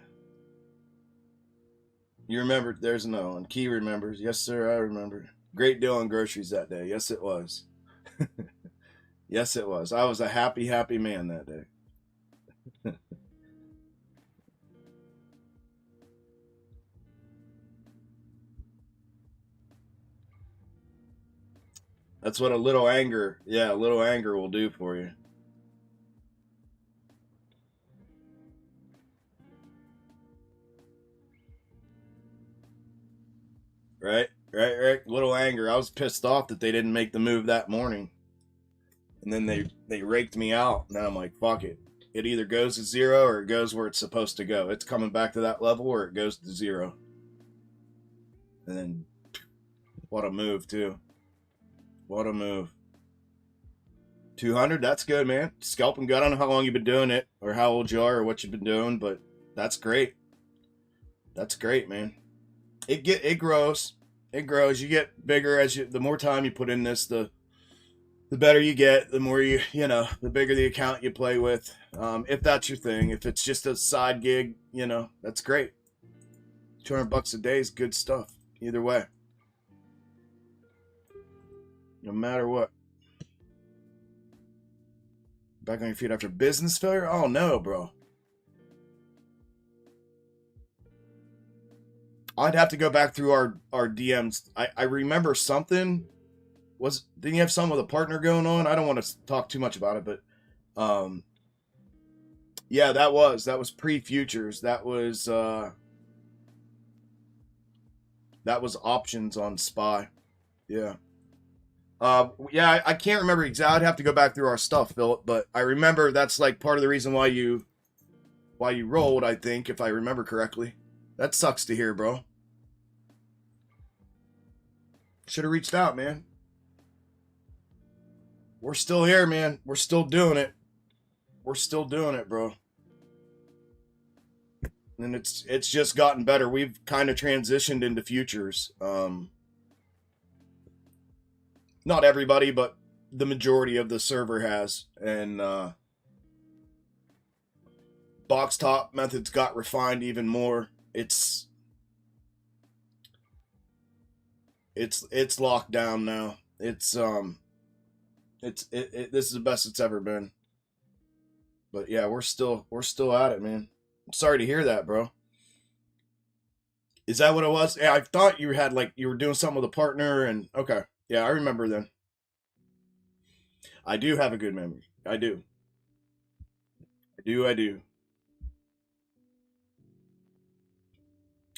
You remember? There's no one. Key remembers. Yes, sir. I remember. Great deal on groceries that day. Yes, it was. Yes, it was. I was a happy man that day. That's what a little anger will do for you. Right. Little anger. I was pissed off that they didn't make the move that morning. And then they raked me out. And I'm like, fuck it. It either goes to zero or it goes where it's supposed to go. It's coming back to that level or it goes to zero. And then, what a move, too. What a move. 200, that's good, man. Scalping good. I don't know how long you've been doing it or how old you are or what you've been doing, but that's great. That's great, man. It grows. It grows. You get bigger the more time you put in this, the better you get, the more the bigger the account you play with. If that's your thing, if it's just a side gig, that's great. $200 a day is good stuff. Either way. No matter what. Back on your feet after business failure? Oh no, bro. I'd have to go back through our DMs. I remember something. Didn't you have something with a partner going on? I don't want to talk too much about it, but Yeah, that was pre-futures. That was options on SPY. Yeah. Yeah, I can't remember exactly. I'd have to go back through our stuff, Philip, but I remember that's like part of the reason why you rolled, I think, if I remember correctly. That sucks to hear, bro. Should have reached out, man. We're still here, man. We're still doing it. We're still doing it, bro. And it's just gotten better. We've kind of transitioned into futures. Not everybody, but the majority of the server has. And box top methods got refined even more. It's locked down now. This is the best it's ever been. But yeah, we're still at it, man. I'm sorry to hear that, bro. Is that what it was? Yeah, I thought you had you were doing something with a partner and okay. Yeah, I remember then. I do have a good memory. I do. I do.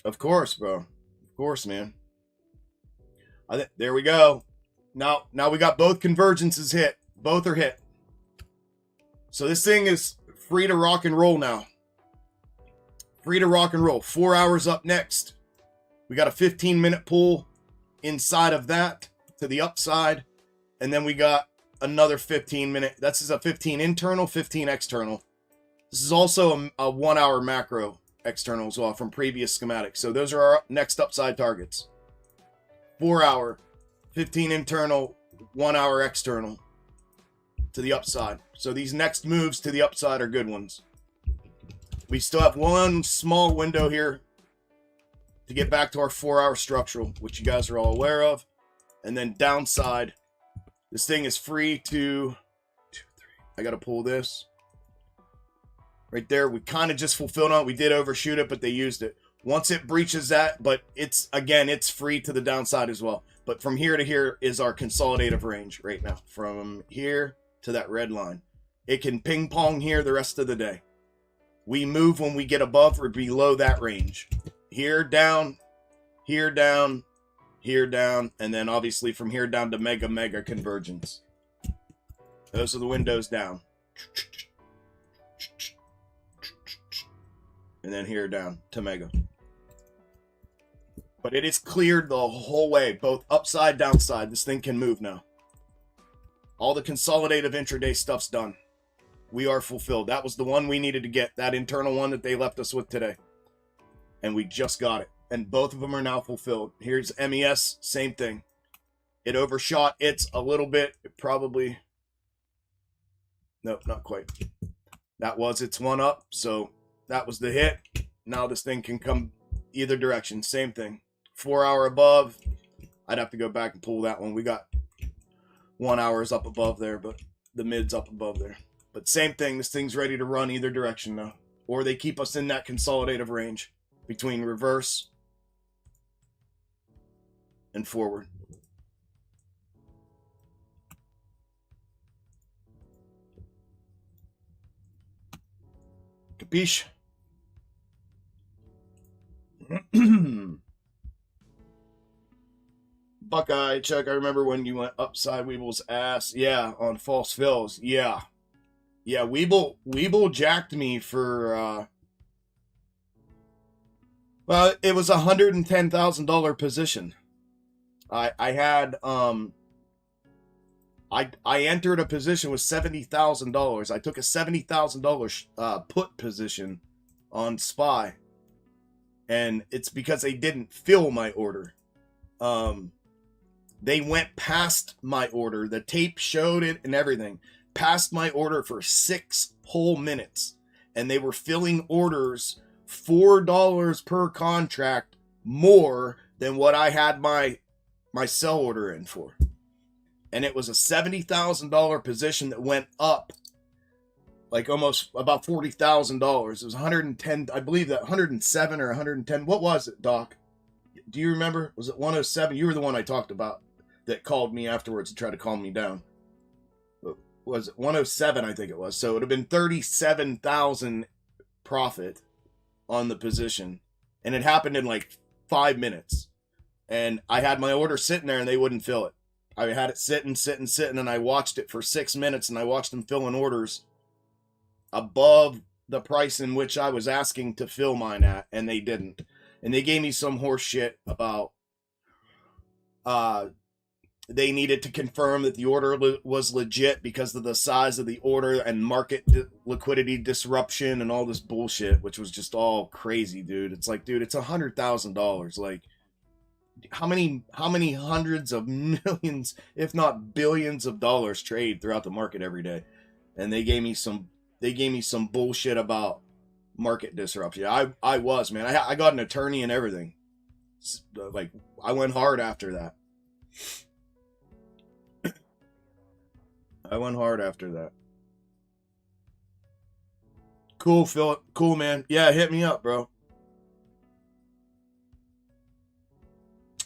Of course, bro. Of course, man. There we go. Now we got both convergences hit. Both are hit. So this thing is free to rock and roll now. Free to rock and roll. 4 hours up next. We got a 15-minute pull inside of that to the upside. And then we got another 15-minute. This is a 15 internal, 15 external. This is also a 1 hour macro external as well from previous schematics. So those are our next upside targets. 4 hour, 15 internal, 1 hour external to the upside. So these next moves to the upside are good ones. We still have one small window here to get back to our 4 hour structural, which you guys are all aware of. And then downside, this thing is free to, I got to pull this. Right there, we kind of just fulfilled on it. We did overshoot it, but they used it. Once it breaches that, but it's free to the downside as well. But from here to here is our consolidative range right now. From here to that red line. It can ping pong here the rest of the day. We move when we get above or below that range. Here down, here down, here down, and then obviously from here down to mega convergence. Those are the windows down. And then here down to mega. But it is cleared the whole way, both upside, downside. This thing can move now. All the consolidative intraday stuff's done. We are fulfilled. That was the one we needed to get, that internal one that they left us with today. And we just got it. And both of them are now fulfilled. Here's MES, same thing. It overshot. It's a little bit, probably. Nope, not quite. That was its one up. So that was the hit. Now this thing can come either direction. Same thing. 4 hour above. I'd have to go back and pull that one. We got 1 hour's up above there, but the mid's up above there. But same thing. This thing's ready to run either direction now. Or they keep us in that consolidative range between reverse and forward. Capiche? Buckeye, Chuck, I remember when you went upside Weeble's ass. Yeah, on false fills. Yeah. Yeah, Weeble jacked me for, well, it was $110,000 position. I had, I entered a position with $70,000. I took a $70,000 put position on SPY. And it's because they didn't fill my order. They went past my order. The tape showed it and everything. Past my order for 6 whole minutes. And they were filling orders $4 per contract more than what I had my sell order in for. And it was a $70,000 position that went up like almost about $40,000. It was 110, I believe that 107 or 110. What was it, Doc? Do you remember? Was it 107? You were the one I talked about that called me afterwards and tried to calm me down. was 107, I think it was. So it would have been 37,000 profit on the position, and it happened in like 5 minutes. And I had my order sitting there, and they wouldn't fill it. I had it sitting, and I watched it for 6 minutes, and I watched them filling orders above the price in which I was asking to fill mine at, and they didn't. And they gave me some horse shit about they needed to confirm that the order was legit because of the size of the order and market liquidity disruption and all this bullshit, which was just all crazy, dude. It's like, dude, it's $100,000. Like, how many hundreds of millions, if not billions of dollars trade throughout the market every day? And they gave me some bullshit about market disruption. I was, man. I got an attorney and everything. Like, I went hard after that. I went hard after that. Cool, Philip. Cool, man. Yeah, hit me up, bro.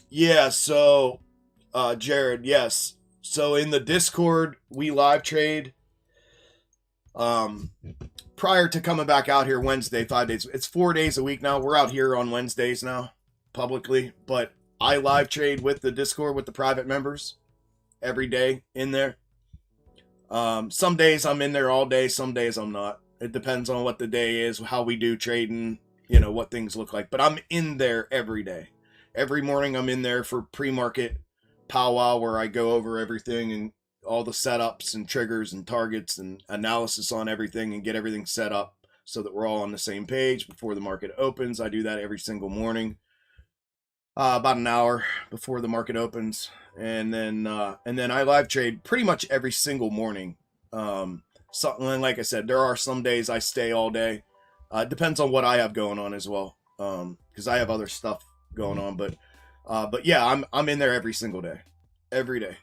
Yeah, so, Jared, yes. So in the Discord, we live trade. Prior to coming back out here Wednesday, 5 days. It's 4 days a week now. We're out here on Wednesdays now, publicly. But I live trade with the Discord with the private members every day in there. Some days I'm in there all day, some days I'm not. It depends on what the day is, how we do trading, you know, what things look like. But I'm in there every day. Every morning I'm in there for pre-market powwow where I go over everything and all the setups and triggers and targets and analysis on everything and get everything set up so that we're all on the same page before the market opens. I do that every single morning, about an hour before the market opens. And then I live trade pretty much every single morning. Something like I said, there are some days I stay all day. It depends on what I have going on as well. Cause I have other stuff going on, but yeah, I'm in there every single day, every day.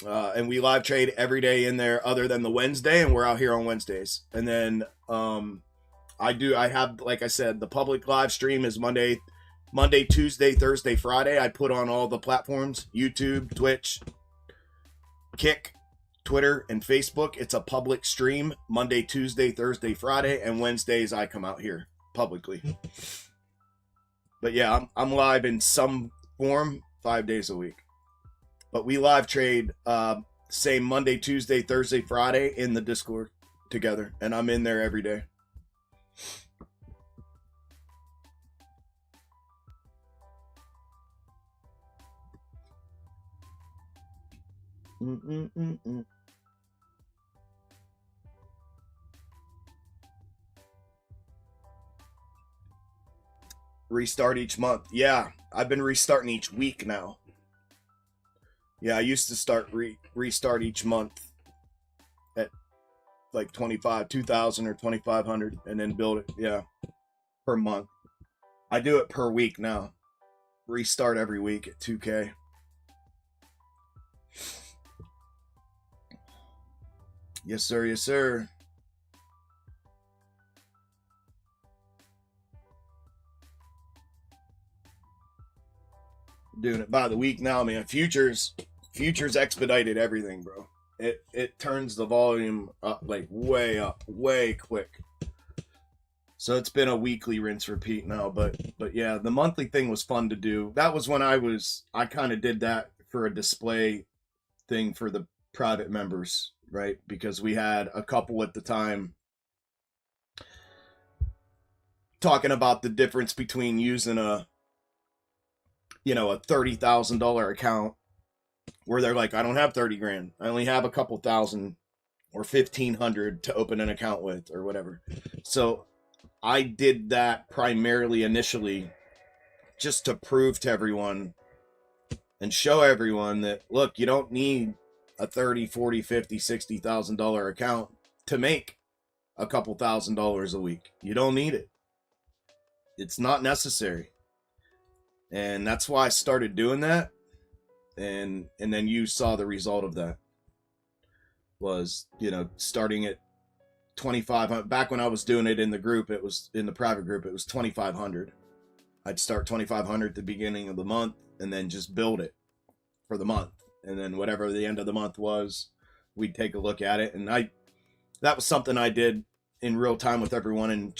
And we live trade every day in there other than the Wednesday, and we're out here on Wednesdays. And then, I have, like I said, the public live stream is Monday, Tuesday, Thursday, Friday. I put on all the platforms, YouTube, Twitch, Kick, Twitter, and Facebook. It's a public stream Monday, Tuesday, Thursday, Friday, and Wednesdays I come out here publicly. But yeah, I'm live in some form 5 days a week. But we live trade same Monday, Tuesday, Thursday, Friday in the Discord together, and I'm in there every day. Restart each month. Yeah, I've been restarting each week now. Yeah, I used to start restart each month at like 2,000 or 2,500 and then build it, yeah, per month. I do it per week now. Restart every week at 2K. Yes, sir. Yes, sir. Doing it by the week now, man. Futures expedited everything, bro. It turns the volume up, like way up, way quick. So it's been a weekly rinse repeat now, but yeah, the monthly thing was fun to do. That was when I kind of did that for a display thing for the private members, right? Because we had a couple at the time talking about the difference between using a $30,000 account where they're like, I don't have 30 grand. I only have a couple thousand or 1,500 to open an account with or whatever. So I did that primarily initially just to prove to everyone and show everyone that, look, you don't need a $30, $40, $50, $60,000 account to make a couple $1,000s a week. You don't need it. It's not necessary. And that's why I started doing that. And then you saw the result of that was, starting at 2,500. Back when I was doing it in the group, it was in the private group, it was 2,500. I'd start 2,500 at the beginning of the month and then just build it for the month. And then whatever the end of the month was, we'd take a look at it. And that was something I did in real time with everyone, and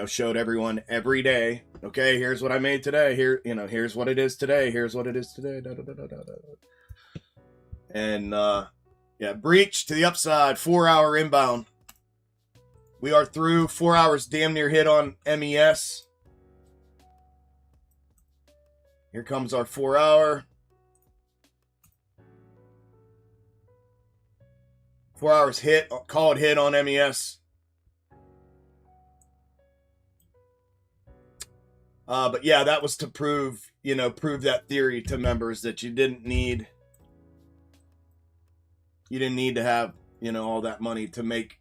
showed everyone every day. Okay, here's what I made today. Here, here's what it is today. Here's what it is today. Da, da, da, da, da, da. And yeah, breach to the upside. 4-hour inbound. We are through. 4 hours damn near hit on MES. Here comes our 4-hour. 4 hours hit. Call it hit on MES. But yeah, that was to prove that theory to members that you didn't need to have, all that money to make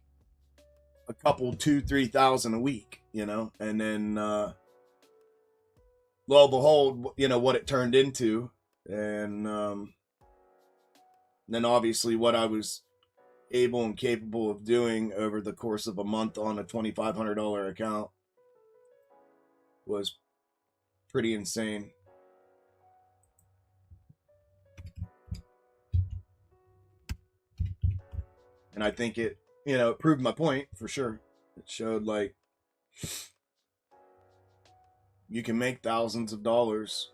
a couple, 2,000-3,000 a week, and then, lo and behold, what it turned into. And, then obviously what I was able and capable of doing over the course of a month on a $2,500 account was pretty insane. And I think it, it proved my point for sure. It showed like you can make thousands of dollars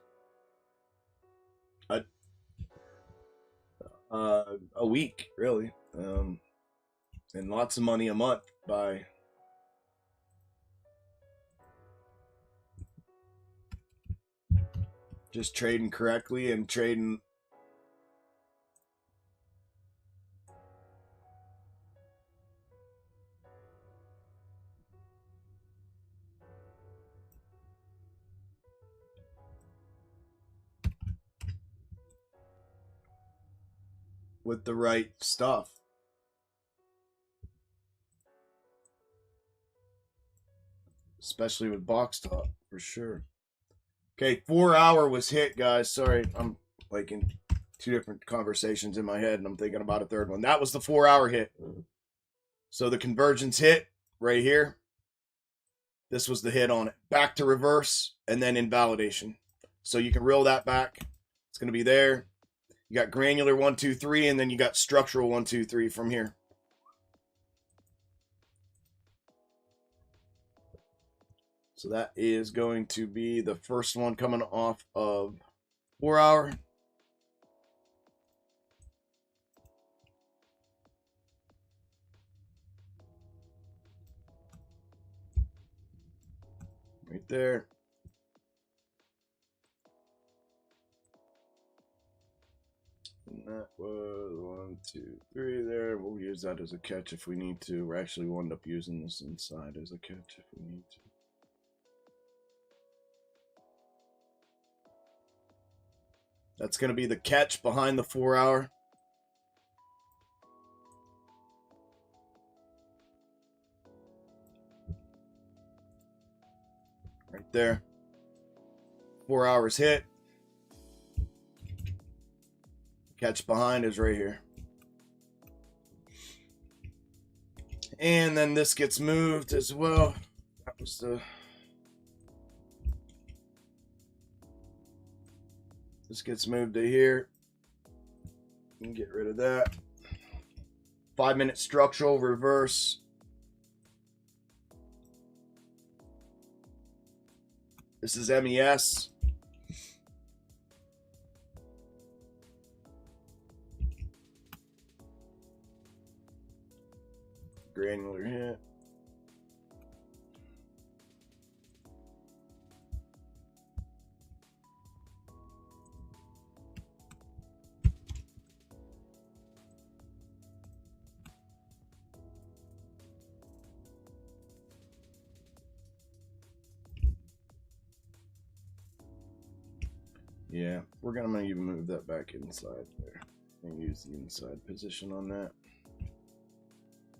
a week, really, and lots of money a month by just trading correctly and trading with the right stuff. Especially with box top, for sure. Okay, 4-hour was hit, guys. Sorry, I'm like in two different conversations in my head, and I'm thinking about a third one. That was the 4-hour hit. So the convergence hit right here. This was the hit on it. Back to reverse, and then invalidation. So you can reel that back. It's going to be there. You got granular 1, 2, 3, and then you got structural 1, 2, 3 from here. So that is going to be the first one coming off of 4-hour. Right there. And that was 1, 2, 3 there. We'll use that as a catch if we need to. We're actually going to end up using this inside as a catch if we need to. That's going to be the catch behind the 4-hour. Right there. 4 hours hit. Catch behind is right here. And then this gets moved as well. That was the... This gets moved to here. You can get rid of that. 5-minute structural reverse. This is MES. Granular hit. Yeah, we're gonna even move that back inside there and use the inside position on that.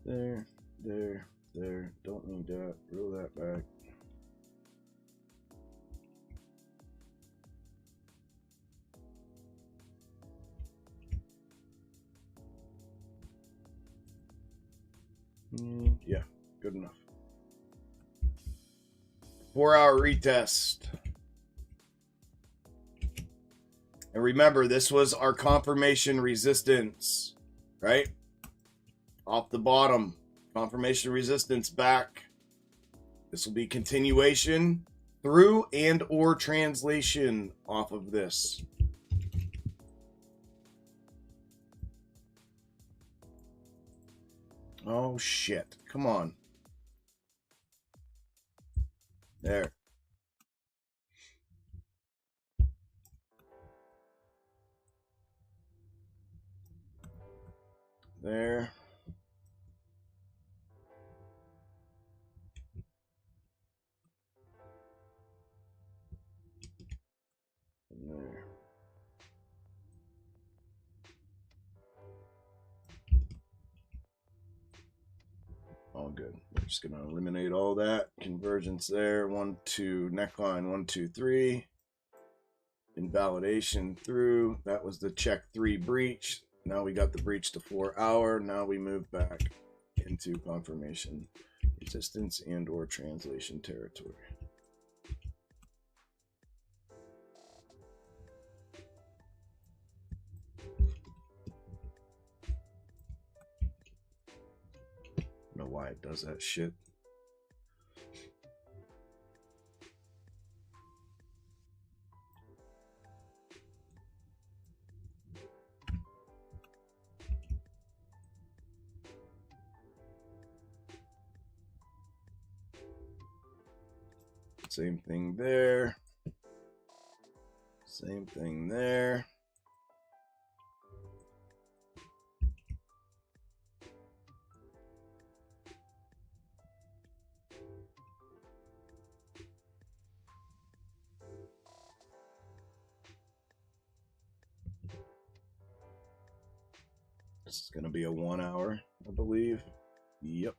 There, there, there. Don't need that. Roll that back. Yeah, good enough. 4-hour retest. And remember, this was our confirmation resistance, right? Off the bottom, confirmation resistance back. This will be continuation through and or translation off of this. Oh shit, come on. There. There. And there. All good. We're just gonna eliminate all that. Convergence there. 1, 2, neckline, 1, 2, 3. Invalidation through. That was the check 3 breach. Now we got the breach to 4 hour. Now we move back into confirmation resistance and or translation territory. I don't know why it does that shit. Same thing there. Same thing there. This is going to be a 1 hour, I believe. Yep.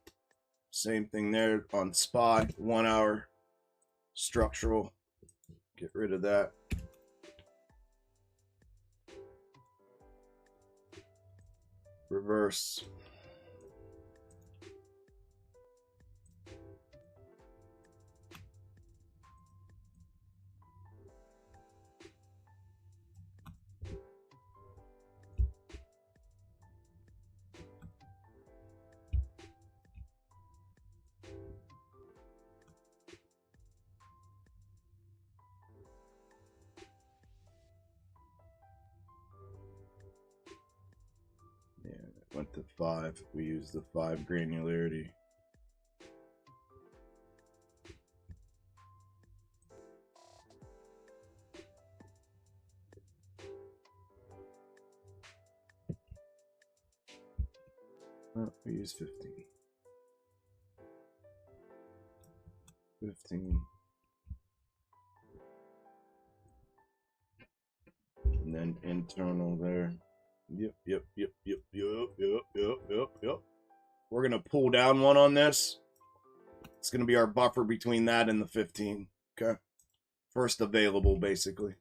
Same thing there on SPY. 1 hour structural. Get rid of that. Reverse. Yeah, it went to 5. We used the 5 granularity. Oh, we use 15. 15. And then internal there. Yep. We're going to pull down one on this. It's going to be our buffer between that and the 15. Okay. First available, basically.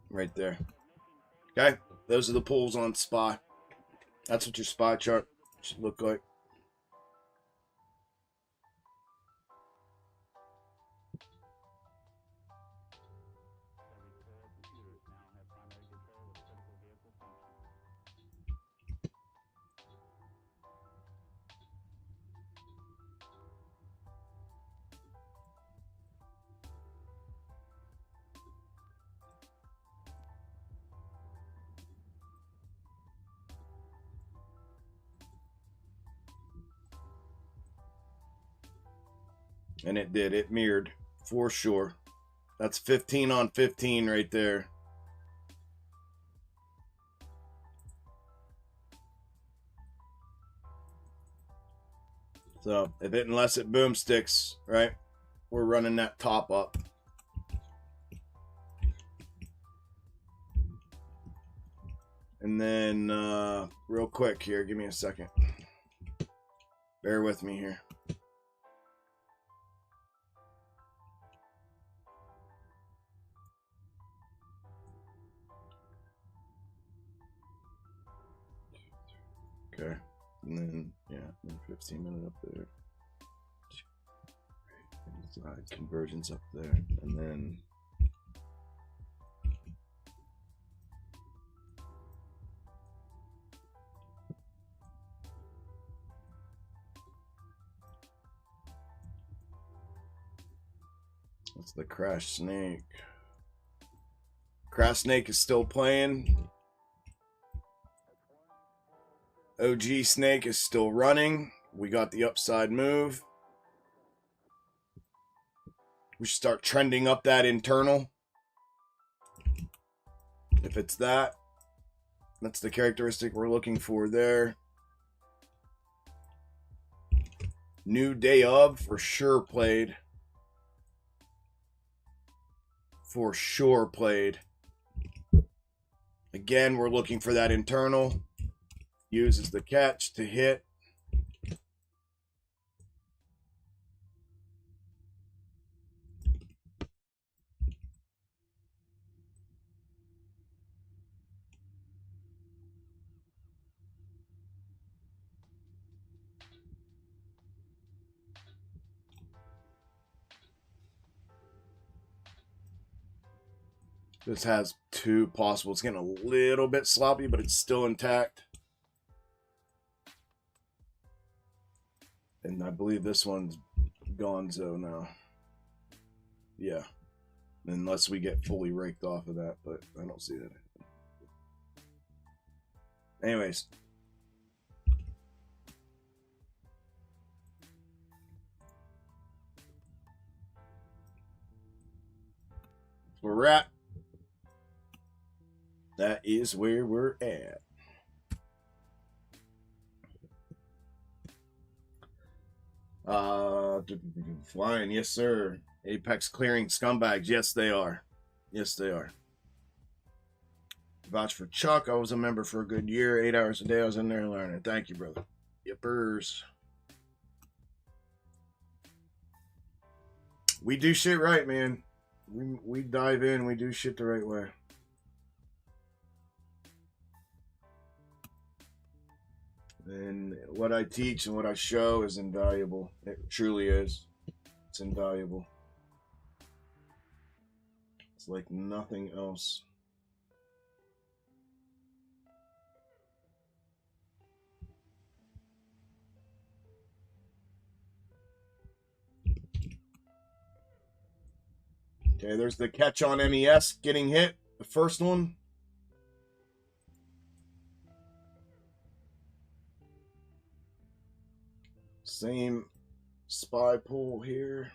Right there. Okay. Those are the pulls on SPY. That's what your SPY chart should look like. And it did. It mirrored for sure. That's 15 on 15 right there. So if it, unless it boomsticks, right, we're running that top up. And then real quick here, give me a second. Bear with me here. Okay. And then, yeah, then 15 minute up there. Convergence up there. And then That's the Crash Snake. Crash Snake is still playing. OG Snake is still running. We got the upside move. We should start trending up that internal. If it's that, that's the characteristic we're looking for there. New day of for sure played. For sure played. Again, we're looking for that internal. Uses the catch to hit. This has two possible. It's getting a little bit sloppy, but it's still intact. And I believe this one's gonzo now. Yeah. Unless we get fully raked off of that, but I don't see that. Anyways. Where we're at. That is where we're at. Flying, yes sir. Apex clearing scumbags, yes they are. Yes they are. Vouch for Chuck, I was a member for a good year. 8 hours a day I was in there learning. Thank you, brother. Yippers. We do shit right, man. We dive in, we do shit the right way. And what I teach and what I show is invaluable. It truly is. It's invaluable. It's like nothing else. Okay, there's the catch on MES getting hit. The first one. Same spy pool here.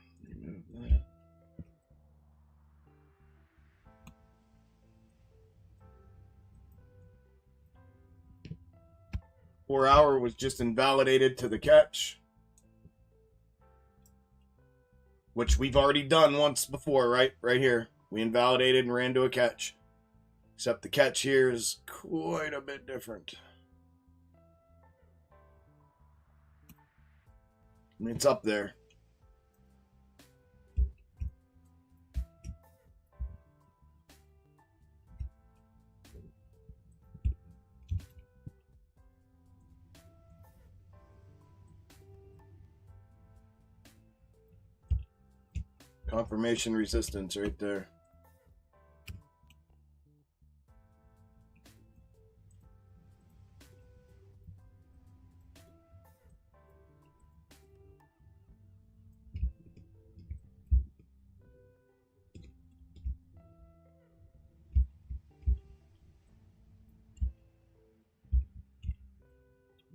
4 hour was just invalidated to the catch, which we've already done once before, right here. We invalidated and ran to a catch. Except the catch here is quite a bit different. I mean, it's up there. Confirmation resistance right there.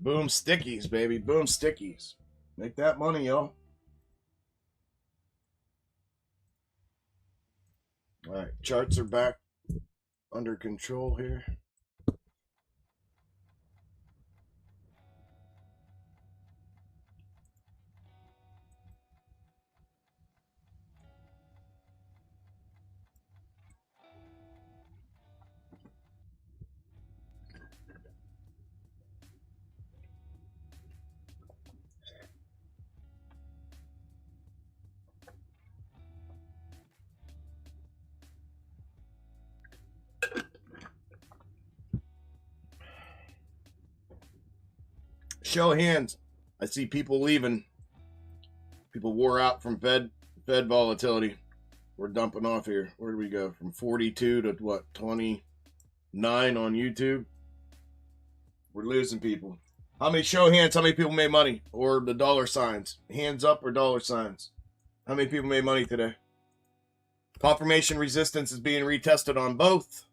Boom stickies, baby. Boom stickies. Make that money, y'all. All right, charts are back under control here. Show of hands. I see people leaving. People wore out from Fed volatility. We're dumping off here. Where do we go? From 42 to what? 29 on YouTube. We're losing people. How many show of hands? How many people made money? Or the dollar signs? Hands up or dollar signs? How many people made money today? Confirmation resistance is being retested on both.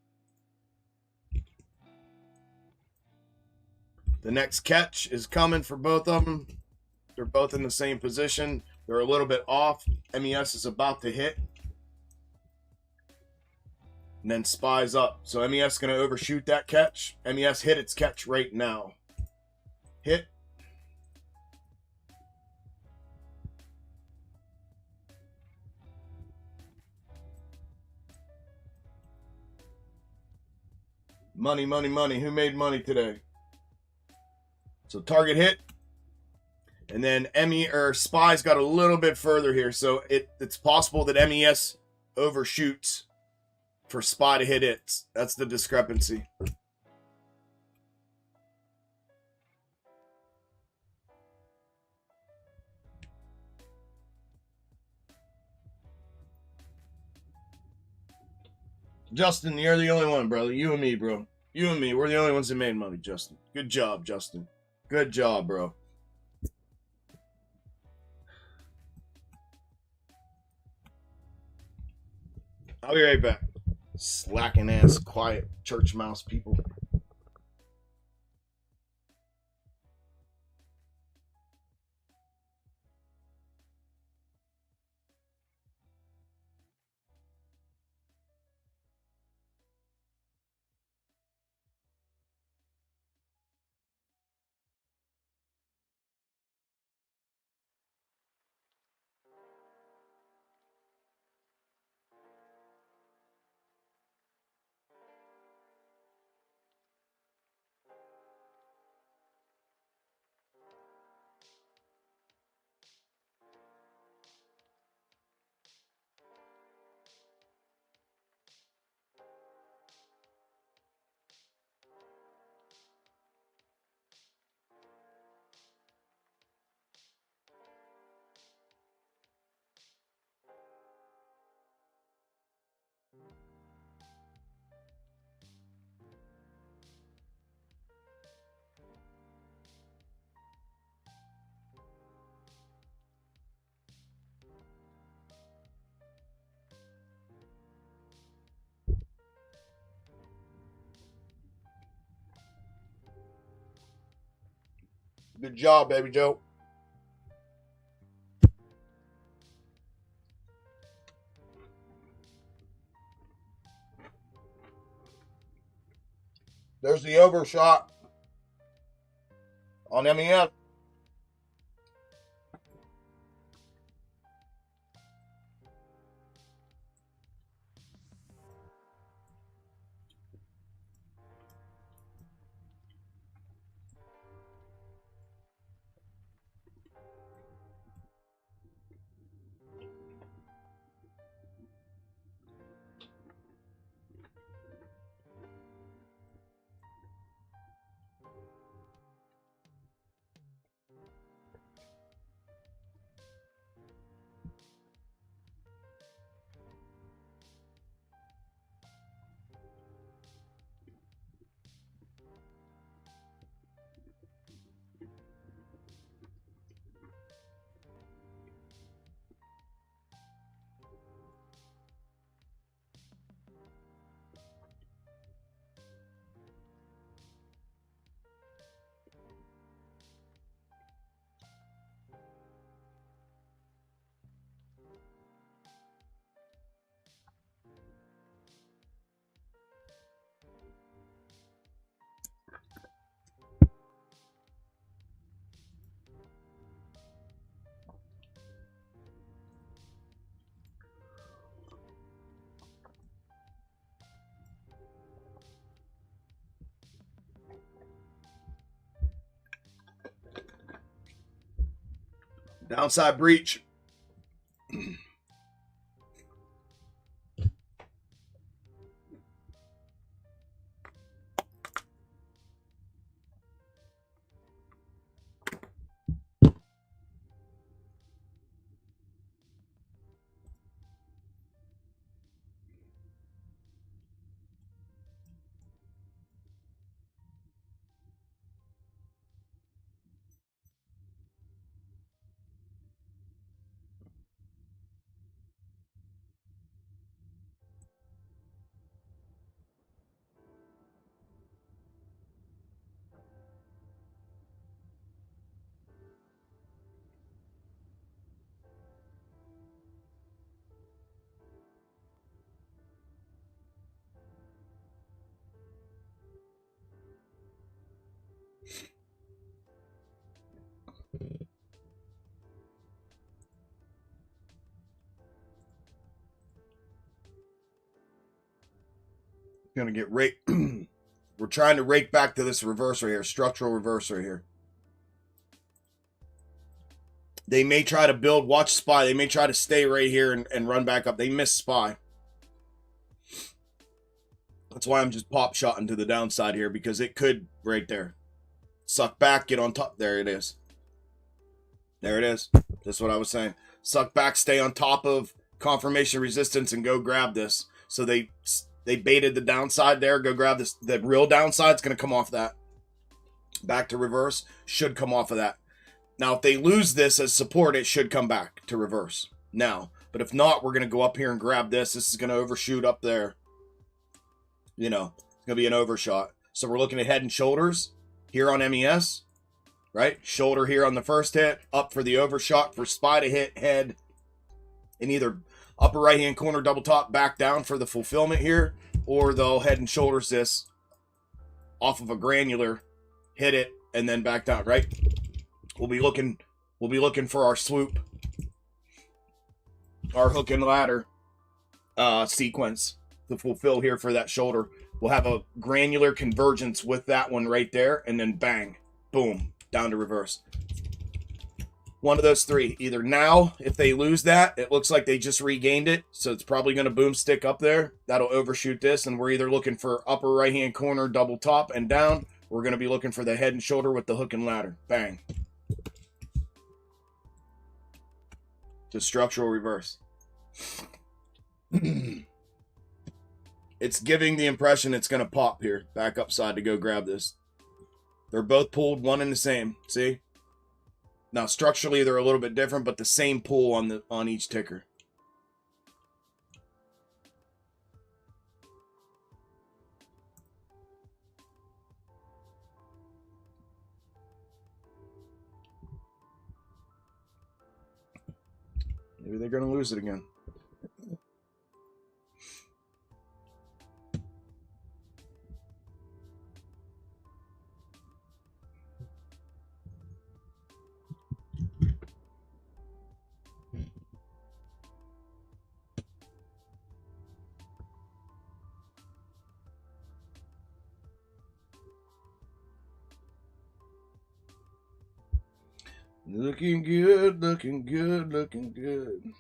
The next catch is coming for both of them. They're both in the same position. They're a little bit off. MES is about to hit. And then SPY's up. So MES is going to overshoot that catch. MES hit its catch right now. Hit. Money, money, money. Who made money today? So target hit. And then SPY's got a little bit further here. So it's possible that MES overshoots for SPY to hit it. That's the discrepancy. Justin, you're the only one, brother. You and me, bro. You and me. We're the only ones that made money, Justin. Good job, Justin. Good job, bro. I'll be right back. Slacking ass, quiet church mouse people. Good job, baby Joe. There's the overshot on MES. Downside breach. Gonna get raked. We're trying to rake back to this reverse right here, structural reverse right here. They may try to build, watch SPY. They may try to stay right here and run back up. They miss SPY. That's why I'm just pop shotting to the downside here, because it could right there. Suck back, get on top. There it is. There it is. That's what I was saying. Suck back, stay on top of confirmation resistance, and go grab this. So they baited the downside there. Go grab this. The real downside's going to come off that. Back to reverse. Should come off of that. Now, if they lose this as support, it should come back to reverse now. But if not, we're going to go up here and grab this. This is going to overshoot up there. You know, it's going to be an overshot. So we're looking at head and shoulders here on MES, right? Shoulder here on the first hit, up for the overshot for SPY to hit head in either upper right-hand corner double top, back down for the fulfillment here, or they'll head and shoulders this off of a granular, hit it, and then back down, right? We'll be looking for our swoop, our hook and ladder sequence to fulfill here for that shoulder. We'll have a granular convergence with that one right there, and then bang, boom, down to reverse. One of those three. Either now, if they lose that, it looks like they just regained it, so it's probably going to boom stick up there. That'll overshoot this, and we're either looking for upper right-hand corner, double top, and down. We're going to be looking for the head and shoulder with the hook and ladder. Bang. Just structural reverse. It's giving the impression it's going to pop here. Back upside to go grab this. They're both pulled one and the same. See? Now, structurally, they're a little bit different, but the same pull on each ticker. Maybe they're going to lose it again. Looking good, looking good, looking good.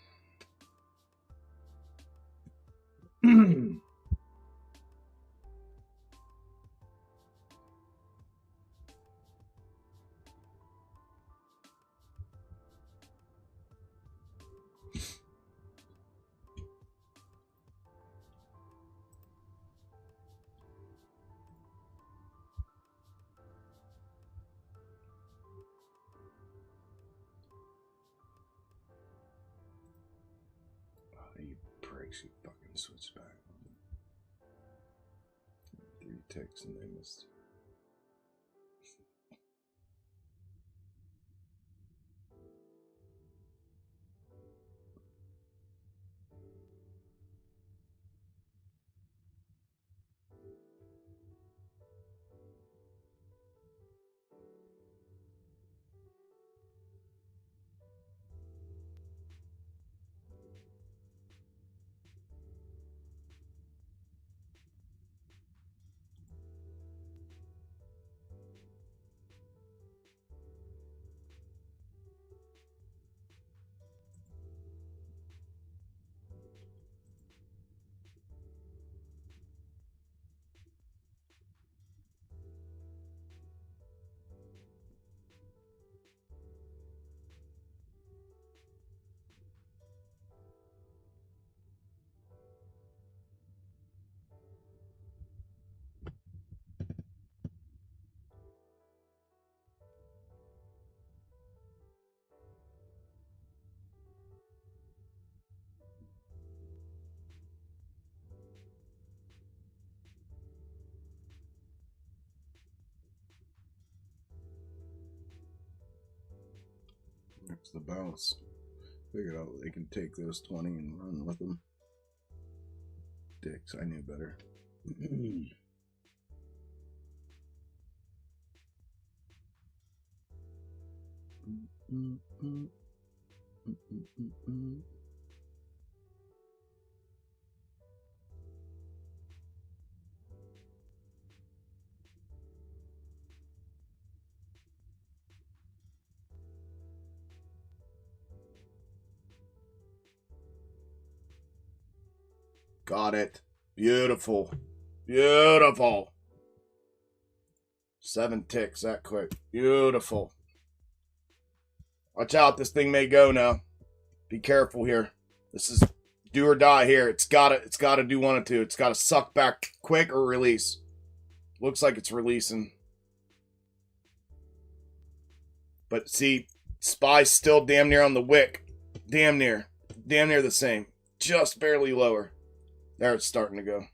You pricks, you fucking switch back. 3 ticks and they missed. That's the bounce. Figured out they can take those 20 and run with them. Dicks, I knew better. Got it. Beautiful. Beautiful. 7 ticks that quick. Beautiful. Watch out. This thing may go now. Be careful here. This is do or die here. It's gotta do one of two. It's gotta suck back quick or release. Looks like it's releasing. But see, SPY's still damn near on the wick. Damn near. Damn near the same. Just barely lower. There it's starting to go.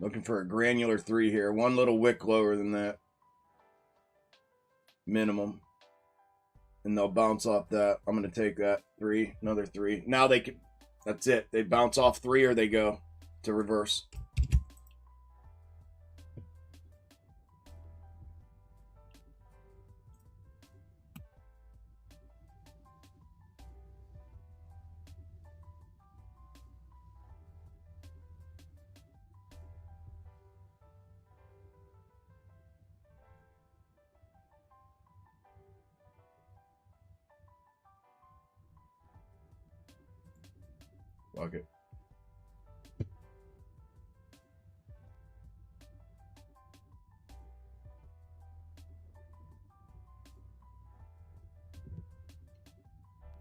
Looking for a granular 3 here. One little wick lower than that. Minimum. And they'll bounce off that. I'm going to take that. 3. Another 3. Now they can... That's it. They bounce off 3 or they go to reverse. Fuck it.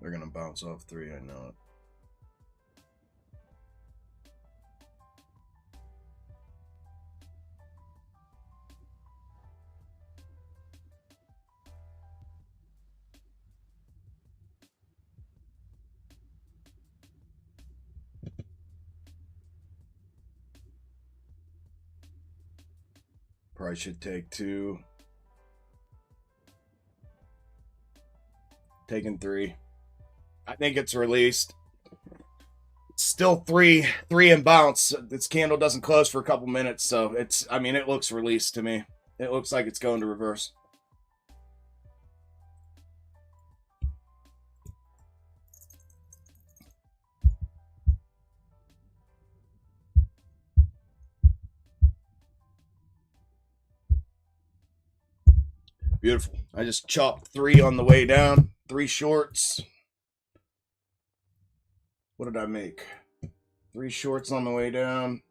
They're going to bounce off 3, I know it. Probably should take 2. Taking 3. I think it's released. It's still 3 and bounce. This candle doesn't close for a couple minutes, so it's, I mean, it looks released to me. It looks like it's going to reverse. Beautiful. I just chopped 3 on the way down. 3 shorts. What did I make? 3 shorts on the way down.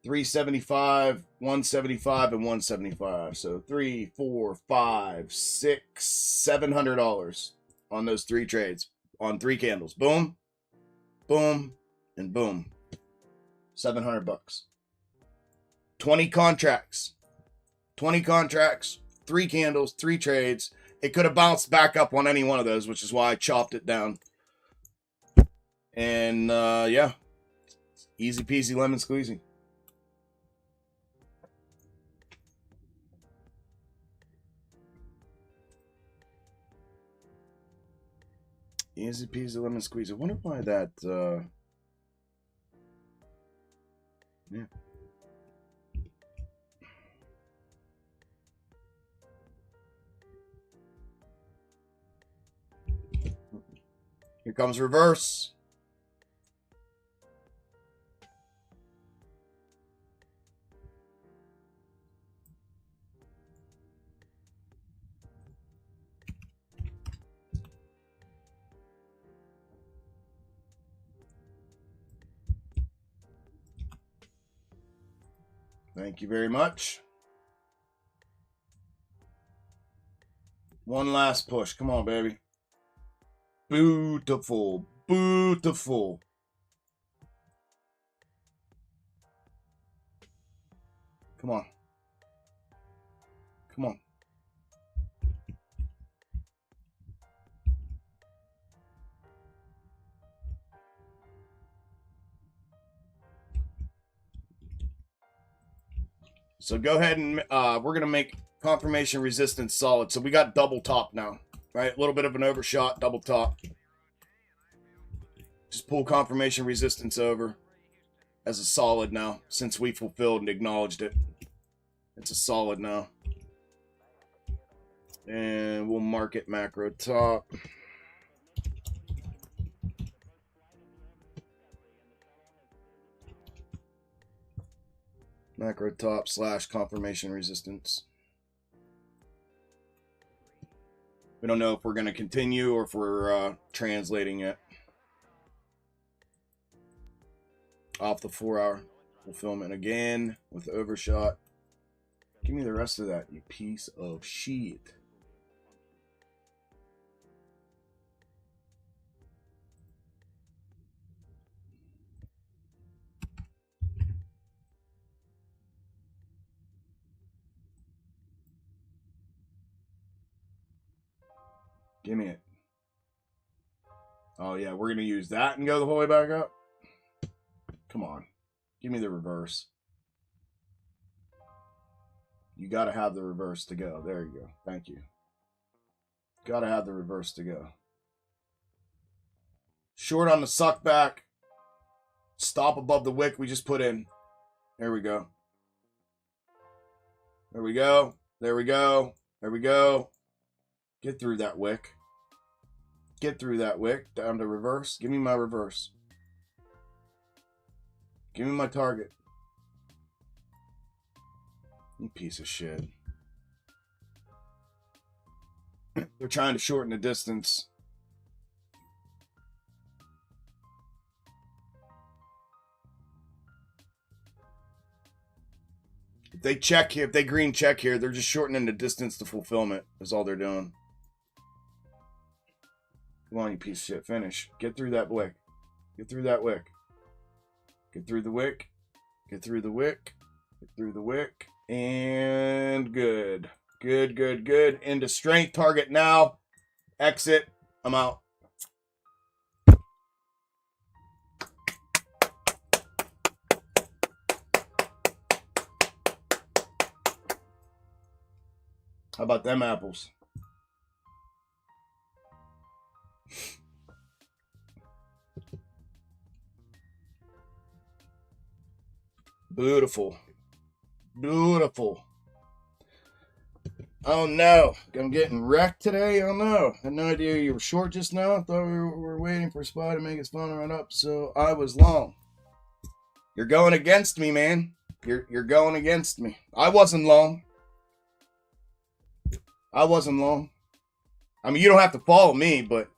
375, 175, and 175. So 3, 4, 5, 6, $700 on those 3 trades. On 3 candles. Boom, boom, and boom. $700. 20 contracts. 20 contracts, 3 candles, 3 trades. It could have bounced back up on any one of those, which is why I chopped it down. And, yeah. Easy peasy lemon squeezy. Easy peasy lemon squeezy. I wonder why that, yeah. Here comes reverse. Thank you very much. One last push. Come on, baby. Beautiful. Beautiful. Come on. Come on. So go ahead and we're going to make confirmation resistance solid. So we got double top now, right? A little bit of an overshot, double top. Just pull confirmation resistance over as a solid now, since we fulfilled and acknowledged it. It's a solid now. And we'll mark it macro top. Macro top / confirmation resistance. We don't know if we're going to continue or if we're translating it. Off the 4-hour fulfillment again with overshot. Give me the rest of that, you piece of shit. Give me it. Oh, yeah, we're going to use that and go the whole way back up? Come on. Give me the reverse. You got to have the reverse to go. There you go. Thank you. Got to have the reverse to go. Short on the suck back. Stop above the wick we just put in. There we go. There we go. There we go. There we go. Get through that wick. Get through that wick. Down to reverse. Give me my reverse. Give me my target. You piece of shit. They're trying to shorten the distance. If they check here, if they green check here, they're just shortening the distance to fulfillment is all they're doing. Come on, you piece of shit. Finish. Get through that wick. Get through that wick. Get through the wick. Get through the wick. Get through the wick. And good. Good, good, good. Into strength. Target now. Exit. I'm out. How about them apples? Beautiful. Beautiful. Oh no, I'm getting wrecked today. Oh no, I had no idea you were short just now. I thought we were waiting for a spy to make his phone run up, so I was long. You're going against me, man. You're going against me. I wasn't long. I wasn't long. I mean, you don't have to follow me, but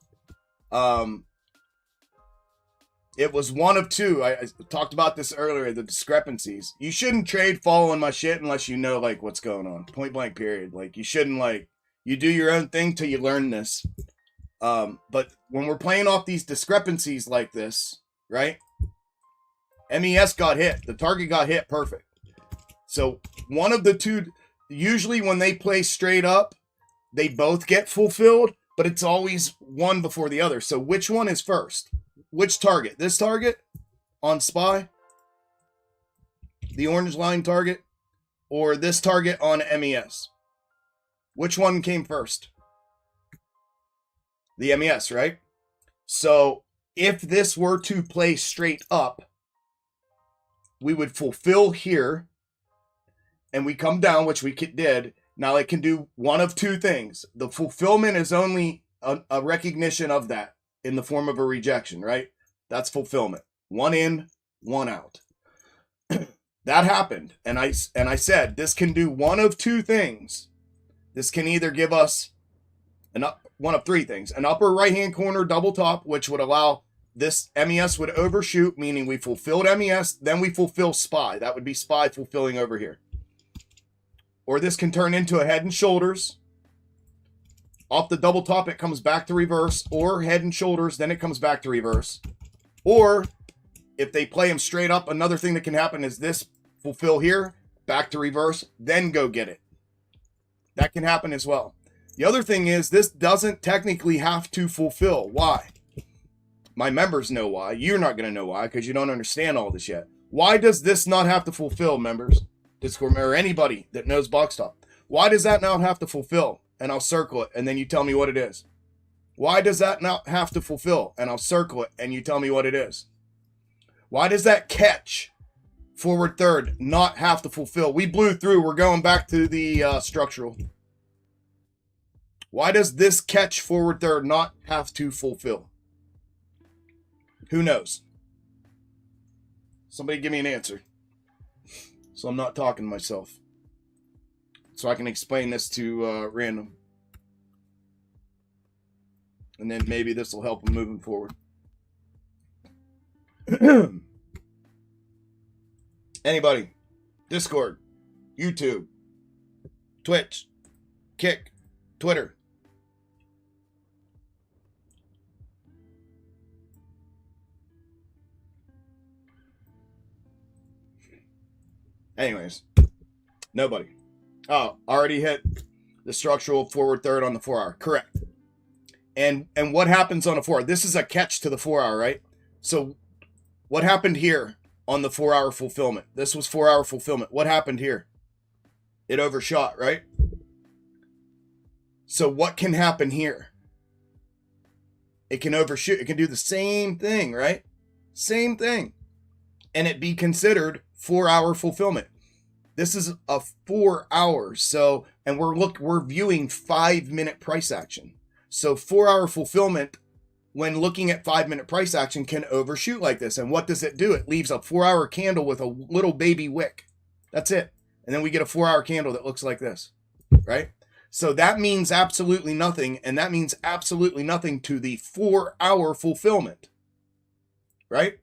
it was one of two. I talked about this earlier, the discrepancies. You shouldn't trade following my shit unless you know, like, what's going on. Point blank, period. Like, you shouldn't, like, you do your own thing till you learn this. But when we're playing off these discrepancies like this, right? MES got hit. The target got hit perfect. So one of the two, usually when they play straight up, they both get fulfilled, but it's always one before the other. So which one is first? Which target? This target on SPY? The orange line target? Or this target on MES? Which one came first? The MES, right? So if this were to play straight up, we would fulfill here, and we come down, which we did. Now it can do one of two things. The fulfillment is only a recognition of that in the form of a rejection, right? That's fulfillment. One in, one out. That happened. And I said, this can do one of two things. This can either give us one of three things. An upper right-hand corner double top, which would allow this MES would overshoot, meaning we fulfilled MES, then we fulfill SPY. That would be SPY fulfilling over here. Or this can turn into a head and shoulders. Off the double top, it comes back to reverse. Or head and shoulders, then it comes back to reverse. Or if they play them straight up, another thing that can happen is this fulfill here. back to reverse, then go get it. That can happen as well. The other thing is this doesn't technically have to fulfill. Why? My members know why. You're not going to know why because you don't understand all this yet. Why does this not have to fulfill, members? Discord member, anybody that knows box top. Why does that not have to fulfill? And I'll circle it and then you tell me what it is. Why does that not have to fulfill? And I'll circle it and you tell me what it is. Why does that catch forward third not have to fulfill? We blew through. We're going back to the structural. Why does this catch forward third not have to fulfill? Who knows? Somebody give me an answer. So I'm not talking to myself. So I can explain this to random. And then maybe this will help them moving forward. Anybody? Discord, YouTube, Twitch, Kick, Twitter. Anyways, nobody. Oh, already hit the structural forward third on the 4 hour. Correct. And what happens on a 4 hour? This is a catch to the 4 hour, right? So what happened here on the 4 hour fulfillment? This was 4 hour fulfillment. What happened here? It overshot, right? So what can happen here? It can overshoot. It can do the same thing, right? Same thing. And it be considered 4 hour fulfillment. This is a 4 hours. So, and we're viewing 5 minute price action. So 4 hour fulfillment when looking at 5 minute price action can overshoot like this. And what does it do? It leaves a 4 hour candle with a little baby wick. That's it. And then we get a 4 hour candle that looks like this, right? So that means absolutely nothing. And that means absolutely nothing to the 4 hour fulfillment, right?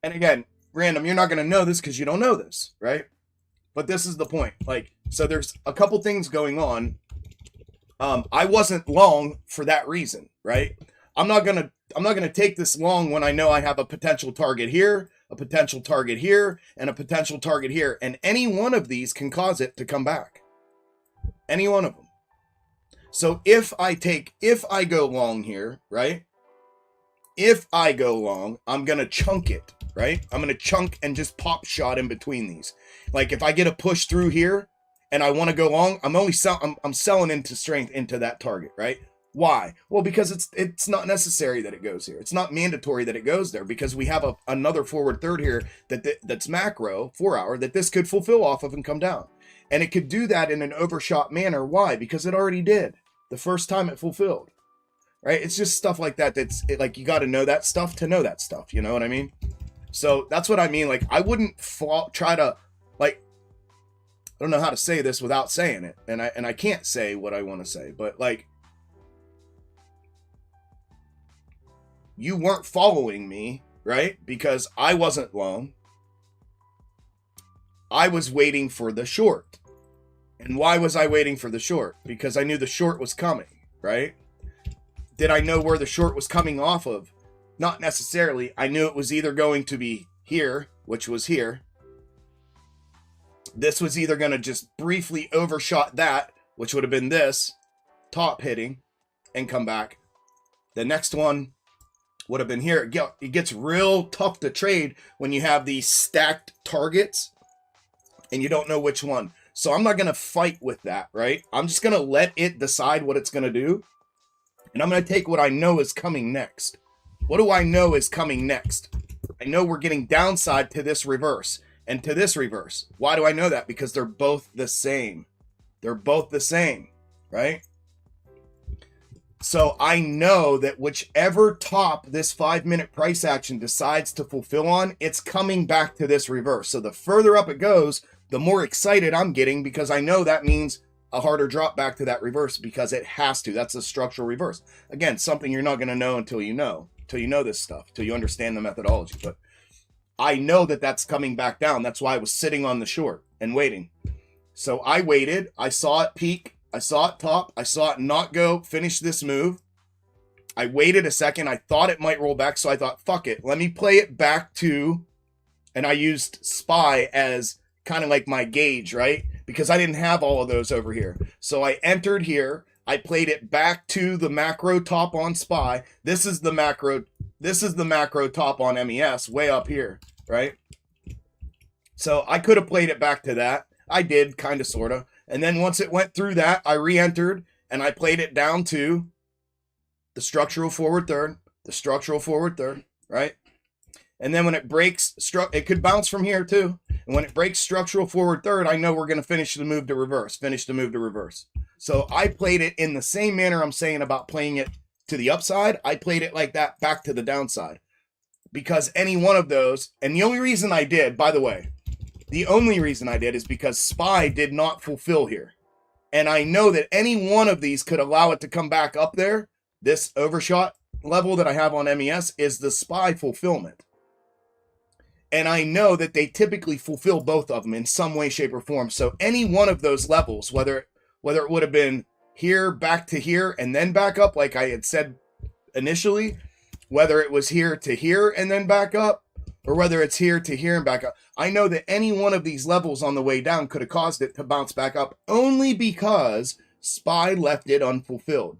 And again, random, you're not going to know this because you don't know this, right? But this is the point. Like, so there's a couple things going on. I wasn't long for that reason, right? I'm not gonna take this long when I know I have a potential target here, a potential target here, and a potential target here, and any one of these can cause it to come back. Any one of them. So if I go long here, right? If I go long, I'm gonna chunk it, right? I'm gonna chunk and just pop shot in between these. Like if I get a push through here and I want to go long, I'm selling into strength into that target, right? Why? Well, because it's not necessary that it goes here. It's not mandatory that it goes there because we have another forward third here that's macro 4 hour that this could fulfill off of and come down. And it could do that in an overshot manner. Why? Because it already did the first time it fulfilled, right? It's just stuff like that. Like you got to know that stuff to know that stuff. You know what I mean? So that's what I mean. Like I wouldn't try to like, I don't know how to say this without saying it. And I can't say what I want to say, but like, you weren't following me, right? Because I wasn't long. I was waiting for the short. And why was I waiting for the short? Because I knew the short was coming, right? Did I know where the short was coming off of? Not necessarily. I knew it was either going to be here, which was here. This was either going to just briefly overshot that, which would have been this, top hitting, and come back. The next one would have been here. It gets real tough to trade when you have these stacked targets and you don't know which one. So I'm not going to fight with that, right? I'm just going to let it decide what it's going to do. And I'm going to take what I know is coming next. What do I know is coming next? I know we're getting downside to this reverse and to this reverse. Why do I know that? Because they're both the same. They're both the same, right? So I know that whichever top this 5 minute price action decides to fulfill on, it's coming back to this reverse. So the further up it goes, the more excited I'm getting because I know that means a harder drop back to that reverse because it has to. That's a structural reverse. Again, something you're not going to know until you know this stuff, till you understand the methodology. But I know that that's coming back down. That's why I was sitting on the short and waiting. So I waited. I saw it peak. I saw it top. I saw it not go finish this move. I waited a second. I thought it might roll back. So I thought, fuck it. Let me play it back to, and I used SPY as kind of like my gauge, right? Because I didn't have all of those over here. So I entered here. I played it back to the macro top on SPY. This is the macro top on MES way up here, right? So I could have played it back to that. I did, kind of, sort of. And then once it went through that, I re-entered and I played it down to the structural forward third, right? And then when it breaks, it could bounce from here too. And when it breaks structural forward third, I know we're going to finish the move to reverse. So I played it in the same manner I'm saying about playing it to the upside. I played it like that back to the downside. Because any one of those, and the only reason I did, by the way, is because SPY did not fulfill here. And I know that any one of these could allow it to come back up there. This overshot level that I have on MES is the SPY fulfillment. And I know that they typically fulfill both of them in some way, shape, or form. So any one of those levels, whether it would have been here, back to here, and then back up, like I had said initially, whether it was here to here and then back up, or whether it's here to here and back up, I know that any one of these levels on the way down could have caused it to bounce back up only because SPY left it unfulfilled.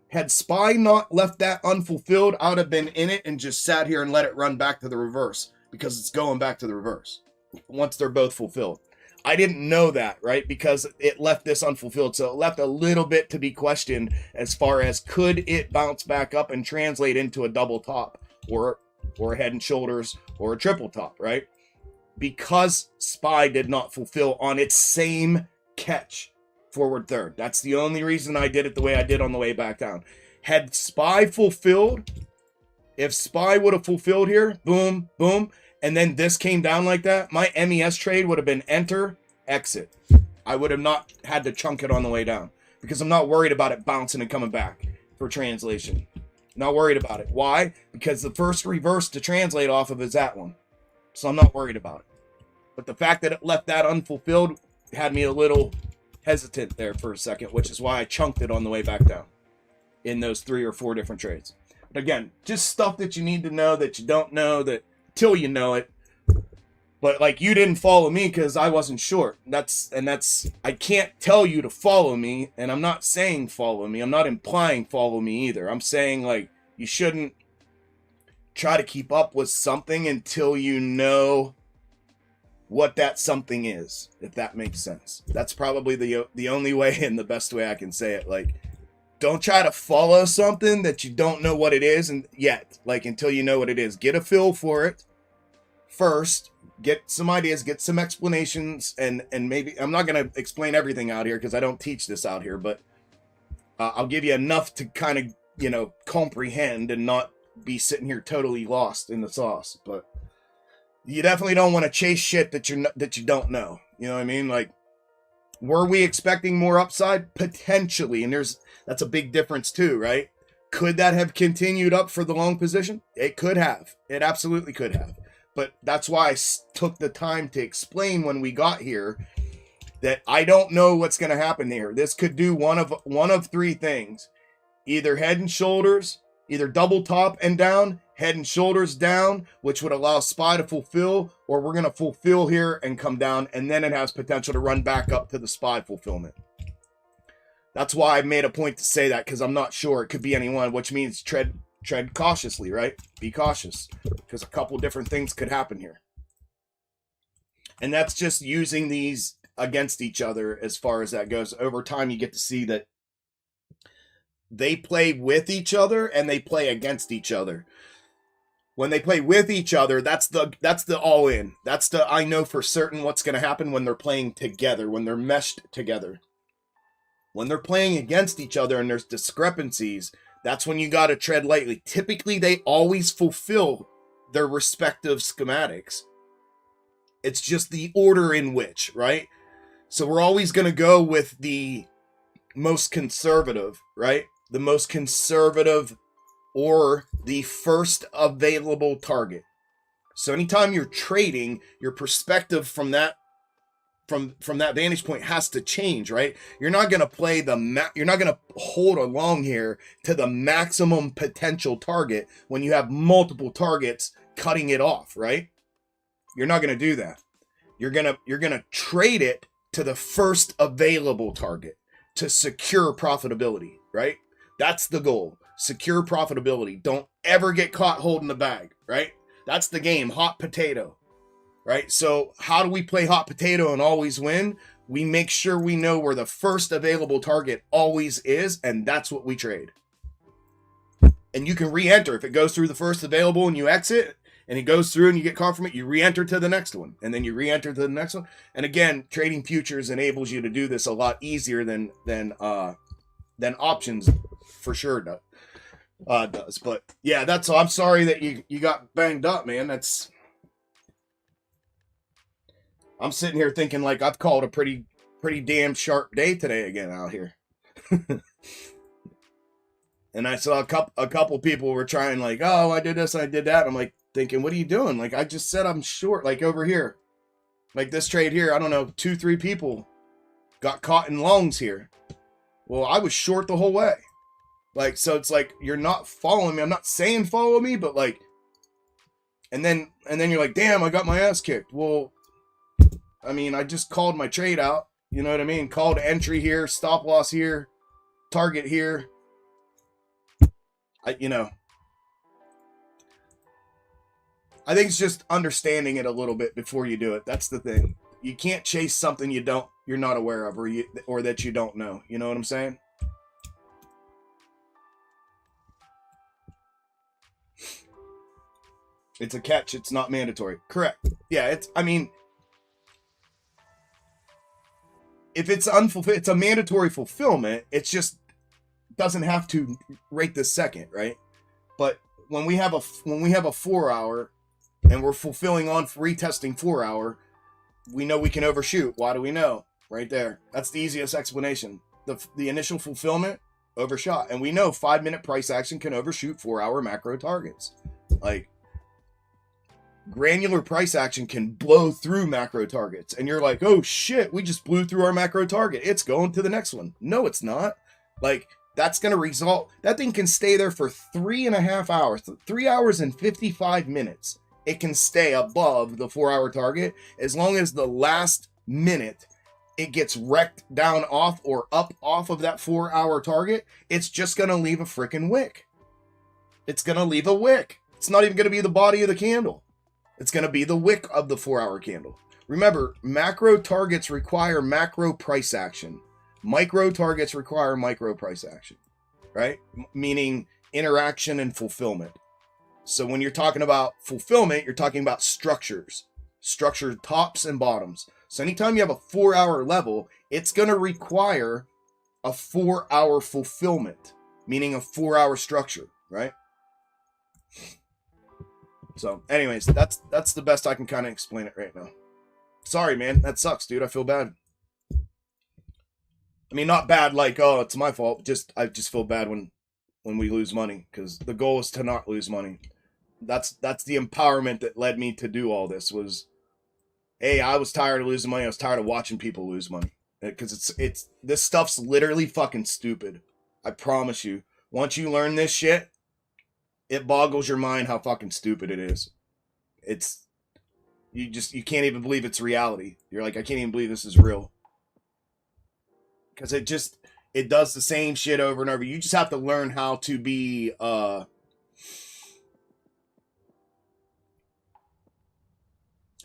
Had SPY not left that unfulfilled, I would have been in it and just sat here and let it run back to the reverse, because it's going back to the reverse once they're both fulfilled. I didn't know that, right? Because it left this unfulfilled. So it left a little bit to be questioned as far as could it bounce back up and translate into a double top or a head and shoulders or a triple top, right? Because SPY did not fulfill on its same catch forward third. That's the only reason I did it the way I did on the way back down. Had SPY fulfilled, if SPY would have fulfilled here, boom, boom, and then this came down like that, my MES trade would have been enter, exit. I would have not had to chunk it on the way down because I'm not worried about it bouncing and coming back for translation. Not worried about it. Why? Because the first reverse to translate off of is that one. So I'm not worried about it. But the fact that it left that unfulfilled had me a little hesitant there for a second, which is why I chunked it on the way back down in those 3 or 4 different trades. But again, just stuff that you need to know that you don't know that till you know it. But like, you didn't follow me because I wasn't short. That's I can't tell you to follow me, and I'm not saying follow me. I'm not implying follow me either. I'm saying like you shouldn't try to keep up with something until you know what that something is, if that makes sense. That's probably the only way and the best way I can say it. Like, don't try to follow something that you don't know what it is and yet, like, until you know what it is. Get a feel for it first, get some ideas, get some explanations, and maybe, I'm not going to explain everything out here because I don't teach this out here, but I'll give you enough to kind of, you know, comprehend and not be sitting here totally lost in the sauce. But you definitely don't want to chase shit that you don't know. You know what I mean? Like, were we expecting more upside? Potentially. And that's a big difference too, right? Could that have continued up for the long position? It could have. It absolutely could have. But that's why I took the time to explain when we got here that I don't know what's going to happen here. This could do one of 3 things. Either head and shoulders, either double top and down, head and shoulders down, which would allow SPY to fulfill, or we're going to fulfill here and come down, and then it has potential to run back up to the SPY fulfillment. That's why I made a point to say that, because I'm not sure. It could be any one, which means tread cautiously, right? Be cautious, because a couple different things could happen here. And that's just using these against each other as far as that goes. Over time, you get to see that they play with each other and they play against each other. When they play with each other, that's the all in. That's the I know for certain what's going to happen when they're playing together, when they're meshed together. When they're playing against each other and there's discrepancies, that's when you got to tread lightly. Typically, they always fulfill their respective schematics. It's just the order in which, right? So we're always going to go with the most conservative, right? The most conservative or the first available target. So anytime you're trading, your perspective from that vantage point has to change, right? You're not going to play you're not going to hold along here to the maximum potential target when you have multiple targets cutting it off, right? You're not going to do that. You're gonna trade it to the first available target to secure profitability, right? That's the goal. Secure profitability. Don't ever get caught holding the bag, right? That's the game. Hot potato, right? So how do we play hot potato and always win? We make sure we know where the first available target always is, and that's what we trade. And you can re-enter. If it goes through the first available and you exit, and it goes through and you get caught from it, you re-enter to the next one, and then you re-enter to the next one. And again, trading futures enables you to do this a lot easier than options for sure does. But yeah, that's all. I'm sorry that you got banged up, man. I'm sitting here thinking like I've called a pretty damn sharp day today again out here. And I saw a couple people were trying like, oh, I did this, I did that. I'm like thinking, what are you doing? Like, I just said I'm short. Like over here, like this trade here, I don't know, 2-3 people got caught in longs here. Well, I was short the whole way. Like, so it's like, you're not following me. I'm not saying follow me, but like, and then you're like, damn, I got my ass kicked. Well, I mean, I just called my trade out. You know what I mean? Called entry here, stop loss here, target here. I think it's just understanding it a little bit before you do it. That's the thing. You can't chase something you're not aware of or that you don't know. You know what I'm saying? It's a catch. It's not mandatory. Correct. Yeah, if it's a mandatory fulfillment, it's just doesn't have to rate this second, right? But when we have a 4 hour and we're fulfilling on retesting 4 hour, we know we can overshoot. Why do we know? Right there. That's the easiest explanation. The initial fulfillment overshot, and we know 5-minute price action can overshoot 4 hour macro targets. Like, granular price action can blow through macro targets, and you're like, oh shit, we just blew through our macro target, it's going to the next one. No, it's not. Like, that's going to result, that thing can stay there for 3.5 hours, 3 hours and 55 minutes. It can stay above the 4 hour target as long as the last minute it gets wrecked down off or up off of that 4 hour target. It's just going to leave a freaking wick. It's going to leave a wick. It's not even going to be the body of the candle. It's going to be the wick of the 4 hour candle. Remember, macro targets require macro price action. Micro targets require micro price action, right? Meaning interaction and fulfillment. So when you're talking about fulfillment, you're talking about structured tops and bottoms. So anytime you have a 4 hour level, it's going to require a 4 hour fulfillment, meaning a 4 hour structure, right? So anyways, that's the best I can kind of explain it right now. Sorry, man. That sucks, dude. I feel bad. I mean, not bad like, oh, it's my fault. I just feel bad when we lose money, because the goal is to not lose money. That's the empowerment that led me to do all this was, hey, I was tired of losing money. I was tired of watching people lose money, because it's this stuff's literally fucking stupid. I promise you. Once you learn this shit, it boggles your mind how fucking stupid it is. You can't even believe it's reality. You're like, I can't even believe this is real. Because it does the same shit over and over. You just have to learn how to be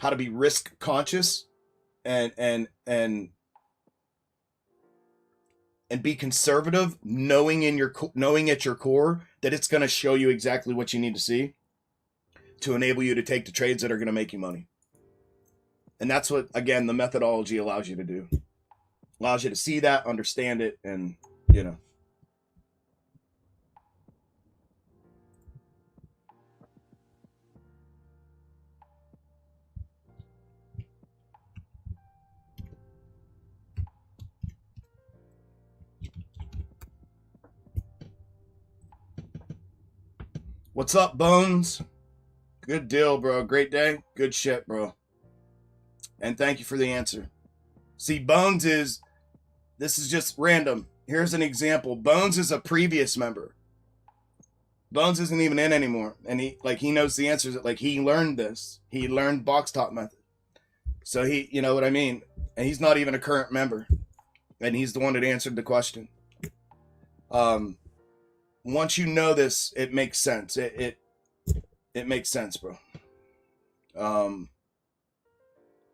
risk conscious and be conservative, knowing at your core that it's going to show you exactly what you need to see to enable you to take the trades that are going to make you money. And that's what, again, the methodology allows you to do. Allows you to see that, understand it, and, you know. What's up, Bones? Good deal, bro. Great day. Good shit, bro. And thank you for the answer. See, Bones this is just random. Here's an example. Bones is a previous member. Bones isn't even in anymore. And he knows the answers. Like, he learned this. He learned box top method. So he, you know what I mean? And he's not even a current member. And he's the one that answered the question. Once you know this, it makes sense. It makes sense, bro. And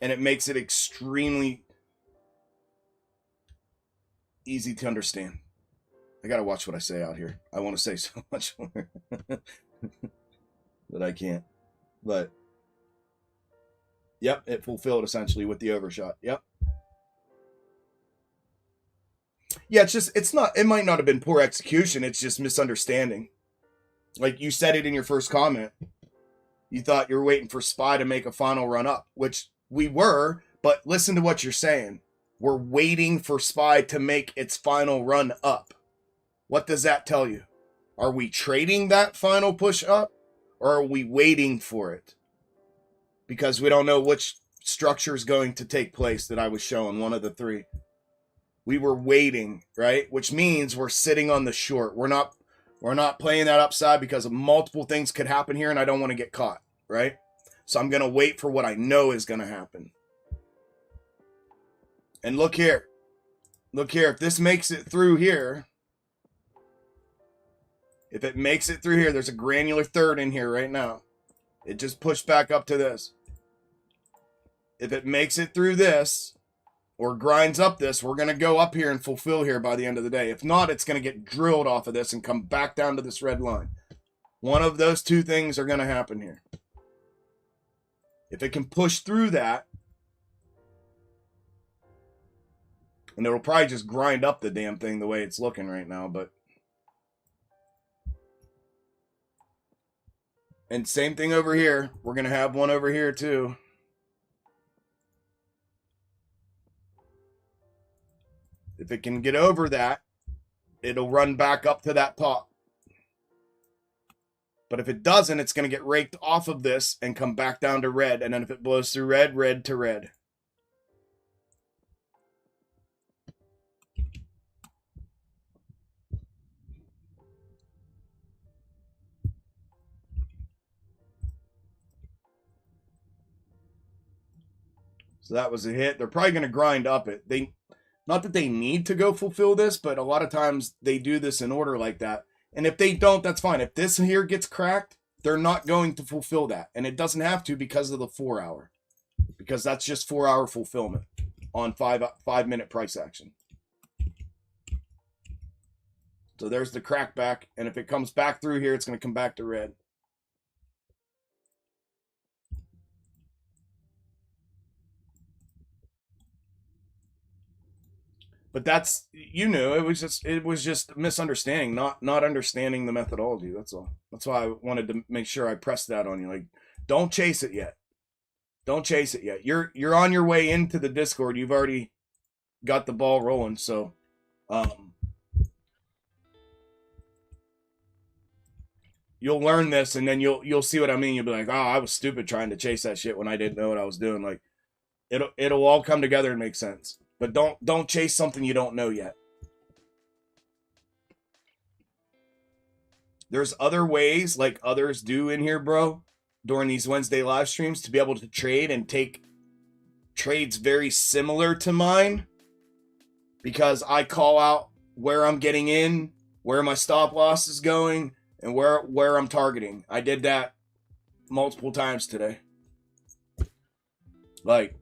it makes it extremely easy to understand. I gotta watch what I say out here. I want to say so much more, but I can't. But yep, it fulfilled essentially with the overshot. Yep. Yeah, it might not have been poor execution. It's just misunderstanding. Like you said it in your first comment. You thought you were waiting for SPY to make a final run up, which we were, but listen to what you're saying. We're waiting for SPY to make its final run up. What does that tell you? Are we trading that final push up, or are we waiting for it? Because we don't know which structure is going to take place that I was showing, one of the three. We were waiting, right? Which means we're sitting on the short. We're not playing that upside because of multiple things could happen here and I don't want to get caught, right? So I'm going to wait for what I know is going to happen. And look here. Look here. If this makes it through here, if it makes it through here, there's a granular third in here right now. It just pushed back up to this. If it makes it through this, or grinds up this, we're going to go up here and fulfill here by the end of the day. If not, it's going to get drilled off of this and come back down to this red line. One of those two things are going to happen here. If it can push through that, and it'll probably just grind up the damn thing the way it's looking right now, but and same thing over here. We're going to have one over here too. If it can get over that, it'll run back up to that top. But if it doesn't, it's going to get raked off of this and come back down to red. And then if it blows through red, red to red. So that was a hit. They're probably going to grind up it. Not that they need to go fulfill this, but a lot of times they do this in order like that. And if they don't, that's fine. If this here gets cracked, they're not going to fulfill that. And it doesn't have to because of the 4 hour. Because that's just 4 hour fulfillment on 5-minute price action. So there's the crack back. And if it comes back through here, it's going to come back to red. But that's, you knew, it was just misunderstanding, not understanding the methodology. That's all. That's why I wanted to make sure I pressed that on you. Like, don't chase it yet. Don't chase it yet. You're on your way into the Discord. You've already got the ball rolling. So, you'll learn this, and then you'll see what I mean. You'll be like, oh, I was stupid trying to chase that shit when I didn't know what I was doing. Like, it'll all come together and make sense. But don't chase something you don't know yet. There's other ways, like others do in here, bro, during these Wednesday live streams to be able to trade and take trades very similar to mine, because I call out where I'm getting in, where my stop loss is going, and where I'm targeting. I did that multiple times today. Like,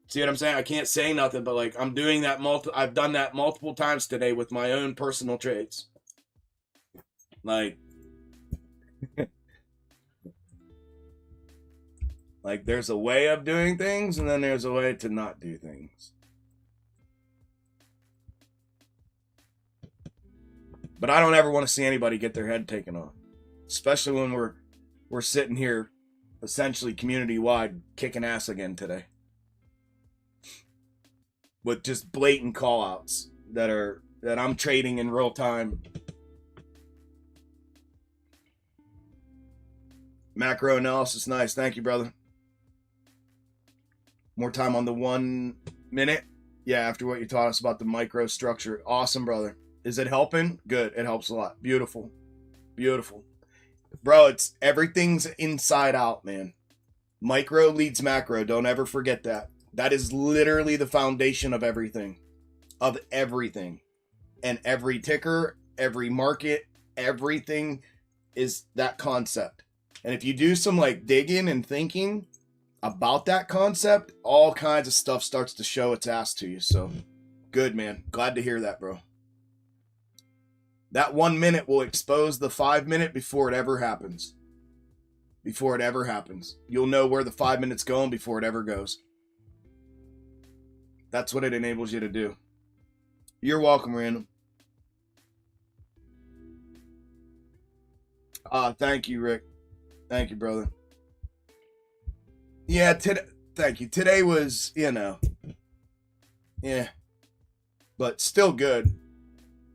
see what I'm saying? I can't say nothing, but like I'm doing that I've done that multiple times today with my own personal trades. Like, like there's a way of doing things, and then there's a way to not do things. But I don't ever want to see anybody get their head taken off, especially when we're sitting here, essentially community wide, kicking ass again today. With just blatant call-outs that I'm trading in real time. Macro analysis, nice. Thank you, brother. More time on the 1 minute. Yeah, after what you taught us about the micro structure. Awesome, brother. Is it helping? Good. It helps a lot. Beautiful. Beautiful. Bro, everything's inside out, man. Micro leads macro. Don't ever forget that. That is literally the foundation of everything. Of everything. And every ticker, every market, everything is that concept. And if you do some like digging and thinking about that concept, all kinds of stuff starts to show its ass to you. So good, man. Glad to hear that, bro. That 1 minute will expose the 5 minute before it ever happens. Before it ever happens. You'll know where the 5 minutes going before it ever goes. That's what it enables you to do. You're welcome, Random. Thank you, Rick. Thank you, brother. Yeah, thank you. Today was, yeah, but still good.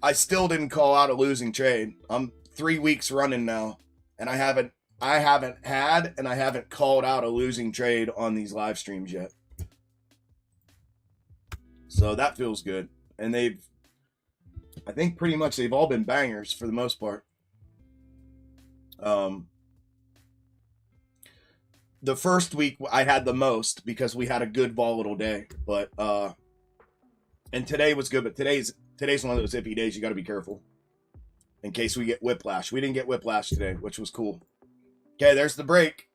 I still didn't call out a losing trade. I'm 3 weeks running now, and I haven't called out a losing trade on these live streams yet. So that feels good. And I think pretty much they've all been bangers for the most part. The first week I had the most because we had a good volatile day, but and today was good, but today's one of those iffy days. You got to be careful in case we get whiplash. We didn't get whiplash today, which was cool. Okay, there's the break.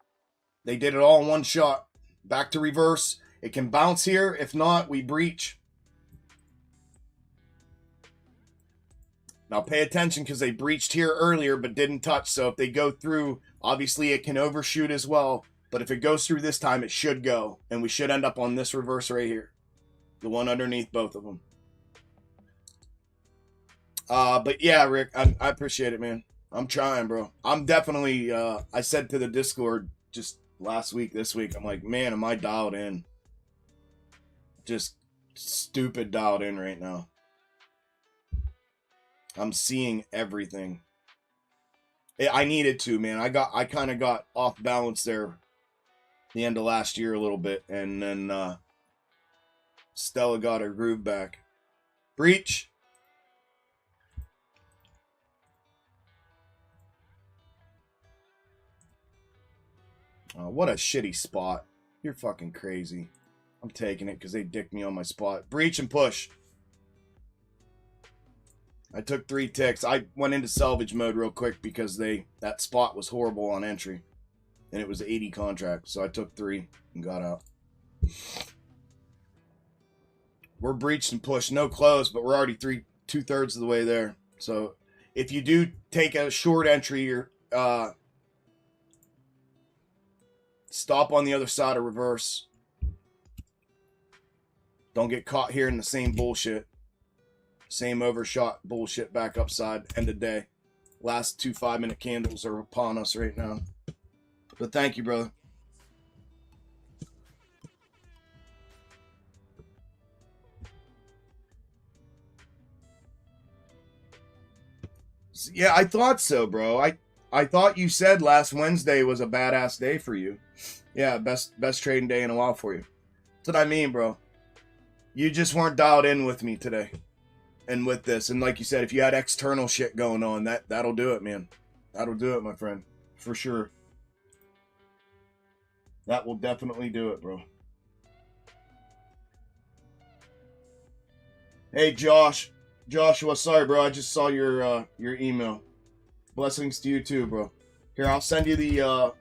They did it all in one shot. Back to reverse. It can bounce here. If not, we breach. Now pay attention because they breached here earlier but didn't touch. So if they go through, obviously it can overshoot as well. But if it goes through this time, it should go. And we should end up on this reverse right here. The one underneath both of them. But yeah, Rick, I appreciate it, man. I'm trying, bro. I'm definitely, I said to the Discord just last week, this week, I'm like, man, am I dialed in? Just stupid dialed in right now. I'm seeing everything. I needed to, man. I kind of got off balance there the end of last year a little bit, and then Stella got her groove back. Breach. Oh, what a shitty spot. You're fucking crazy. I'm taking it because they dicked me on my spot. Breach and push. I took 3 ticks. I went into salvage mode real quick because that spot was horrible on entry. And it was 80 contract. So I took 3 and got out. We're breached and pushed. No close, but we're already 2/3 of the way there. So if you do take a short entry, you're stop on the other side of reverse. Don't get caught here in the same bullshit. Same overshot bullshit back upside. End of day. Last 2 5-minute candles are upon us right now. But thank you, brother. Yeah, I thought so, bro. I thought you said last Wednesday was a badass day for you. Yeah, best trading day in a while for you. That's what I mean, bro. You just weren't dialed in with me today. And with this, and like you said, if you had external shit going on, that'll do it, man. That'll do it, my friend. For sure. That will definitely do it, bro. Hey, Joshua, sorry, bro. I just saw your email. Blessings to you too, bro. Here, I'll send you the oh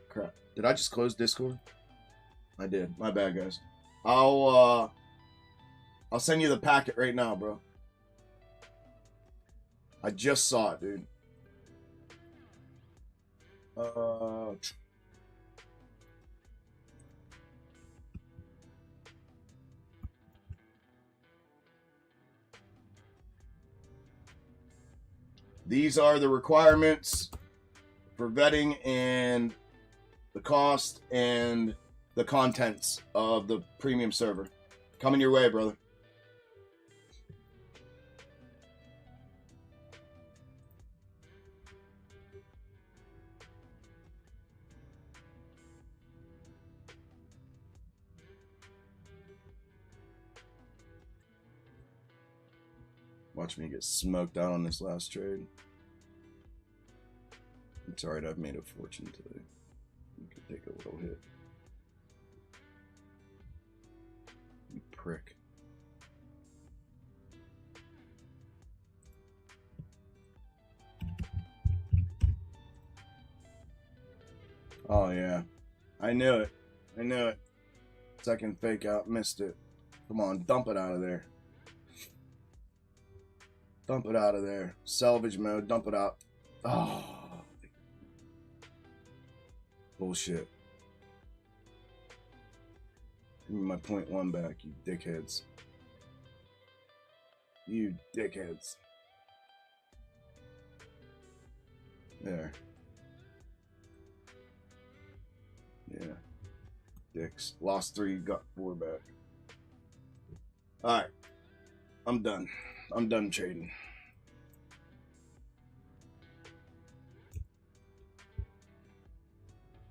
crap. Did I just close Discord? I did. My bad, guys. I'll send you the packet right now, bro. I just saw it, dude. These are the requirements for vetting and the cost and the contents of the premium server. Coming your way, brother. Watch me get smoked out on this last trade. It's alright, I've made a fortune today. You could take a little hit. You prick. Oh yeah. I knew it. I knew it. Second fake out, missed it. Come on, dump it out of there. Dump it out of there. Salvage mode, dump it out. Oh. Bullshit. Give me my 0.1 back, you dickheads. You dickheads. There. Yeah. Dicks. Lost 3, got 4 back. Alright. I'm done. I'm done trading.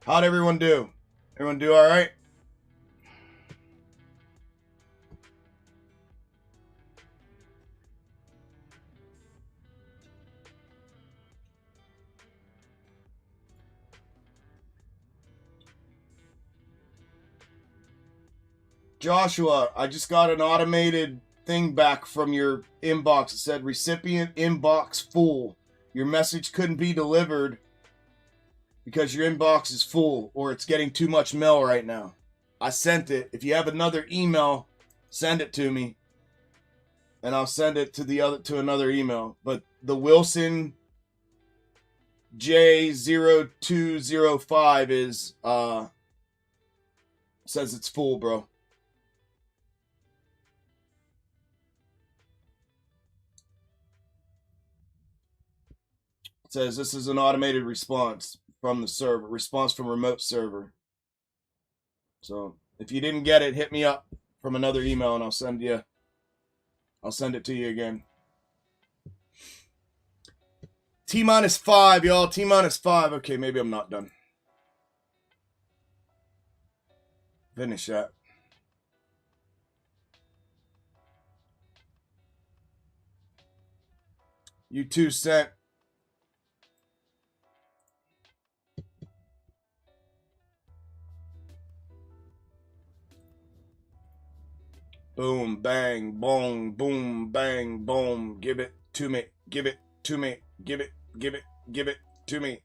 How'd everyone do? Everyone do alright? Joshua, I just got an automated thing back from your inbox. It said recipient inbox full. Your message couldn't be delivered because your inbox is full or it's getting too much mail right now. I sent it. If you have another email, send it to me and I'll send it to another email. But the Wilson J0205 is says it's full, bro. Says this is an automated response from the server, response from remote server. So if you didn't get it, hit me up from another email and I'll send it to you again. T-5, y'all. T-5. Okay, maybe I'm not done. Finish that. You 2 cent. Boom, bang, boom, boom, bang, boom. Give it to me. Give it to me. Give it to me.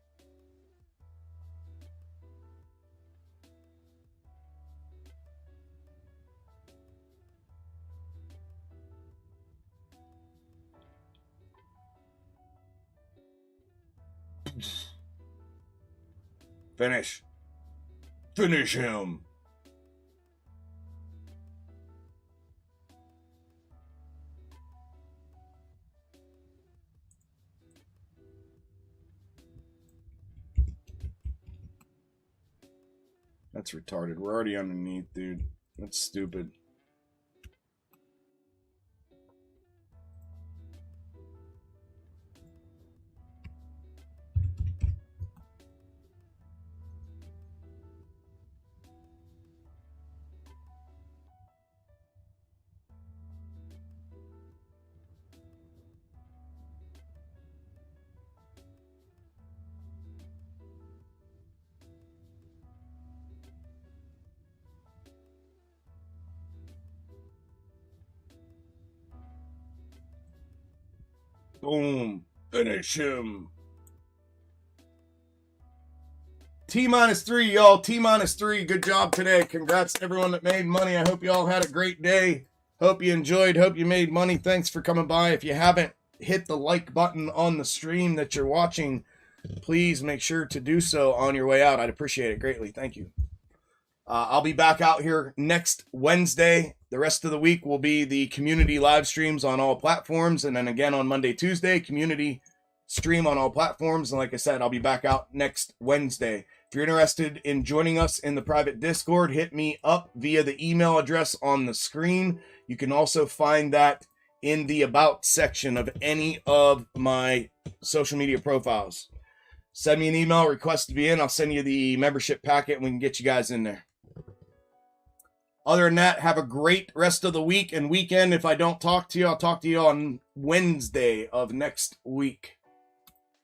Finish. Finish him. That's retarded. We're already underneath, dude. That's stupid. Boom. Finish him. T-3, y'all. T-3. Good job today. Congrats to everyone that made money. I hope you all had a great day. Hope you enjoyed. Hope you made money. Thanks for coming by. If you haven't hit the like button on the stream that you're watching, please make sure to do so on your way out. I'd appreciate it greatly. Thank you. I'll be back out here next Wednesday. The rest of the week will be the community live streams on all platforms. And then again on Monday, Tuesday, community stream on all platforms. And like I said, I'll be back out next Wednesday. If you're interested in joining us in the private Discord, hit me up via the email address on the screen. You can also find that in the About section of any of my social media profiles. Send me an email, request to be in. I'll send you the membership packet and we can get you guys in there. Other than that, have a great rest of the week and weekend. If I don't talk to you, I'll talk to you on Wednesday of next week.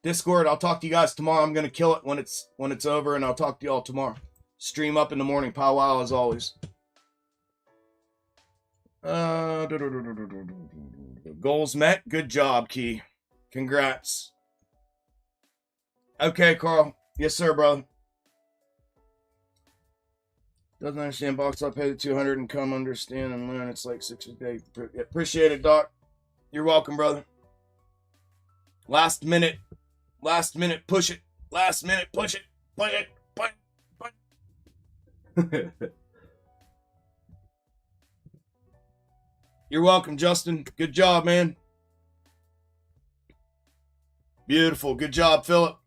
Discord, I'll talk to you guys tomorrow. I'm going to kill it when it's over, and I'll talk to you all tomorrow. Stream up in the morning, powwow as always. Goals met. Good job, Key. Congrats. Okay, Carl. Yes, sir, brother. Doesn't understand box. I'll pay the 200 and come understand and learn. It's like 6 a day. Appreciate it, Doc. You're welcome, brother. Last minute. Push it. Last minute. Push it. Push it. You're welcome, Justin. Good job, man. Beautiful. Good job, Philip.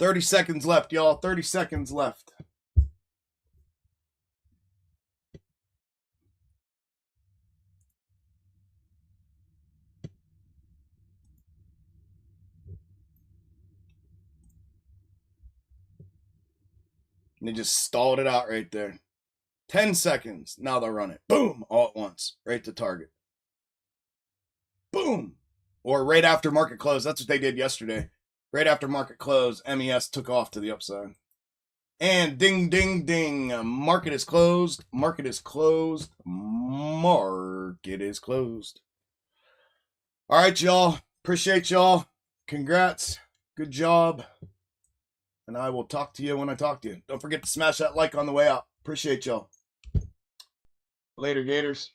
$30 seconds left, y'all. 30 seconds left. And they just stalled it out right there. 10 seconds. Now they'll run it. Boom. All at once. Right to target. Boom. Or right after market close. That's what they did yesterday. Right after market close, MES took off to the upside. And ding, ding, ding. Market is closed. Market is closed. Market is closed. All right, y'all. Appreciate y'all. Congrats. Good job. And I will talk to you when I talk to you. Don't forget to smash that like on the way out. Appreciate y'all. Later, Gators.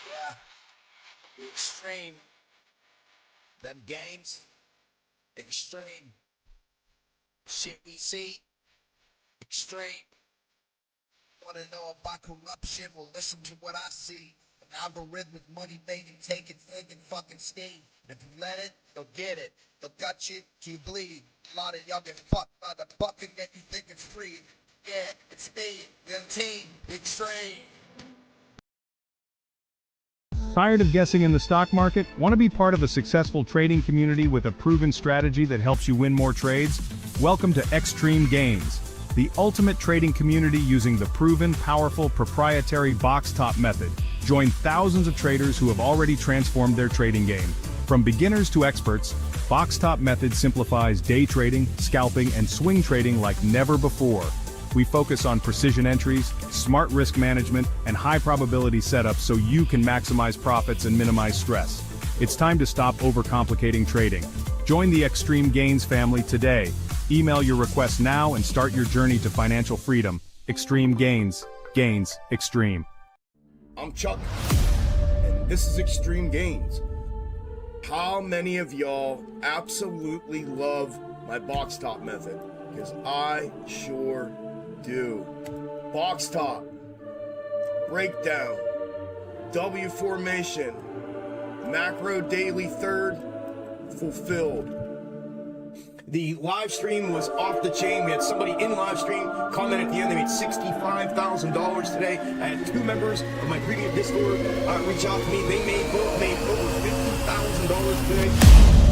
Yeah. Xtreme. Them games. Xtreme. Shit we see. Xtreme. Wanna know about corruption? Well, listen to what I see. An algorithmic money making, taking, thinking, fucking steam. If you let it, you'll get it. They'll gut you till you bleed. A lot of y'all get fucked by the bucket that you think it's free. Yeah, it's me, them team, Xtreme. Tired of guessing in the stock market? Want to be part of a successful trading community with a proven strategy that helps you win more trades? Welcome to Xtreme Gainz, the ultimate trading community using the proven, powerful, proprietary box top method. Join thousands of traders who have already transformed their trading game. From beginners to experts, Box Top Method simplifies day trading, scalping, and swing trading like never before. We focus on precision entries, smart risk management, and high probability setups so you can maximize profits and minimize stress. It's time to stop overcomplicating trading. Join the Xtreme Gainz family today. Email your request now and start your journey to financial freedom. Xtreme Gainz. Gainz Xtreme. I'm Chuck, and this is Xtreme Gainz. How many of y'all absolutely love my box top method? Because I sure do. Box top, breakdown, W formation, macro daily third, fulfilled. The live stream was off the chain. We had somebody in live stream comment at the end. They made $65,000 today. I had 2 members of my previous Discord reach out to me. They both made over $50,000 today.